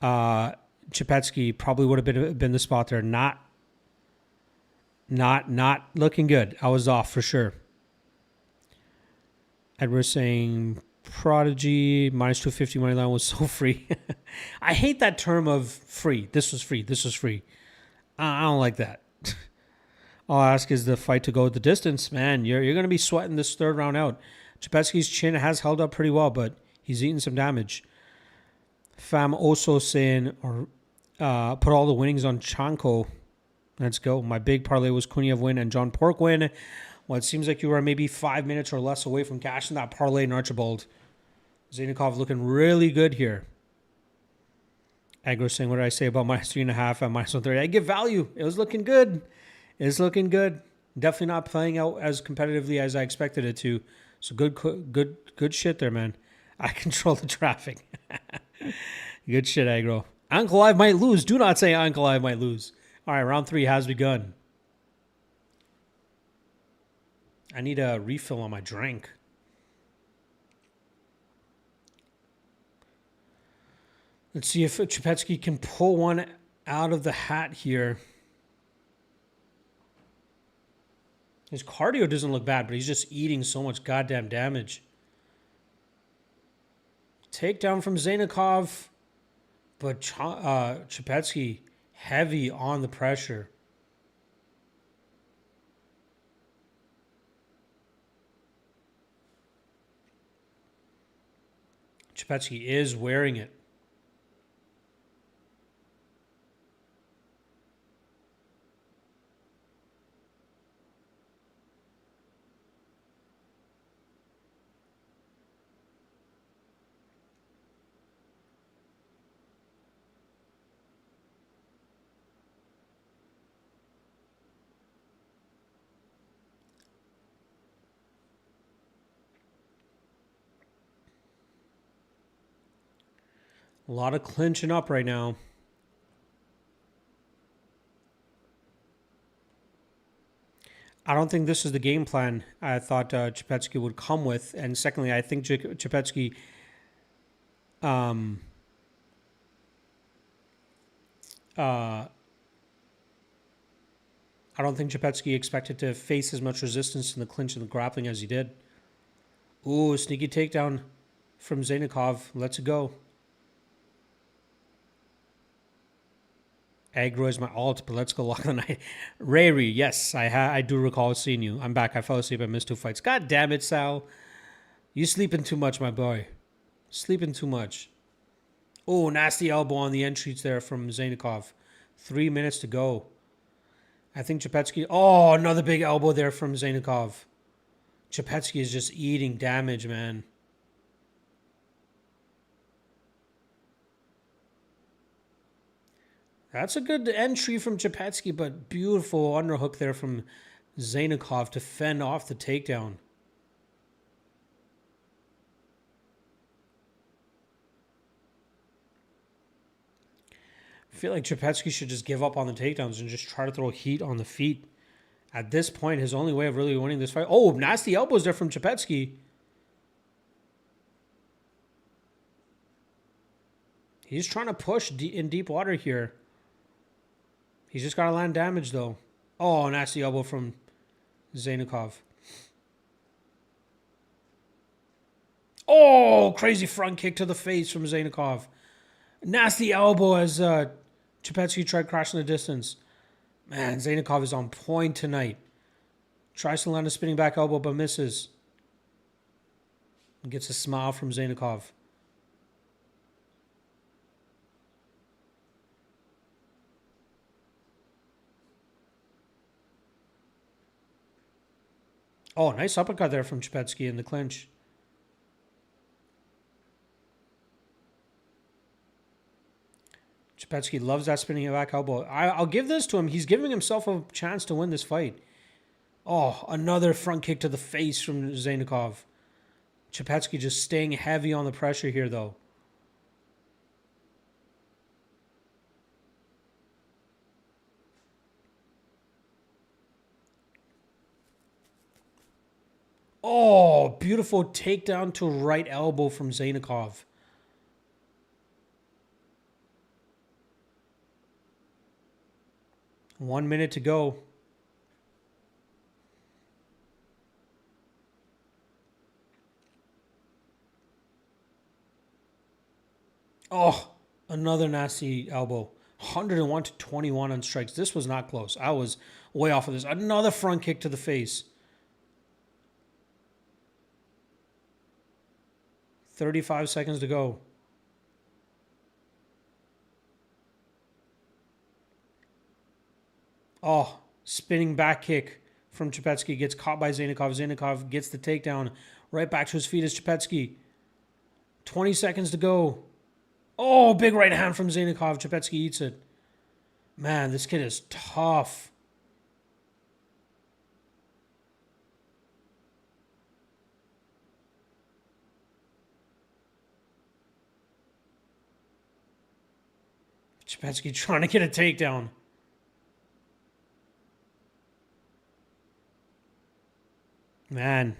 Chepetsky probably would have been the spot there. Not looking good. I was off for sure. Edward saying Prodigy minus 250 money line was so free. I hate that term of free. This was free. This was free. I don't like that. I'll ask, is the fight to go the distance? Man, you're going to be sweating this third round out. Chepetsky's chin has held up pretty well, but he's eaten some damage. Fam also saying, put all the winnings on Chanko. Let's go. My big parlay was Kuniev win and John Pork win. Well, it seems like you were maybe 5 minutes or less away from cashing that parlay in Archibald. Zainikov looking really good here. Agro saying, what did I say about minus 3.5 and minus 130? I give value. It was looking good. It's looking good. Definitely not playing out as competitively as I expected it to. So good shit there, man. I control the traffic. Good shit, Agro. Uncle Ive might lose. Do not say Uncle Ive might lose. All right, round 3 has begun. I need a refill on my drink. Let's see if Chepetsky can pull one out of the hat here. His cardio doesn't look bad, but he's just eating so much goddamn damage. Takedown from Zainikov, but Chepetsky heavy on the pressure. Chepetsky is wearing it. A lot of clinching up right now. I don't think this is the game plan I thought Chepetsky would come with. And secondly, I think Chepetsky I don't think Chepetsky expected to face as much resistance in the clinch and the grappling as he did. Ooh, sneaky takedown from Zainikov. Let's go. Agro is my alt, but let's go lock the night. Rayri, yes, I do recall seeing you. I'm back. I fell asleep. I missed 2 fights. God damn it, Sal. You sleeping too much, my boy. Sleeping too much. Oh, nasty elbow on the entries there from Zainikov. 3 minutes to go. I think Chepetsky... Oh, another big elbow there from Zainikov. Chepetsky is just eating damage, man. That's a good entry from Chepetsky, but beautiful underhook there from Zainikov to fend off the takedown. I feel like Chepetsky should just give up on the takedowns and just try to throw heat on the feet. At this point, his only way of really winning this fight. Oh, nasty elbows there from Chepetsky. He's trying to push in deep water here. He's just got to land damage, though. Oh, nasty elbow from Zainikov. Oh, crazy front kick to the face from Zainikov. Nasty elbow as Chepetsky tried crashing the distance. Man, Zainikov is on point tonight. Tries to land a spinning back elbow, but misses. And gets a smile from Zainikov. Oh, nice uppercut there from Chepetsky in the clinch. Chepetsky loves that spinning back elbow. I'll give this to him. He's giving himself a chance to win this fight. Oh, another front kick to the face from Zainikov. Chepetsky just staying heavy on the pressure here, though. Oh, beautiful takedown to right elbow from Zainikov. One minute to go. Oh, another nasty elbow. 101 to 21 on strikes. This was not close. I was way off of this. Another front kick to the face. 35 seconds to go. Oh, spinning back kick from Chepetsky. Gets caught by Zainikov. Zainikov gets the takedown. Right back to his feet is Chepetsky. 20 seconds to go. Oh, big right hand from Zainikov. Chepetsky eats it. Man, this kid is tough. Chepetsky trying to get a takedown. Man,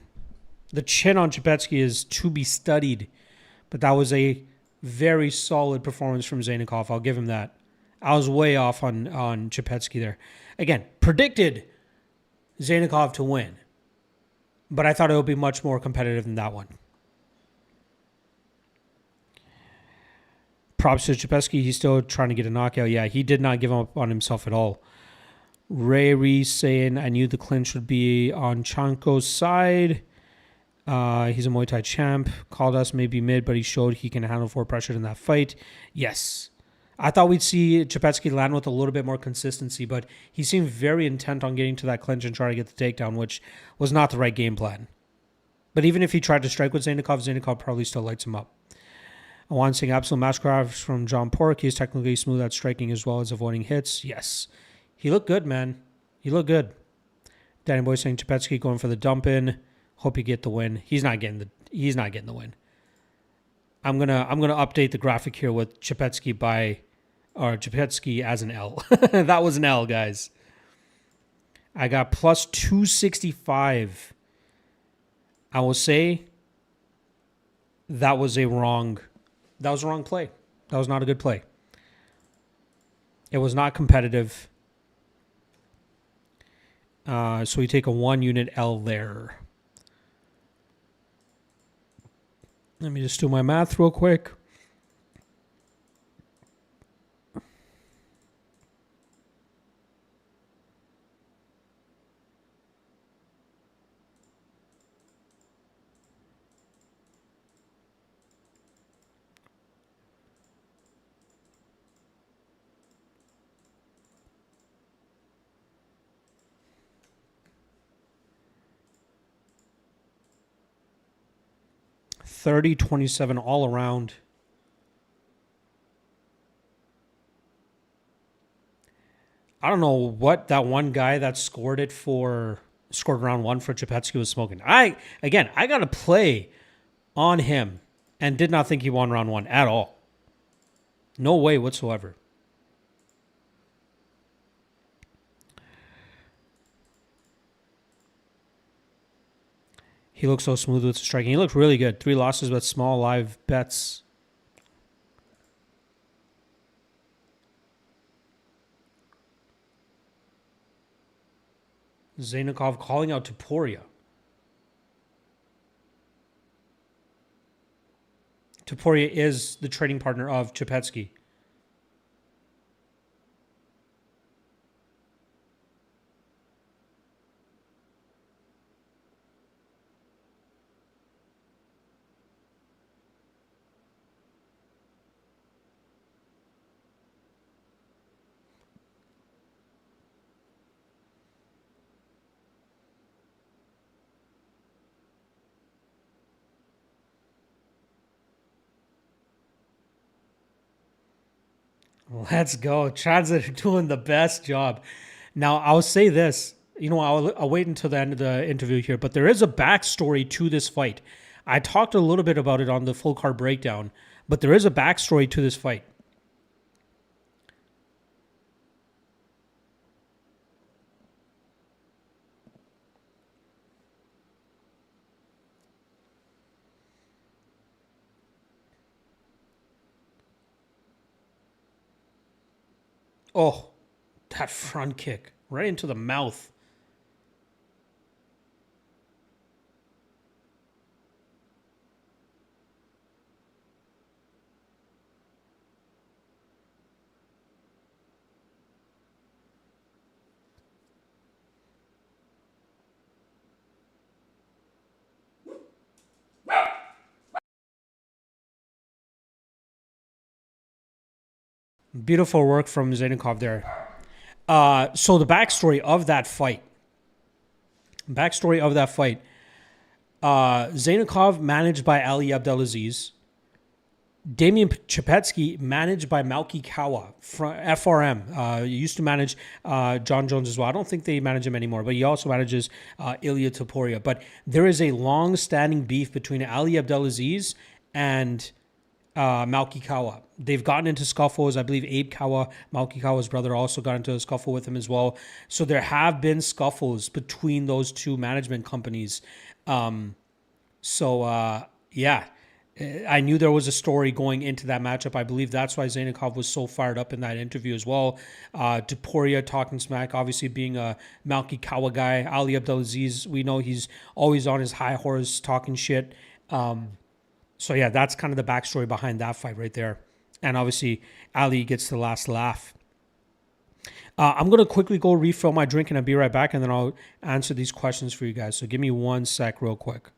the chin on Chepetsky is to be studied, but that was a very solid performance from Zainikov. I'll give him that. I was way off on Chepetsky there. Again, predicted Zainikov to win, but I thought it would be much more competitive than that one. Props to Chepetsky. He's still trying to get a knockout. Yeah, he did not give up on himself at all. Ray Reese saying, I knew the clinch would be on Chanko's side. He's a Muay Thai champ. Called us maybe mid, but he showed he can handle forward pressure in that fight. Yes. I thought we'd see Chepetsky land with a little bit more consistency, but he seemed very intent on getting to that clinch and trying to get the takedown, which was not the right game plan. But even if he tried to strike with Zainikov, Zainikov probably still lights him up. I want to say absolute mastercraft from John Pork. He's technically smooth at striking as well as avoiding hits. Yes. He looked good, man. He looked good. Danny Boy saying Chepetsky going for the dump in. Hope you get the win. He's not getting the win. I'm gonna update the graphic here with Chepetsky Chepetsky as an L. That was an L, guys. I got plus 265. I will say that was a wrong play. That was not a good play. It was not competitive. So we take a 1 unit L there. Let me just do my math real quick. $30.27 all around. I don't know what that one guy that scored round one for Chapetsky was smoking. I got to play on him and did not think he won round one at all. No way whatsoever. He looks so smooth with striking. He looked really good. 3 losses but small live bets. Zainakov calling out Topuria. Topuria is the trading partner of Chapetsky. Let's go. Chads are doing the best job. Now, I'll say this. I'll wait until the end of the interview here, but there is a backstory to this fight. I talked a little bit about it on the full card breakdown, but there is a backstory to this fight. Oh, that front kick right into the mouth. Beautiful work from Zainakov there. So the backstory of that fight. Zainakov managed by Ali Abdelaziz. Damian Chapetsky managed by Malki Kawa from FRM. He used to manage John Jones as well. I don't think they manage him anymore, but he also manages Ilya Topuria. But there is a long-standing beef between Ali Abdelaziz and Malki Kawa. They've gotten into scuffles. I believe Abe Kawa, Malki Kawa's brother, also got into a scuffle with him as well. So there have been scuffles between those two management companies. Yeah, I knew there was a story going into that matchup. I believe that's why Zainakov was so fired up in that interview as well. Topuria talking smack, obviously being a Malki Kawa guy. Ali Abdelaziz, we know he's always on his high horse talking shit. So yeah, that's kind of the backstory behind that fight right there. And obviously, Ali gets the last laugh. I'm going to quickly go refill my drink and I'll be right back, and then I'll answer these questions for you guys. So give me 1 sec real quick.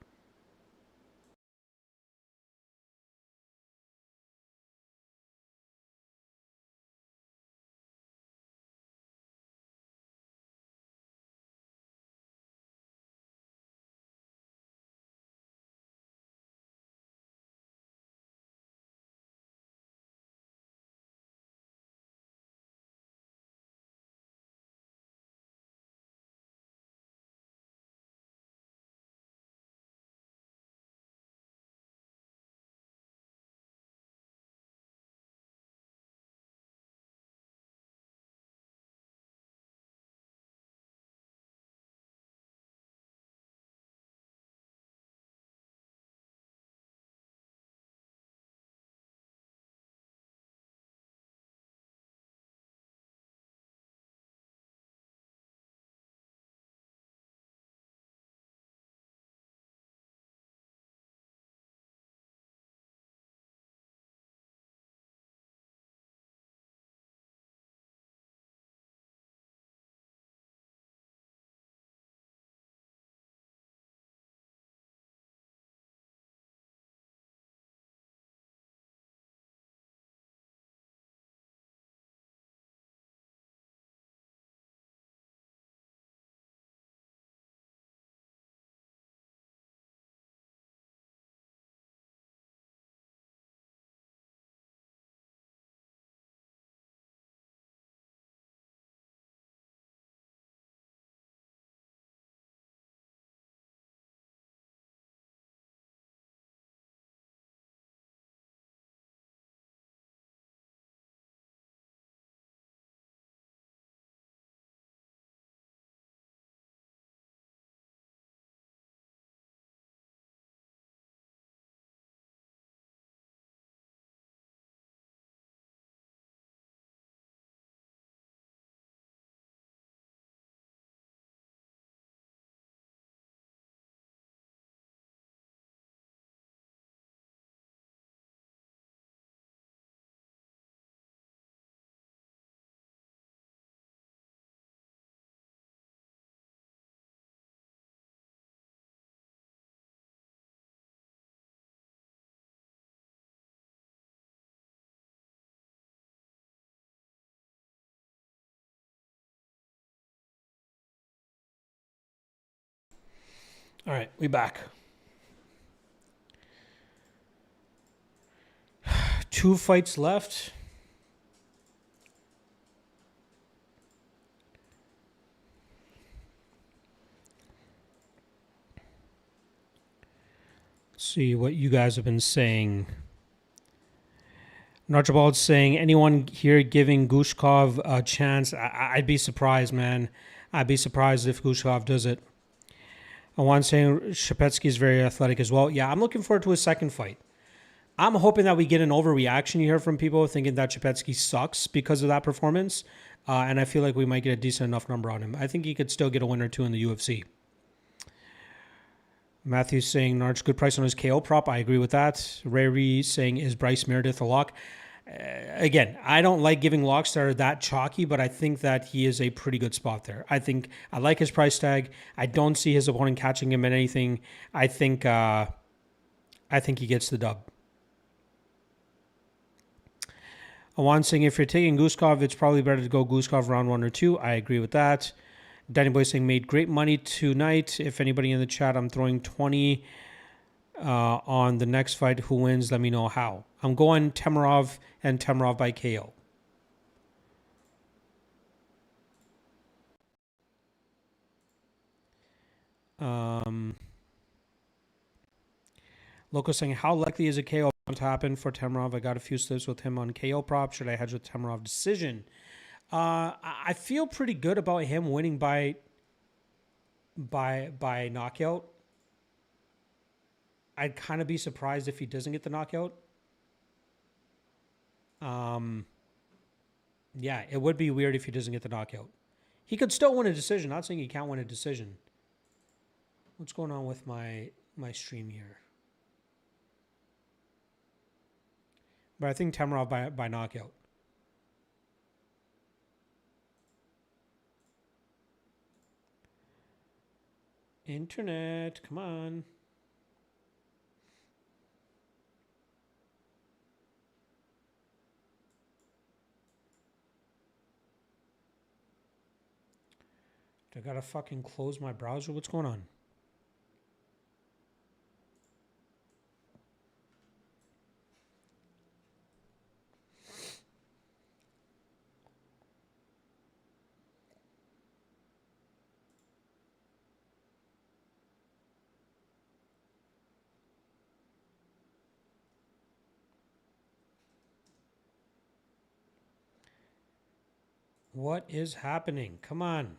All right, we back. 2 fights left. Let's see what you guys have been saying. Archibald's saying, anyone here giving Gushkov a chance? I'd be surprised, man. I'd be surprised if Gushkov does it. I want saying Shapetsky is very athletic as well. Yeah, I'm looking forward to his second fight. I'm hoping that we get an overreaction here from people thinking that Shapetsky sucks because of that performance. And I feel like we might get a decent enough number on him. I think he could still get a win or two in the UFC. Matthew's saying, Narch, good price on his KO prop. I agree with that. Rary saying, is Bryce Meredith a lock? Again, I don't like giving locks that are that chalky, but I think that he is a pretty good spot there. I like his price tag. I don't see his opponent catching him in anything. I think he gets the dub. Awan saying, if you're taking Guskov, it's probably better to go Guskov round 1 or 2. I agree with that. Danny Boy saying, made great money tonight. If anybody in the chat, I'm throwing 20 on the next fight. Who wins? Let me know how. I'm going Temirov and Temirov by KO. Loco saying, how likely is a KO to happen for Temirov? I got a few slips with him on KO prop. Should I hedge with Temirov decision? I feel pretty good about him winning by knockout. I'd kind of be surprised if he doesn't get the knockout. Yeah, it would be weird if he doesn't get the knockout. He could still win a decision. Not saying he can't win a decision. What's going on with my stream here? But I think Temirov by knockout. Internet, come on. I gotta fucking close my browser. What's going on? What is happening? Come on.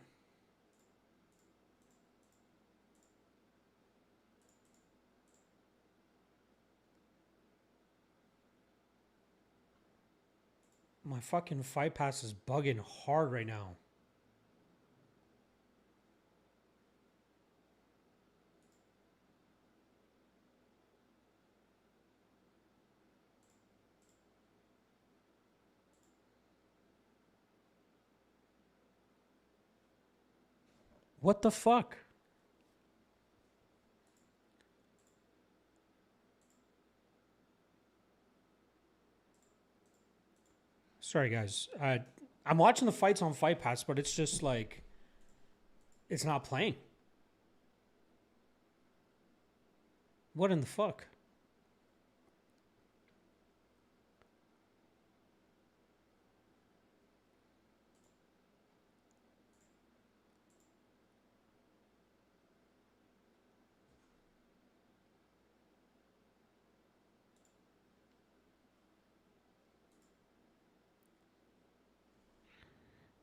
My fucking Fight Pass is bugging hard right now. What the fuck? Sorry, guys. I'm watching the fights on Fight Pass, but it's just like, it's not playing. What in the fuck?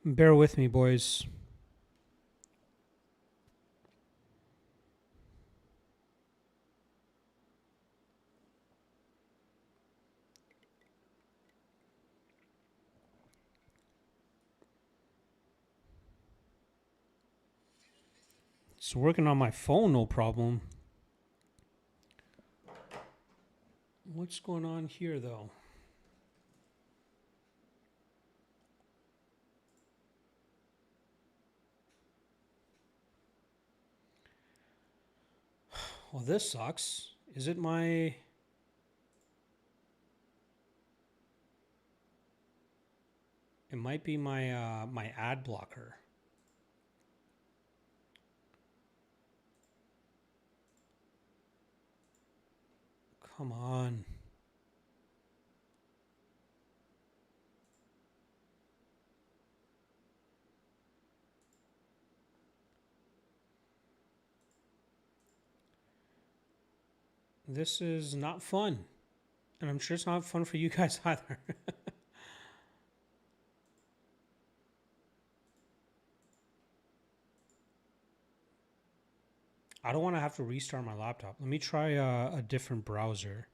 Bear with me, boys. It's working on my phone, no problem. What's going on here, though? Well, this sucks. Is it my... It might be my my ad blocker. Come on. This is not fun. And I'm sure it's not fun for you guys either. I don't want to have to restart my laptop. Let me try a different browser.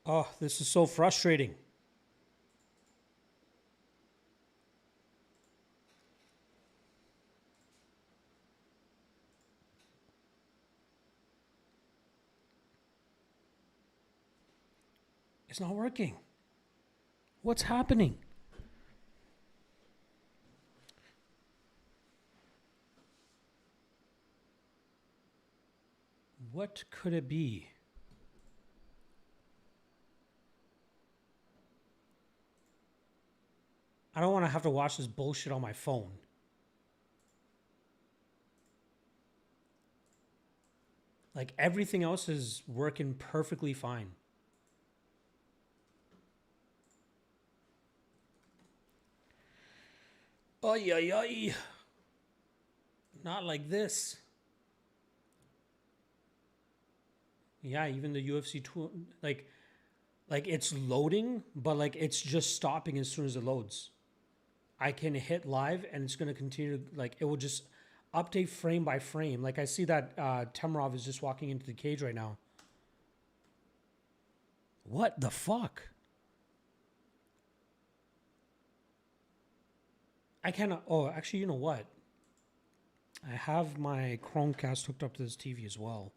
Oh, this is so frustrating. It's not working. What's happening? What could it be? I don't want to have to watch this bullshit on my phone. Like everything else is working perfectly fine. Ay, ay, ay. Not like this. Yeah, even the UFC tool, like it's loading, but like it's just stopping as soon as it loads. I can hit live and it's going to continue to, like, it will just update frame by frame. Like I see that Temerov is just walking into the cage right now. What the fuck? I cannot. Oh, actually, you know what? I have my Chromecast hooked up to this TV as well.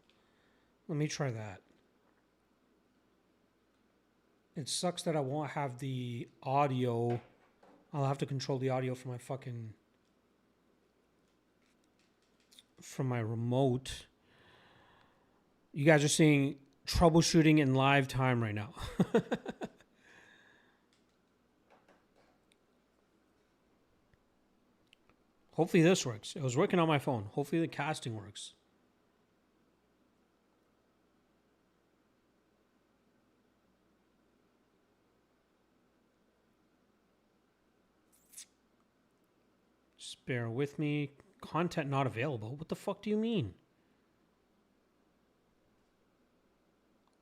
Let me try that. It sucks that I won't have the audio. I'll have to control the audio from my remote. You guys are seeing troubleshooting in live time right now. Hopefully this works. It was working on my phone. Hopefully the casting works. Just bear with me. Content not available. What the fuck do you mean?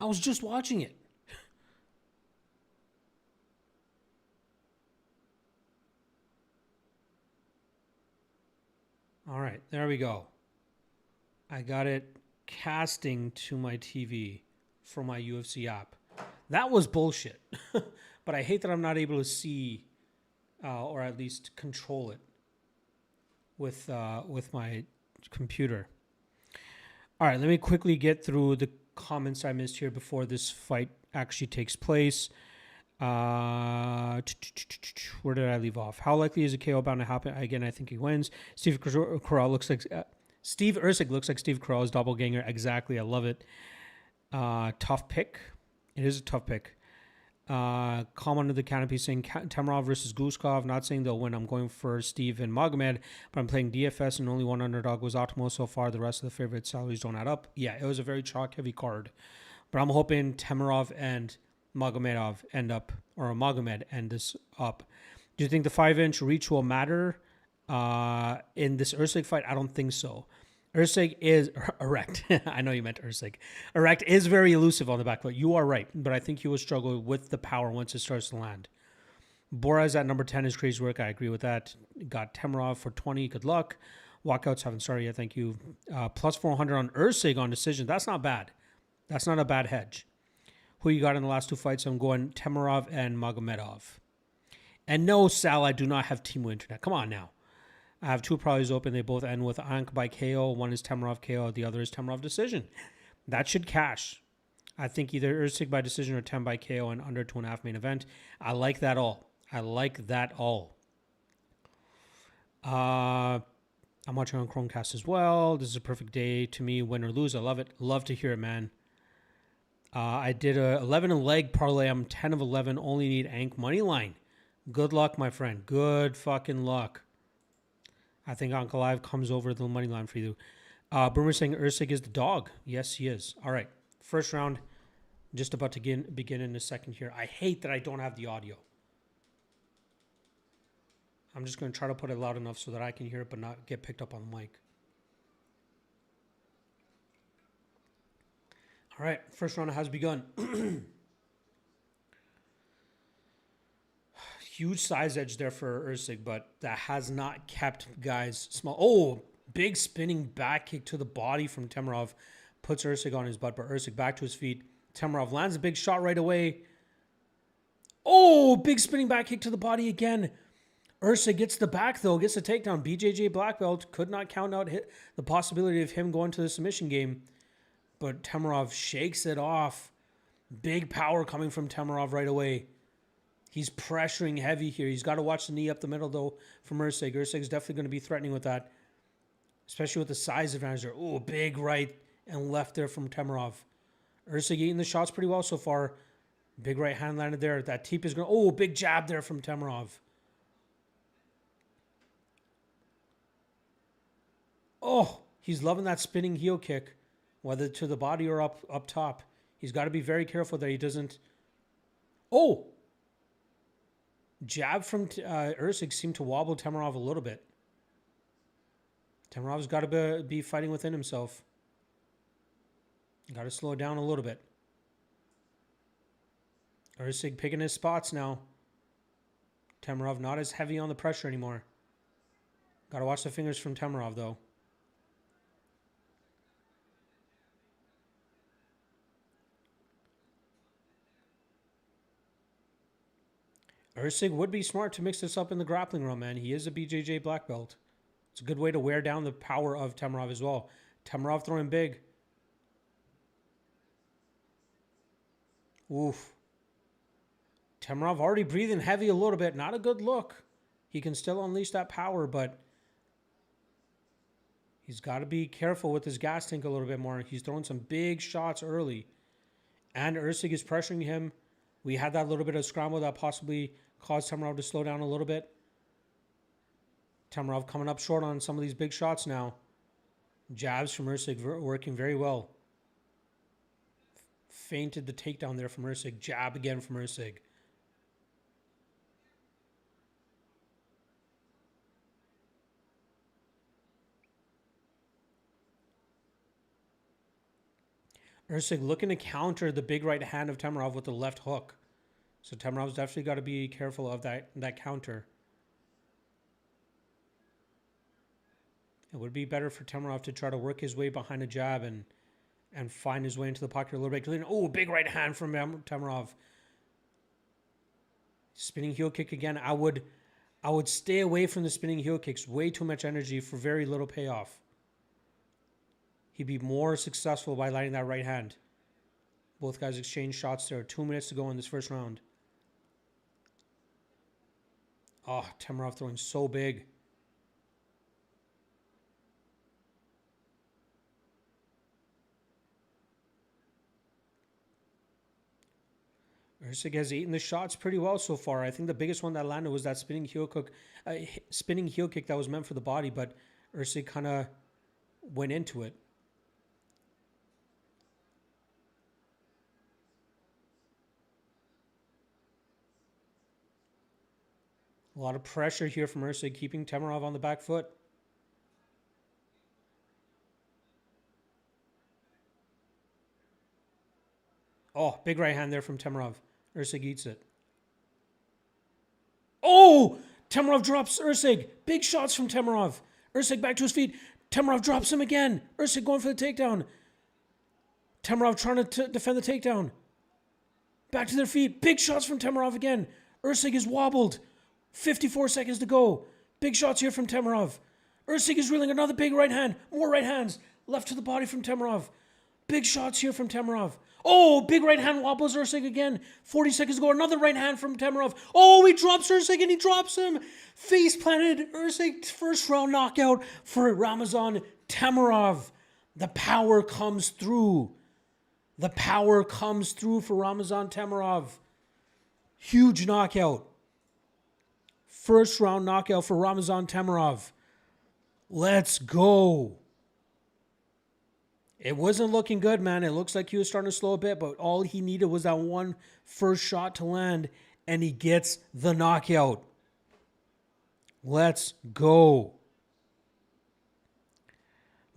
I was just watching it. All right, there we go. I got it casting to my TV from my UFC app. That was bullshit. But I hate that I'm not able to see or at least control it with my computer. All right, let me quickly get through the comments I missed here before this fight actually takes place. Where did I leave off? How likely is a KO bound to happen? Again, I think he wins. Steve Carell looks like Steve Erceg looks like Steve Carell's doppelganger. Exactly, I love it. Tough pick. It is a tough pick. Comment under the canopy saying Temerov versus Guskov. Not saying they'll win. I'm going for Steve and Magomed, but I'm playing DFS and only one underdog was optimal so far. The rest of the favorite salaries don't add up. Yeah, it was a very chalk heavy card, but I'm hoping Temerov and Magomed end this up. Do you think the 5-inch reach will matter in this Erceg fight? I don't think so. Erceg is erect. I know you meant Erceg. Erect is very elusive on the back foot. You are right, but I think he will struggle with the power once it starts to land. Boraz at number 10 is crazy work. I agree with that. Got Temerov for 20. Good luck. Walkouts haven't started yet. Thank you. Plus 400 on Erceg on decision. That's not bad. That's not a bad hedge. Who you got in the last two fights? I'm going Temerov and Magomedov. And no, Sal, I do not have Timo Internet. Come on now. I have two parlays open. They both end with Ank by KO. One is Temerov KO. The other is Temerov decision. That should cash. I think either Erceg by decision or 10 by KO and under 2.5 main event. I like that all. I'm watching on Chromecast as well. This is a perfect day to me. Win or lose. I love it. Love to hear it, man. I did a 11 and leg parlay. I'm 10 of 11. Only need Ank money line. Good luck, my friend. Good fucking luck. I think Uncle Live comes over the money line for you. Boomer saying Usyk is the dog. Yes, he is. All right. First round, just about to begin in a second here. I hate that I don't have the audio. I'm just going to try to put it loud enough so that I can hear it but not get picked up on the mic. All right. First round has begun. Huge size edge there for Usyk, but that has not kept guys small. Oh, big spinning back kick to the body from Temerov. Puts Usyk on his butt, but Usyk back to his feet. Temerov lands a big shot right away. Oh, big spinning back kick to the body again. Usyk gets the back, though, gets the takedown. BJJ black belt could not count out the possibility of him going to the submission game, but Temerov shakes it off. Big power coming from Temerov right away. He's pressuring heavy here. He's got to watch the knee up the middle, though, from Usyk. Usyk's definitely going to be threatening with that, especially with the size advantage there. Oh, big right and left there from Temerov. Usyk eating the shots pretty well so far. Big right hand landed there. That teep is going to... Oh, big jab there from Temerov. Oh, he's loving that spinning heel kick, whether to the body or up top. He's got to be very careful that he doesn't... Oh! Jab from Usyk seemed to wobble Temerov a little bit. Temerov's got to be fighting within himself. Got to slow it down a little bit. Usyk picking his spots now. Temerov not as heavy on the pressure anymore. Got to watch the fingers from Temerov, though. Usyk would be smart to mix this up in the grappling room, man. He is a BJJ black belt. It's a good way to wear down the power of Temerov as well. Temerov throwing big. Oof. Temerov already breathing heavy a little bit. Not a good look. He can still unleash that power, but he's got to be careful with his gas tank a little bit more. He's throwing some big shots early. And Usyk is pressuring him. We had that little bit of scramble that possibly caused Temerov to slow down a little bit. Temerov coming up short on some of these big shots now. Jabs from Usyk working very well. Feinted the takedown there from Usyk. Jab again from Usyk. Usyk looking to counter the big right hand of Temerov with the left hook. So Temerov's definitely got to be careful of that counter. It would be better for Temerov to try to work his way behind a jab and find his way into the pocket a little bit. Oh, big right hand from Temerov. Spinning heel kick again. I would stay away from the spinning heel kicks. Way too much energy for very little payoff. He'd be more successful by landing that right hand. Both guys exchange shots there. 2 minutes to go in this first round. Oh, Temerov throwing so big. Usyk has eaten the shots pretty well so far. I think the biggest one that landed was that spinning heel kick that was meant for the body, but Usyk kind of went into it. A lot of pressure here from Usyk, keeping Temerov on the back foot. Oh, big right hand there from Temerov. Usyk eats it. Oh! Temerov drops Usyk. Big shots from Temerov. Usyk back to his feet. Temerov drops him again. Usyk going for the takedown. Temerov trying to defend the takedown. Back to their feet. Big shots from Temerov again. Usyk is wobbled. 54 seconds to go. Big shots here from Temerov. Usyk is reeling another big right hand. More right hands. Left to the body from Temerov. Big shots here from Temerov. Oh, big right hand wobbles Usyk again. 40 seconds to go. Another right hand from Temerov. Oh, he drops Usyk and he drops him. Face planted Usyk. First round knockout for Ramazan Temerov. The power comes through. The power comes through for Ramazan Tamarov. Huge knockout. First round knockout for Ramazan Tamarov. Let's go. It wasn't looking good, man. It looks like he was starting to slow a bit, but all he needed was that one first shot to land, and he gets the knockout. Let's go.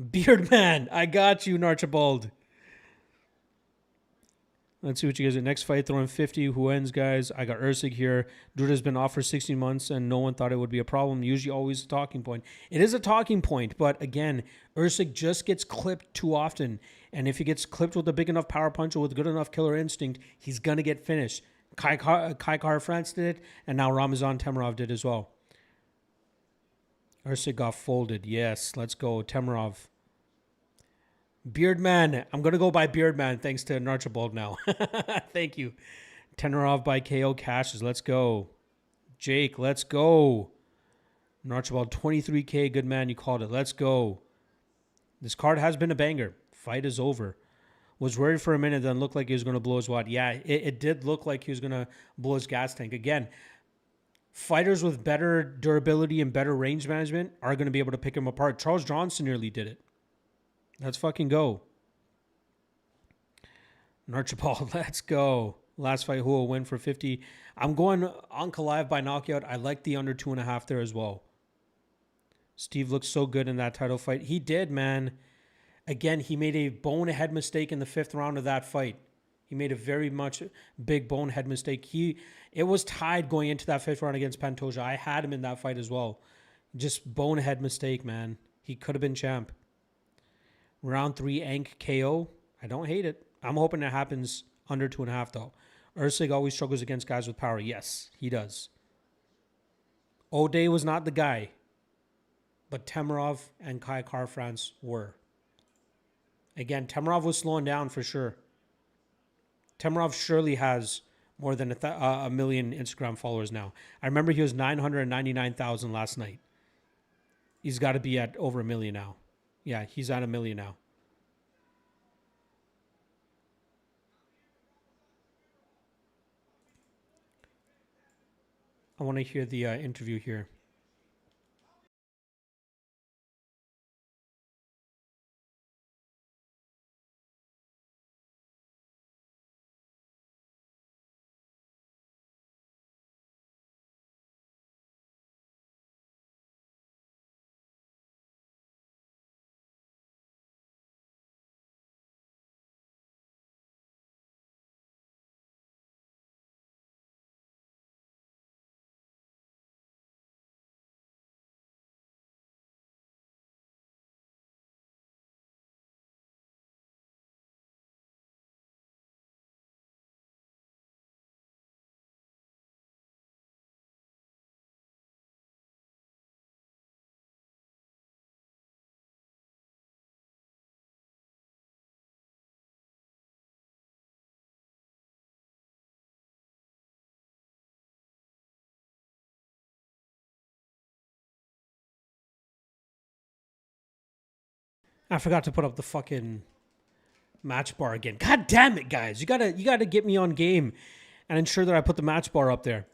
Beardman, I got you, Narchibald. Let's see what you guys do. Next fight, throwing 50. Who wins, guys? I got Usyk here. Duda's been off for 16 months, and no one thought it would be a problem. Usually always a talking point. It is a talking point, but again, Usyk just gets clipped too often. And if he gets clipped with a big enough power punch or with good enough killer instinct, he's going to get finished. Kai Kara-France did it, and now Ramazan Tamarov did as well. Usyk got folded. Yes, let's go. Tamarov. Beardman. I'm going to go by Beardman thanks to Narchibald now. Thank you. Tamarov by KO cashes. Let's go. Jake, let's go. Narchibald, 23K. Good man, you called it. Let's go. This card has been a banger. Fight is over. Was worried for a minute, then looked like he was going to blow his wad. Yeah, it did look like he was going to blow his gas tank. Again, fighters with better durability and better range management are going to be able to pick him apart. Charles Johnson nearly did it. Let's fucking go. Narchibald, let's go. Last fight, who will win for 50? I'm going Ankalaev by knockout. I like the under 2.5 there as well. Steve looks so good in that title fight. He did, man. Again, he made a bonehead mistake in the 5th round of that fight. He made a very much big bonehead mistake. It was tied going into that 5th round against Pantoja. I had him in that fight as well. Just bonehead mistake, man. He could have been champ. Round 3, Ank KO. I don't hate it. I'm hoping it happens under 2.5, though. Usyk always struggles against guys with power. Yes, he does. O'Day was not the guy, but Tamarov and Kai Kara-France were. Again, Tamarov was slowing down for sure. Tamarov surely has more than a million Instagram followers now. I remember he was 999,000 last night. He's got to be at over 1 million now. Yeah, he's at 1 million now. I want to hear the interview here. I forgot to put up the fucking match bar again. God damn it, guys. You gotta get me on game and ensure that I put the match bar up there.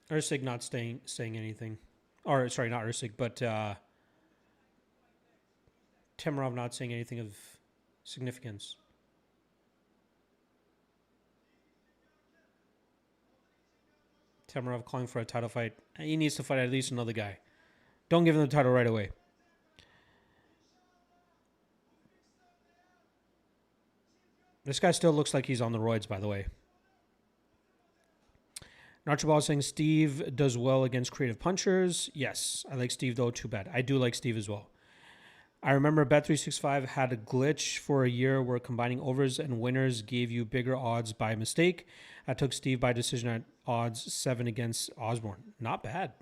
Usyk not saying anything. Or, sorry, not Usyk, but Tamarov not saying anything of significance. Tamarov calling for a title fight. He needs to fight at least another guy. Don't give him the title right away. This guy still looks like he's on the roids, by the way. Narchibald saying Steve does well against creative punchers. Yes, I like Steve, though. Too bad. I do like Steve as well. I remember Bet365 had a glitch for a year where combining overs and winners gave you bigger odds by mistake. I took Steve by decision at odds 7 against Osborne. Not bad.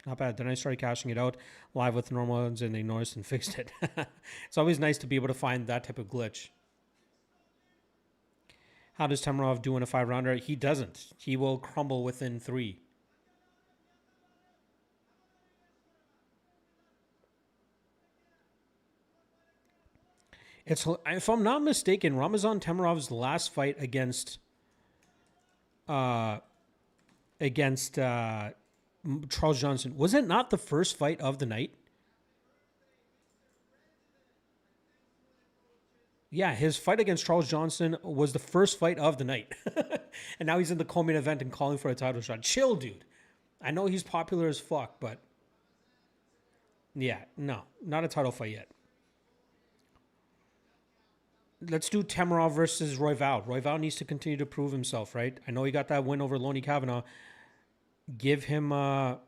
Not bad. Then I started cashing it out live with normal odds and they noticed and fixed it. It's always nice to be able to find that type of glitch. How does Tamarov do in a 5-rounder? He doesn't. He will crumble within 3. It's if I'm not mistaken, Ramazan Temirov's last fight uh, against Charles Johnson, was it not the first fight of the night? Yeah, his fight against Charles Johnson was the first fight of the night. And now he's in the co-main event and calling for a title shot. Chill, dude. I know he's popular as fuck, but yeah, no, not a title fight yet. Let's do Temirov versus Royval. Royval needs to continue to prove himself, right? I know he got that win over Lonnie Kavanaugh. Give him Royval.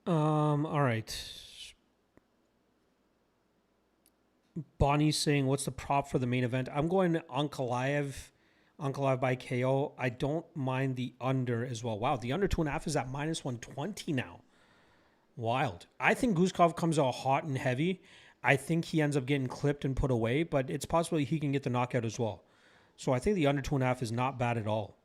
All right. Bonnie's saying, "What's the prop for the main event?" I'm going Ankalaev by KO. I don't mind the under as well. Wow, the under 2.5 is at -120 now. Wild. I think Guzkov comes out hot and heavy. I think he ends up getting clipped and put away, but it's possible he can get the knockout as well. So I think the under 2.5 is not bad at all.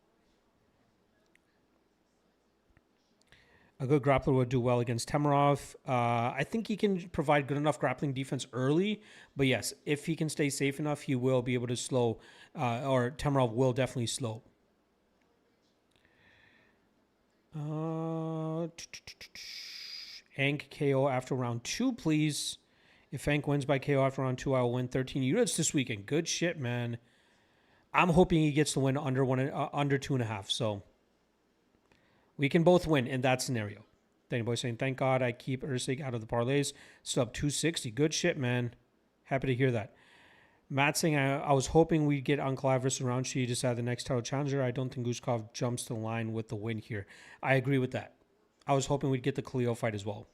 A good grappler would do well against Temirov. I think he can provide good enough grappling defense early. But yes, if he can stay safe enough, he will be able to slow, or Temirov will definitely slow. Ank KO after round 2, please. If Ank wins by KO after round 2, I will win 13 units this weekend. Good shit, man. I'm hoping he gets the win under 2.5. So we can both win in that scenario. Danny Boy saying, "Thank God I keep Usyk out of the parlays. Still up 260. Good shit, man. Happy to hear that." Matt saying, I was hoping we'd get Ankalaev versus Roundtree to decide the next title challenger. I don't think Guzkov jumps to the line with the win here. I agree with that. I was hoping we'd get the Khalil fight as well.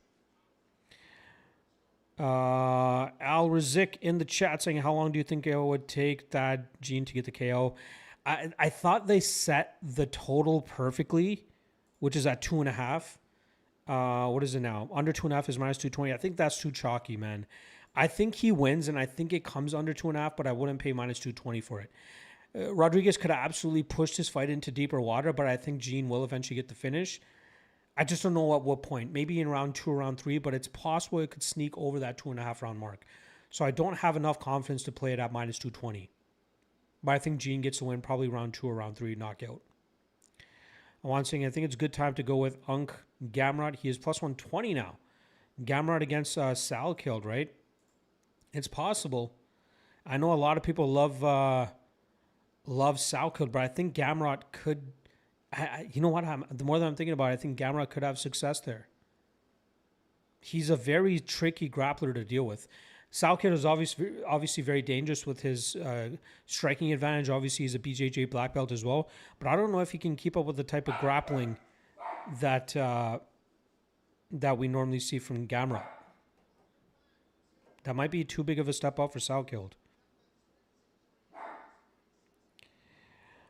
Al Razik in the chat saying, "How long do you think it would take that Gene to get the KO?" I thought they set the total perfectly, which is at 2.5. What is it now? Under 2.5 is -220. I think that's too chalky, man. I think he wins, and I think it comes under 2.5, but I wouldn't pay -220 for it. Rodriguez could have absolutely pushed his fight into deeper water, but I think Gene will eventually get the finish. I just don't know at what point. Maybe in round 2 or round 3, but it's possible it could sneak over that 2.5 round mark. So I don't have enough confidence to play it at -220. But I think Gene gets the win probably round 2 or round 3 knockout. I want saying I think it's a good time to go with Unk Gamrot. He is +120 now. Gamrot against Sal killed, right? It's possible. I know a lot of people love Sal killed, but I think Gamrot could. You know what? The more that I'm thinking about it, I think Gamrot could have success there. He's a very tricky grappler to deal with. Salkid is obviously very dangerous with his striking advantage. Obviously, he's a BJJ black belt as well. But I don't know if he can keep up with the type of grappling that we normally see from Gamrot. That might be too big of a step up for Salkid.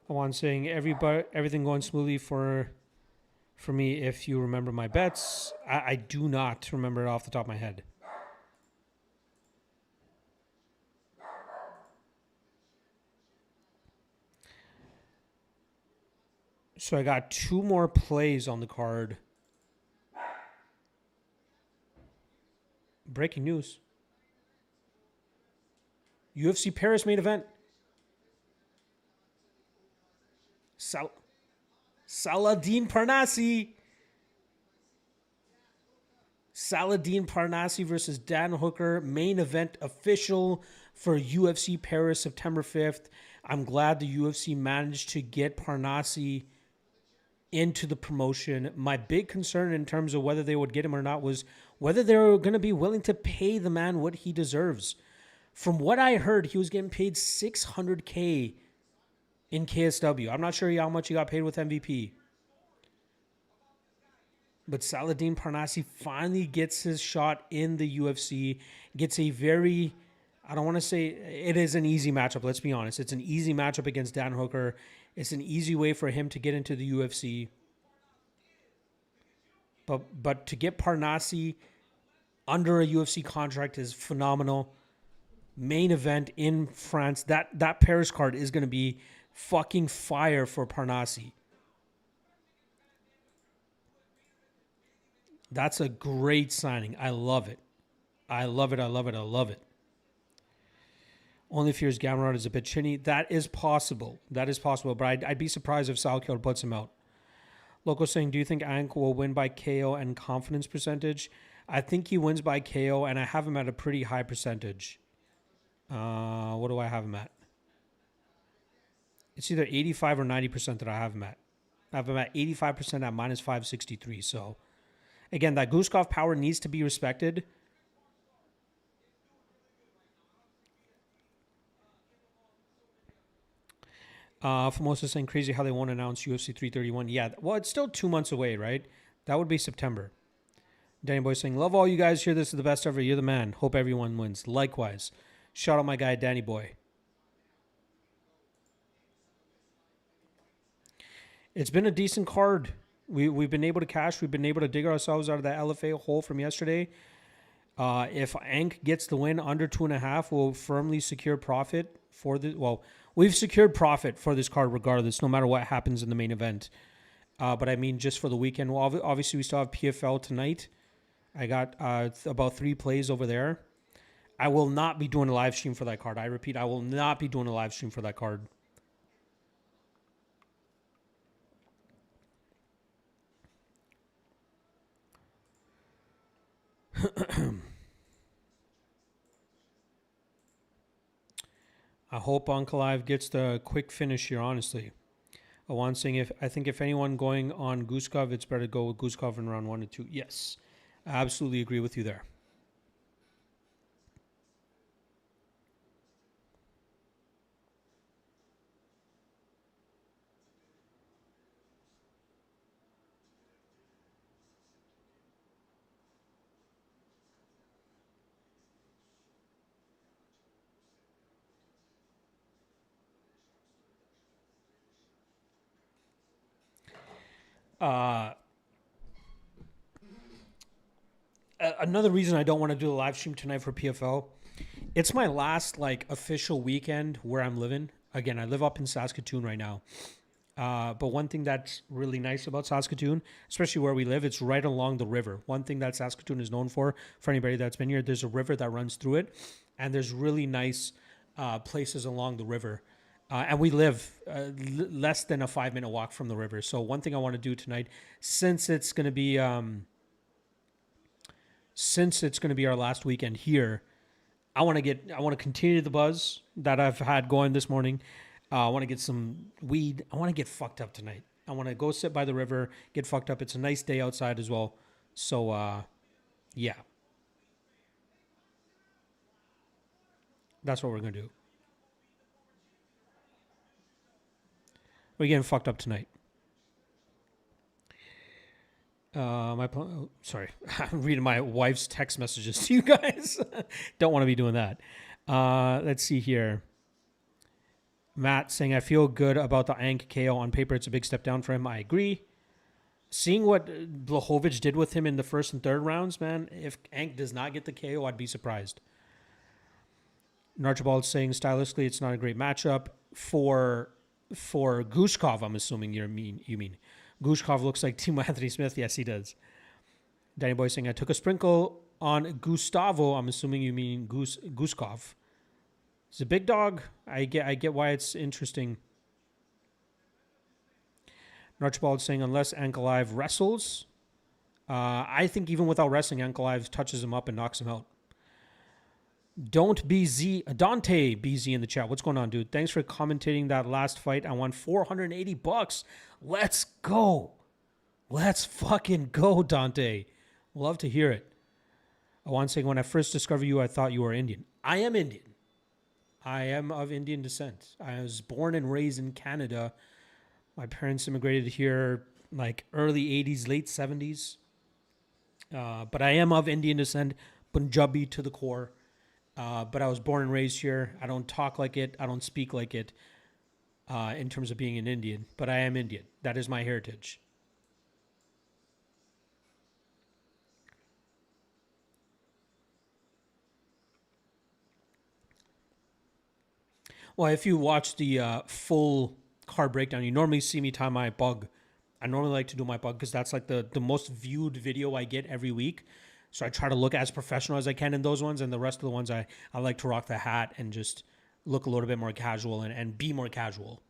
I'm saying everything going smoothly for me if you remember my bets. I do not remember it off the top of my head. So I got 2 more plays on the card. Breaking news. UFC Paris main event. Saladin Parnassi. Saladin Parnasse versus Dan Hooker, main event official for UFC Paris, September 5th. I'm glad the UFC managed to get Parnasse into the promotion. My big concern in terms of whether they would get him or not was whether they were going to be willing to pay the man what he deserves. From what I heard, he was getting paid $600K in KSW. I'm not sure how much he got paid with MVP. But Saladin Parnasse finally gets his shot in the UFC, gets a very, I don't want to say it is an easy matchup, let's be honest. It's an easy matchup against Dan Hooker. It's an easy way for him to get into the UFC. But to get Parnasse under a UFC contract is phenomenal. Main event in France. That Paris card is going to be fucking fire for Parnasse. That's a great signing. I love it. I love it. I love it. I love it. Only fears Gamrot is a bit chinny. That is possible. That is possible. But I'd be surprised if Salkiel puts him out. Loco saying, do you think Ank will win by KO and confidence percentage? I think he wins by KO, and I have him at a pretty high percentage. What do I have him at? It's either 85 or 90% that I have him at. I have him at 85% at minus 563. So, again, that Guskov power needs to be respected. Famosa saying, crazy how they won't announce UFC 331. Yeah, well, it's still 2 months away, right? That would be September. Danny Boy saying, love all you guys here. This is the best ever. You're the man. Hope everyone wins. Likewise. Shout out my guy, Danny Boy. It's been a decent card. We've been able to cash. We've been able to dig ourselves out of that LFA hole from yesterday. If Ank gets the win under 2.5, we'll firmly secure profit for the... Well, we've secured profit for this card regardless, no matter what happens in the main event. But I mean, just for the weekend. Well, obviously, we still have PFL tonight. I got about 3 plays over there. I will not be doing a live stream for that card. I repeat, I will not be doing a live stream for that card. I hope Uncle Live gets the quick finish here, honestly. Awan saying, I think if anyone going on Guskov, it's better to go with Guskov in round 1 and 2. Yes, I absolutely agree with you there. Another reason I don't want to do a live stream tonight for PFL, it's my last official weekend where I'm living. Again, I live up in Saskatoon right now. But one thing that's really nice about Saskatoon, especially where we live, it's right along the river. One thing that Saskatoon is known for anybody that's been here, there's a river that runs through it, and there's really nice places along the river. And we live less than a 5-minute walk from the river. So one thing I want to do tonight, since it's going to be our last weekend here, I want to continue the buzz that I've had going this morning. I want to get some weed. I want to get fucked up tonight. I want to go sit by the river, get fucked up. It's a nice day outside as well. So, yeah. That's what we're going to do. We're getting fucked up tonight. Sorry. I'm reading my wife's text messages to you guys. Don't want to be doing that. Let's see here. Matt saying, I feel good about the Ank KO. On paper, it's a big step down for him. I agree. Seeing what Blachowicz did with him in the first and third rounds, man, if Ank does not get the KO, I'd be surprised. Archibald saying, stylistically, it's not a great matchup. For Guskov, I'm assuming you mean. Guskov looks like Timo Anthony Smith. Yes, he does. Danny Boy saying, I took a sprinkle on Gustavo. I'm assuming you mean Guskov. He's a big dog. I get why it's interesting. Archibald saying, unless Ankalaev wrestles, I think even without wrestling, Ankalaev touches him up and knocks him out. Don't BZ Dante BZ in the chat. What's going on, dude? Thanks for commentating that last fight. I won $480. Let's go. Let's fucking go, Dante. Love to hear it. I want to say when I first discovered you, I thought you were Indian. I am Indian. I am of Indian descent. I was born and raised in Canada. My parents immigrated here like early 80s, late 70s. But I am of Indian descent, Punjabi to the core. But I was born and raised here. I don't talk like it. I don't speak like it in terms of being an Indian. But I am Indian. That is my heritage. Well, if you watch the full card breakdown, you normally see me time my bug. I normally like to do my bug because that's like the most viewed video I get every week. So I try to look as professional as I can in those ones. And the rest of the ones, I like to rock the hat and just look a little bit more casual and be more casual.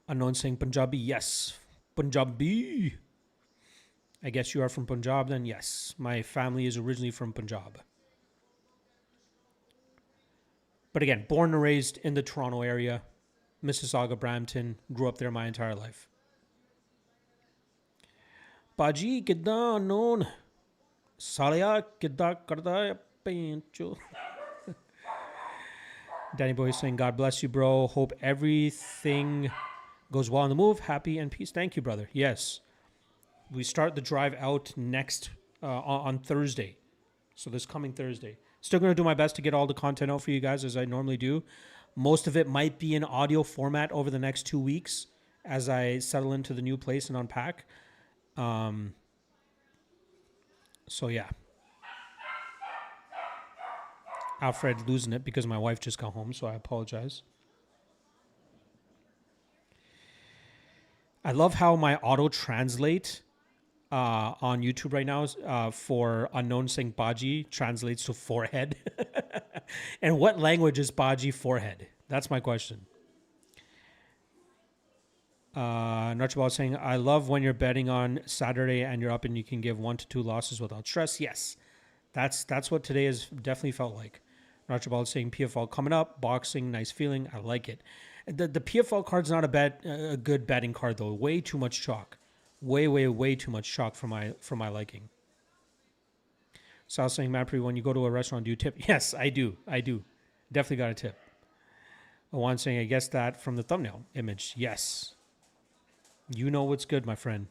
Unknown saying Punjabi. Yes. Punjabi. I guess you are from Punjab then? Yes. My family is originally from Punjab. But again, born and raised in the Toronto area, Mississauga, Brampton, grew up there my entire life. Paji, kidda unknown? Salia, kidda karda pencho? Danny Boy saying, God bless you, bro. Hope everything goes well on the move. Happy and peace. Thank you, brother. Yes. We start the drive out next on Thursday. So this coming Thursday. Still going to do my best to get all the content out for you guys as I normally do. Most of it might be in audio format over the next 2 weeks as I settle into the new place and unpack. So yeah. Alfred losing it because my wife just got home, so I apologize. I love how my auto translate on YouTube right now for unknown saying Baji translates to forehead. And what language is Baji forehead? That's my question. Archibald saying, I love when you're betting on Saturday and you're up and you can give 1 to 2 losses without stress. Yes, that's what today has definitely felt like. Archibald saying PFL coming up, boxing, nice feeling. I like it. The PFL card's not a good betting card though. Way too much chalk. Way too much chalk for my liking. So I was saying, Mapri, when you go to a restaurant, do you tip? Yes, I do. Definitely got a tip. One saying, I guess that from the thumbnail image. Yes. You know what's good, my friend.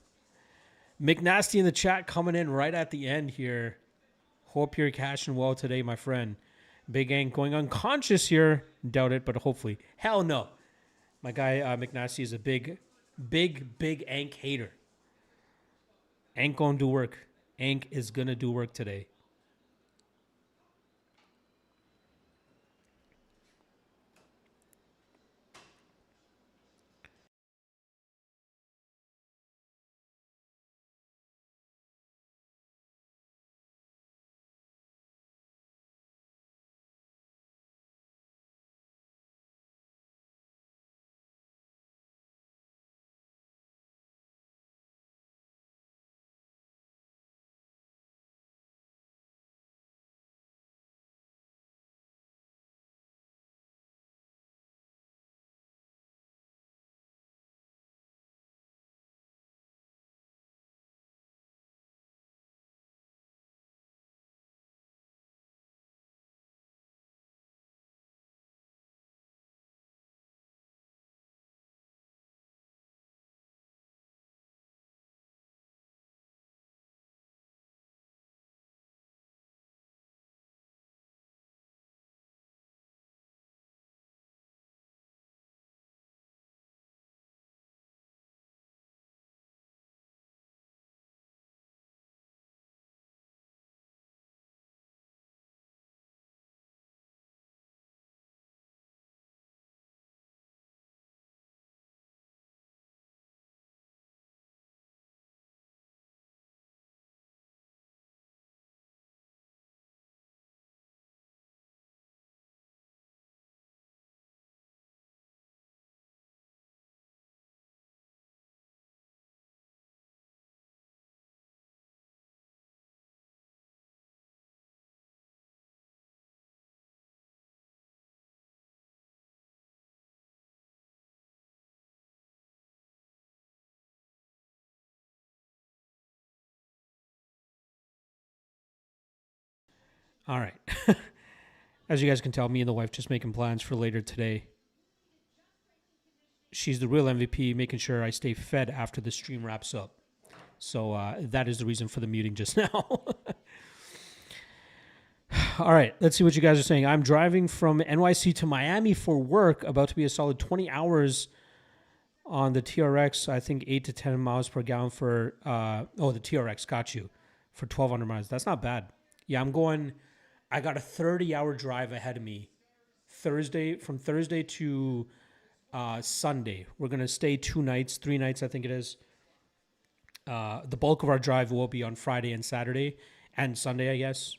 McNasty in the chat coming in right at the end here. Hope you're cashing well today, my friend. Big Ank going unconscious here. Doubt it, but hopefully. Hell no. My guy McNasty is a big Ank hater. Ank gonna do work. Ank is gonna do work today. All right. As you guys can tell, me and the wife just making plans for later today. She's the real MVP, making sure I stay fed after the stream wraps up. So that is the reason for the muting just now. All right, let's see what you guys are saying. I'm driving from NYC to Miami for work, about to be a solid 20 hours on the TRX. I think 8 to 10 miles per gallon for, the TRX got you for 1,200 miles. That's not bad. Yeah, I got a 30-hour drive ahead of me. From Thursday to Sunday. We're going to stay 3 nights, I think it is. The bulk of our drive will be on Friday and Saturday and Sunday, I guess.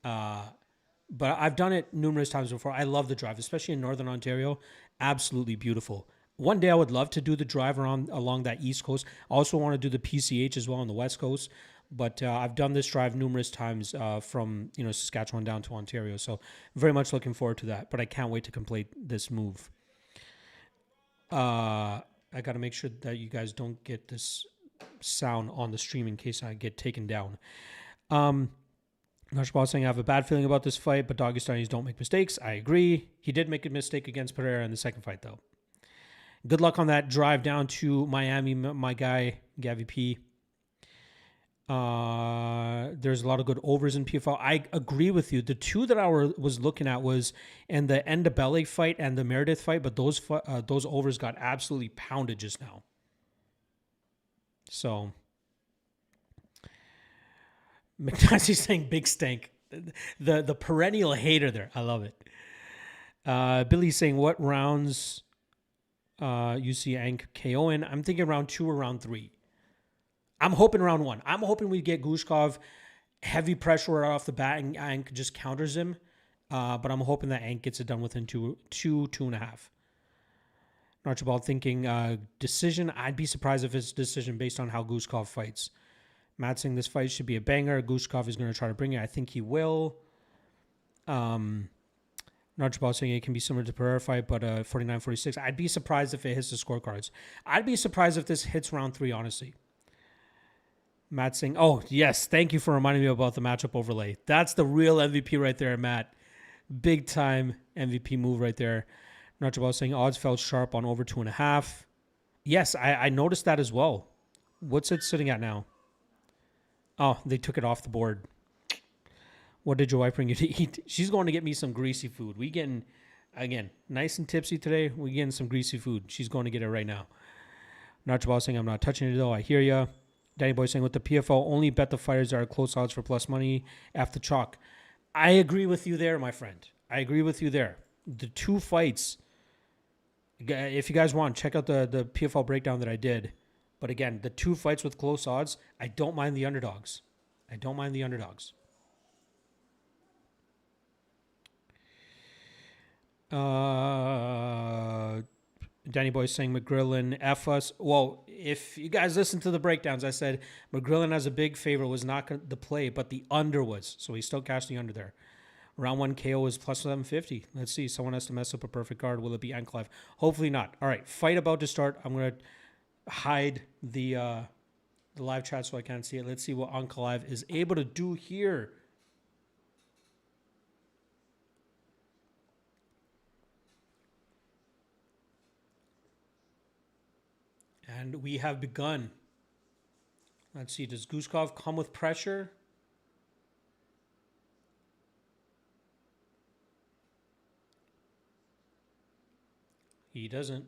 But I've done it numerous times before. I love the drive, especially in Northern Ontario. Absolutely beautiful. One day I would love to do the drive along that East Coast. I also want to do the PCH as well on the West Coast. But I've done this drive numerous times from Saskatchewan down to Ontario. So very much looking forward to that. But I can't wait to complete this move. I got to make sure that you guys don't get this sound on the stream in case I get taken down. Nashbal saying, I have a bad feeling about this fight, but Dagestanis don't make mistakes. I agree. He did make a mistake against Pereira in the second fight, though. Good luck on that drive down to Miami, my guy, Gavi P. There's a lot of good overs in PFL. I agree with you. The two that I was looking at was in the Endabele fight and the Meredith fight, but those overs got absolutely pounded just now. So, McNasty's saying big stank. The perennial hater there. I love it. Billy's saying what rounds you see Ank KO in? I'm thinking round 2 or round 3. I'm hoping round 1. I'm hoping we get Gushkov heavy pressure right off the bat and Ank just counters him. But I'm hoping that Ank gets it done within 2.5. Archibald thinking decision. I'd be surprised if it's a decision based on how Gushkov fights. Matt saying this fight should be a banger. Gushkov is going to try to bring it. I think he will. Archibald saying it can be similar to Pereira fight, but 49-46. I'd be surprised if it hits the scorecards. I'd be surprised if this hits round 3, honestly. Matt saying, oh, yes, thank you for reminding me about the matchup overlay. That's the real MVP right there, Matt. Big time MVP move right there. Archibald saying odds felt sharp on over 2.5. Yes, I noticed that as well. What's it sitting at now? Oh, they took it off the board. What did your wife bring you to eat? She's going to get me some greasy food. We getting, again, nice and tipsy today. We getting some greasy food. She's going to get it right now. Archibald saying I'm not touching it though. I hear ya. Danny Boy saying with the PFL, only bet the fighters that are close odds for plus money after chalk. I agree with you there, my friend. I agree with you there. The 2 fights, if you guys want, check out the PFL breakdown that I did. But again, the 2 fights with close odds, I don't mind the underdogs. Danny Boy saying McGrillen F us. Well, if you guys listen to the breakdowns, I said McGrillen as a big favorite was not the play, but the under was. So he still cashed the under there. Round 1 KO is plus 750. Let's see. Someone has to mess up a perfect guard. Will it be Anklev? Hopefully not. All right. Fight about to start. I'm going to hide the live chat so I can't see it. Let's see what Anklev is able to do here. And we have begun. Let's see. Does Gushkov come with pressure? He doesn't.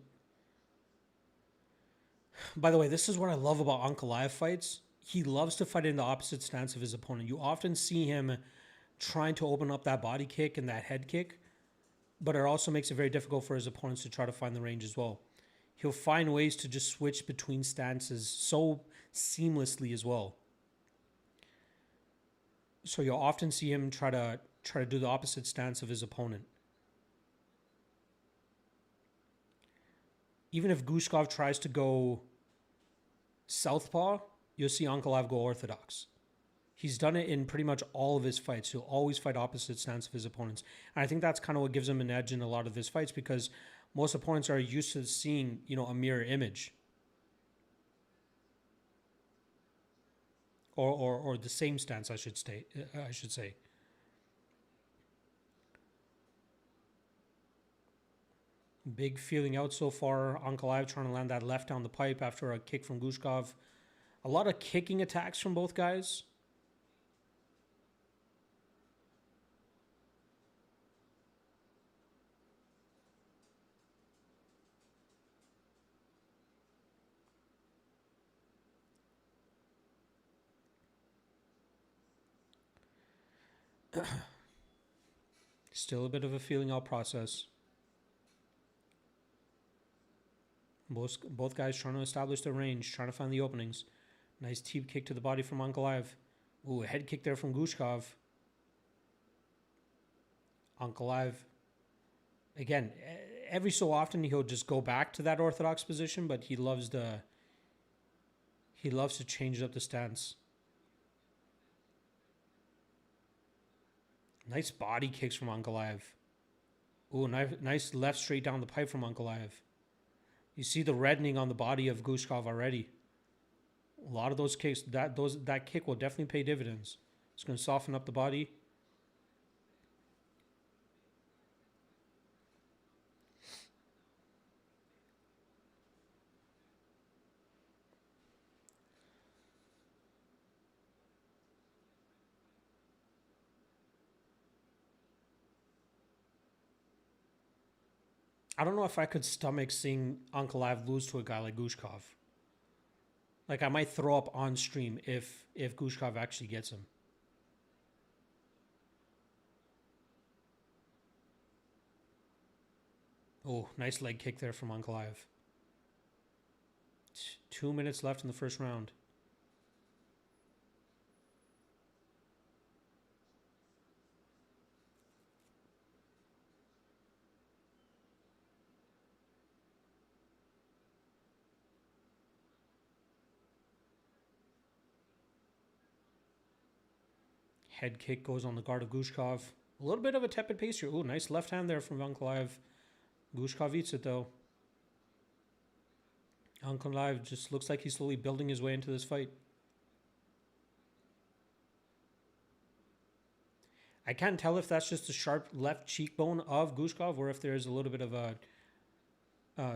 By the way, this is what I love about Ankalaev fights. He loves to fight in the opposite stance of his opponent. You often see him trying to open up that body kick and that head kick, but it also makes it very difficult for his opponents to try to find the range as well. He'll find ways to just switch between stances so seamlessly as well. So you'll often see him try to do the opposite stance of his opponent. Even if Gushkov tries to go southpaw, you'll see Ankalaev go orthodox. He's done it in pretty much all of his fights. He'll always fight opposite stance of his opponents. And I think that's kind of what gives him an edge in a lot of his fights, because most opponents are used to seeing, a mirror image. Or the same stance, I should say. Big feeling out so far. Ankalaev trying to land that left down the pipe after a kick from Gushkov. A lot of kicking attacks from both guys. Still a bit of a feeling out process. Both guys trying to establish their range, trying to find the openings. Nice teep kick to the body from Ankalaev. Ooh, a head kick there from Gushkov. Ankalaev, again, every so often he'll just go back to that orthodox position, but he loves to change up the stance. Nice body kicks from Ankalaev. Ooh, nice left straight down the pipe from Ankalaev. You see the reddening on the body of Gushkov already. A lot of those kicks, that kick will definitely pay dividends. It's going to soften up the body. I don't know if I could stomach seeing Ankalaev lose to a guy like Gushkov. Like, I might throw up on stream if Gushkov actually gets him. Oh, nice leg kick there from Ankalaev. 2 minutes left in the first round. Head kick goes on the guard of Gushkov. A little bit of a tepid pace here. Ooh, nice left hand there from Ankalaev. Gushkov eats it though. Ankalaev just looks like he's slowly building his way into this fight. I can't tell if that's just the sharp left cheekbone of Gushkov or if there's a little bit of a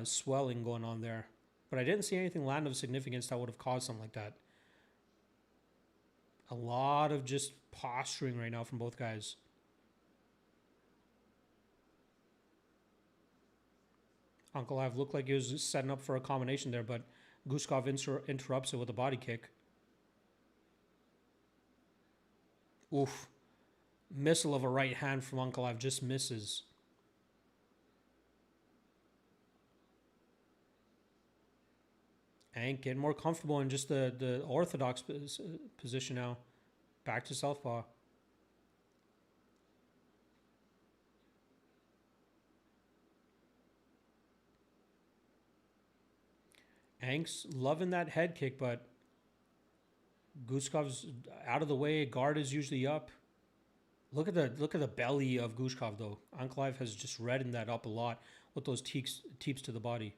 swelling going on there. But I didn't see anything land of significance that would have caused something like that. A lot of just posturing right now from both guys. Ankalaev looked like he was setting up for a combination there, but Gushkov interrupts it with a body kick. Oof. Missile of a right hand from Ankalaev just misses. And getting more comfortable in just the orthodox position now. Back to southpaw. Ank's loving that head kick, but Gushkov's out of the way. Guard is usually up. Look at the belly of Gushkov though. Ankalaev has just reddened that up a lot with those teeps to the body.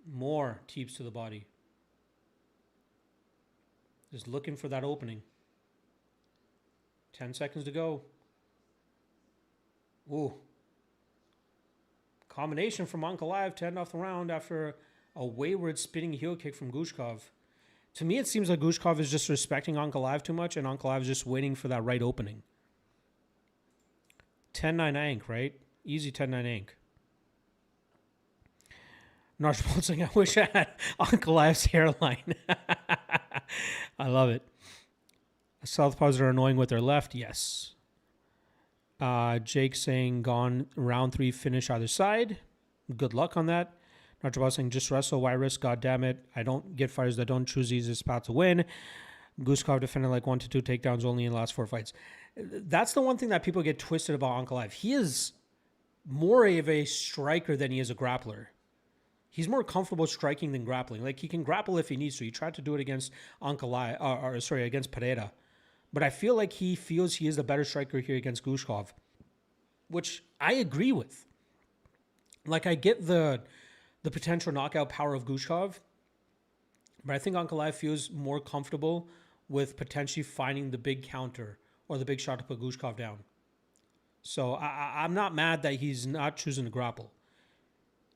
More teeps to the body. Just looking for that opening. 10 seconds to go. Ooh. Combination from Ankalaev to end off the round after a wayward spinning heel kick from Gushkov. To me, it seems like Gushkov is just respecting Ankalaev too much, and Ankalaev is just waiting for that right opening. 10-9 Ank, right? Easy 10-9 Ank. Narshball saying, I wish I had Ankalaev's hairline. I love it. Southpaws are annoying with their left. Yes. Jake saying, gone round 3, finish either side. Good luck on that. Narshball saying, just wrestle. Why risk? God damn it. I don't get fighters that don't choose the easiest path to win. Gushkov defended like 1 to 2 takedowns only in the last 4 fights. That's the one thing that people get twisted about Ankalaev. He is more of a striker than he is a grappler. He's more comfortable striking than grappling. Like, he can grapple if he needs to. He tried to do it against against Pereira. But I feel like he feels he is the better striker here against Gushkov, which I agree with. Like, I get the potential knockout power of Gushkov, but I think Ankalaev feels more comfortable with potentially finding the big counter or the big shot to put Gushkov down. So I'm not mad that he's not choosing to grapple.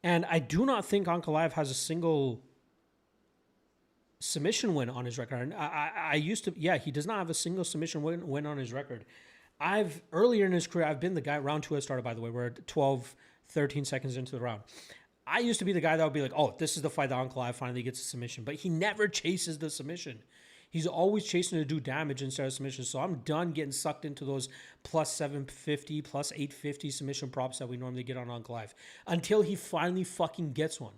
And I do not think Ankalaev has a single submission win on his record. And I used to, yeah, he does not have a single submission win on his record. Earlier in his career, I've been the guy, round two has started, by the way, we're 12, 13 seconds into the round. I used to be the guy that would be like, oh, this is the fight that Ankalaev finally gets a submission. But he never chases the submission. He's always chasing to do damage instead of submission. So I'm done getting sucked into those plus 750, plus 850 submission props that we normally get on Ankalaev until he finally fucking gets one.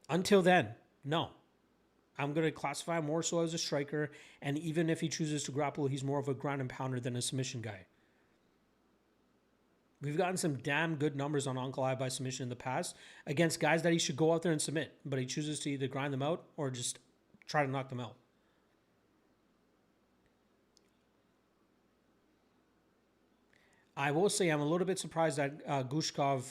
Until then, no. I'm going to classify him more so as a striker. And even if he chooses to grapple, he's more of a ground and pounder than a submission guy. We've gotten some damn good numbers on Ankalaev by submission in the past against guys that he should go out there and submit, but he chooses to either grind them out or just try to knock them out. I will say I'm a little bit surprised at Gushkov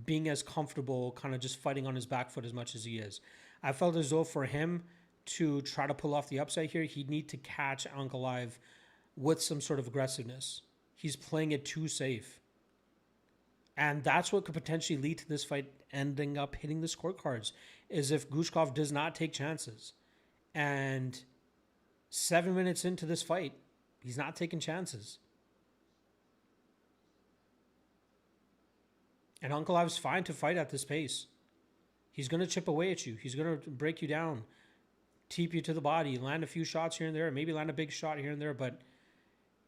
being as comfortable kind of just fighting on his back foot as much as he is. I felt as though for him to try to pull off the upside here, he'd need to catch Ankalaev with some sort of aggressiveness. He's playing it too safe. And that's what could potentially lead to this fight ending up hitting the scorecards, is if Gushkov does not take chances. And 7 minutes into this fight, he's not taking chances. And Ankalaev's fine to fight at this pace. He's going to chip away at you. He's going to break you down, teep you to the body, land a few shots here and there, maybe land a big shot here and there, but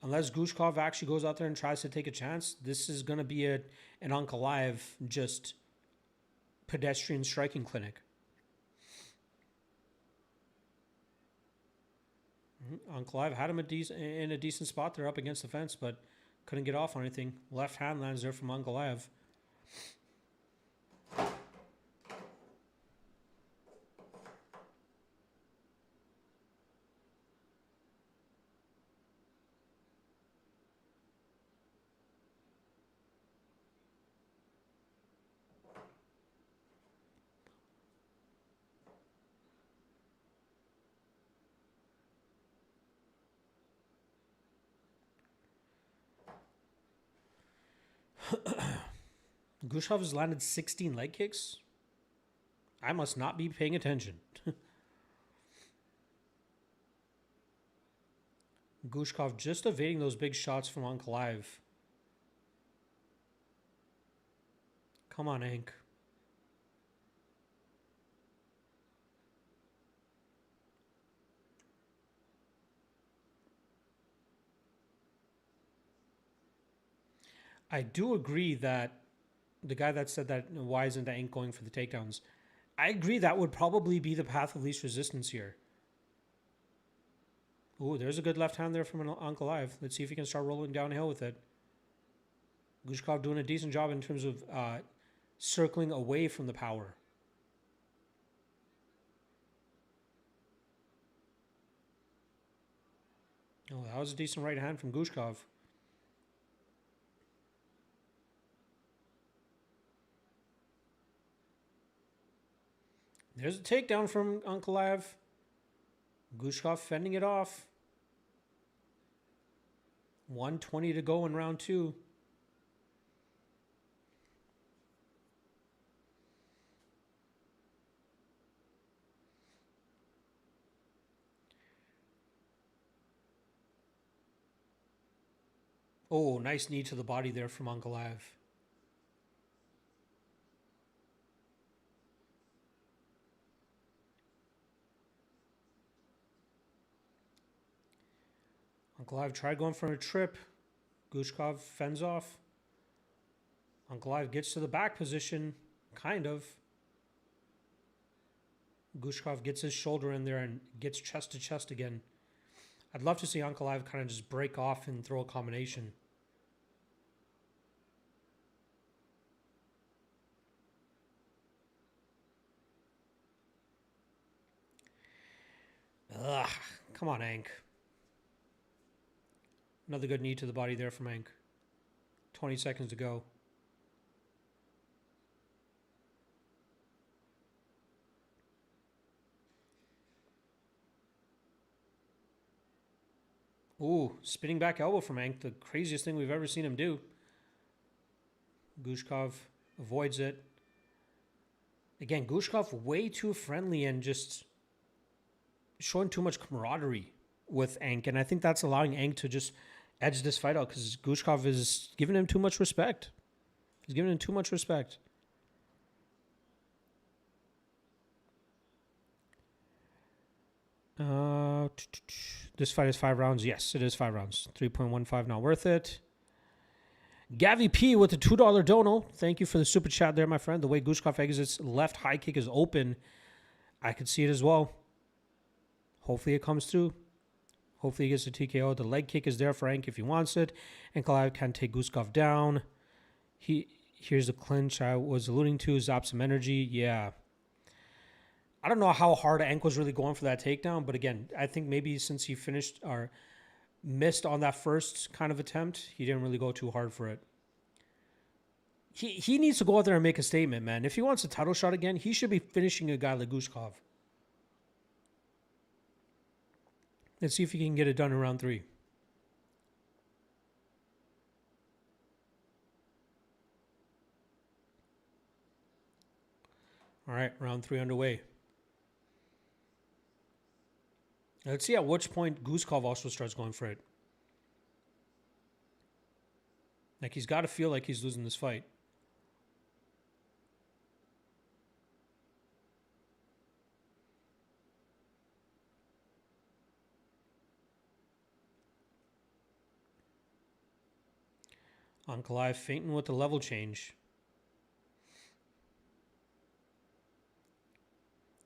unless Gushkov actually goes out there and tries to take a chance, this is going to be an Ankalaev just pedestrian striking clinic. Ankalaev had him in a decent spot there up against the fence, but couldn't get off on anything. Left hand lands there from Ankalaev. Gushkov has landed 16 leg kicks. I must not be paying attention. Gushkov just evading those big shots from Ankalaev. Come on, Ank. I do agree that the guy that said that, why isn't Ank going for the takedowns? I agree that would probably be the path of least resistance here. Ooh, there's a good left hand there from Ankalaev. Let's see if he can start rolling downhill with it. Gushkov doing a decent job in terms of circling away from the power. Oh, that was a decent right hand from Gushkov. There's a takedown from Ankalaev. Gushkov fending it off. 1:20 to go in round two. Oh, nice knee to the body there from Ankalaev. Ankalaev tried going for a trip. Gushkov fends off. Ankalaev gets to the back position, kind of. Gushkov gets his shoulder in there and gets chest to chest again. I'd love to see Ankalaev kind of just break off and throw a combination. Ugh, come on, Ank. Another good knee to the body there from Ank. 20 seconds to go. Ooh, spinning back elbow from Ank. The craziest thing we've ever seen him do. Gushkov avoids it. Again, Gushkov way too friendly and just showing too much camaraderie with Ank. And I think that's allowing Ank to just edge this fight out because Gushkov is giving him too much respect. He's giving him too much respect. This fight is 5 rounds. Yes, it is 5 rounds. 3.15 not worth it. Gavi P with the $2 dono. Thank you for the super chat there, my friend. The way Gushkov exits left high kick is open. I could see it as well. Hopefully it comes through. Hopefully he gets a TKO. The leg kick is there for Ank if he wants it. Ankalaev can take Gushkov down. Here's the clinch I was alluding to. Zap some energy. Yeah. I don't know how hard Ank was really going for that takedown, but again, I think maybe since he finished or missed on that first kind of attempt, he didn't really go too hard for it. He needs to go out there and make a statement, man. If he wants a title shot again, he should be finishing a guy like Gushkov. Let's see if he can get it done in round 3. All right, round 3 underway. Let's see at which point Gushkov also starts going for it. Like, he's got to feel like he's losing this fight. Ankalaev fainting with the level change.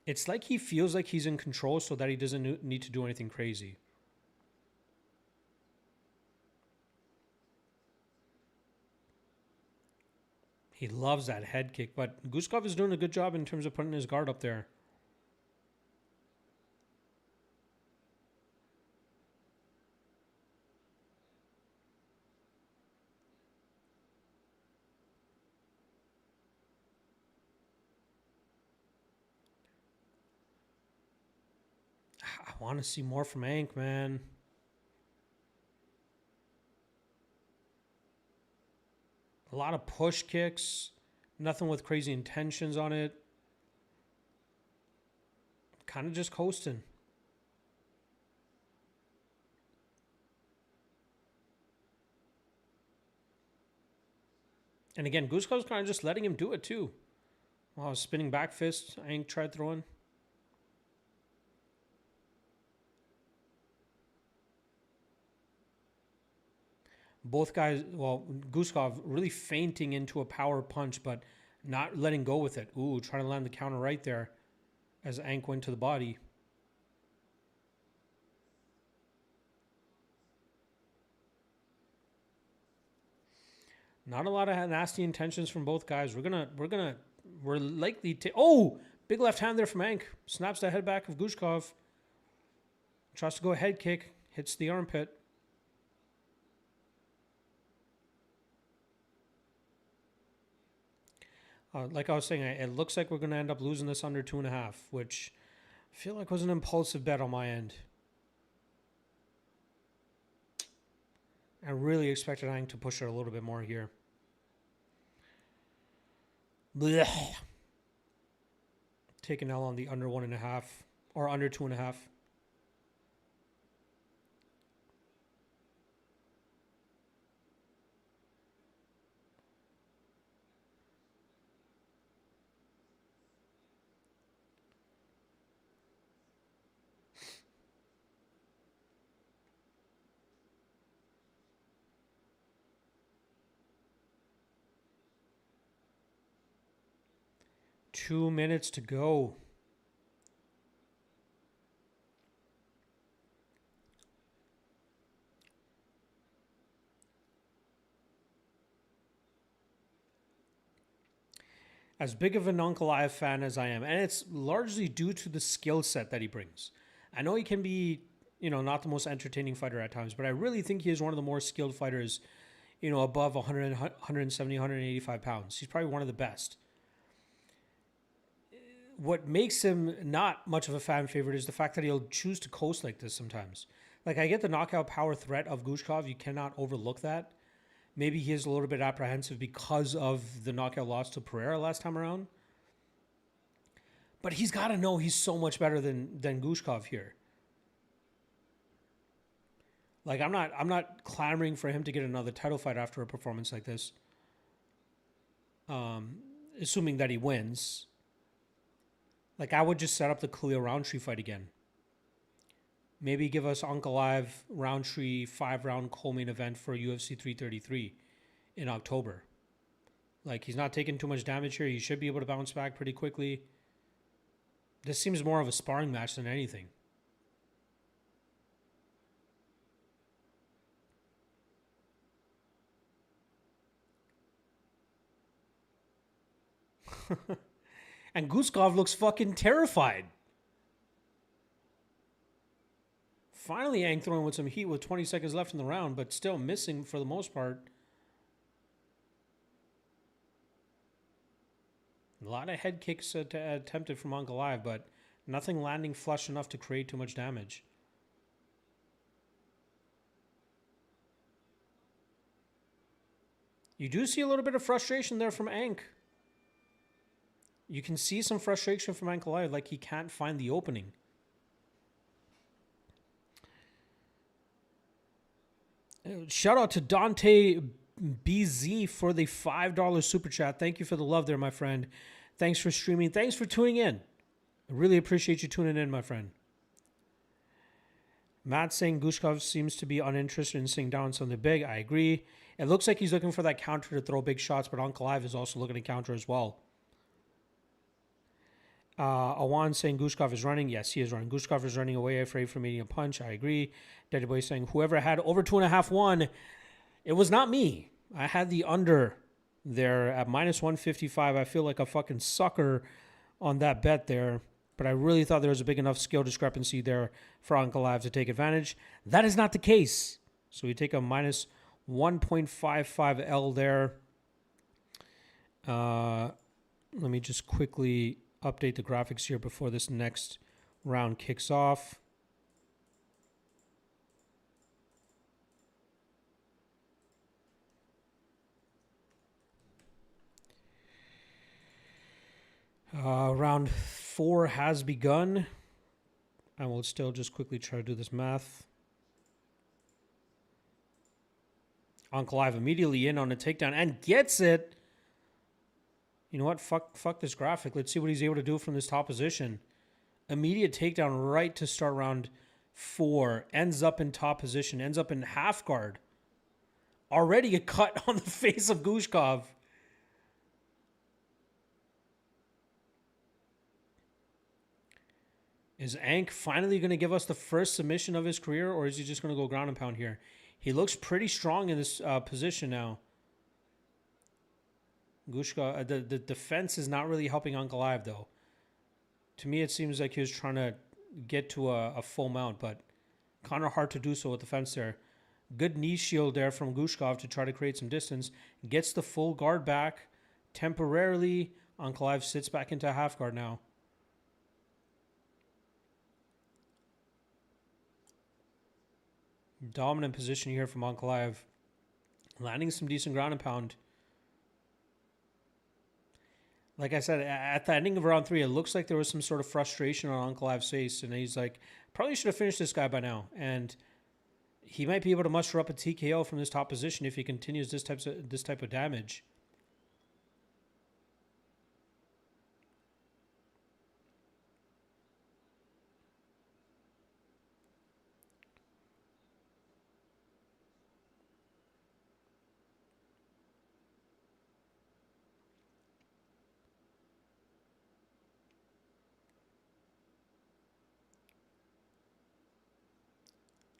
It's like he feels like he's in control so that he doesn't need to do anything crazy. He loves that head kick, but Gushkov is doing a good job in terms of putting his guard up there. I want to see more from Ank, man. A lot of push kicks. Nothing with crazy intentions on it. Kind of just coasting. And again, Gushkov's kind of just letting him do it too. Wow, spinning back fist. Ank tried throwing. Both guys, well, Gushkov really fainting into a power punch, but not letting go with it. Ooh, trying to land the counter right there as Ank went to the body. Not a lot of nasty intentions from both guys. We're likely to. Oh, big left hand there from Ank. Snaps the head back of Gushkov. Tries to go head kick. Hits the armpit. Like I was saying, it looks like we're going to end up losing this under 2.5, which I feel like was an impulsive bet on my end. I really expected Ank to push her a little bit more here. Blech. Taking L on the under 1.5 or under 2.5. Two minutes to go. As big of an Ankalaev fan as I am, and it's largely due to the skill set that he brings. I know he can be, not the most entertaining fighter at times, but I really think he is one of the more skilled fighters, above 100, 170, 185 pounds. He's probably one of the best. What makes him not much of a fan favorite is the fact that he'll choose to coast like this sometimes. Like, I get the knockout power threat of Gushkov. You cannot overlook that. Maybe he is a little bit apprehensive because of the knockout loss to Pereira last time around. But he's got to know he's so much better than Gushkov here. Like, I'm not clamoring for him to get another title fight after a performance like this. Assuming that he wins. Like, I would just set up the Khalil Roundtree fight again. Maybe give us Ankalaev Roundtree 5-round co-main event for UFC 333 in October. Like, he's not taking too much damage here. He should be able to bounce back pretty quickly. This seems more of a sparring match than anything. And Guskov looks fucking terrified. Finally, Yang throwing with some heat with 20 seconds left in the round, but still missing for the most part. A lot of head kicks attempted from Ankalaev, but nothing landing flush enough to create too much damage. You do see a little bit of frustration there from Ank. You can see some frustration from Ankalaev, like he can't find the opening. Shout out to Dante BZ for the $5 super chat. Thank you for the love there, my friend. Thanks for streaming. Thanks for tuning in. I really appreciate you tuning in, my friend. Matt saying Gushkov seems to be uninterested in sitting down something big. I agree. It looks like he's looking for that counter to throw big shots, but Ankalaev is also looking to counter as well. Awan saying Gushkov is running. Yes, he is running. Gushkov is running away, afraid from eating a punch. I agree. Daddy Boy saying whoever had over 2.5 won. It was not me. I had the under there at minus 155. I feel like a fucking sucker on that bet there. But I really thought there was a big enough skill discrepancy there for Ankalaev to take advantage. That is not the case. So we take a minus 1.55 L there. Let me just quickly update the graphics here before this next round kicks off. Round 4 has begun. I will still just quickly try to do this math. Ankalaev immediately in on a takedown and gets it. You know what? Fuck this graphic. Let's see what he's able to do from this top position. Immediate takedown right to start round 4. Ends up in top position. Ends up in half guard. Already a cut on the face of Gushkov. Is Ank finally going to give us the first submission of his career, or is he just going to go ground and pound here? He looks pretty strong in this position now. Gushkov, the defense is not really helping Ankalaev, though. To me, it seems like he was trying to get to a full mount, but kind of hard to do so with the fence there. Good knee shield there from Gushkov to try to create some distance. Gets the full guard back temporarily. Ankalaev sits back into half guard now. Dominant position here from Ankalaev. Landing some decent ground and pound. Like I said, at the ending of round 3, it looks like there was some sort of frustration on Ankalaev's face. And he's like, probably should have finished this guy by now. And he might be able to muster up a TKO from this top position if he continues this type of damage.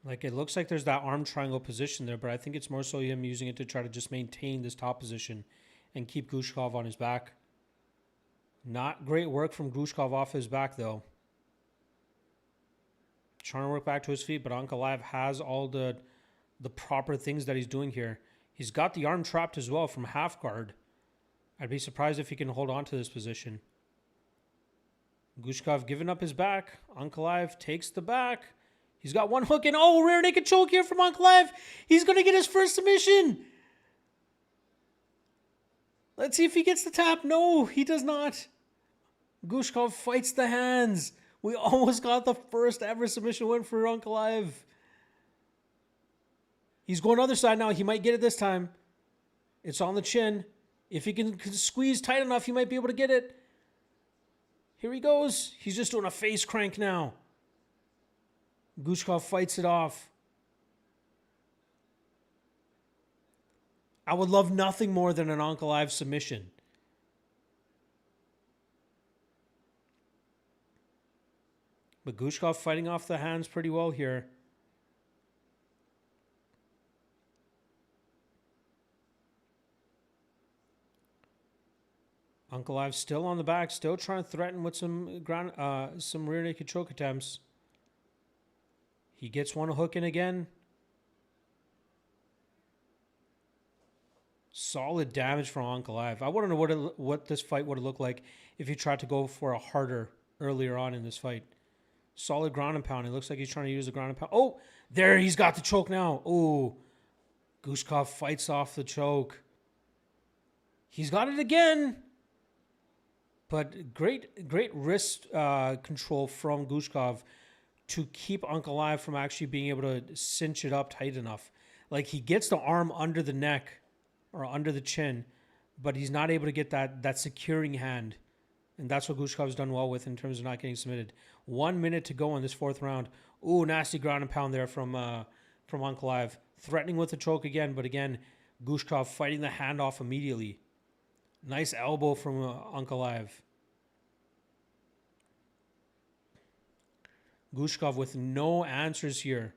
Like, it looks like there's that arm triangle position there, but I think it's more so him using it to try to just maintain this top position and keep Gushkov on his back. Not great work from Gushkov off his back, though. Trying to work back to his feet, but Ankalaev has all the proper things that he's doing here. He's got the arm trapped as well from half guard. I'd be surprised if he can hold on to this position. Gushkov giving up his back. Ankalaev takes the back. He's got one hook and rear naked choke here from Ankalaev. He's going to get his first submission. Let's see if he gets the tap. No, he does not. Gushkov fights the hands. We almost got the first ever submission win for Ankalaev. He's going other side now. He might get it this time. It's on the chin. If he can squeeze tight enough, he might be able to get it. Here he goes. He's just doing a face crank now. Gushkov fights it off. I would love nothing more than an Ankalaev submission. But Gushkov fighting off the hands pretty well here. Ankalaev still on the back, still trying to threaten with some rear naked choke attempts. He gets one hook in again. Solid damage from Ankalaev. I want to know what this fight would have looked like if he tried to go for a harder earlier on in this fight. Solid ground and pound. It looks like he's trying to use the ground and pound. Oh, there, he's got the choke now. Oh, Gushkov fights off the choke. He's got it again. But great wrist control from Gushkov to keep Ankalaev from actually being able to cinch it up tight enough. Like, he gets the arm under the neck or under the chin, but he's not able to get that securing hand. And that's what Gushkov's done well with in terms of not getting submitted. 1 minute to go in this fourth round. Ooh, nasty ground and pound there from Ankalaev. Threatening with the choke again, but again, Gushkov fighting the hand off immediately. Nice elbow from Ankalaev. Gushkov with no answers here.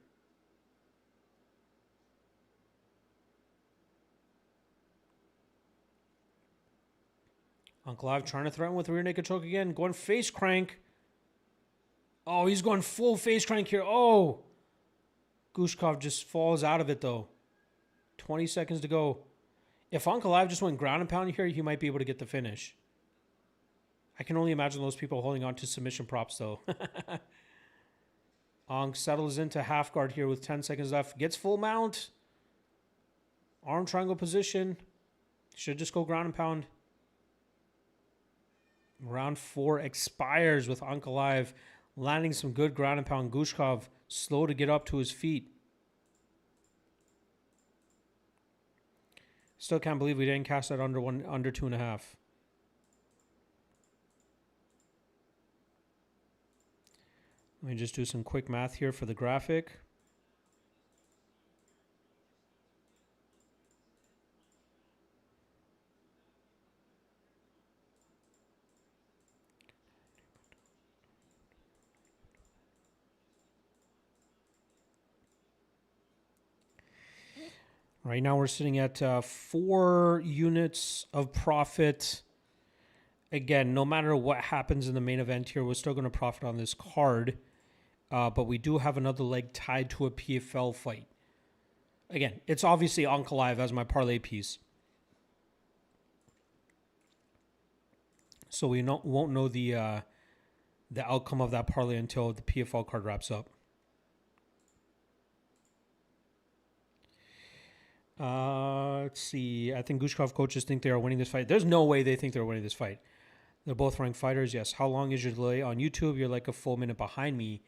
Ankalaev trying to threaten with rear naked choke again. Going face crank. Oh, he's going full face crank here. Oh. Gushkov just falls out of it though. 20 seconds to go. If Ankalaev just went ground and pound here, he might be able to get the finish. I can only imagine those people holding on to submission props though. Ank settles into half guard here with 10 seconds left. Gets full mount. Arm triangle position. Should just go ground and pound. Round 4 expires with Ankalaev landing some good ground and pound. Gushkov slow to get up to his feet. Still can't believe we didn't cast that under 2.5. Let me just do some quick math here for the graphic. Right now we're sitting at 4 units of profit. Again, no matter what happens in the main event here, we're still going to profit on this card. But we do have another leg tied to a PFL fight. Again, it's obviously Ankalaev as my parlay piece. So we won't know the outcome of that parlay until the PFL card wraps up. Let's see. I think Gushkov coaches think they are winning this fight. There's no way they think they're winning this fight. They're both ranked fighters. Yes. How long is your delay on YouTube? You're like a full minute behind me.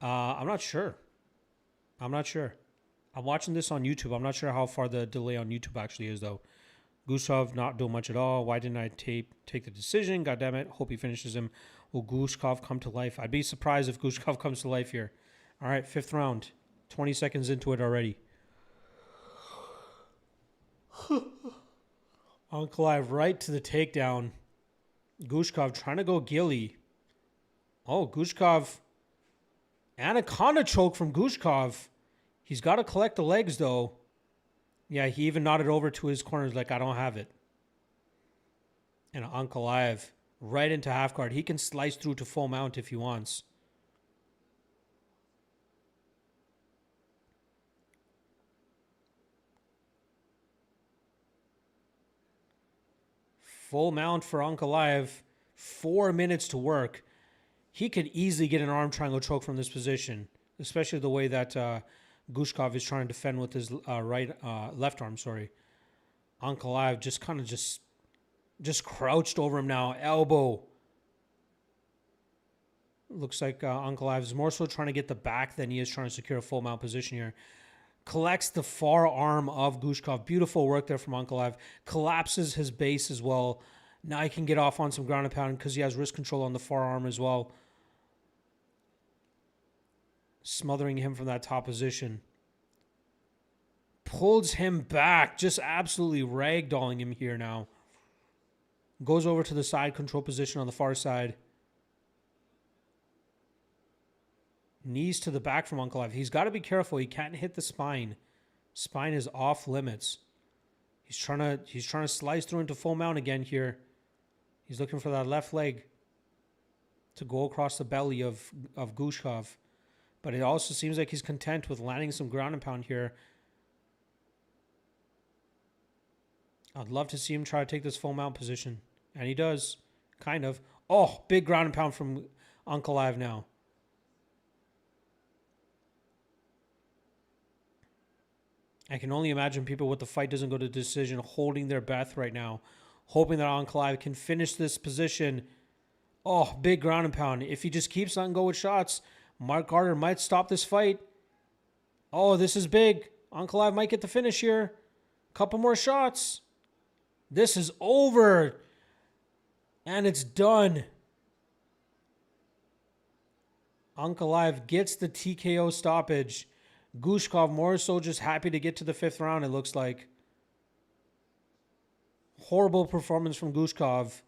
I'm not sure. I'm watching this on YouTube. I'm not sure how far the delay on YouTube actually is, though. Gushkov not doing much at all. Why didn't I take the decision? God damn it. Hope he finishes him. Will Gushkov come to life? I'd be surprised if Gushkov comes to life here. All right, 5th round. 20 seconds into it already. Ankalaev right to the takedown. Gushkov trying to go ghillie. Oh, Gushkov. Anaconda choke from Gushkov. He's got to collect the legs, though. Yeah, he even nodded over to his corners like, I don't have it. And Ankalaev right into half guard. He can slice through to full mount if he wants. Full mount for Ankalaev. 4 minutes to work. He could easily get an arm triangle choke from this position, especially the way that Gushkov is trying to defend with his left arm. Ankalaev just Just crouched over him now. Elbow. Looks like Ankalaev is more so trying to get the back than he is trying to secure a full mount position here. Collects the far arm of Gushkov. Beautiful work there from Ankalaev. Collapses his base as well. Now he can get off on some ground and pound because he has wrist control on the far arm as well. Smothering him from that top position. Pulls him back. Just absolutely ragdolling him here now. Goes over to the side control position on the far side. Knees to the back from Ankalaev. He's got to be careful. He can't hit the spine. Spine is off limits. He's trying to slice through into full mount again here. He's looking for that left leg to go across the belly of Gushkov. But it also seems like he's content with landing some ground and pound here. I'd love to see him try to take this full mount position. And he does. Kind of. Oh, big ground and pound from Ankalaev now. I can only imagine people with the fight doesn't go to decision holding their breath right now. Hoping that Ankalaev can finish this position. Oh, big ground and pound. If he just keeps letting go with shots, Mark Carter might stop this fight. Oh, this is big. Ankalaev might get the finish here. Couple more shots. This is over. And it's done. Ankalaev gets the TKO stoppage. Gushkov more so just happy to get to the 5th round, it looks like. Horrible performance from Gushkov.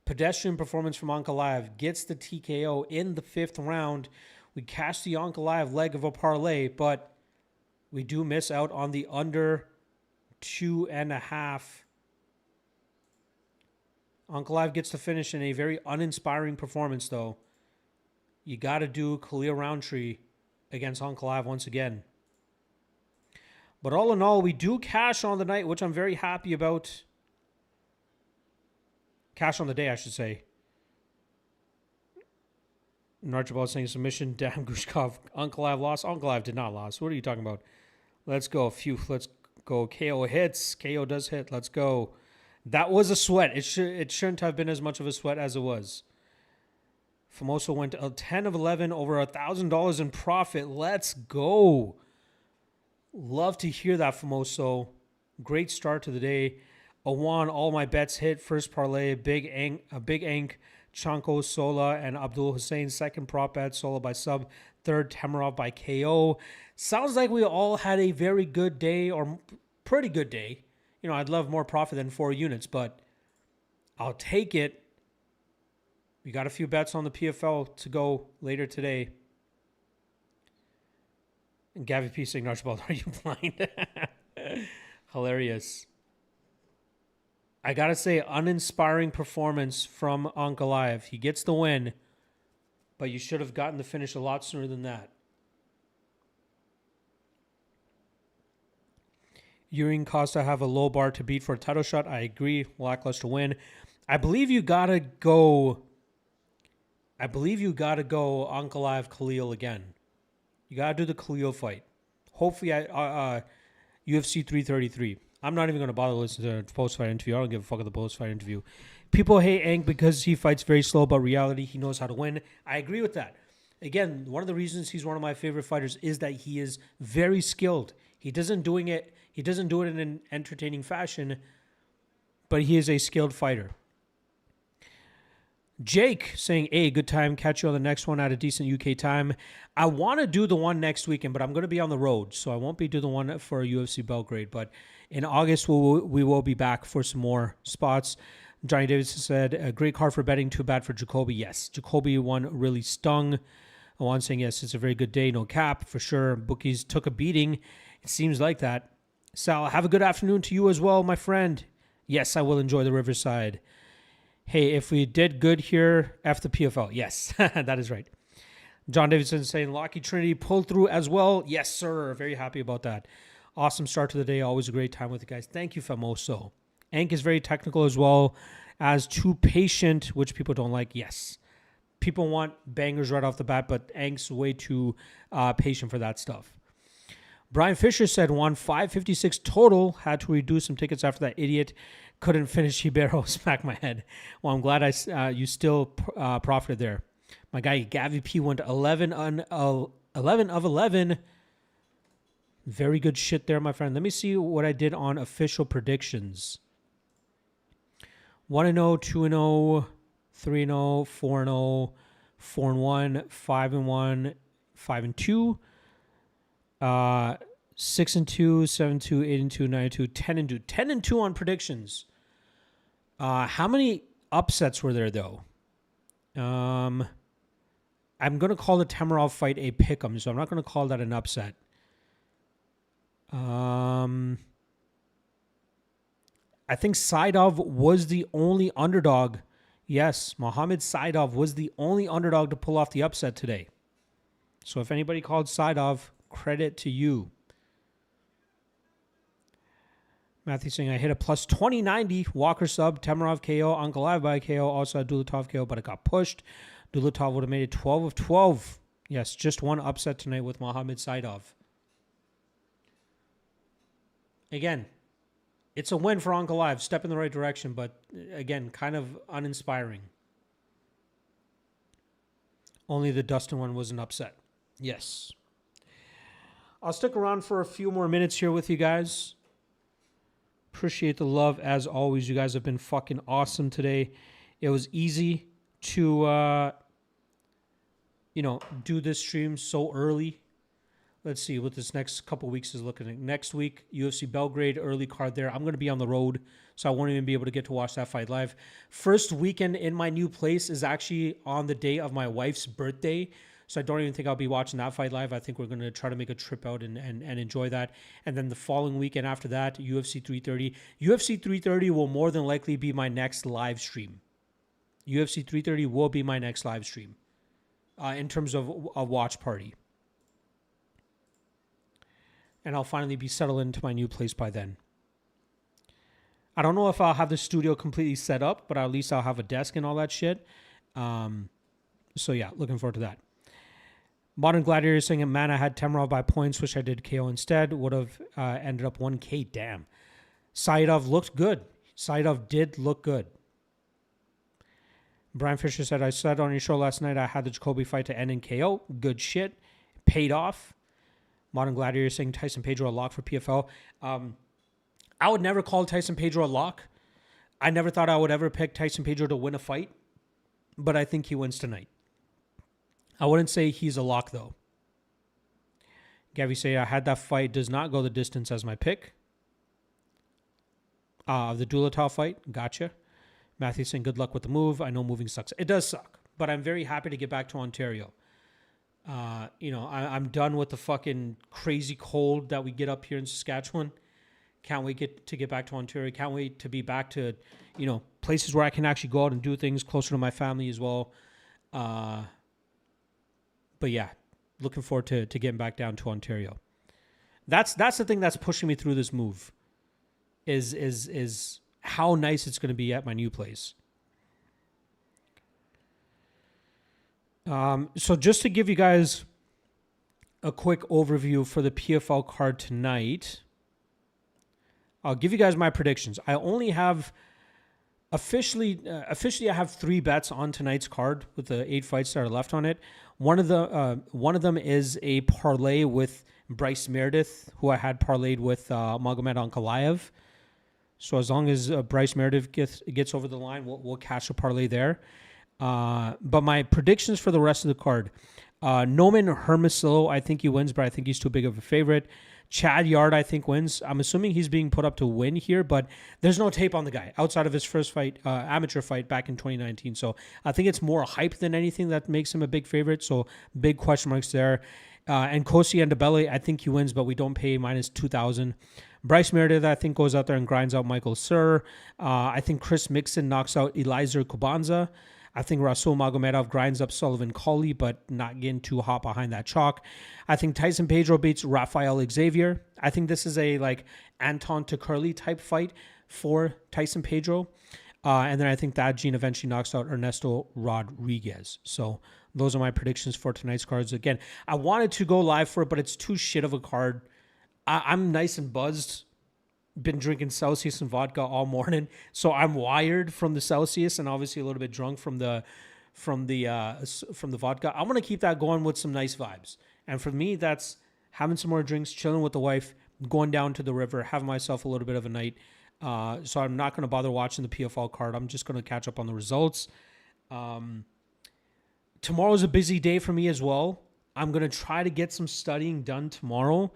Pedestrian performance from Ankalaev. Gets the TKO in the 5th round. We cash the Ankalaev leg of a parlay, but we do miss out on the under 2.5. Ankalaev gets to finish in a very uninspiring performance, though. You got to do Khalil Roundtree against Ankalaev once again. But all in all, we do cash on the night, which I'm very happy about. Cash on the day, I should say. Archibald saying submission. Damn, Gushkov. Ankalaev lost. Ankalaev did not lose. What are you talking about? Let's go. Phew. Let's go. KO hits. KO does hit. Let's go. That was a sweat. It shouldn't have been as much of a sweat as it was. Famoso went 10 of 11, over $1,000 in profit. Let's go. Love to hear that, Famoso. Great start to the day. Awan, all my bets hit. First parlay, Big Ank, Chanko, Sola, and Abdul Hussein. Second prop bet, Sola by sub. Third, Tamarov by KO. Sounds like we all had a very good day, or pretty good day. You know, I'd love more profit than 4 units, but I'll take it. We got a few bets on the PFL to go later today. And Gavi P saying, Archibald, are you blind? Hilarious. I got to say, uninspiring performance from Ankalaev. He gets the win, but you should have gotten the finish a lot sooner than that. Urian Costa have a low bar to beat for a title shot. I agree. Lackluster win. I believe you got to go Ankalaev Khalil again. You got to do the Khalil fight. Hopefully, UFC 333. I'm not even going to bother listening to the post-fight interview. I don't give a fuck about the post-fight interview. People hate Ank because he fights very slow, but reality, he knows how to win. I agree with that. Again, one of the reasons he's one of my favorite fighters is that he is very skilled. He doesn't do it in an entertaining fashion, but he is a skilled fighter. Jake saying, hey, good time. Catch you on the next one at a decent UK time. I want to do the one next weekend, but I'm going to be on the road, so I won't be doing the one for UFC Belgrade. But in August, we will be back for some more spots. Johnny Davidson said, a great card for betting, too bad for Jacoby. Yes, Jacoby one really stung. Juan saying, yes, it's a very good day, no cap, for sure. Bookies took a beating. It seems like that. Sal, have a good afternoon to you as well, my friend. Yes, I will enjoy the Riverside. Hey, if we did good here, F the PFL. Yes, that is right. John Davidson saying, Lockheed Trinity pulled through as well. Yes, sir. Very happy about that. Awesome start to the day. Always a great time with you guys. Thank you, Famoso. Ank is very technical as well as too patient, which people don't like. Yes. People want bangers right off the bat, but Ank's way too patient for that stuff. Brian Fisher said won 556 total. Had to reduce some tickets after that idiot couldn't finish Ibero. Smack my head. Well, I'm glad you still profited there. My guy Gavi P went 11 of 11. Very good shit there, my friend. Let me see what I did on official predictions. 1-0, 2-0, 3-0, 4-0, 4-1, 5-1, 5-2, 6-2, 7-2, 8-2, 9-2, 10-2. 10-2 on predictions. How many upsets were there, though? I'm going to call the Tamarov fight a pick'em, so I'm not going to call that an upset. I think Saidov was the only underdog. Yes, Mohamed Saidov was the only underdog to pull off the upset today. So if anybody called Saidov, credit to you. Matthew saying, I hit a plus 2090. Walker sub, Tamarov KO, Ankalaev by KO, also had Dulatov KO, but it got pushed. Dulatov would have made it 12 of 12. Yes, just one upset tonight with Mohamed Saidov. Again, it's a win for Ankalaev. Step in the right direction, but again, kind of uninspiring. Only the Dustin one was an upset. Yes. I'll stick around for a few more minutes here with you guys. Appreciate the love as always. You guys have been fucking awesome today. It was easy to, do this stream so early. Let's see what this next couple weeks is looking like. Next week, UFC Belgrade, early card there. I'm going to be on the road, so I won't even be able to get to watch that fight live. First weekend in my new place is actually on the day of my wife's birthday, so I don't even think I'll be watching that fight live. I think we're going to try to make a trip out and enjoy that. And then the following weekend after that, UFC 330. UFC 330 will more than likely be my next live stream. UFC 330 will be my next live stream in terms of a watch party. And I'll finally be settled into my new place by then. I don't know if I'll have the studio completely set up, but at least I'll have a desk and all that shit. So yeah, looking forward to that. Modern Gladiator is saying, man, I had Tamarov by points, which I did KO instead. Would have ended up 1K. Damn. Saidov looked good. Saidov did look good. Brian Fisher said, I said on your show last night I had the Jacoby fight to end in KO. Good shit. Paid off. Modern Gladiator saying Tyson Pedro a lock for PFL. I would never call Tyson Pedro a lock. I never thought I would ever pick Tyson Pedro to win a fight, but I think he wins tonight. I wouldn't say he's a lock, though. Gavi say I had that fight. Does not go the distance as my pick. The Dulatov fight. Gotcha. Matthew saying good luck with the move. I know moving sucks. It does suck, but I'm very happy to get back to Ontario. I'm done with the fucking crazy cold that we get up here in Saskatchewan. Can't wait to get back to Ontario. Can't wait to be back to, places where I can actually go out and do things closer to my family as well. But yeah, looking forward to getting back down to Ontario. That's the thing that's pushing me through this move. Is how nice it's going to be at my new place. So just to give you guys a quick overview for the PFL card tonight, I'll give you guys my predictions. I only have officially I have 3 bets on tonight's card with the 8 fights that are left on it. One of them is a parlay with Bryce Meredith, who I had parlayed with Magomed Ankalaev. So as long as Bryce Meredith gets over the line, we'll catch a parlay there. But my predictions for the rest of the card, Noman Hermosillo, I think he wins, but I think he's too big of a favorite. Chad Yard, I think, wins. I'm assuming he's being put up to win here, but there's no tape on the guy outside of his first fight, amateur fight back in 2019. So I think it's more hype than anything that makes him a big favorite. So big question marks there. And Kosi and DeBelle, I think he wins, but we don't pay minus 2,000. Bryce Meredith, I think, goes out there and grinds out Michael Sir. I think Chris Mixon knocks out Eliezer Kubanza. I think Rasul Magomedov grinds up Sullivan Colley, but not getting too hot behind that chalk. I think Tyson Pedro beats Rafael Xavier. I think this is a Anton Tukurli type fight for Tyson Pedro. And then I think that Gene eventually knocks out Ernesto Rodriguez. So those are my predictions for tonight's cards. Again, I wanted to go live for it, but it's too shit of a card. I'm nice and buzzed. Been drinking Celsius and vodka all morning, so I'm wired from the Celsius and obviously a little bit drunk from the vodka. I'm gonna keep that going with some nice vibes, and for me, that's having some more drinks, chilling with the wife, going down to the river, having myself a little bit of a night. So I'm not gonna bother watching the PFL card. I'm just gonna catch up on the results. Tomorrow's a busy day for me as well. I'm gonna try to get some studying done tomorrow.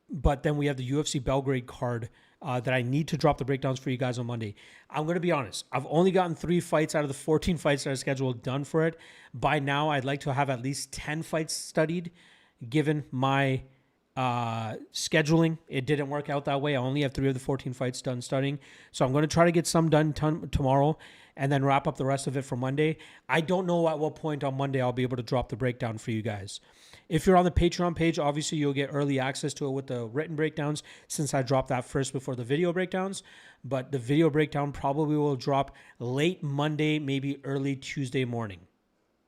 But then we have the UFC Belgrade card that I need to drop the breakdowns for you guys on Monday. I'm going to be honest. I've only gotten 3 fights out of the 14 fights that are scheduled done for it. By now, I'd like to have at least 10 fights studied, given my scheduling. It didn't work out that way. I only have 3 of the 14 fights done studying. So I'm going to try to get some done tomorrow and then wrap up the rest of it for Monday. I don't know at what point on Monday I'll be able to drop the breakdown for you guys. If you're on the Patreon page, obviously you'll get early access to it with the written breakdowns since I dropped that first before the video breakdowns. But the video breakdown probably will drop late Monday, maybe early Tuesday morning.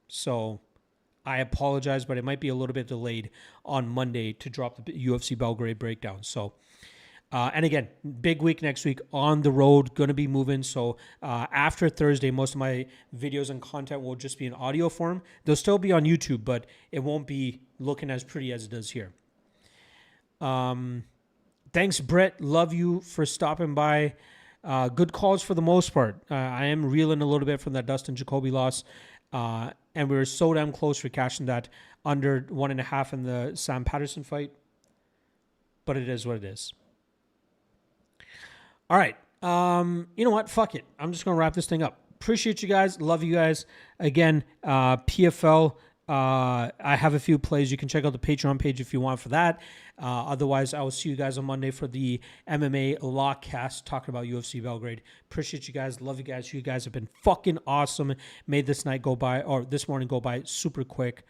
So I apologize, but it might be a little bit delayed on Monday to drop the UFC Belgrade breakdown. So, and again, big week next week on the road, going to be moving. So after Thursday, most of my videos and content will just be in audio form. They'll still be on YouTube, but it won't be looking as pretty as it does here. Thanks, Brett. Love you for stopping by. Good calls for the most part. I am reeling a little bit from that Dustin Jacoby loss. And we were so damn close for cashing that under 1.5 in the Sam Patterson fight. But it is what it is. All right. You know what? Fuck it. I'm just going to wrap this thing up. Appreciate you guys. Love you guys. Again, PFL. I have a few plays. You can check out the Patreon page if you want for that. Otherwise, I will see you guys on Monday for the MMA Lockcast talking about UFC Belgrade. Appreciate you guys. Love you guys. You guys have been fucking awesome. Made this night go by, or this morning go by super quick.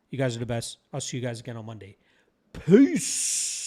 You guys are the best. I'll see you guys again on Monday. Peace.